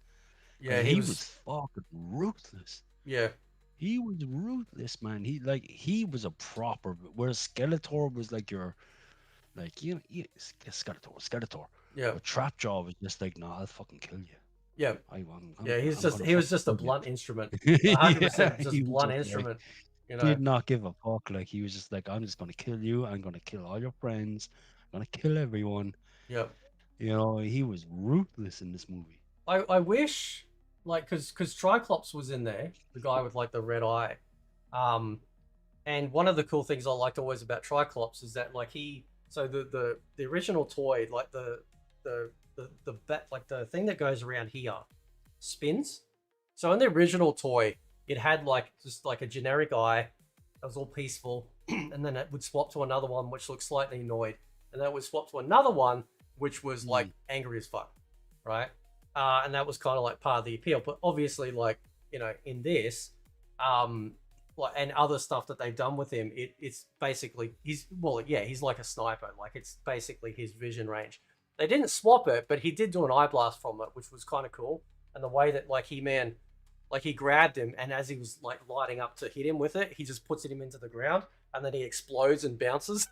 Yeah, he was fucking ruthless. Yeah. He was ruthless, man. He was a proper. Whereas Skeletor was like your, like Skeletor. Yeah. But Trapjaw was just like, no, I'll fucking kill you. Yeah. He was just a blunt instrument. 100% just blunt instrument. You know. He did not give a fuck. Like he was just like, I'm just gonna kill you. I'm gonna kill all your friends. I'm gonna kill everyone. Yeah. You know, he was ruthless in this movie. I wish, like, because Triclops was in there, the guy with like the red eye, and one of the cool things I liked always about Triclops is that like the original toy, like the like the thing that goes around here spins. So in the original toy, it had like just like a generic eye that was all peaceful, and then it would swap to another one which looked slightly annoyed, and then it would swap to another one which was like angry as fuck, right? And that was kind of like part of the appeal. But obviously, like, you know, in this, like, and other stuff that they've done with him, it's basically he's like a sniper. Like, it's basically his vision range. They didn't swap it, but he did do an eye blast from it, which was kind of cool. And the way that like He-Man, like he grabbed him, and as he was like lighting up to hit him with it, he just puts him into the ground, and then he explodes and bounces,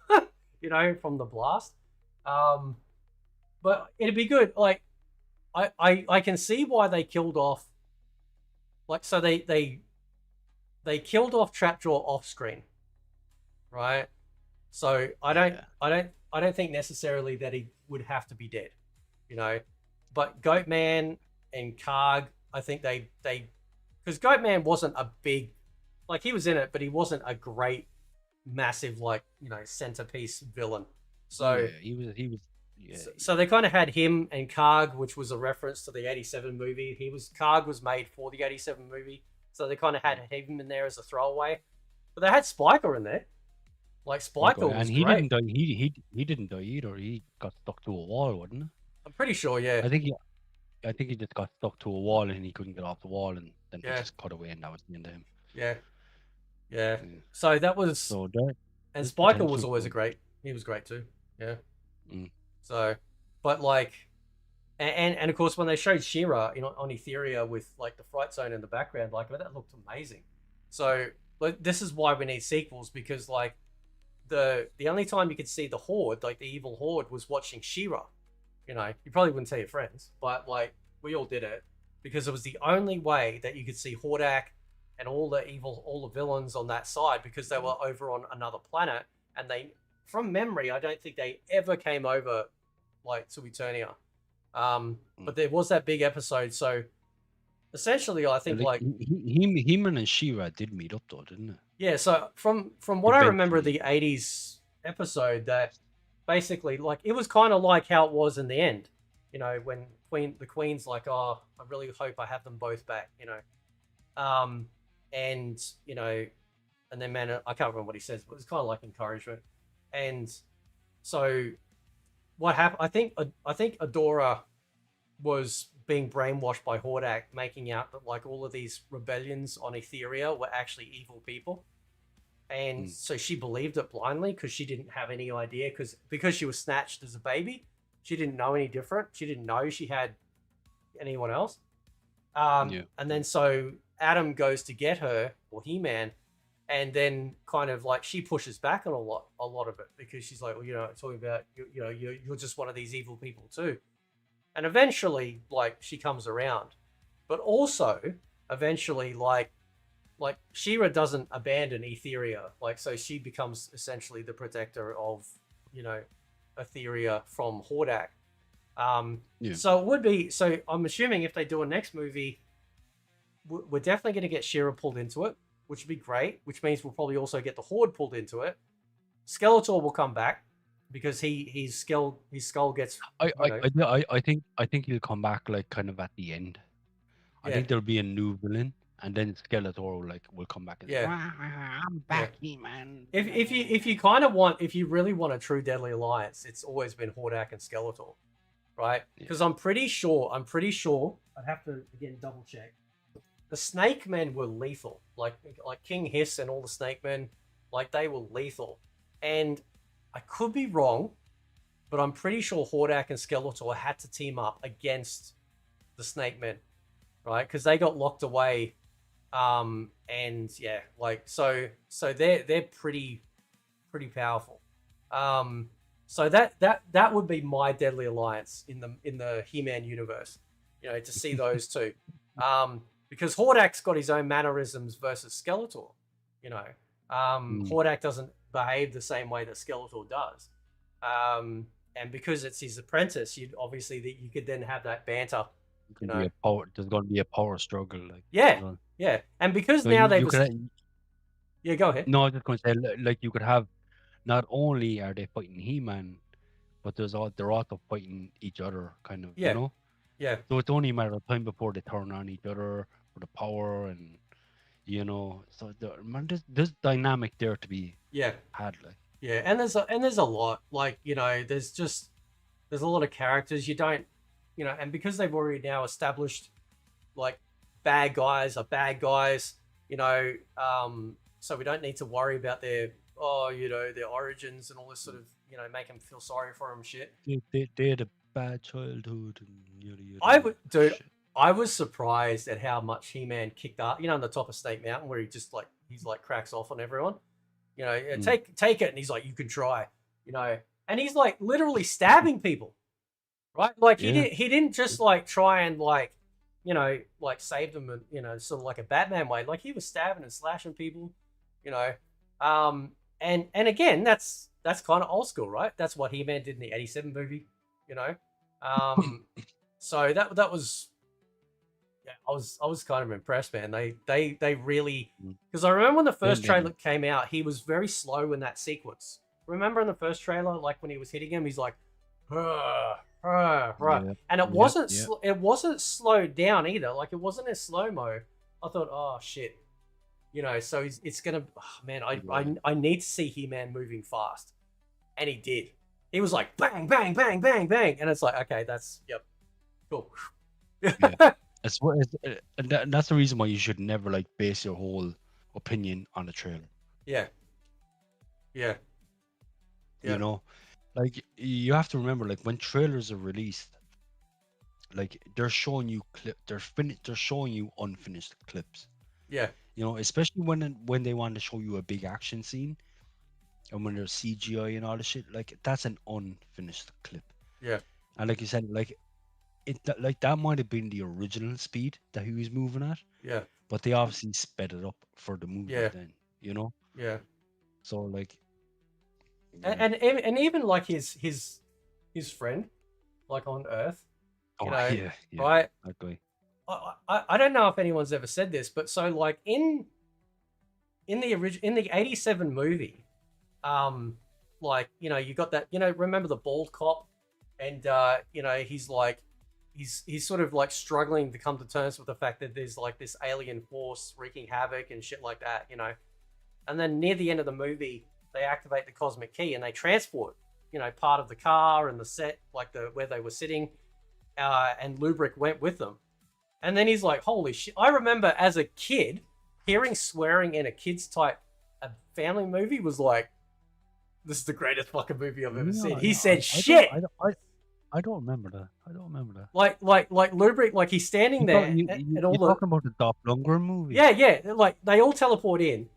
you know, from the blast. But it'd be good. Like, I can see why they killed off. Like, so they killed off Trapjaw off screen, right? So I don't think necessarily that he would have to be dead, you know. But Goatman and Karg, I think they because Goatman wasn't a big, like, he was in it, but he wasn't a great, massive, like, you know, centerpiece villain. So yeah, he was. Yeah. So they kind of had him and Karg, which was a reference to the '87 movie. Karg was made for the '87 movie, so they kind of had him in there as a throwaway. But they had Spiker in there. Like, Spiker was and he great. didn't die. He didn't die either. He got stuck to a wall, wasn't he? I'm pretty sure, yeah. I think he just got stuck to a wall and he couldn't get off the wall, and then Yeah. he just cut away, and that was the end of him. Yeah. So that was. So that. And Spiker was potential always for- he was great too. Yeah. Mm. So, but like, and of course when they showed She-Ra, you know, on Etheria with like the Fright Zone in the background, like, that looked amazing. So, like, this is why we need sequels, because like the only time you could see the Horde, like the evil Horde, was watching She-Ra. You know, you probably wouldn't tell your friends, but like we all did it because it was the only way that you could see Hordak and all the villains on that side, because they were over on another planet, and they, from memory, I don't think they ever came over like to Eternia. But there was that big episode, so essentially I think like him and She-Ra did meet up though, didn't it? yeah, so from what I remember the 80s episode, that basically, like, it was kind of like how it was in the end, you know, when the Queen's like, oh, I really hope I have them both back, you know. And, you know, and then, man, I can't remember what he says, but it's kind of like encouragement. And so what happened, I think Adora was being brainwashed by Hordak, making out that like all of these rebellions on Etheria were actually evil people. And so she believed it blindly because she didn't have any idea, because she was snatched as a baby. She didn't know any different. She didn't know she had anyone else. And then so Adam goes to get her, or He-Man, and then kind of like she pushes back on a lot of it, because she's like, well, you know, it's talking about you're just one of these evil people too. And eventually, like, she comes around, but also eventually, like She-Ra doesn't abandon Etheria, like, so she becomes essentially the protector of, you know, Etheria from Hordak. So it would be, so I'm assuming if they do a next movie, we're definitely going to get She-Ra pulled into it, which would be great, which means we'll probably also get the Horde pulled into it. Skeletor will come back because his skull gets. I think he'll come back like kind of at the end. I think there'll be a new villain, and then Skeletor will come back and say, I'm back, He-Man. If you kind of want, if you really want a true Deadly Alliance, it's always been Hordak and Skeletor, right? Because I'm pretty sure. I'd have to again double check. The Snake Men were lethal, like King Hiss and all the Snake Men, like they were lethal. And I could be wrong, but I'm pretty sure Hordak and Skeletor had to team up against the Snake Men, right? Because they got locked away, and yeah, like so they're pretty powerful. So that would be my Deadly Alliance in the He-Man universe, you know, to see those two. Because Hordak's got his own mannerisms versus Skeletor, you know. Hordak doesn't behave the same way that Skeletor does. And because it's his apprentice, you could then have that banter. You know? There's going to be a power struggle. Like, yeah, you know? yeah. And because So now yeah, go ahead. No, I was just going to say, like, you could have, not only are they fighting He-Man, but they're also fighting each other, kind of, you know? Yeah. So it's only a matter of time before they turn on each other for the power, and you know, so there's dynamic there to be had, like. Yeah, and there's a lot, like, you know, there's a lot of characters you don't, you know, and because they've already now established like bad guys are bad guys, you know, so we don't need to worry about their their origins and all this sort of, you know, make them feel sorry for them shit. They had a bad childhood and I was surprised at how much He-Man kicked up, you know, on the top of Snake Mountain where he's like cracks off on everyone, you know, take it, and he's like, you can try, you know, and he's like literally stabbing people, right? Like he didn't just like try and like, you know, like save them, and, you know, sort of like a Batman way. Like he was stabbing and slashing people, you know, and again, that's kind of old school, right? That's what He-Man did in the '87 movie, you know. So that was, yeah, I was kind of impressed, man. They really, because I remember when the first trailer came out, he was very slow in that sequence. Remember in the first trailer, like when he was hitting him, he's like, and it wasn't slowed down either. Like it wasn't in slow mo. I thought, oh shit, you know. So it's gonna, man. I need to see He-Man moving fast, and he did. He was like bang, bang, bang, bang, bang, and it's like, okay, that's cool. That's the reason why you should never like base your whole opinion on a trailer. Yeah. You know, like you have to remember, like when trailers are released, like they're showing you they're showing you unfinished clips. Yeah. You know, especially when they want to show you a big action scene, and when there's CGI and all this shit, like that's an unfinished clip. Yeah. And like you said, like that might have been the original speed that he was moving at. Yeah. But they obviously sped it up for the movie then, you know? Yeah. So like, and even like his friend, like on Earth, you know, right? Exactly. I don't know if anyone's ever said this, but so like in the '87 movie, like, you know, you got that, you know, remember the bald cop, and you know, he's like, he's sort of like struggling to come to terms with the fact that there's like this alien force wreaking havoc and shit like that, you know. And then near the end of the movie, they activate the cosmic key and they transport, you know, part of the car and the set, like where they were sitting, and Lubric went with them. And then he's like, holy shit. I remember as a kid hearing swearing in a kids type a family movie was like, this is the greatest fucking movie I've ever seen. He said shit. I don't remember that. I don't remember that. Like Lubric, like he's standing You there, thought- you, and you, all you're the talking about the Doppelganger movie? yeah, like they all teleport in,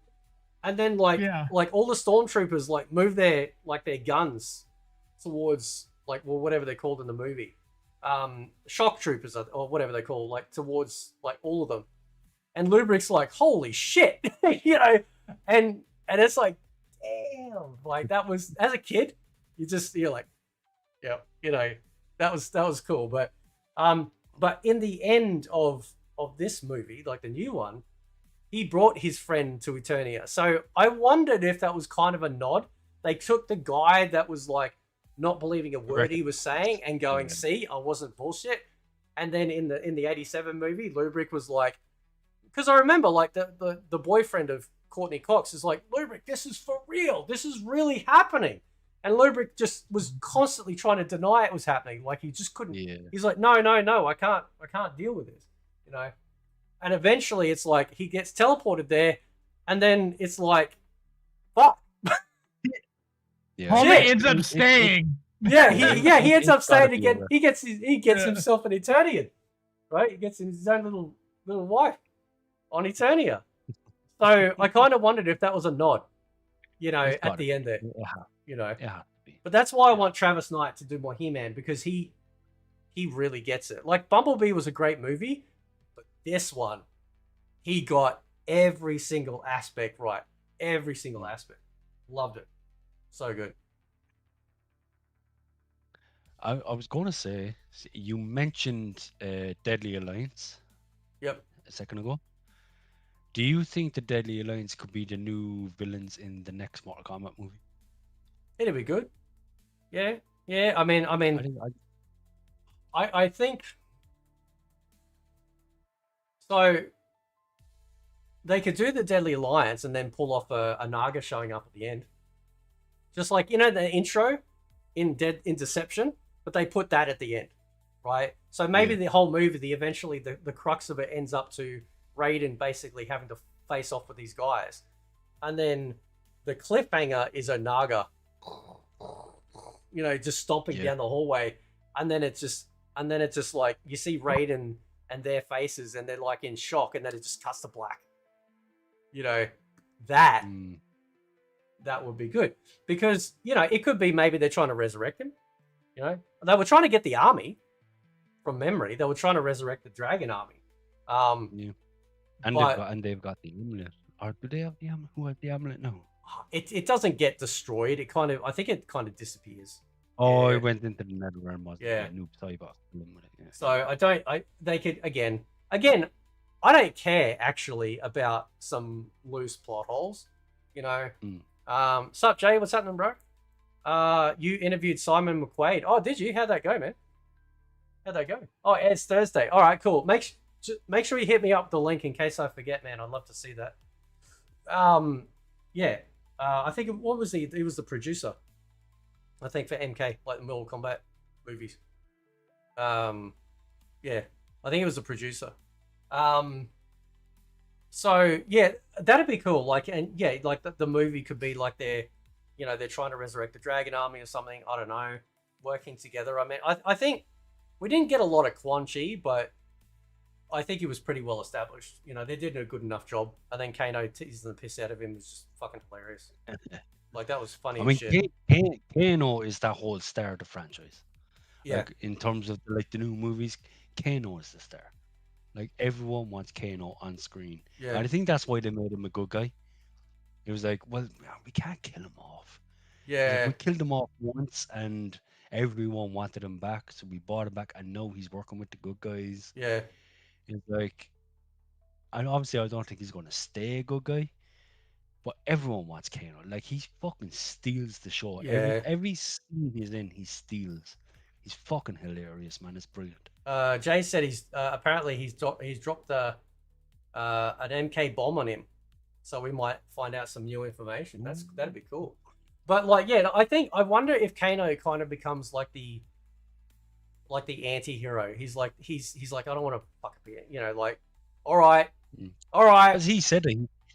and then like Yeah. like all the stormtroopers like move their guns towards like whatever they're called in the movie, shock troopers or whatever they're called, like towards like all of them, and Lubric's like, holy shit, and it's like, damn, like that was, as a kid, you're like, yeah, that was cool, but in the end of this movie, like the new one, he brought his friend to Eternia. So I wondered if that was kind of a nod. They took the guy that was like not believing a word he was saying and going, see, I wasn't bullshit. And then in the 87 movie, Lubric was like, because I remember like the boyfriend of Courtney Cox is like, Lubric, this is for real. This is really happening. And Lubric just was constantly trying to deny it was happening. Like he just couldn't. Yeah. He's like, no, I can't deal with this, And eventually it's like he gets teleported there, and then it's like, fuck. Yeah. Homie Shit. ends up staying. Yeah, he ends up It's gotta staying be again. over. He gets himself an Eternian, right? He gets his own little wife on Eternia. So I kind of wondered if that was a nod, It's at gotta the be. end there, It has to be. But that's why I want Travis Knight to do more He-Man, because he really gets it. Like Bumblebee was a great movie, but this one, he got every single aspect right. Every single aspect. Loved it. So good. I was going to say, you mentioned Deadly Alliance Yep. a second ago. Do you think the Deadly Alliance could be the new villains in the next Mortal Kombat movie? It'd be good. Yeah. Yeah. I mean, I think so. They could do the Deadly Alliance and then pull off a Naga showing up at the end, just like the intro in Deception, but they put that at the end, right? So maybe the whole movie, eventually the crux of it ends up to Raiden basically having to face off with these guys, and then the cliffhanger is a Naga, just stomping down the hallway, and then it's just like you see Raiden and their faces, and they're like in shock, and then it just cuts to black. That would be good, because it could be maybe they're trying to resurrect him. They were trying to get the army from memory. They were trying to resurrect the Dragon Army. And they've got the amulet. Or do they have the amulet? Who has the amulet now? It doesn't get destroyed. I think it kind of disappears. Oh, Yeah. it went into the Netherrealm, wasn't Yeah. it? Noob Cyber. Yeah. So they could again. I don't care actually about some loose plot holes. Sup, Jay? What's happening, bro? You interviewed Simon McQuaid. Oh, did you? How'd that go, man? How'd that go? Oh, it's Thursday. All right, cool. Make sure you hit me up with the link in case I forget, man. I'd love to see that. Yeah. I think what was he? He was the producer. I think for MK, like the Mortal Kombat movies. Yeah. I think it was the producer. So yeah, that'd be cool. Like, and yeah, like the movie could be like they're trying to resurrect the Dragon Army or something. I don't know, working together. I mean, I think we didn't get a lot of Quan Chi, but I think he was pretty well established. They did a good enough job. And then Kano teasing the piss out of him was just fucking hilarious. Like that was funny. I mean, as shit. Kano is that whole star of the franchise. Yeah. Like, in terms of the new movies, Kano is the star. Like, everyone wants Kano on screen. Yeah. And I think that's why they made him a good guy. It was like, well, we can't kill him off. Yeah. We killed him off once, and everyone wanted him back, so we brought him back. And now he's working with the good guys. Yeah. It's like, and obviously I don't think he's going to stay a good guy, but everyone wants Kano. Like, he fucking steals the show. Yeah. Every scene he's in, he steals. He's fucking hilarious, man. It's brilliant. Jay said he's apparently he's dropped an MK bomb on him, so we might find out some new information. That'd be cool. But like, yeah, I wonder if Kano kind of becomes like the anti-hero. He's like I don't want to fuck up here, like, all right. As he said,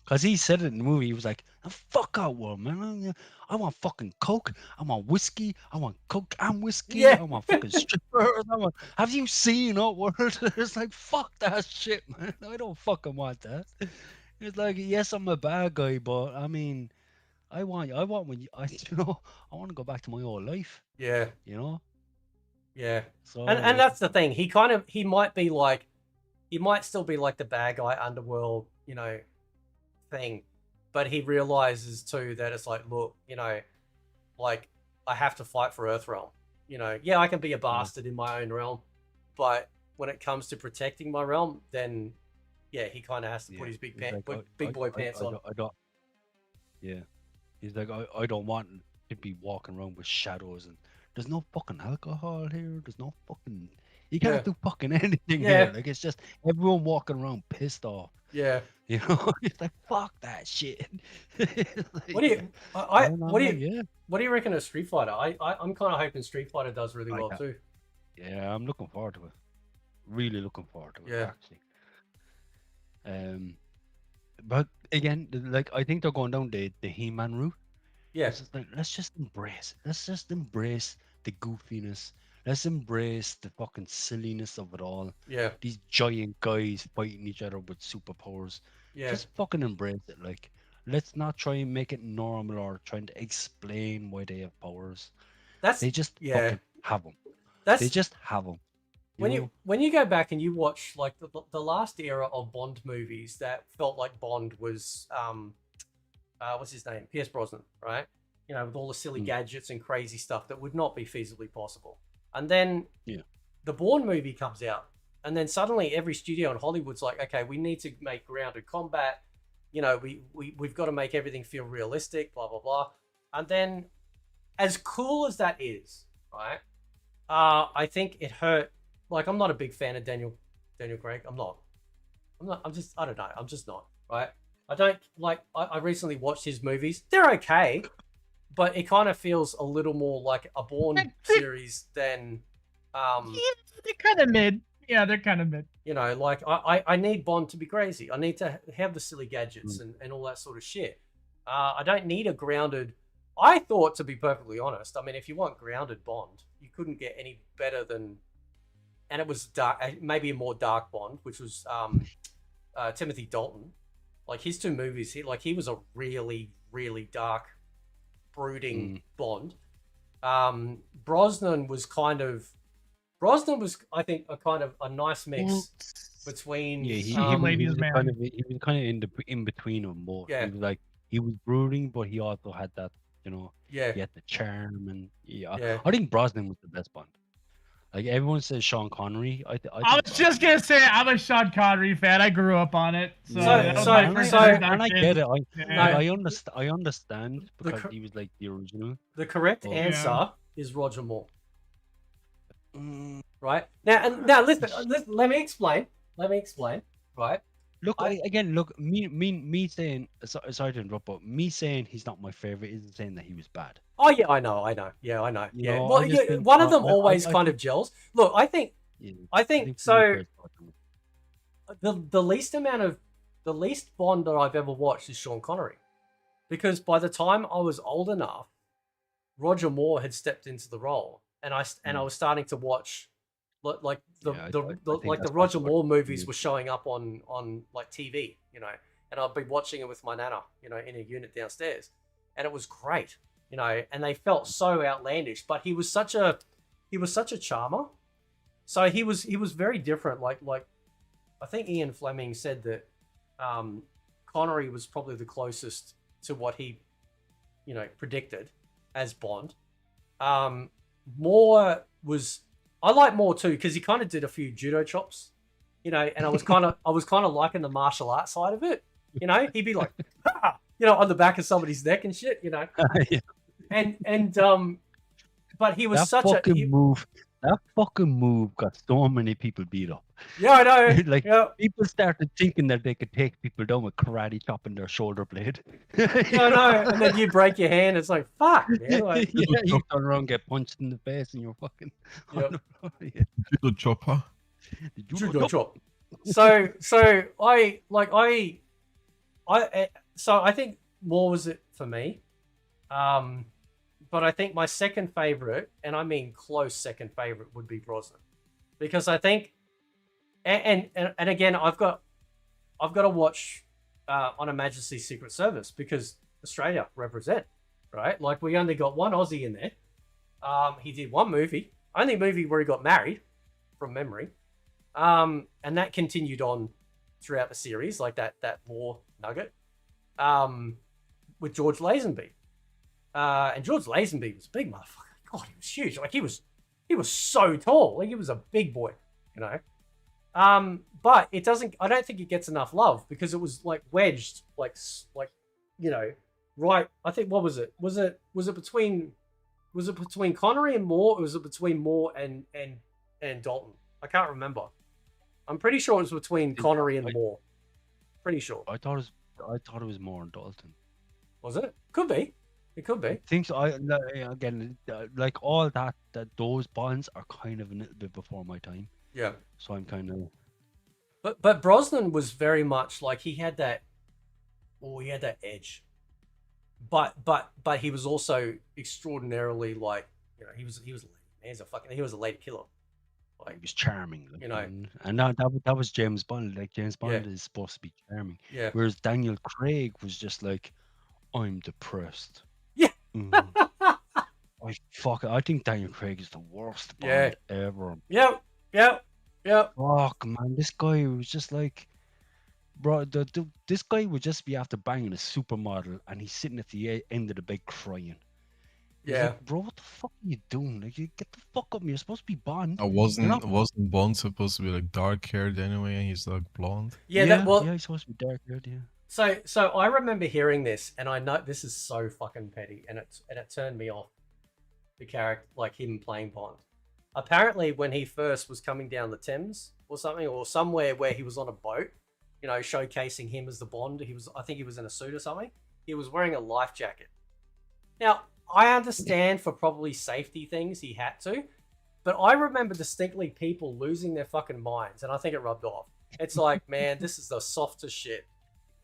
Because he said it in the movie. He was like, "The fuck out, world, man. I want fucking coke. I want whiskey. I want coke and whiskey. Yeah. I want fucking strippers. Have you seen what world?" It's like, fuck that shit, man. I don't fucking want that. It's like, yes, I'm a bad guy, but I mean, I want when I want to go back to my old life. Yeah. You know. Yeah. So And that's the thing. He might be like, he might still be like the bad guy underworld, thing, but he realizes too that it's like, look, like I have to fight for Earthrealm. Yeah, I can be a bastard in my own realm, but when it comes to protecting my realm, then yeah, he kind of has to put his big boy pants on. I don't. Yeah, he's like, I don't want to be walking around with shadows, and there's no fucking alcohol here. There's no fucking. You can't do fucking anything here. Like, it's just everyone walking around pissed off. Yeah. It's like, fuck that shit. Like, what do you reckon of Street Fighter? I'm kind of hoping Street Fighter does really well too. Yeah, I'm looking forward to it. Really looking forward to it, actually. But again, like, I think they're going down the He-Man route. Yeah. It's just like, let's just embrace it. Let's just embrace the goofiness. Let's embrace the fucking silliness of it all. Yeah. These giant guys fighting each other with superpowers. Yeah. Just fucking embrace it. Like, let's not try and make it normal or trying to explain why they have powers. They just fucking have them. They just have them. When you go back and you watch like the last era of Bond movies that felt like Bond was what's his name? Pierce Brosnan, right? With all the silly gadgets and crazy stuff that would not be feasibly possible. And then the Bourne movie comes out, and then suddenly every studio in Hollywood's like, okay, we need to make grounded combat. We've got to make everything feel realistic, blah, blah, blah. And then as cool as that is, right, I think it hurt. Like, I'm not a big fan of Daniel Craig. I'm not. I don't know. I'm just not, right? I don't like, I recently watched his movies. They're okay. But it kind of feels a little more like a Bourne series than... they're kind of mid. Yeah, they're kind of mid. Like, I need Bond to be crazy. I need to have the silly gadgets and all that sort of shit. I don't need a grounded... I thought, to be perfectly honest, I mean, if you want grounded Bond, you couldn't get any better than... And it was dark, maybe a more dark Bond, which was Timothy Dalton. Like, his two movies, he was a really, really dark... brooding Bond. Brosnan was, I think, a kind of a nice mix between. Yeah, he was kind of in between them both. Yeah. He was brooding, but he also had that, he had the charm, and I think Brosnan was the best Bond. Like, everyone says Sean Connery. I was just gonna say, I'm a Sean Connery fan. I grew up on it. And I get it. I understand because he was like the original. The correct answer is Roger Moore. Right now, listen. Let me explain. Right. Look, me saying, sorry to interrupt, but me saying he's not my favorite isn't saying that he was bad. Oh yeah, I know. Yeah, I know. Yeah. Well, one of them always kind of gels. Look, I think so. The least Bond that I've ever watched is Sean Connery, because by the time I was old enough, Roger Moore had stepped into the role, and I was starting to watch. Like the Roger Moore movies were showing up on like TV, and I'd be watching it with my nana, in a unit downstairs, and it was great, and they felt so outlandish. But he was such a charmer, so he was very different. Like I think Ian Fleming said that Connery was probably the closest to what he, predicted as Bond. Moore was. I like Moore too because he kind of did a few judo chops, and I was kind of liking the martial arts side of it. He'd be like, on the back of somebody's neck and shit, and but he was That fucking move got so many people beat up. Yeah, I know. People started thinking that they could take people down with karate chopping their shoulder blade. I know. And then you break your hand. It's like, fuck. Man. You turn around, get punched in the face, and you're fucking. Judo chopper. Judo chop. So So I think more was it for me. But I think my second favorite, and I mean close second favorite, would be Brosnan, because I think, and again, I've got to watch on Her Majesty's Secret Service because Australia represent, right? Like we only got one Aussie in there. He did one movie, only movie where he got married, from memory, and that continued on throughout the series, like that war nugget, with George Lazenby. And George Lazenby was a big motherfucker. God, he was huge. Like he was so tall. Like he was a big boy, you know. But it doesn't. I don't think it gets enough love because it was like wedged, like you know, right. I think what was it? Was it between Connery and Moore? Or was it between Moore and Dalton? I can't remember. I'm pretty sure it was between Connery and Moore. Pretty sure. I thought it was more on Dalton. Was it? Could be. It could be. Things again, like all that those Bonds are kind of a little bit before my time. Yeah. So I'm kind of. But Brosnan was very much like he had that edge. But he was also extraordinarily like, you know, he was a lady killer. Like, he was charming, like, you know, and that was James Bond. Like James Bond is supposed to be charming. Yeah. Whereas Daniel Craig was just like, I'm depressed. Yeah. I think Daniel Craig is the worst Bond ever. Yep. Fuck, man, this guy was just like, bro, this guy would just be after banging a supermodel, and he's sitting at the end of the bed crying. He's like, bro, what the fuck are you doing? Like, you get the fuck up! You're supposed to be Bond. Wasn't Bond supposed to be like dark haired anyway, and he's like blonde? Yeah, he's supposed to be dark haired. Yeah. So I remember hearing this, and I know this is so fucking petty, and it turned me off. The character, like him playing Bond. Apparently, when he first was coming down the Thames or something, or somewhere where he was on a boat, you know, showcasing him as the Bond. I think he was in a suit or something. He was wearing a life jacket. Now, I understand for probably safety things he had to, but I remember distinctly people losing their fucking minds, and I think it rubbed off. It's like, man, this is the softest shit,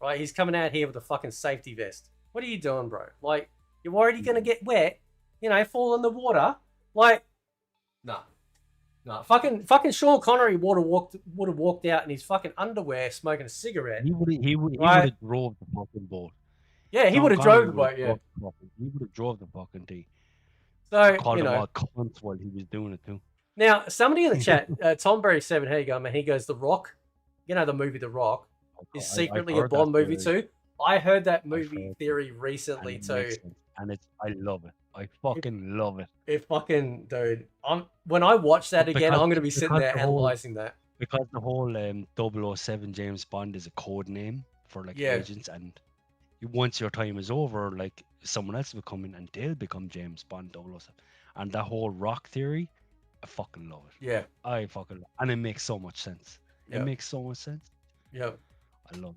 right? He's coming out here with a fucking safety vest. What are you doing, bro? Like, you're already gonna get wet, you know, fall in the water. Like, no. Fucking Sean Connery would have walked out in his fucking underwear, smoking a cigarette. He would have drove the fucking boat. Yeah, he would have drove the boat. Yeah, he would have drove the fucking thing. So called you him know, all cunts while he was doing it too. Now, somebody in the chat, Tom Berry7, how you going, man? He goes, The Rock, you know the movie The Rock, is secretly a Bond movie too. I heard that movie theory recently too, and I love it. I fucking love it. It fucking, dude. When I watch that again, I'm gonna be sitting there analyzing that. Because the whole 007 James Bond is a code name for like agents, and once your time is over, like someone else will come in and they'll become James Bond 007. And that whole rock theory, I fucking love it. Yeah. I fucking love it. And it makes so much sense. It makes so much sense. Yep. I love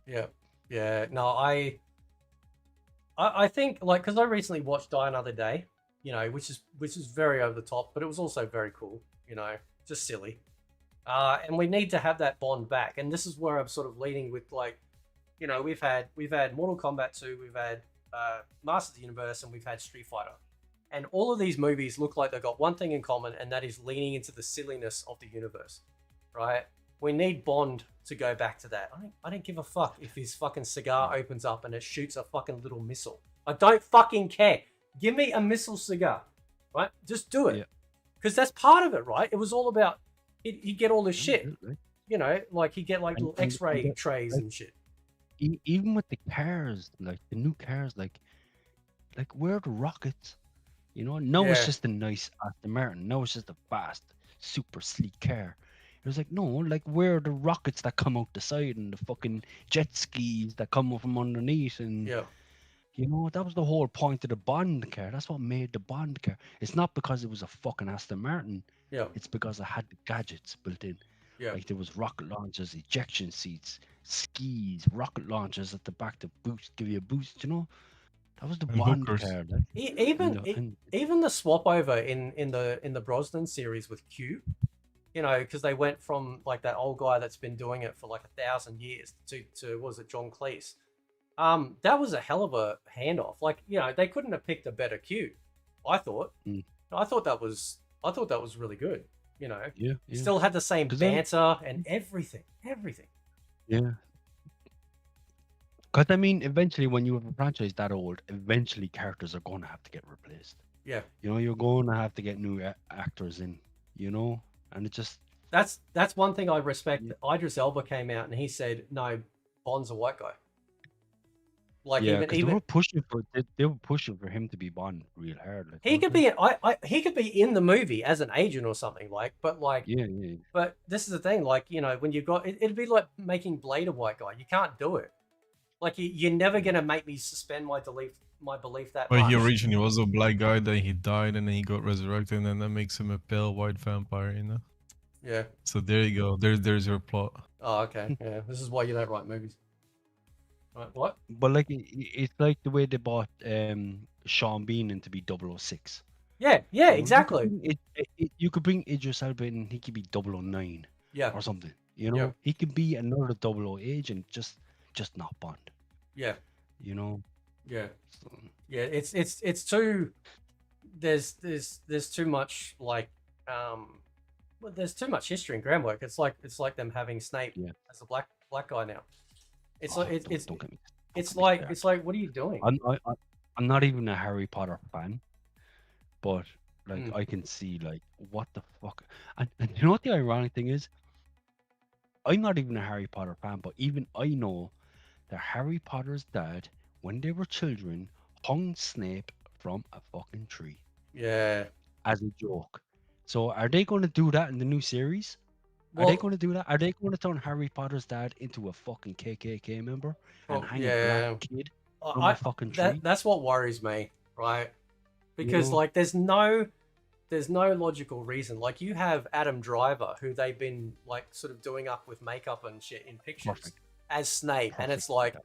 it. Yeah. Yeah. No, I think, like, because I recently watched Die Another Day, you know, which is very over the top, but it was also very cool, you know, just silly. And we need to have that Bond back. And this is where I'm sort of leading with, like, you know, we've had Mortal Kombat 2, we've had Masters of the Universe, and we've had Street Fighter. And all of these movies look like they've got one thing in common, and that is leaning into the silliness of the universe, right? We need Bond to go back to that. I don't give a fuck if his fucking cigar opens up and it shoots a fucking little missile. I don't fucking care. Give me a missile cigar, right? Just do it. Because that's part of it, right? It was all about, he'd get all this shit. You know, like he'd get like little X-ray trays and shit. Even with the cars, like the new cars, like where are the rockets? You know, no, it's just a nice Aston Martin. No, it's just a fast, super sleek car. It was like, no, like where are the rockets that come out the side and the fucking jet skis that come up from underneath? And you know, that was the whole point of the Bond car. That's what made the Bond car. It's not because it was a fucking Aston Martin. It's because it had the gadgets built in. Like there was rocket launchers, ejection seats, skis, rocket launchers at the back to give you a boost, you know? That was the Bond car. Like, even the swap over in the Brosnan series with Q, you know, because they went from like that old guy that's been doing it for like 1,000 years to was it John Cleese? That was a hell of a handoff. Like, you know, they couldn't have picked a better cue. I thought. I thought that was really good. You know, Yeah. still had the same 'Cause then- banter and everything. Yeah. Because I mean, eventually, when you have a franchise that old, eventually characters are going to have to get replaced. Yeah. You know, you're going to have to get new actors in. You know, and it just That's one thing I respect. Idris Elba came out and he said, "No, Bond's a white guy." Like yeah, 'cause even they were pushing for him to be Bond real hard. Like, he could be he could be in the movie as an agent or something, like, but like Yeah. but this is the thing, like, you know, when you've got it'd be like making Blade a white guy. You can't do it. Like you're never gonna make me suspend my belief that Well, much. he originally was a black guy, then he died, and then he got resurrected, and that makes him a pale white vampire, you know? Yeah. So there you go. There's your plot. Oh, okay. Yeah. This is why you don't write movies. Right, what? But like, it's like the way they bought Sean Bean in to be 006. Yeah, You know, exactly. You could bring Idris Elba in, he could be 009. Yeah. Or something. You know, Yeah. he could be another 00 agent, just not Bond. Yeah. You know. Yeah. Yeah, it's too there's too much like well, there's too much history in groundwork. It's like them having Snape as a black guy now. It's like it's like what are you doing? I'm not even a Harry Potter fan, but like I can see like what the fuck. And you know what the ironic thing is? I'm not even a Harry Potter fan, but even I know that Harry Potter's dad, when they were children, hung Snape from a fucking tree. Yeah. As a joke. So are they going to do that in the new series? Are they going to do that? Are they going to turn Harry Potter's dad into a fucking KKK member and hang a black kid from a fucking tree? That's what worries me, right? Because know? like there's no logical reason. Like you have Adam Driver, who they've been like sort of doing up with makeup and shit in pictures as Snape, and it's like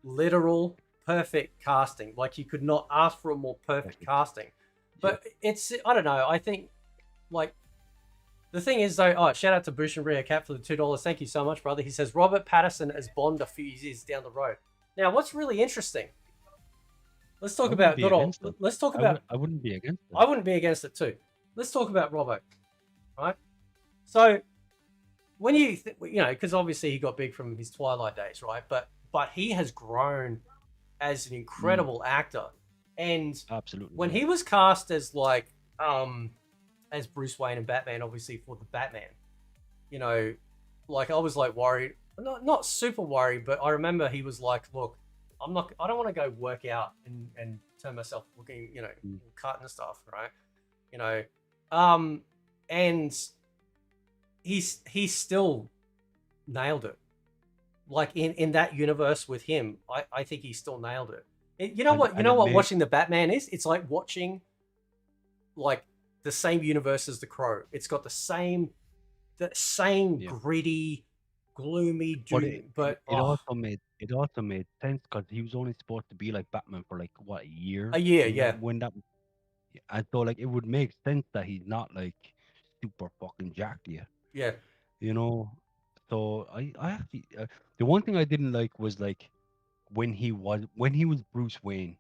literal perfect casting. Like you could not ask for a more perfect casting. But it's I don't know. I think like the thing is though. Oh, shout out to Bush and Rio Cat for the $2. Thank you so much, brother. He says Robert Pattinson as Bond a few years down the road. Now, what's really interesting? Let's talk about good old. Let's talk about. I wouldn't be against it. I wouldn't be against it too. Let's talk about Robbo, right? So when you know, because obviously he got big from his Twilight days, right? But he has grown as an incredible actor, and absolutely when he was cast as like as Bruce Wayne and Batman, obviously for the Batman, you know, like I was like worried, not super worried, but I remember he was like, look, I don't want to go work out and turn myself looking, you know, cut and stuff, right? You know, and he's still nailed it. Like in that universe with him, I think he still nailed it. You know what watching the Batman is? It's like watching like the same universe as the Crow. It's got the same gritty, gloomy dude, but it also made sense because he was only supposed to be like Batman for like what, a year? A year, yeah. When that, and so like it would make sense that he's not like super fucking jacked yet. Yeah. You know, so I actually the one thing I didn't like was like when he was Bruce Wayne,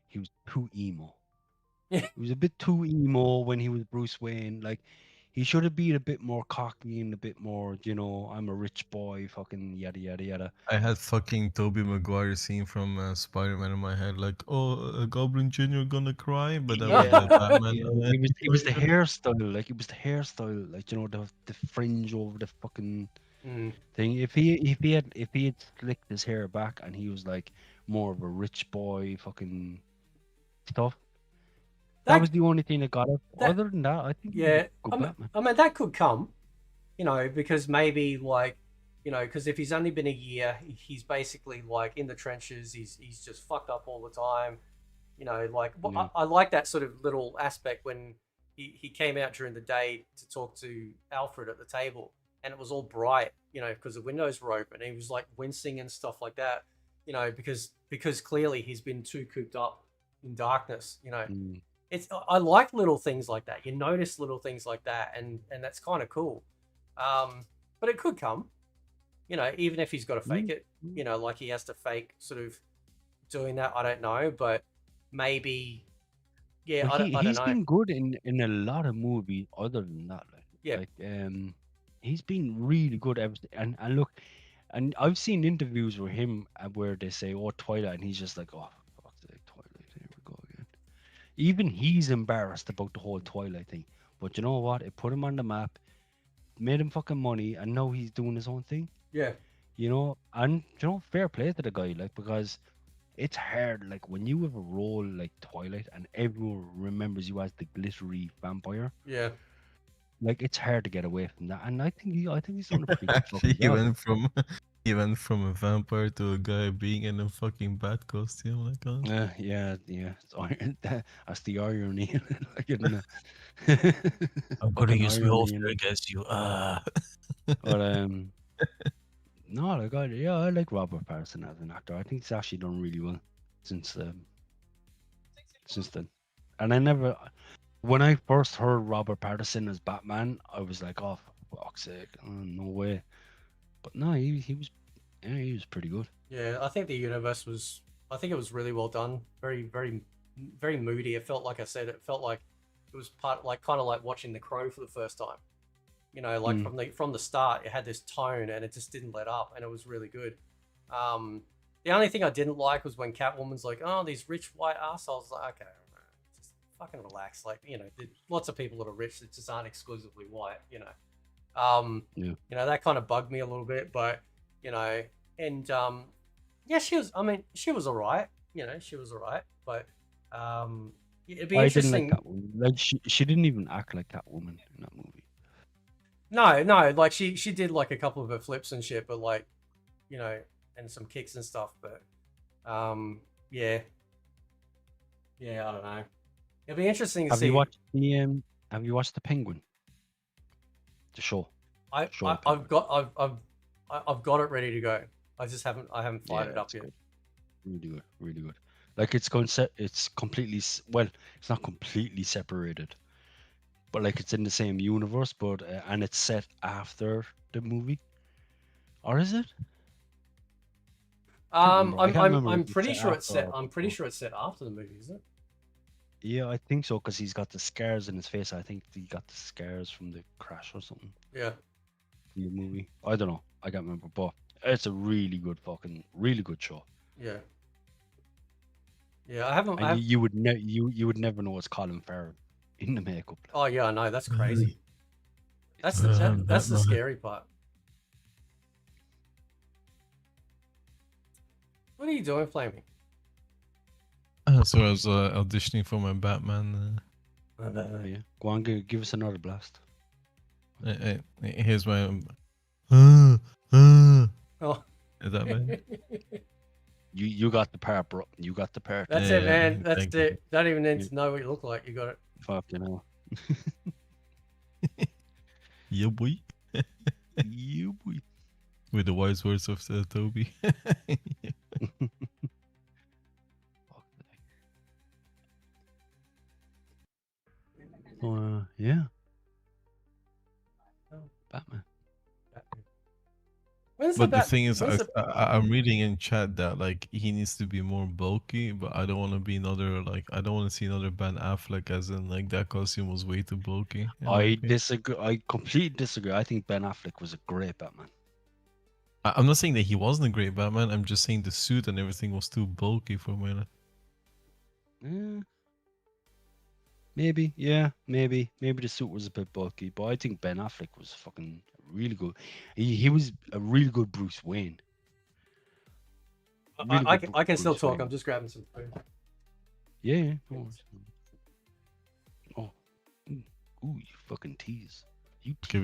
he was too emo. Yeah. He was a bit too emo when he was Bruce Wayne. Like he should have been a bit more cocky and a bit more, you know, I'm a rich boy, fucking yada yada yada. I had fucking Tobey Maguire scene from Spider-Man in my head, like, oh, a Goblin Jr. gonna cry, but that was like Batman. It was the hairstyle, like it was the hairstyle, like, you know, the fringe over the fucking thing. If he had slicked his hair back and he was like more of a rich boy, fucking stuff. That was the only thing that got it. Other than that, I think I mean that could come, you know, because maybe like, you know, because if he's only been a year, he's basically like in the trenches. He's just fucked up all the time, you know. Like I like that sort of little aspect when he came out during the day to talk to Alfred at the table, and it was all bright, you know, because the windows were open. And he was like wincing and stuff like that, you know, because clearly he's been too cooped up in darkness, you know. I like little things like that. You notice little things like that, and that's kind of cool. But it could come. You know, even if he's got to fake Mm. it, you know, like he has to fake sort of doing that. I don't know, but maybe, yeah, But I don't he's know. been good in a lot of movies other than that. Yeah. Like he's been really good and look, and I've seen interviews with him where they say, "Oh, Twilight," and he's just like, "Oh, fuck's sake, Twilight, here we go again." Even he's embarrassed about the whole Twilight thing. But you know what? It put him on the map, made him fucking money, and now he's doing his own thing. Yeah. You know, and you know, fair play to the guy, like, because it's hard. Like when you have a role like Twilight and everyone remembers you as the glittery vampire, Yeah. like it's hard to get away from that. And I think he's done a pretty good Actually, fucking job. he went from a vampire to a guy being in a fucking bat costume. Like, Yeah. That's the irony. Like, isn't I'm it? gonna Fucking use my irony, holster against you. But no, like I like Robert Pattinson as an actor. I think he's actually done really well since then. And I never, when I first heard Robert Pattinson as Batman, I was like, oh, for fuck's sake, no way. But no, he was pretty good. Yeah, I think the universe was. I think it was really well done. Very, very, very moody. It felt like I said. It felt like it was kind of like watching The Crow for the first time. You know, like from the start, it had this tone and it just didn't let up, and it was really good. The only thing I didn't like was when Catwoman's like, "Oh, these rich white assholes." Like, okay, just fucking relax. Like, you know, lots of people that are rich that just aren't exclusively white. You know, you know, that kind of bugged me a little bit, but you know, and yeah, she was. I mean, she was alright. You know, she was alright, but it'd be interesting. I didn't like Catwoman. Like she didn't even act like Catwoman in that movie. No, like she did like a couple of her flips and shit, but like, you know, and some kicks and stuff, but yeah, I don't know. It'll be interesting to Have see. you watched the Penguin? The show. I've got it ready to go. I haven't fired it up yet. Good. Really good. Like it's completely, well, it's not completely separated, but like it's in the same universe, but and it's set after the movie, or is it? I'm pretty sure it's set. I'm pretty sure it's set after the movie, isn't it? Yeah, I think so, because he's got the scars in his face. I think he got the scars from the crash or something. Yeah. In the movie, I don't know. I can't remember, but it's a really good show. Yeah. Yeah, I haven't. And you would never know it's Colin Farrell in the makeup. Oh yeah, I know. That's crazy. That's the scary part. What are you doing, Flaming? So I was auditioning for my Batman. Yeah, go on, give us another blast. Here's my. Oh. Is that bad? You got the part, bro. You got the part. That's it, man. That's it. Don't even need to know what you look like. You got it. Fucking hell. Yeah, boy. You boy. With the wise words of Toby. Yeah. Batman. But the thing is, I'm reading in chat that like he needs to be more bulky, but I don't want to be another I don't want to see another Ben Affleck, as in like that costume was way too bulky. I disagree. I completely disagree. I think Ben Affleck was a great Batman. I'm not saying that he wasn't a great Batman. I'm just saying the suit and everything was too bulky for me. Maybe, yeah, maybe the suit was a bit bulky, but I think Ben Affleck was fucking really good. He was a really good Bruce Wayne. I can still talk. Wayne. I'm just grabbing some food. Yeah. Oh, ooh, you fucking tease. You tease. Okay,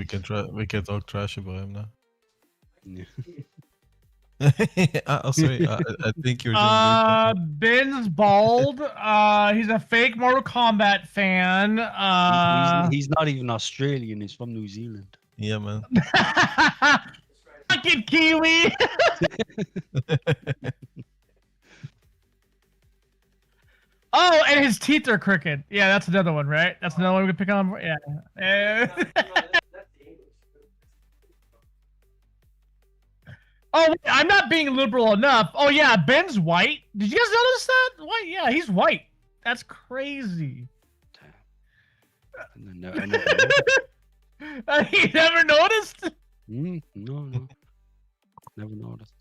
we can talk trash about him now. Yeah. Sorry, I think you're doing Ben's bald. He's a fake Mortal Kombat fan. He's not even Australian. He's from New Zealand. Yeah, man. Fucking Kiwi. Oh, and his teeth are crooked. Yeah, that's another one, right? That's another one we can pick on. Yeah. Oh, wait, I'm not being liberal enough. Oh yeah, Ben's white. Did you guys notice that? White? Yeah, he's white. That's crazy. And then I never noticed. You never noticed? No, never noticed.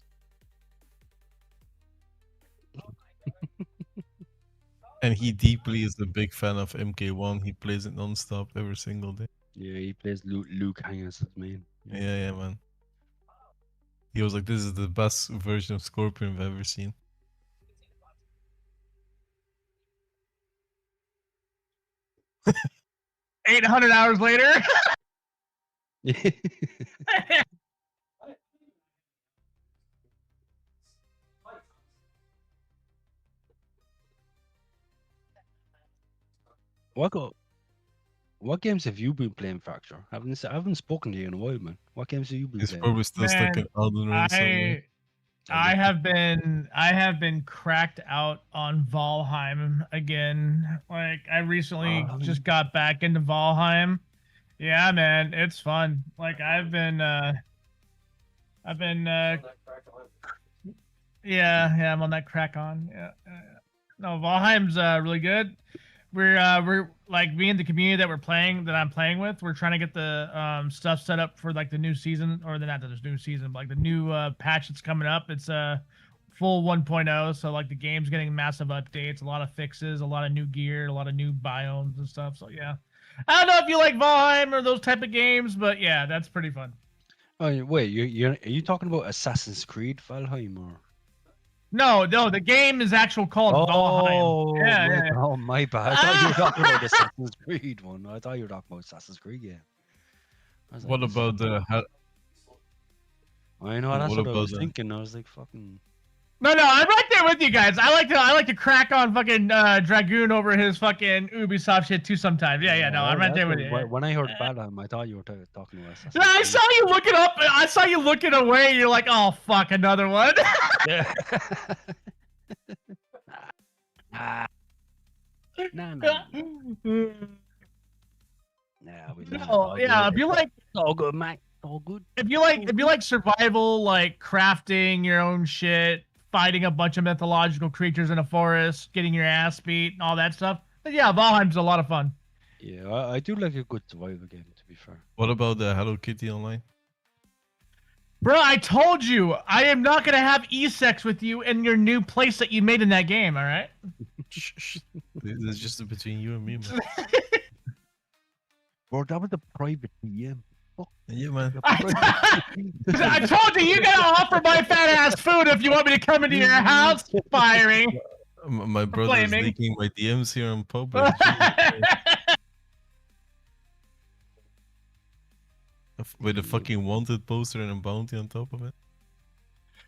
And he deeply is a big fan of MK1. He plays it non-stop every single day. Yeah, he plays Luke Hang as his main. Yeah, man. He was like, this is the best version of Scorpion I've ever seen. $800 hours later. What games have you been playing, Fracture? I haven't spoken to you in a while, man. What games have you been He's playing? probably still stuck in Elden Ring somewhere. I have been cracked out on Valheim again. Like I recently just got back into Valheim. Yeah, man, it's fun. Like I've been yeah, I'm on that crack on. Yeah. No, Valheim's really good. We're like me and the community that I'm playing with, we're trying to get the stuff set up for like the new season, or not the new season, but like the new patch that's coming up. It's full 1.0, so like the game's getting massive updates, a lot of fixes, a lot of new gear, a lot of new biomes and stuff. So yeah. I don't know if you like Valheim or those type of games, but yeah, that's pretty fun. Oh wait, are you talking about Assassin's Creed Valheim or? No, the game is actually called Valheim. Yeah. Oh, my bad. I thought you were talking about Assassin's Creed one. I thought you were talking about Assassin's Creed game. What about the? I know that's what I was thinking. I was like, fucking. No, I'm right there with you guys. I like to crack on fucking Dragoon over his fucking Ubisoft shit too sometimes. Yeah. No, I'm right there with you. When I heard Valheim, I thought you were talking about Assassin's Creed. I saw you looking up. I saw you looking away. You're like, oh fuck, another one. Yeah. No, yeah. If you like, it's all good, mate. All good. If you like survival, like crafting your own shit, fighting a bunch of mythological creatures in a forest, getting your ass beat, and all that stuff. But yeah, Valheim's a lot of fun. Yeah, I do like a good survival game, to be fair. What about the Hello Kitty Online? Bro, I told you, I am not going to have e-sex with you in your new place that you made in that game, all right? It's just between you and me, man. Bro, that was a private DM. Yeah, man. I told you gotta offer my fat ass food if you want me to come into your house, firing. My brother is leaking my DMs here in public. With a fucking wanted poster and a bounty on top of it.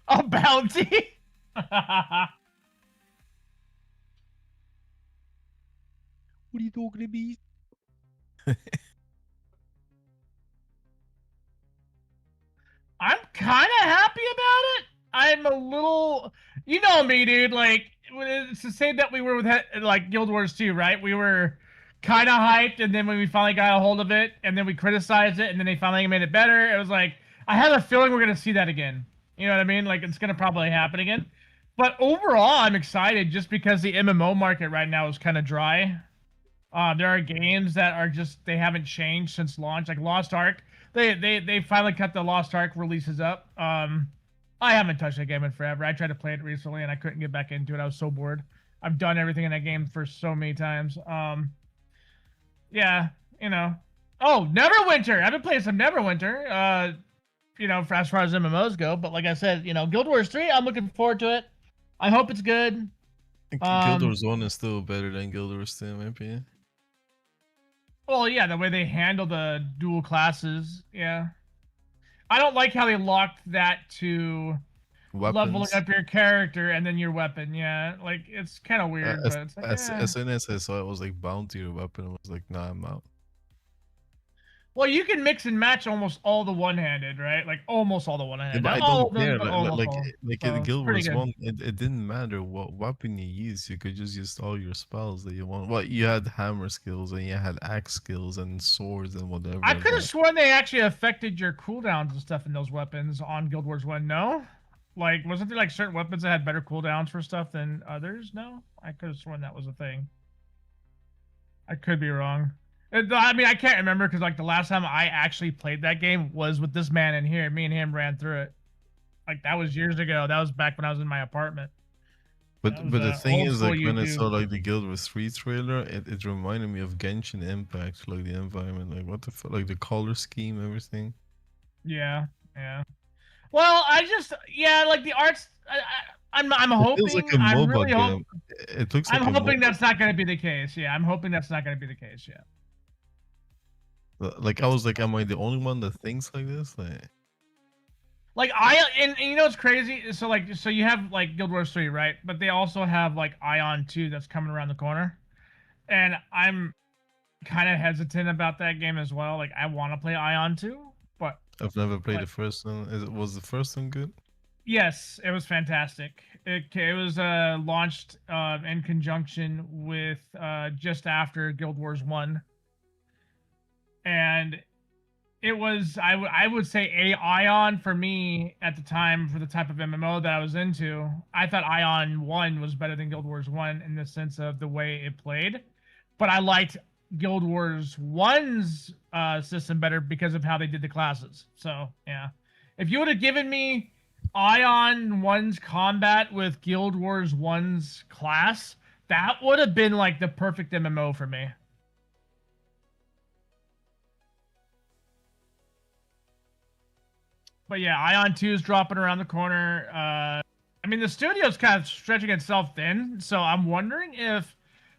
A bounty? What are you talking about? I'm kind of happy about it. I'm a little, you know me, dude. Like, it's the same that we were with like Guild Wars 2, right? We were kind of hyped, and then when we finally got a hold of it, and then we criticized it, and then they finally made it better. It was like, I have a feeling we're gonna see that again. You know what I mean? Like, it's gonna probably happen again. But overall, I'm excited just because the MMO market right now is kind of dry. There are games that are just, they haven't changed since launch, like Lost Ark. They finally cut the Lost Ark releases up. I haven't touched that game in forever. I tried to play it recently and I couldn't get back into it. I was so bored. I've done everything in that game for so many times. Yeah, you know. Oh, Neverwinter. I've been playing some Neverwinter. You know, for as far as MMOs go. But like I said, you know, Guild Wars 3, I'm looking forward to it. I hope it's good. Guild Wars 1 is still better than Guild Wars 2, in my opinion. Well, yeah, the way they handle the dual classes, yeah. I don't like how they locked that to leveling up your character and then your weapon. Yeah, like it's kind of weird. But it's like, as soon as I saw it was like bounty or weapon, I was like, nah, I'm out. Well, you can mix and match almost all the one-handed, right? Like almost all the one-handed. Yeah, but I don't care. Like in Guild Wars 1, it didn't matter what weapon you used. You could just use all your spells that you want. Well, you had hammer skills and you had axe skills and swords and whatever. I could have sworn they actually affected your cooldowns and stuff in those weapons on Guild Wars 1. No? Like, wasn't there like certain weapons that had better cooldowns for stuff than others? No, I could have sworn that was a thing. I could be wrong. I mean, I can't remember because like the last time I actually played that game was with this man in here. Me and him ran through it. Like that was years ago. That was back when I was in my apartment. But the thing old is, school like when I saw YouTube. like the Guild Wars 3 trailer, it reminded me of Genshin Impact, like the environment, like what the fuck, like the color scheme, everything. Yeah, yeah. Well, like the arts. I'm It hoping. feels like a I'm MOBA really game. It looks like I'm a hoping MOBA. that's not going to be the case. Yeah, I'm hoping that's not going to be the case. Yeah. Like I was like, am I the only one that thinks like this? Like and you know what's crazy? So you have like Guild Wars 3, right? But they also have like Ion 2 that's coming around the corner. And I'm kind of hesitant about that game as well. Like I want to play Ion 2, but I've never played the first one. Was the first one good? yes, it was fantastic. It was launched in conjunction with just after Guild Wars 1. And it was I would say a Ion for me at the time for the type of MMO that I was into. I thought Ion 1 was better than Guild Wars 1 in the sense of the way it played, but I liked Guild Wars 1's system better because of how they did the classes. So yeah, if you would have given me Ion 1's combat with Guild Wars 1's class, that would have been like the perfect MMO for me. But yeah, Ion 2 is dropping around the corner. I mean, the studio's kind of stretching itself thin, so I'm wondering if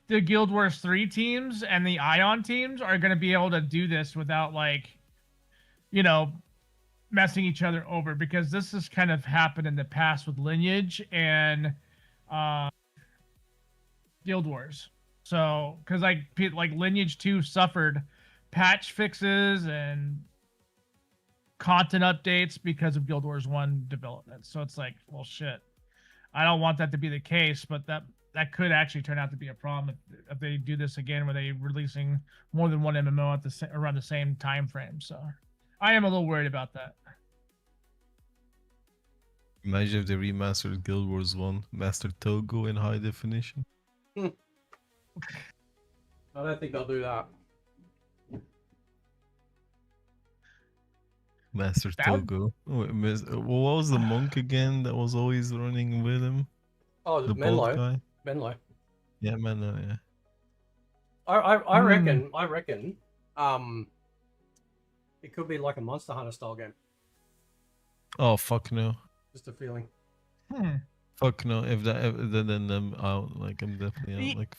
the Guild Wars 3 teams and the Ion teams are going to be able to do this without, like, you know, messing each other over, because this has kind of happened in the past with Lineage and Guild Wars. So, because like Lineage 2 suffered patch fixes and content updates because of Guild Wars 1 development. So it's like, well, shit. I don't want that to be the case, but that could actually turn out to be a problem if they do this again, where they're releasing more than one MMO at around the same time frame. So I am a little worried about that. Imagine if they remastered Guild Wars 1, Master Togo in high definition. I don't think they'll do that. Master Togo. What was the monk again that was always running with him? Oh, the bald Menlo. guy. Menlo. Yeah, Menlo. Yeah. I reckon. It could be like a Monster Hunter style game. Oh fuck no. Just a feeling. Fuck no. Then I'm out. Like I'm definitely out. Like.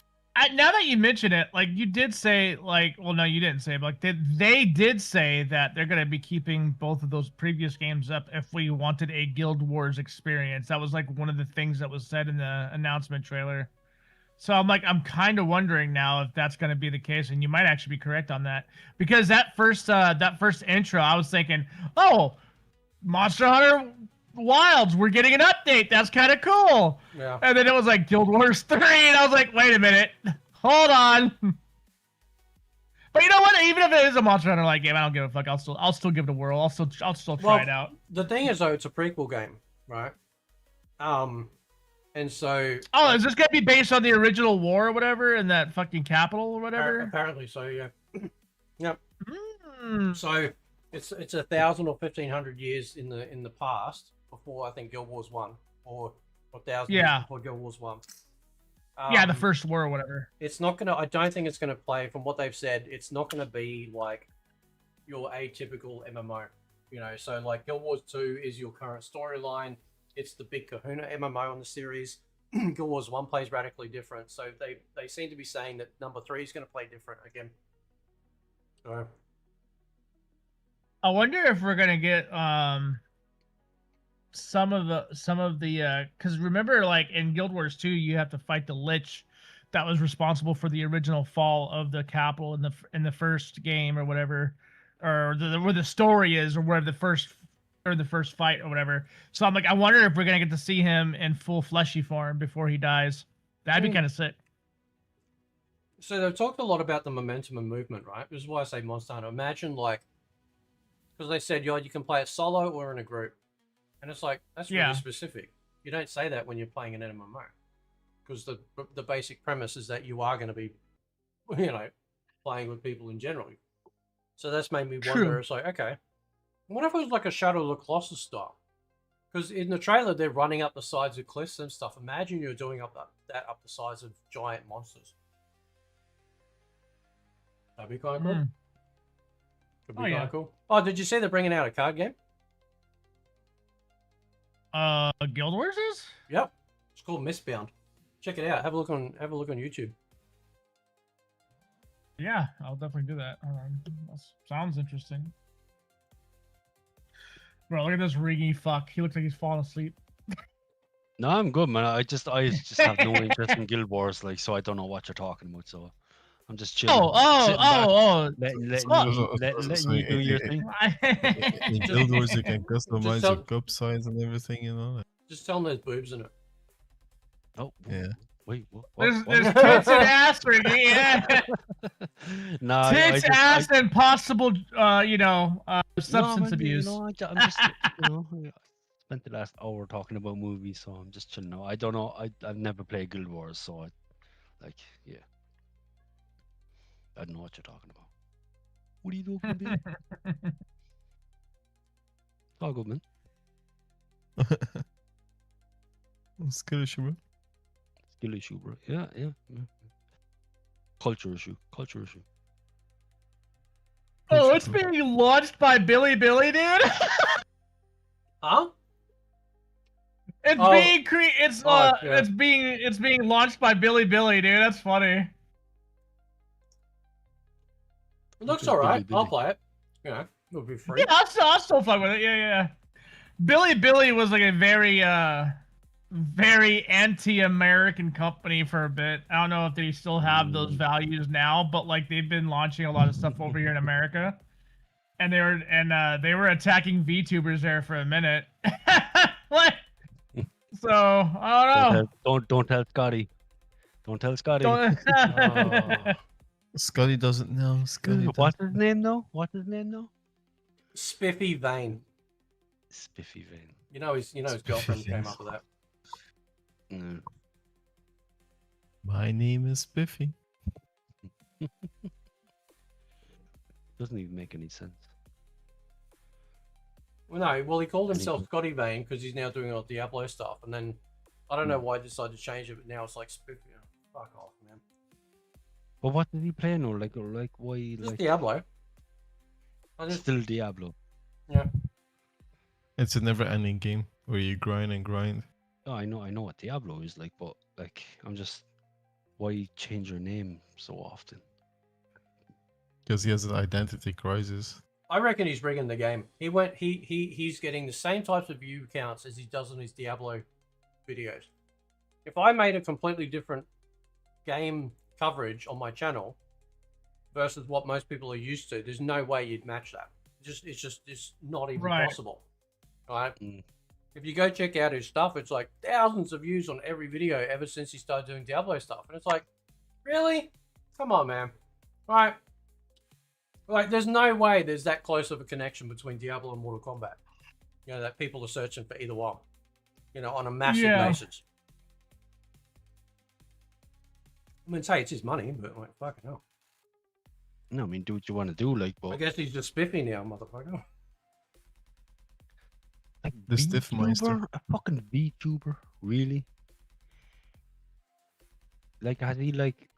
Now that you mention it, like you did say, like, well, no, you didn't say, but like they did say that they're gonna be keeping both of those previous games up if we wanted a Guild Wars experience. That was like one of the things that was said in the announcement trailer. So I'm kind of wondering now if that's gonna be the case, and you might actually be correct on that, because that first intro, I was thinking, oh, Monster Hunter Wilds, we're getting an update. That's kind of cool. Yeah. And then it was like Guild Wars 3, and I was like, wait a minute, hold on. But you know what? Even if it is a Monster Hunter like game, I don't give a fuck. I'll still give it a whirl. I'll still try it out. The thing is, though, it's a prequel game, right? And so. Oh, is this gonna be based on the original war or whatever in that fucking capital or whatever? Apparently so, yeah. Yep. Mm. So it's 1,000 or 1,500 years in the past before I think Guild Wars 1 or 1,000 years before Guild Wars 1. Yeah, the first war or whatever. It's not gonna. I don't think it's gonna play. From what they've said, it's not gonna be like your atypical MMO. You know, so like Guild Wars 2 is your current storyline. It's the big Kahuna MMO on the series. Guild Wars 1 plays radically different. So they seem to be saying that number 3 is gonna play different again. So I wonder if we're gonna get some of the because remember, like in Guild Wars 2, you have to fight the Lich that was responsible for the original fall of the capital in the first game or whatever, or where the story is, or where the first fight or whatever. So I'm like, I wonder if we're gonna get to see him in full fleshy form before he dies. That'd be kind of sick. So they've talked a lot about the momentum and movement, right? This is why I say Monster Hunter. Imagine like, because they said, you can play it solo or in a group. And it's like, that's Yeah. really specific. You don't say that when you're playing an MMO. Because the basic premise is that you are going to be, you know, playing with people in general. So that's made me wonder. True. It's like, okay, what if it was like a Shadow of the Colossus style? Because in the trailer, they're running up the sides of cliffs and stuff. Imagine you're doing that up the sides of giant monsters. That'd be kind of cool. Mm. Could be Oh, kind yeah. of cool. Oh, did you see they're bringing out a card game? Guild Wars is? Yep, it's called Mistbound. Check it out. Have a look on YouTube. Yeah, I'll definitely do that. That sounds interesting. Bro, look at this riggy fuck. He looks like he's falling asleep. No, I'm good, man. I just have no interest in Guild Wars, like, so I don't know what you're talking about. So I'm just chilling. sitting back, letting you do your thing. In Guild Wars, you can customize tell- your cup size and everything, you know. Just tell them there's boobs in it. Oh, Yeah. wait, what? There's what? tits and ass, Riggy. Yeah. Nah, Tits, ass, and possible, substance man, abuse. I'm just, I spent the last hour talking about movies, so I'm just chilling now. I don't know. I've never played Guild Wars, so yeah. I don't know what you're talking about. What are you talking about? All good, man. Skill issue, bro. Skill issue, bro. Yeah. Culture issue. Oh, it's being launched by Billy, dude. Huh? It's Oh. being Yeah. it's being launched by Billy, dude. That's funny. It looks Okay, alright. Billy. I'll play it. You know, it'll be free. Yeah, I'll still fuck with it. Yeah. Billy was like a very anti-American company for a bit. I don't know if they still have those values now, but like they've been launching a lot of stuff over here in America, and they were attacking VTubers there for a minute. Like, so I don't know. Don't tell Scotty. Don't tell Scotty. Scotty doesn't know. What's his name though? Spiffy Vane. Spiffy Vane. You know his girlfriend Spiffy came Vane. up with that. No. My name is Spiffy. Doesn't even make any sense. Well, no. Well, he called himself Scotty Vane because he's now doing all Diablo stuff, and then I don't know why he decided to change it, but now it's like Spiffy. Fuck off, man. But what did he play now? Like why? Just Like Diablo. still Diablo. Yeah. It's a never-ending game where you grind and grind. Oh, I know what Diablo is like, but like I'm just why change your name so often? Because he has an identity crisis. I reckon he's rigging the game. He's getting the same types of view counts as he does on his Diablo videos. If I made a completely different game coverage on my channel versus what most people are used to, there's no way you'd match that. It's not even possible. Right? If you go check out his stuff, it's like thousands of views on every video ever since he started doing Diablo stuff. And it's like, really? Come on, man. Right? Like, there's no way there's that close of a connection between Diablo and Mortal Kombat. You know, that people are searching for either one. You know, on a massive basis. I mean, say it's his money, but like, fucking hell. No, I mean, do what you want to do, like, but I guess he's just spiffy now, motherfucker. like The Stiff Meister. VTuber? A fucking VTuber, really? Like, has he like,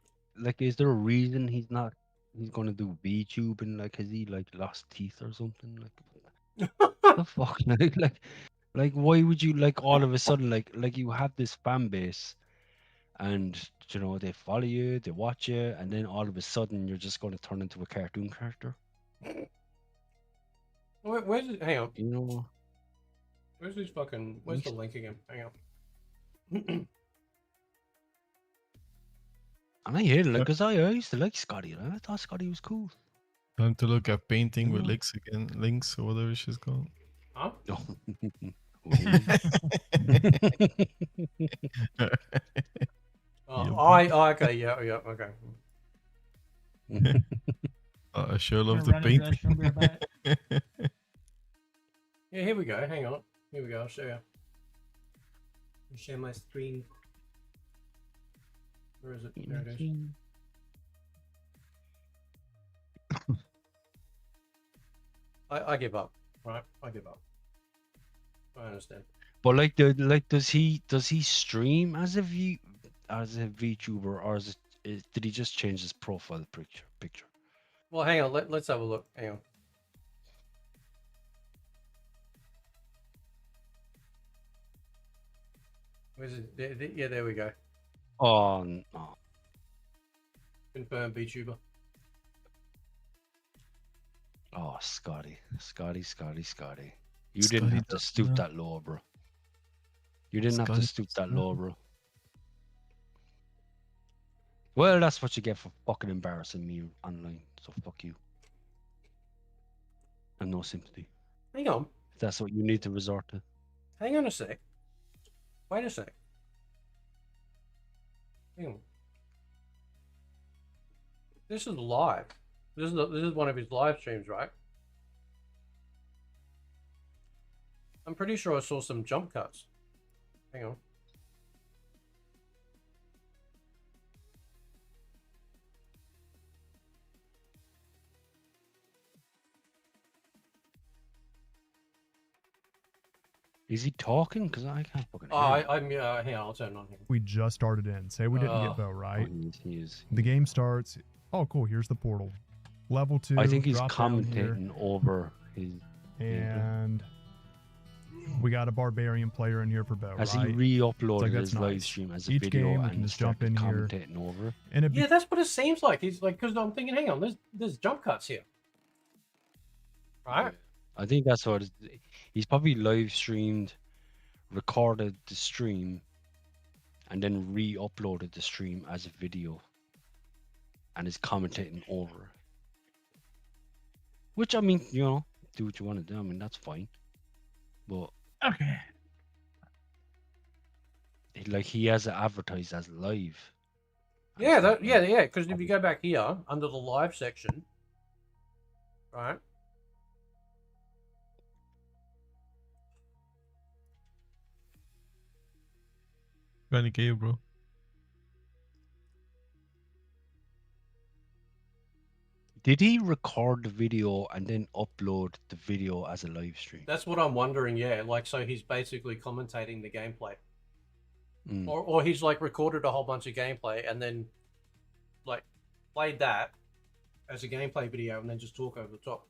is there a reason he's gonna do VTubing? Like, has he like lost teeth or something? Like, what the fuck? Like, why would you like all of a sudden like you have this fan base, and you know they follow you, they watch you, and then all of a sudden you're just gonna turn into a cartoon character? Where's it? Hang on. You know? Where's the link again? Hang on. And I hate it, like, cause I used to like Scotty. Right? I thought Scotty was cool. Time to look at painting with links again. Links or whatever she's called. Huh? Okay, yeah, okay. I sure love Gonna the run into that painting. sugar back. Yeah, here we go. Hang on. Here we go. I'll show you. Let me share my screen. Where is it? There it is. I give up. Right? I give up. I understand. But does he stream as a VTuber, or did he just change his profile picture? Well, hang on. Let's have a look. Hang on. Where's it? Yeah, there we go. Oh no. Confirmed VTuber. Oh, Scotty. You didn't have to stoop that low, bro. You didn't have to stoop that low, bro. Well, that's what you get for fucking embarrassing me online. So fuck you. And no sympathy. Hang on. If that's what you need to resort to. Hang on a sec. Wait a sec. Hang on. This is live. This is one of his live streams, right? I'm pretty sure I saw some jump cuts. Hang on. Is he talking? Because I can't fucking hear. I'm hang on, I'll turn it on here. We just started in. Say we didn't get Bo, right? He is. The game starts. Oh, cool. Here's the portal. Level 2. I think he's drop down here, commentating over his. and we got a barbarian player in here for Bo, As right? he re-uploaded Like, his that's live nice. stream as a Each video game, we and can just jump in started here. commentating over. And it Yeah, that's what it seems like. He's like, because I'm thinking, hang on, there's jump cuts here, right? I think that's what he's probably live streamed, recorded the stream, and then re-uploaded the stream as a video, and is commentating over. Which, I mean, you know, do what you want to do. I mean, that's fine. But Okay. like, he has it advertised as live. And Yeah, it's not yeah, live. yeah. Because if you go back here under the live section, right? Panic you, bro. Did he record the video and then upload the video as a live stream? That's what I'm wondering. Yeah, like so he's basically commentating the gameplay, Mm. or he's like recorded a whole bunch of gameplay and then like played that as a gameplay video and then just talk over the top.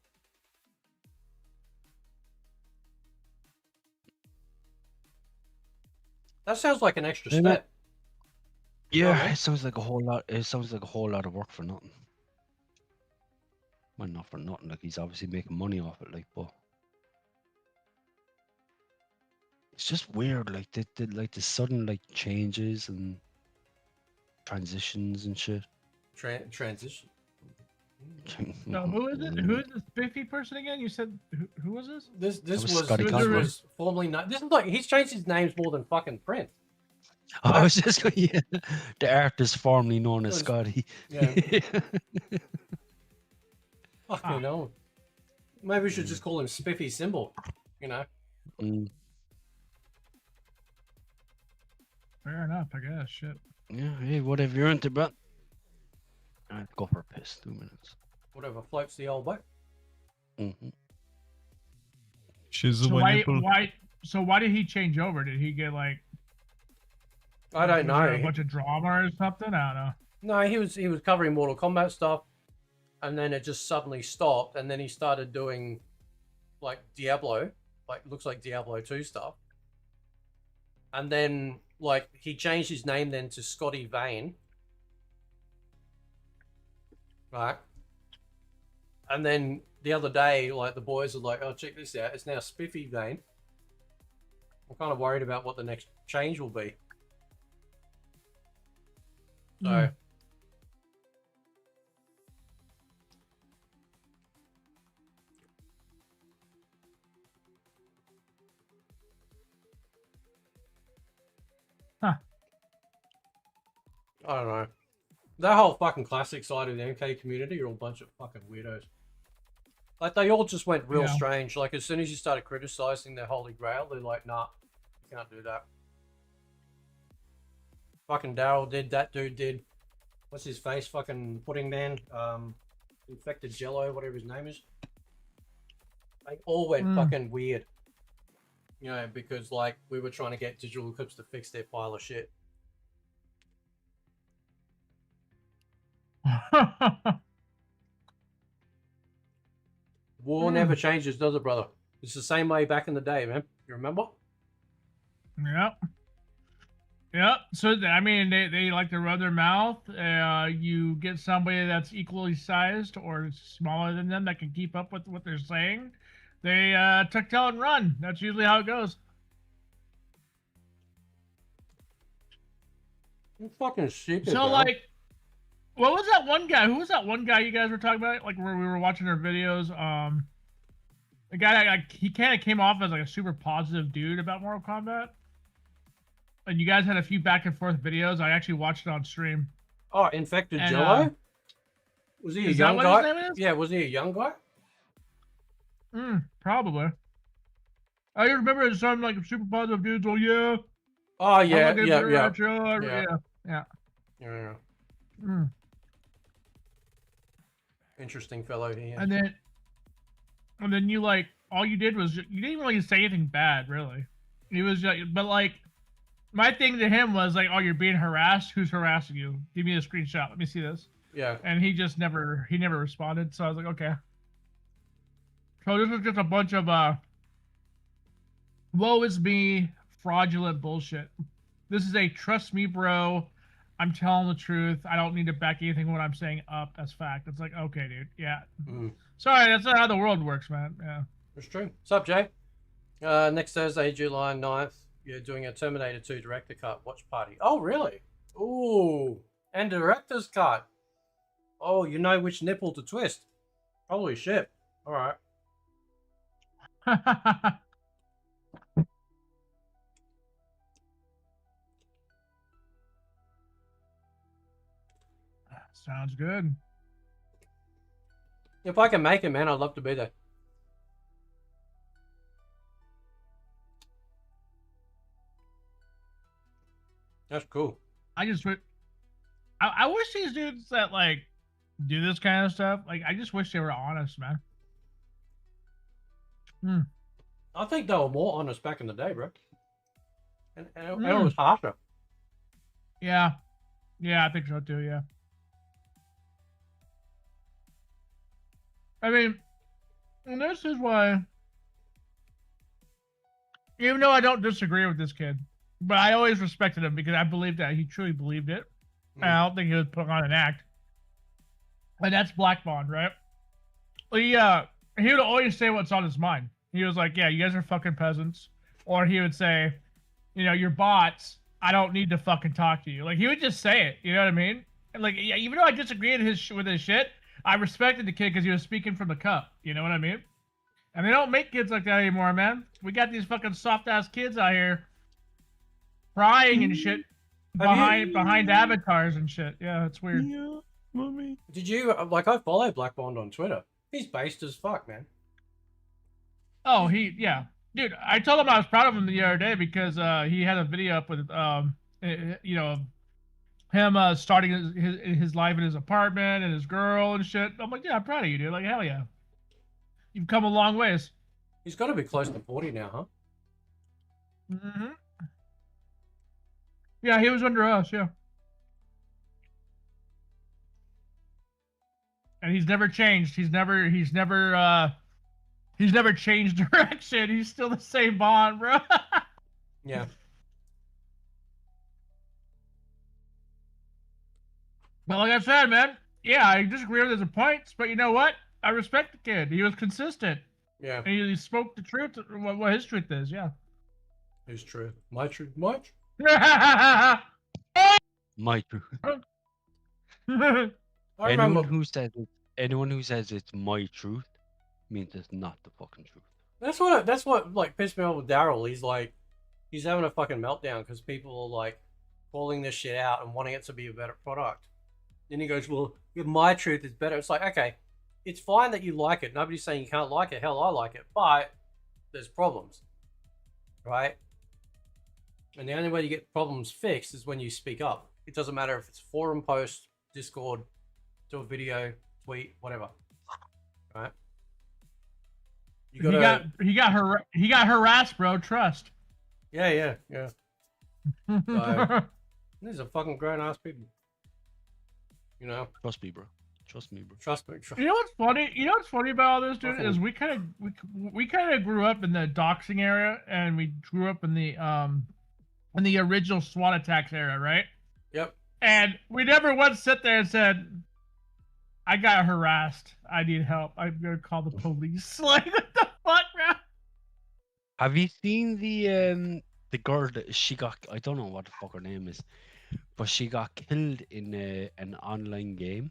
That sounds like an extra Isn't it? step. Yeah, Okay. it sounds like a whole lot. It sounds like a whole lot of work for nothing. Well, not for nothing. Like, he's obviously making money off it. Like, but it's just weird. Like the sudden like changes and transitions and shit. Transition. No, who is it? Who is this spiffy person again? You said who was this? This was was Scotty this Conroy. was formerly known. This is like he's changed his names more than fucking Prince. I was just going, yeah. The artist formerly known as Was- Scotty. Yeah. Fucking hell. Maybe we should just call him Spiffy Symbol. You know. Mm, Fair enough, I guess. Shit. yeah, hey, whatever you're into, bro. Alright, go for a piss. 2 minutes. Whatever floats the old boat. Mm-hmm. Shizzle So when why you pull. why did he change over? Did he get like I don't was there know. a bunch of drama or something? I don't know. No, he was covering Mortal Kombat stuff, and then it just suddenly stopped, and then he started doing like Diablo, like looks like Diablo 2 stuff, and then like he changed his name then to Scotty Vane, right? And then the other day, like the boys are like, "Oh, check this out! It's now Spiffy Vane." I'm kind of worried about what the next change will be. So. Huh. I don't know. That whole fucking classic side of the MK community are all a bunch of fucking weirdos. Like, they all just went real Yeah. strange. Like, as soon as you started criticizing their Holy Grail, they're like, nah, you can't do that. Fucking Daryl did, that dude did. What's his face? Fucking Pudding Man. Infected Jello, whatever his name is. They all went fucking weird. You know, because, like, we were trying to get Digital Eclipse to fix their pile of shit. War never changes, does it, brother? It's the same way back in the day, man. You remember? Yep. Yep. So I mean, they like to rub their mouth. You get somebody that's equally sized or smaller than them that can keep up with what they're saying. They tuck tail and run. That's usually how it goes. You fucking stupid. So bro. like, what was that one guy? Who was that one guy you guys were talking about? Like where we were watching their videos. The guy that, like, he kind of came off as like a super positive dude about Mortal Kombat. And you guys had a few back and forth videos. I actually watched it on stream. Oh, Infected And, Jello? Was he a is that young what guy? his name is? Yeah, was he a young guy? Probably. I remember it sounded like a super positive dudes. Oh yeah. Oh yeah, I'm yeah, looking yeah. at you. Yeah. Yeah. Interesting fellow here. And then you like all you did was you didn't even really say anything bad, really. He was just, but like my thing to him was like, oh, you're being harassed. Who's harassing you? Give me a screenshot. Let me see this. Yeah. And he just never responded. So I was like, okay. So this was just a bunch of woe is me, fraudulent bullshit. This is a trust me, bro. I'm telling the truth. I don't need to back anything what I'm saying up as fact. It's like, okay, dude. Yeah. Sorry, that's not how the world works, man. Yeah. It's true. What's up, Jay? Next Thursday, July 9th, you're doing a Terminator 2 director cut watch party. Oh, really? Ooh. And director's cut. Oh, you know which nipple to twist. Holy shit. All right. Sounds good. If I can make it, man, I'd love to be there. That's cool. I wish these dudes that like do this kind of stuff, like I just wish they were honest, man. I think they were more honest back in the day, bro. And it was harsher. Yeah. Yeah, I think so too, yeah. I mean, and this is why, even though I don't disagree with this kid, but I always respected him because I believed that he truly believed it. And I don't think he was putting on an act. And that's Black Bond, right? He would always say what's on his mind. He was like, yeah, you guys are fucking peasants. Or he would say, you know, you're bots. I don't need to fucking talk to you. Like, he would just say it. You know what I mean? And like, yeah, even though I disagreed with his shit, I respected the kid because he was speaking from the cup. You know what I mean? And they don't make kids like that anymore, man. We got these fucking soft-ass kids out here crying and shit behind avatars and shit. Yeah, it's weird. Yeah, mommy. Did you, like, I follow Black Bond on Twitter. He's based as fuck, man. Oh, yeah. Dude, I told him I was proud of him the other day because he had a video up with, you know, him starting his life in his apartment and his girl and shit. I'm like, yeah, I'm proud of you, dude. Like, hell yeah. You've come a long ways. He's got to be close to 40 now, huh? Mm-hmm. Yeah, he was under us, yeah. And he's never changed. He's never changed direction. He's still the same Bond, bro. Yeah. But like I said, man, yeah, I disagree with his points, but you know what? I respect the kid. He was consistent. Yeah. And he spoke the truth, what his truth is, yeah. His truth. My truth. Much? My truth. I remember. Anyone who says it's my truth means it's not the fucking truth. That's what like pissed me off with Daryl. He's having a fucking meltdown because people are like calling this shit out and wanting it to be a better product. Then he goes, well, if my truth is better. It's like, okay, it's fine that you like it. Nobody's saying you can't like it. Hell, I like it, but there's problems, right? And the only way you get problems fixed is when you speak up. It doesn't matter if it's forum post, Discord, do a video, tweet, whatever. Right? You gotta, he got harassed, bro. Trust. yeah. So, these are fucking grown ass people. You know. Trust me, bro. Trust me, bro. Trust me. You know what's funny? You know what's funny about all this, dude? Fucking- Is we kind of grew up in the doxing era, and we grew up in the original SWAT attacks era, right? Yep. And we never once sit there and said, "I got harassed. I need help. I'm gonna call the police." Like, what the fuck, bro? Have you seen the girl that she got? I don't know what the fuck her name is, but she got killed in an online game,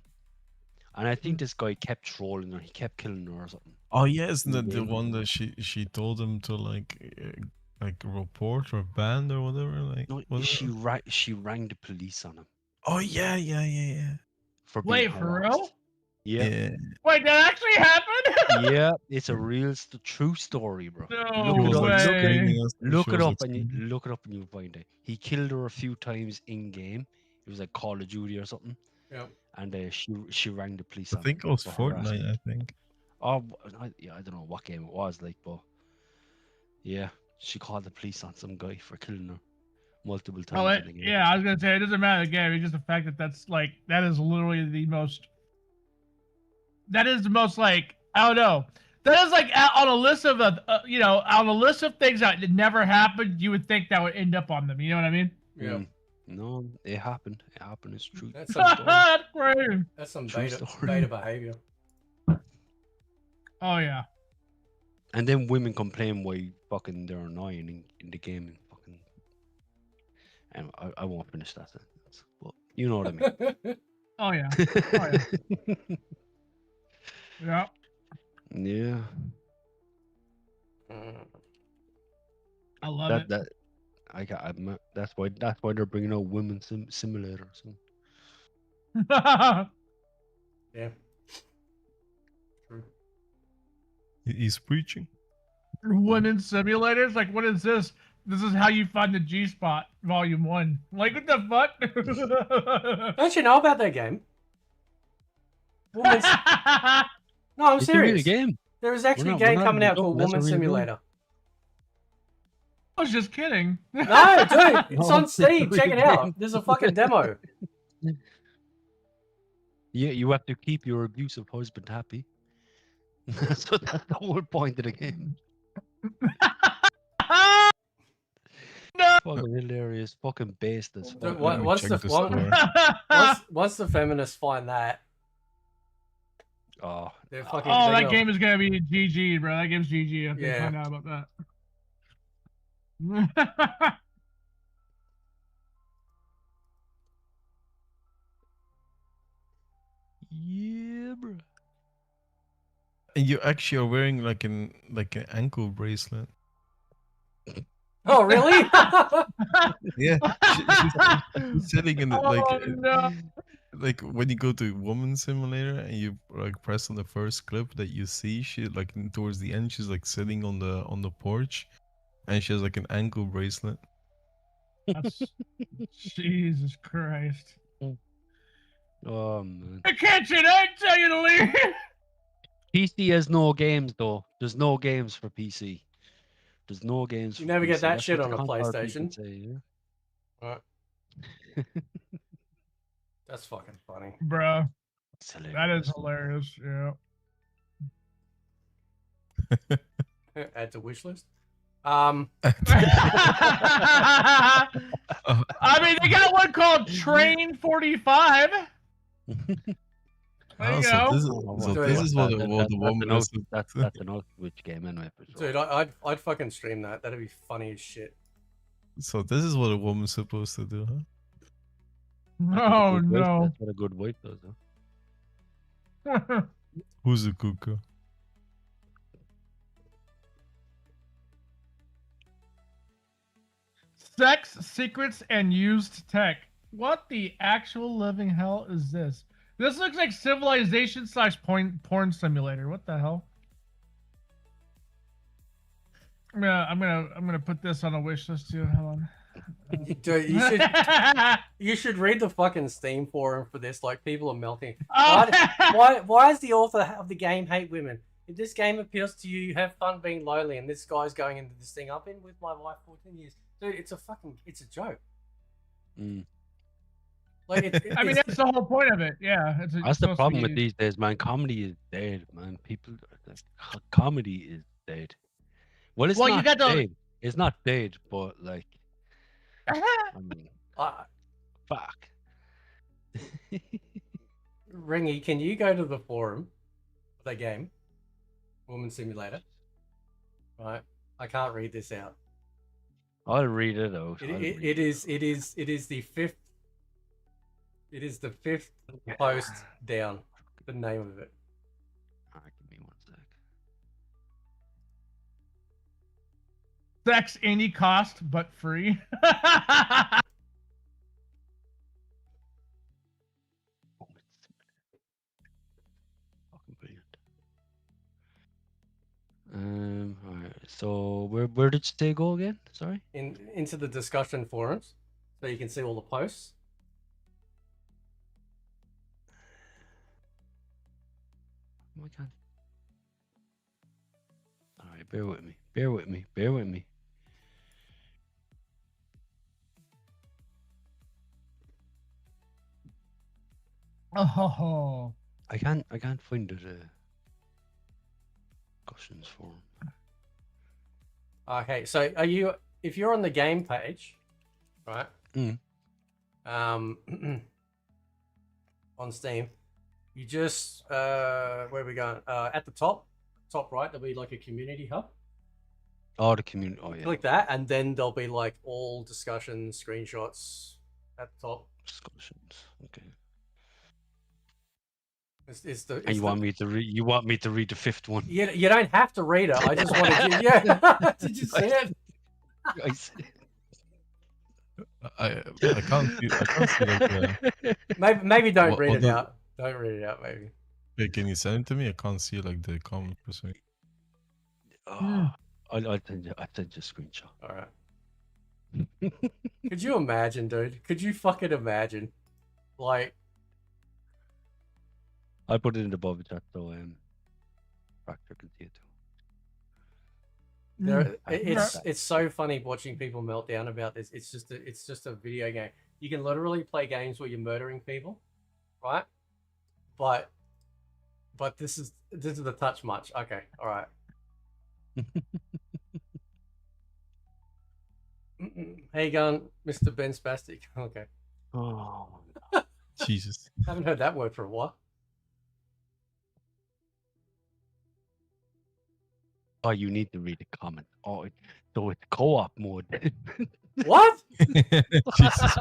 and I think this guy kept trolling her. He kept killing her or something. Oh yeah, isn't that the one that she told him to like report or ban or whatever? Like, No, was she it? she rang the police on him Oh yeah. for being Wait, for real? harassed. Yeah, Yeah. Wait, that actually happened? yeah, it's a real true story, bro. No He was like way. screaming us. Look she it was, up like, and screaming. look it up and you'll find it. He killed her a few times in game. It was like Call of Duty or something, Yep. and she rang the police. I on think it him was for harassment. Fortnite. I think. Oh, yeah, I don't know what game it was, like, but yeah, she called the police on some guy for killing her multiple times Oh, in the game. yeah, I was gonna say it doesn't matter the game. It's just the fact that that is literally the most. That is the most like I don't know. That is like on a list of on a list of things that never happened. You would think that would end up on them. You know what I mean? Yeah. Mm. No, it happened. It happened. It's true. That's True some, story. That's crazy. that's some True beta story. behavior. Oh yeah. And then women complain why fucking they're annoying in the game and fucking. And I won't finish that sentence, but you know what I mean. Oh yeah. Oh yeah. Yeah. Yeah. I love it. That that's why they're bringing out women simulators. Yeah. True. He's preaching. Women simulators? Like, what is this? This is how you find the G spot, Volume 1. Like, what the fuck? Don't you know about that game? Woman's... No, I'm It's a serious. real game. There is actually a We're game not coming out joking, called that's a Woman real game. Simulator. I was just kidding. No, dude, it's No, on it's a Steam. Check it real out. game. There's a fucking demo. Yeah, you have to keep your abusive husband happy. So that's the whole point of the game. No. Fucking hilarious. Fucking based as Dude, fuck. me once check the the store. once the feminists find that, Oh, they're fucking. Oh, they're that gonna- game is gonna be GG, bro. That game's GG. I Yeah. find out about that. yeah, bro. And you actually are wearing like an ankle bracelet. Oh, really? Yeah, she's sitting in it Oh no. like when you go to Woman Simulator and you like press on the first clip that you see, she like towards the end she's like sitting on the porch, and she has like an ankle bracelet. That's... Jesus Christ. Oh man. I can't you I tell you to leave. PC has no games though. There's no games for PC. There's no games. You for never get PC. that That's shit what on the a console PlayStation. people say, Right. yeah? That's fucking funny. Bro, It's that is hilarious. Yeah. Add to wish list. I mean, they got one called Train 45. There you So go. this is, this is what the woman is. That's an Switch game anyway. For sure. Dude, I'd fucking stream that. That'd be funny as shit. So this is what a woman's supposed to do, huh? Oh Good wife, no. That's what a good wife does. Huh? Who's a cuckoo? Sex, secrets, and used tech. What the actual living hell is this? This looks like Civilization / porn simulator. What the hell? I'm gonna put this on a wish list too. Hold on. Dude, you should read the fucking Steam forum for this. Like, people are melting. Oh. Why does the author of the game hate women? If this game appeals to you, have fun being lonely. And this guy's going into this thing. I've been with my wife 14 years. Dude, it's a joke. Mm. Like, I mean, that's the whole point of it. Yeah, That's the problem with these days, man. Comedy is dead, man. Comedy is dead. Well, it's not you got dead. It's not dead, but like, I mean, fuck. Ringy, can you go to the forum for the game, Woman Simulator? Right, I can't read this out. I'll read it out. It is the fifth. It is the fifth post down. The name of it. Give me 1 sec. Sex any cost but free. All right. So where did you say go again? Sorry. Into the discussion forums, so you can see all the posts. Oh my god. All right, bear with me. Bear with me. Bear with me. Oh. I can't find the discussions forum. Okay, so if you're on the game page, right? On Steam, you just where are we going? At the top right, there'll be like a community hub. Oh, the community. Oh yeah. Click that, and then there'll be like all discussions, screenshots at the top. Discussions. Okay. And you want me to read? You want me to read the fifth one? You don't have to read it. I just wanted you. Yeah. Did you see it? I see. I can't see like Maybe don't read it out. Don't read it out, maybe. Wait, can you send it to me? I can't see like the comment percent. Oh, I'll send you a screenshot. All right. Could you imagine, dude? Could you fucking imagine? Like, I'll put it in the above chat so Fracture can see it too. It's so funny watching people melt down about this. It's just a video game. You can literally play games where you're murdering people, right? But this is the touch much. Okay, all right. How you going, Mr. Ben Spastic? Okay. Oh, Jesus. Haven't heard that word for a while. Oh, you need to read the comment. Oh, so it's co-op mode. What? Jesus.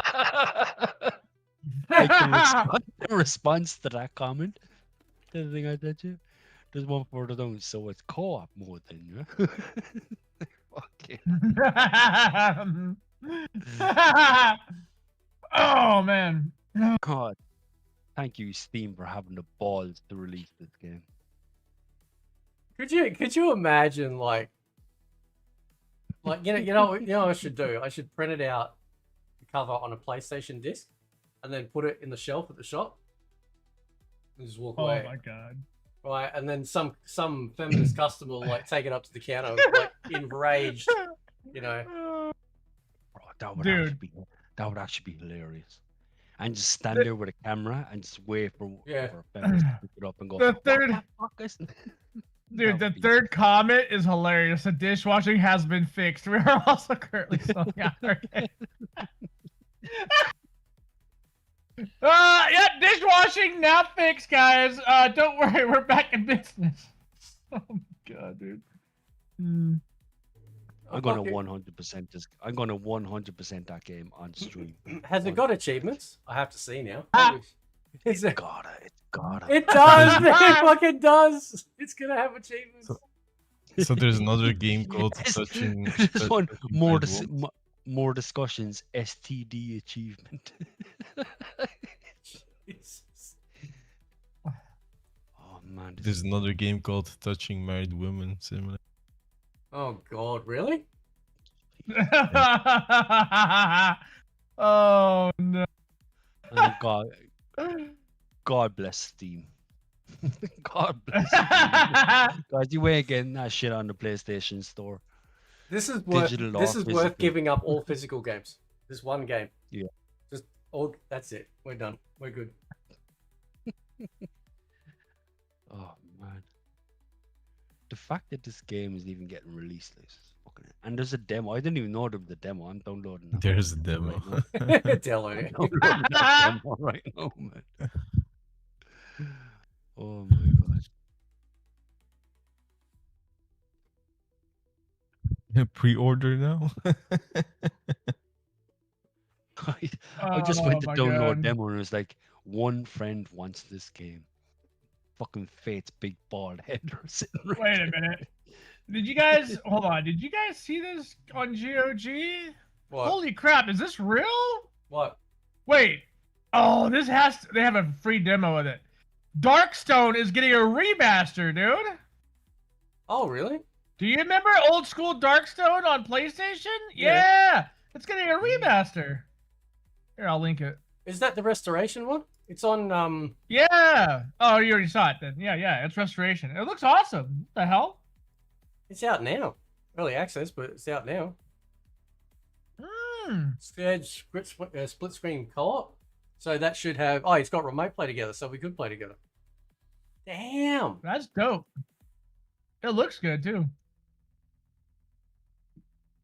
Like the response to that comment, the thing I did you. There's one further down, so it's co-op mode then, yeah? Fucking. Oh man. God. Thank you, Steam, for having the balls to release this game. Could you imagine like you know what I should do? I should print it out, the cover on a PlayStation disc, and then put it in the shelf at the shop, and just walk away. Oh my god! Right, and then some feminist customer will like take it up to the counter, like enraged, you know. Bro, that would actually be hilarious. And just stand there with a camera and just wait for a feminist to pick it up and go. The third. What the fuck is... Dude, the third comment is hilarious. The dishwashing has been fixed. We are also currently selling out our game. Yeah, dishwashing now fixed, guys. Don't worry, we're back in business. Oh my god, dude. I'm gonna 100% this. I'm gonna 100% that game on stream. Has it got achievements? I have to see now. It's gotta. It does, man. It fucking does. It's gonna have achievements. So there's another game called Touching. There's one more discussions. STD achievement. Jesus. man. This There's another game called Touching Married Women similar. Oh God, really? Oh no. God, God bless Steam. God bless Steam. Guys, you ain't getting that shit on the PlayStation Store. This is worth. Digital or This is worth physical. giving up all physical games. This one game. Yeah. Just all. That's it. We're done. We're good. Oh man, the fact that this game is even getting released, like, is fucking. And there's a demo. I didn't even know there was a demo. I'm downloading that. There's a demo. Right now. Download it. I'm downloading that demo right now, man. Oh my god. Pre-order now. I just went to my download God. demo and it was like, one friend wants this game. Fucking Fate's big bald head sitting right Wait a there. minute. Did you guys hold on? Did you guys see this on GOG? What? Holy crap! Is this real? What? Wait. Oh, this has. They have a free demo with it. Darkstone is getting a remaster, dude. Oh, really? Do you remember old school Darkstone on PlayStation? Yeah. Yeah, it's getting a remaster. Here, I'll link it. Is that the restoration one? It's on. Yeah. Oh, you already saw it then. Yeah. It's restoration. It looks awesome. What the hell? It's out now. Early access, but it's out now. Scared split screen co-op. So that should have. Oh, it's got remote play together, so we could play together. Damn. That's dope. It looks good too.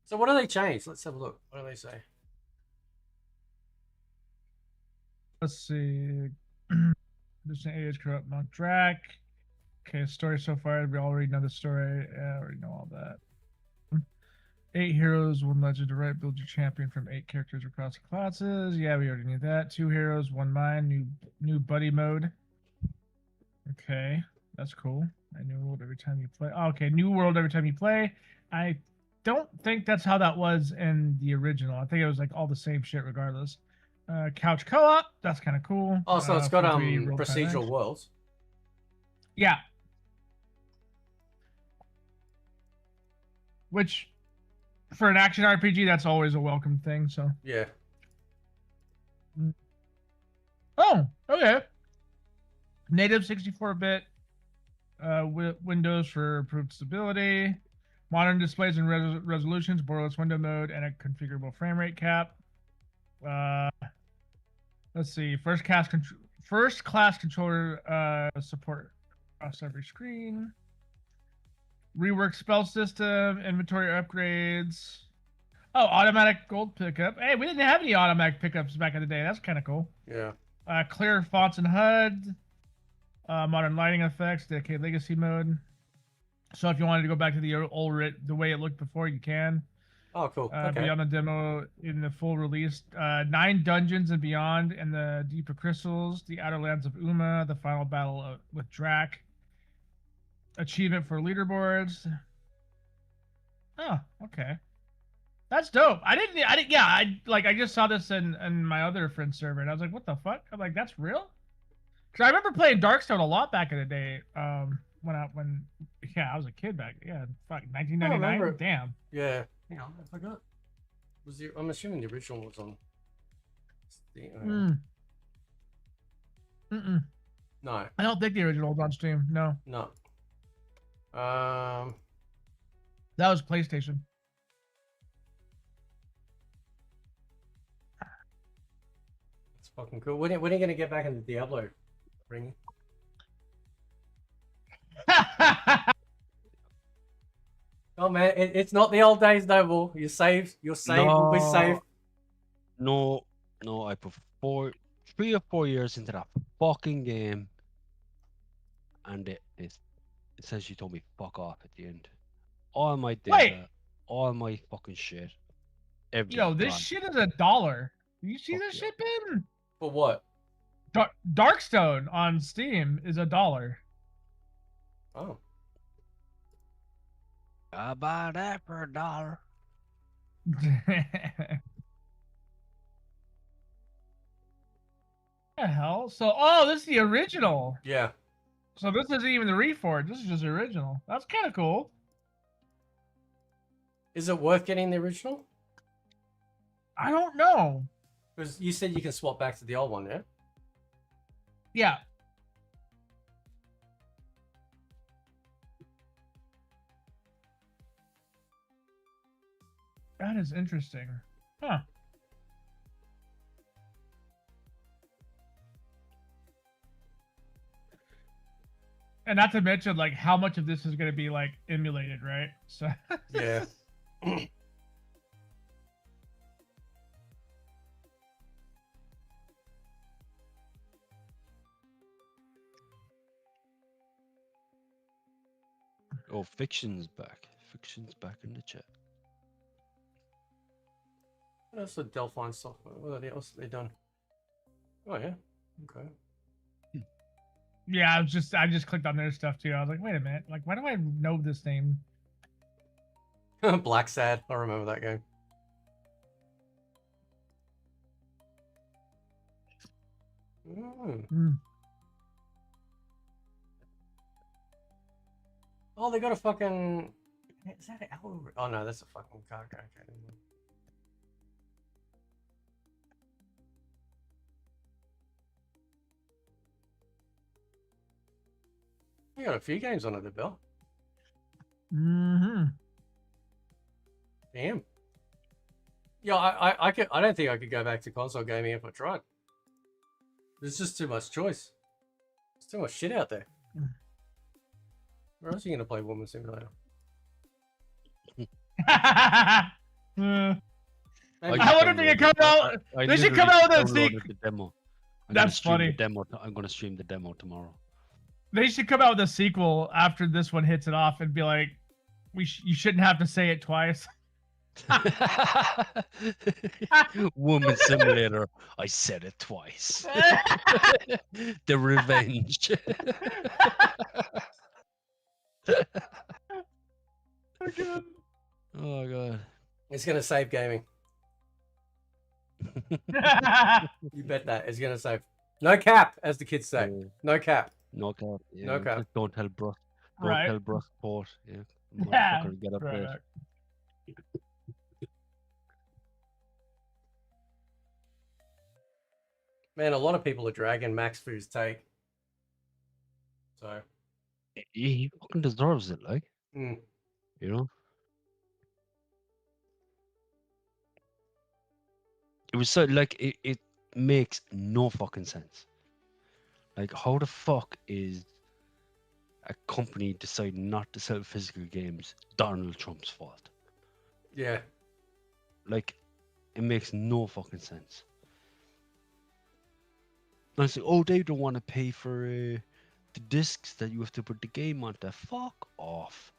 So what do they change? Let's have a look. What do they say? Let's see. This an age corrupt mock track. Okay, story so far. We already know the story. Yeah, I already know all that. 8 heroes, 1 legend to write. Build your champion from 8 characters across classes. Yeah, we already knew that. 2 heroes, 1 mind. New buddy mode. Okay, that's cool. A new world every time you play. Oh, okay, new world every time you play. I don't think that's how that was in the original. I think it was like all the same shit regardless. Couch co-op. That's kind of cool. Oh, so it's got 43 roll procedural time. worlds. Yeah. Which, for an action RPG, that's always a welcome thing. So. Yeah. Oh, okay. Native 64-bit. Windows for improved stability. Modern displays and resolutions. Borderless window mode and a configurable frame rate cap. Let's see. First class controller support across every screen. Rework spell system, inventory upgrades. Oh, automatic gold pickup. Hey, we didn't have any automatic pickups back in the day. That's kind of cool. Yeah. Clear fonts and HUD. Modern lighting effects. Dedicated legacy mode. So if you wanted to go back to the way it looked before, you can. Oh, cool. Okay. Beyond the demo in the full release, 9 dungeons and beyond, and the Deeper Crystals, the Outer Lands of Uma, the final battle with Drac. Achievement for leaderboards. Oh, okay. That's dope. I just saw this in my other friend's server, and I was like, what the fuck? I'm like, that's real? Because I remember playing Darkstone a lot back in the day. When I was a kid back. Yeah, fuck, 1999. Damn. Yeah. Hang on, I forgot. I'm assuming the original was on Steam. No. I don't think the original was on Steam. No. No. That was PlayStation. It's fucking cool. When are you gonna get back into Diablo, Ringy? Oh man, it's not the old days no more. You're safe. You're safe. We'll be safe. No, I put 3 or 4 years into that fucking game, and it says you told me fuck off at the end. All my data, all my fucking shit. Yo, this gone. shit is $1. You see this shit, Ben? For what? Darkstone on Steam is $1. Oh. I buy that for $1. The hell? So, oh, this is the original. Yeah. So this isn't even the reforged. This is just the original. That's kind of cool. Is it worth getting the original? I don't know. Because you said you can swap back to the old one, yeah? Yeah. That is interesting. Huh. And not to mention, like, how much of this is going to be, like, emulated, right? So. Yeah. Oh, Fiction's back. Fiction's back in the chat. That's the Delphine software. What else have they done? Oh, yeah. Okay. Yeah, I just clicked on their stuff too. I was like, wait a minute, like, why do I know this name? Black Sad. I remember that game. Oh, they got a fucking. Is that an hour? Oh no, that's a fucking card. Okay. You got a few games on it, Bill. Mm-hmm. Damn. Yeah, I don't think I could go back to console gaming if I tried. There's just too much choice. There's too much shit out there. Where else are you gonna play Woman Simulator? I wonder if they can come out. They should come out with a sequel. The demo. That's funny. I'm gonna stream the demo tomorrow. They should come out with a sequel after this one hits it off and be like, you shouldn't have to say it twice. Woman Simulator. I said it twice. The revenge. Oh god. It's gonna save gaming. You bet that it's gonna save. No cap, as the kids say. No cap. No cap. Yeah, no cap. Just don't tell Bruce. Don't Right. tell Bruce Port. Yeah. Yeah. Motherfucker, get up there. Man, a lot of people are dragging Max for his take. So He fucking deserves it, like. Mm. You know? It was so like it makes no fucking sense. Like, how the fuck is a company deciding not to sell physical games Donald Trump's fault? Yeah. Like, it makes no fucking sense. And I say, oh, they don't want to pay for the discs that you have to put the game onto. Fuck off.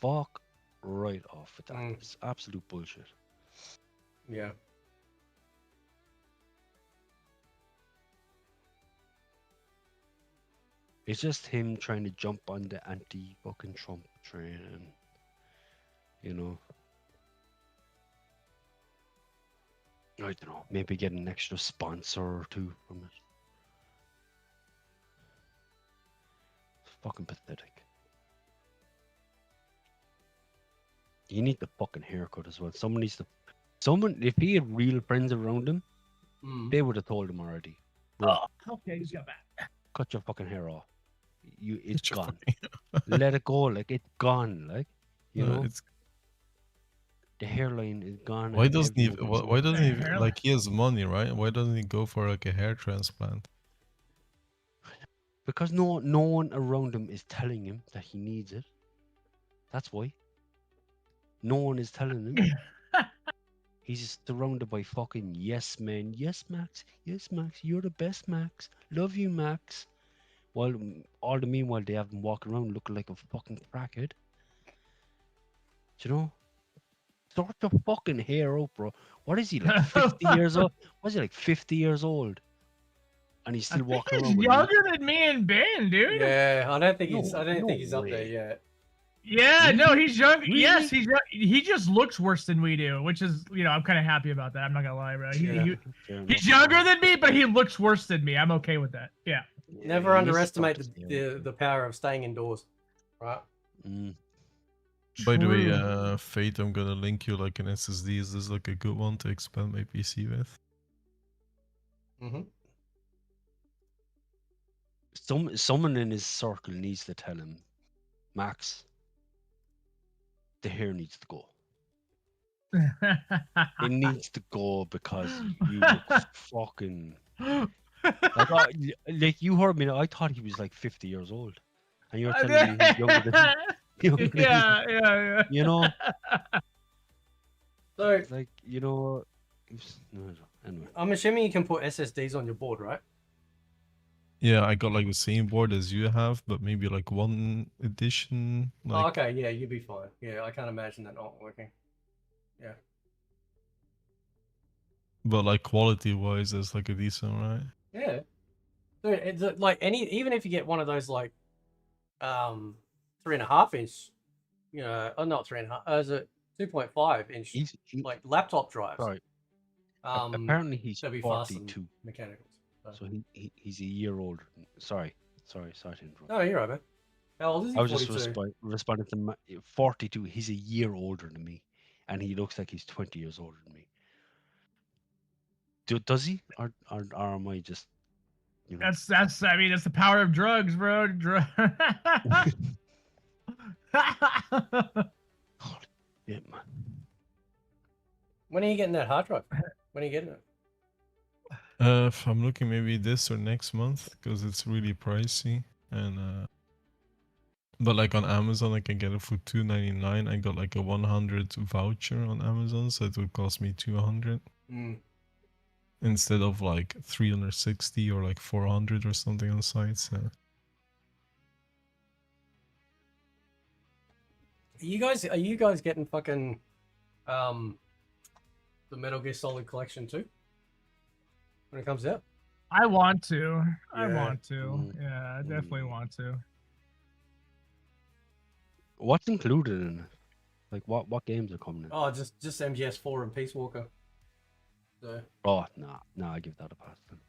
Fuck right off with that. It's absolute bullshit. Yeah. It's just him trying to jump on the anti-fucking Trump train and, you know, I don't know, maybe get an extra sponsor or two from it. It's fucking pathetic. You need the fucking haircut as well. Someone needs to, if he had real friends around him, they would have told him already. Bro, Okay, he's got back. cut your fucking hair off. It's gone. Let it go. Like, it's gone. Like, you know, the hairline is gone. Why and doesn't he? everything's Why doesn't he? Hairline. Like, he has money, right? Why doesn't he go for like a hair transplant? Because no one around him is telling him that he needs it. That's why. No one is telling him. He's just surrounded by fucking yes men. Yes, Max. Yes, Max. You're the best, Max. Love you, Max. While all the meanwhile they have him walking around looking like a fucking crackhead. Do you know? Sort your fucking hair out, bro. What is he, like 50 years old? Was he like 50 years old? And he's still walking He's around with younger than me and Ben, dude. Yeah, I don't think he's. No, I don't think no he's up there way. yet. Yeah, no, he's young. Really? Yes, he's young. He just looks worse than we do, which is, you know, I'm kind of happy about that. I'm not gonna lie, bro. Yeah. He's younger than me, but he looks worse than me. I'm okay with that. Yeah. Never Yeah, underestimate he's the power of staying indoors, right? Mm. By the way, True. Fate, I'm gonna link you like an SSD. Is this like a good one to expand my PC with? Mm-hmm. Someone in his circle needs to tell him, Max, the hair needs to go. It needs to go because you look fucking like you heard me. I thought he was like 50 years old, and you're telling me he's younger than younger than yeah. you know. So It's like no, anyway. I'm assuming you can put SSDs on your board, right? Yeah, I got like the same board as you have, but maybe like one edition. Like, Oh, okay, yeah, you'd be fine. Yeah, I can't imagine that not working. Yeah. but like quality wise, it's like a decent, right? Yeah. Dude, it's like even if you get one of those like 3.5 inch, not 3.5, is it 2.5 inch like laptop drives. Sorry. Apparently he's they'll be faster than 42. mechanicals. So he's a year older. Sorry to interrupt. No, you're right, man. How old is he? I was 42. just responding to 42. He's a year older than me, and he looks like he's 20 years older than me. Does he, or am I just? That's. I mean, it's the power of drugs, bro. Yeah, man. When are you getting that hard drive? When are you getting it? If I'm looking maybe this or next month because it's really pricey, and but like on Amazon I can get it for $2.99. I got like a 100 voucher on Amazon, so it would cost me 200 instead of like 360 or like 400 or something on sites. Are you guys getting fucking the Metal Gear Solid collection too? When it comes out? I want to. I Yeah. want to. Yeah, I definitely want to. What's included in it? Like what games are coming in? Oh, just MGS4 and Peace Walker. So, Oh, nah, I give that a pass then.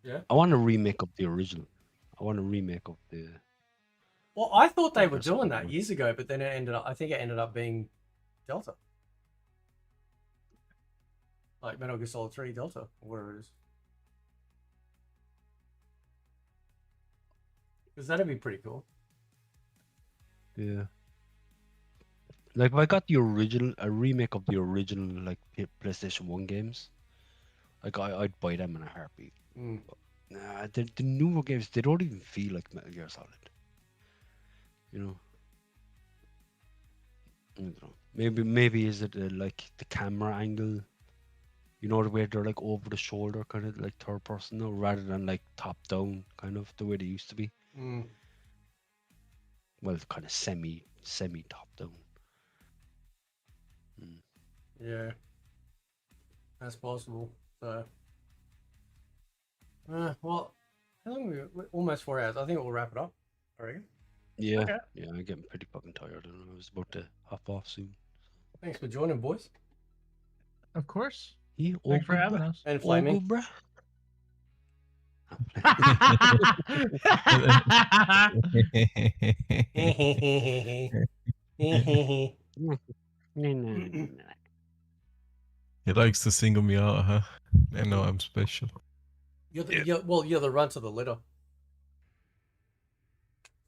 yeah. I want to remake of the original. I want to remake of the. Well, I thought they were That's doing a that good one. years ago, but then I think it ended up being Delta. Like Metal Gear Solid 3 Delta, or whatever it is. Because that'd be pretty cool. Yeah. Like if I got a remake of the original like PlayStation 1 games, like I'd buy them in a heartbeat. Mm. But, nah, the newer games, they don't even feel like Metal Gear Solid. You know. I don't know. Maybe is it like the camera angle? You know, the way they're like over the shoulder, kind of like third person now, rather than like top down, kind of the way they used to be. Mm. Well, kind of semi top down. Yeah. That's possible. So, well, how long we're almost 4 hours. I think we'll wrap it up. I reckon. Yeah, Okay. yeah, I'm getting pretty fucking tired. I was about to hop off soon. Thanks for joining, boys. Of course. Yeah, Thanks for having us. And Flaming. bruh. He likes to single me out, huh? I know I'm special. You're the runt of the litter.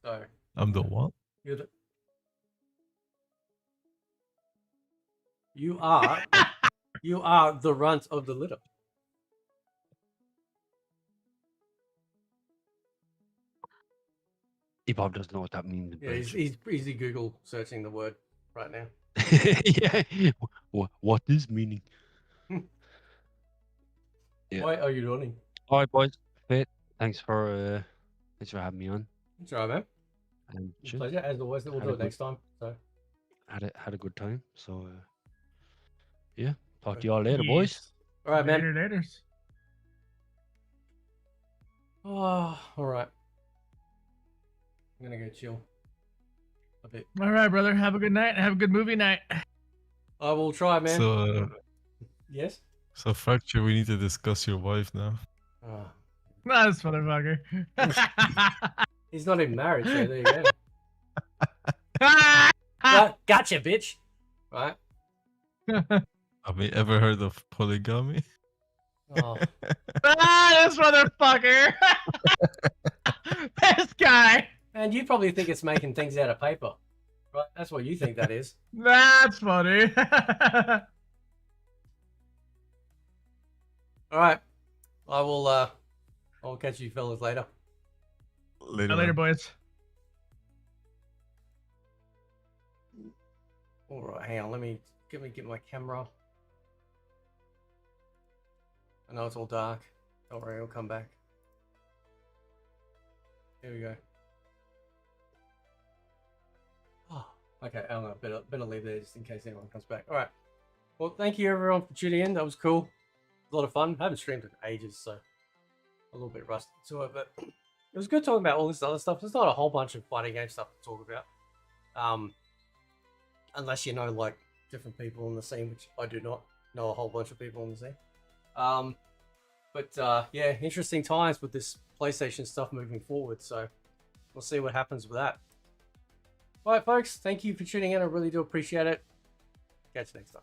So I'm the what? you are the runt of the litter. He probably doesn't know what that means. Yeah, he's easy Google searching the word right now. Yeah. What is meaning? Yeah. Why are you running? All right, boys. Fate, thanks for having me on. It's all right, man. And cheers. Pleasure. As always, we'll Had do a it next time. So Had a good time. So yeah. Talk to you all later, boys. all right, man. Later. Oh, all right. I'm gonna go chill a bit. All right, brother. Have a good night. Have a good movie night. I will try, man. So, yes. so Fracture, we need to discuss your wife now. Oh, Nice motherfucker. He's not even married, so there you go. Gotcha, bitch. Right? Have you ever heard of polygamy? Oh. This motherfucker. This guy. And you probably think it's making things out of paper. Right? That's what you think that is. That's funny. Alright. I'll catch you fellas later. Later, boys. Alright, hang on, let me get my camera. I know it's all dark. Don't worry, it'll come back. Here we go. Oh, okay, I'm gonna better leave there just in case anyone comes back. Alright. Well, thank you everyone for tuning in. That was cool. A lot of fun. I haven't streamed in ages, so a little bit rusty to it, but it was good talking about all this other stuff. There's not a whole bunch of fighting game stuff to talk about. Unless you know like different people in the scene, which I do not know a whole bunch of people in the scene. But yeah, interesting times with this PlayStation stuff moving forward, so we'll see what happens with that. Alright folks, thank you for tuning in. I really do appreciate it. Catch you next time.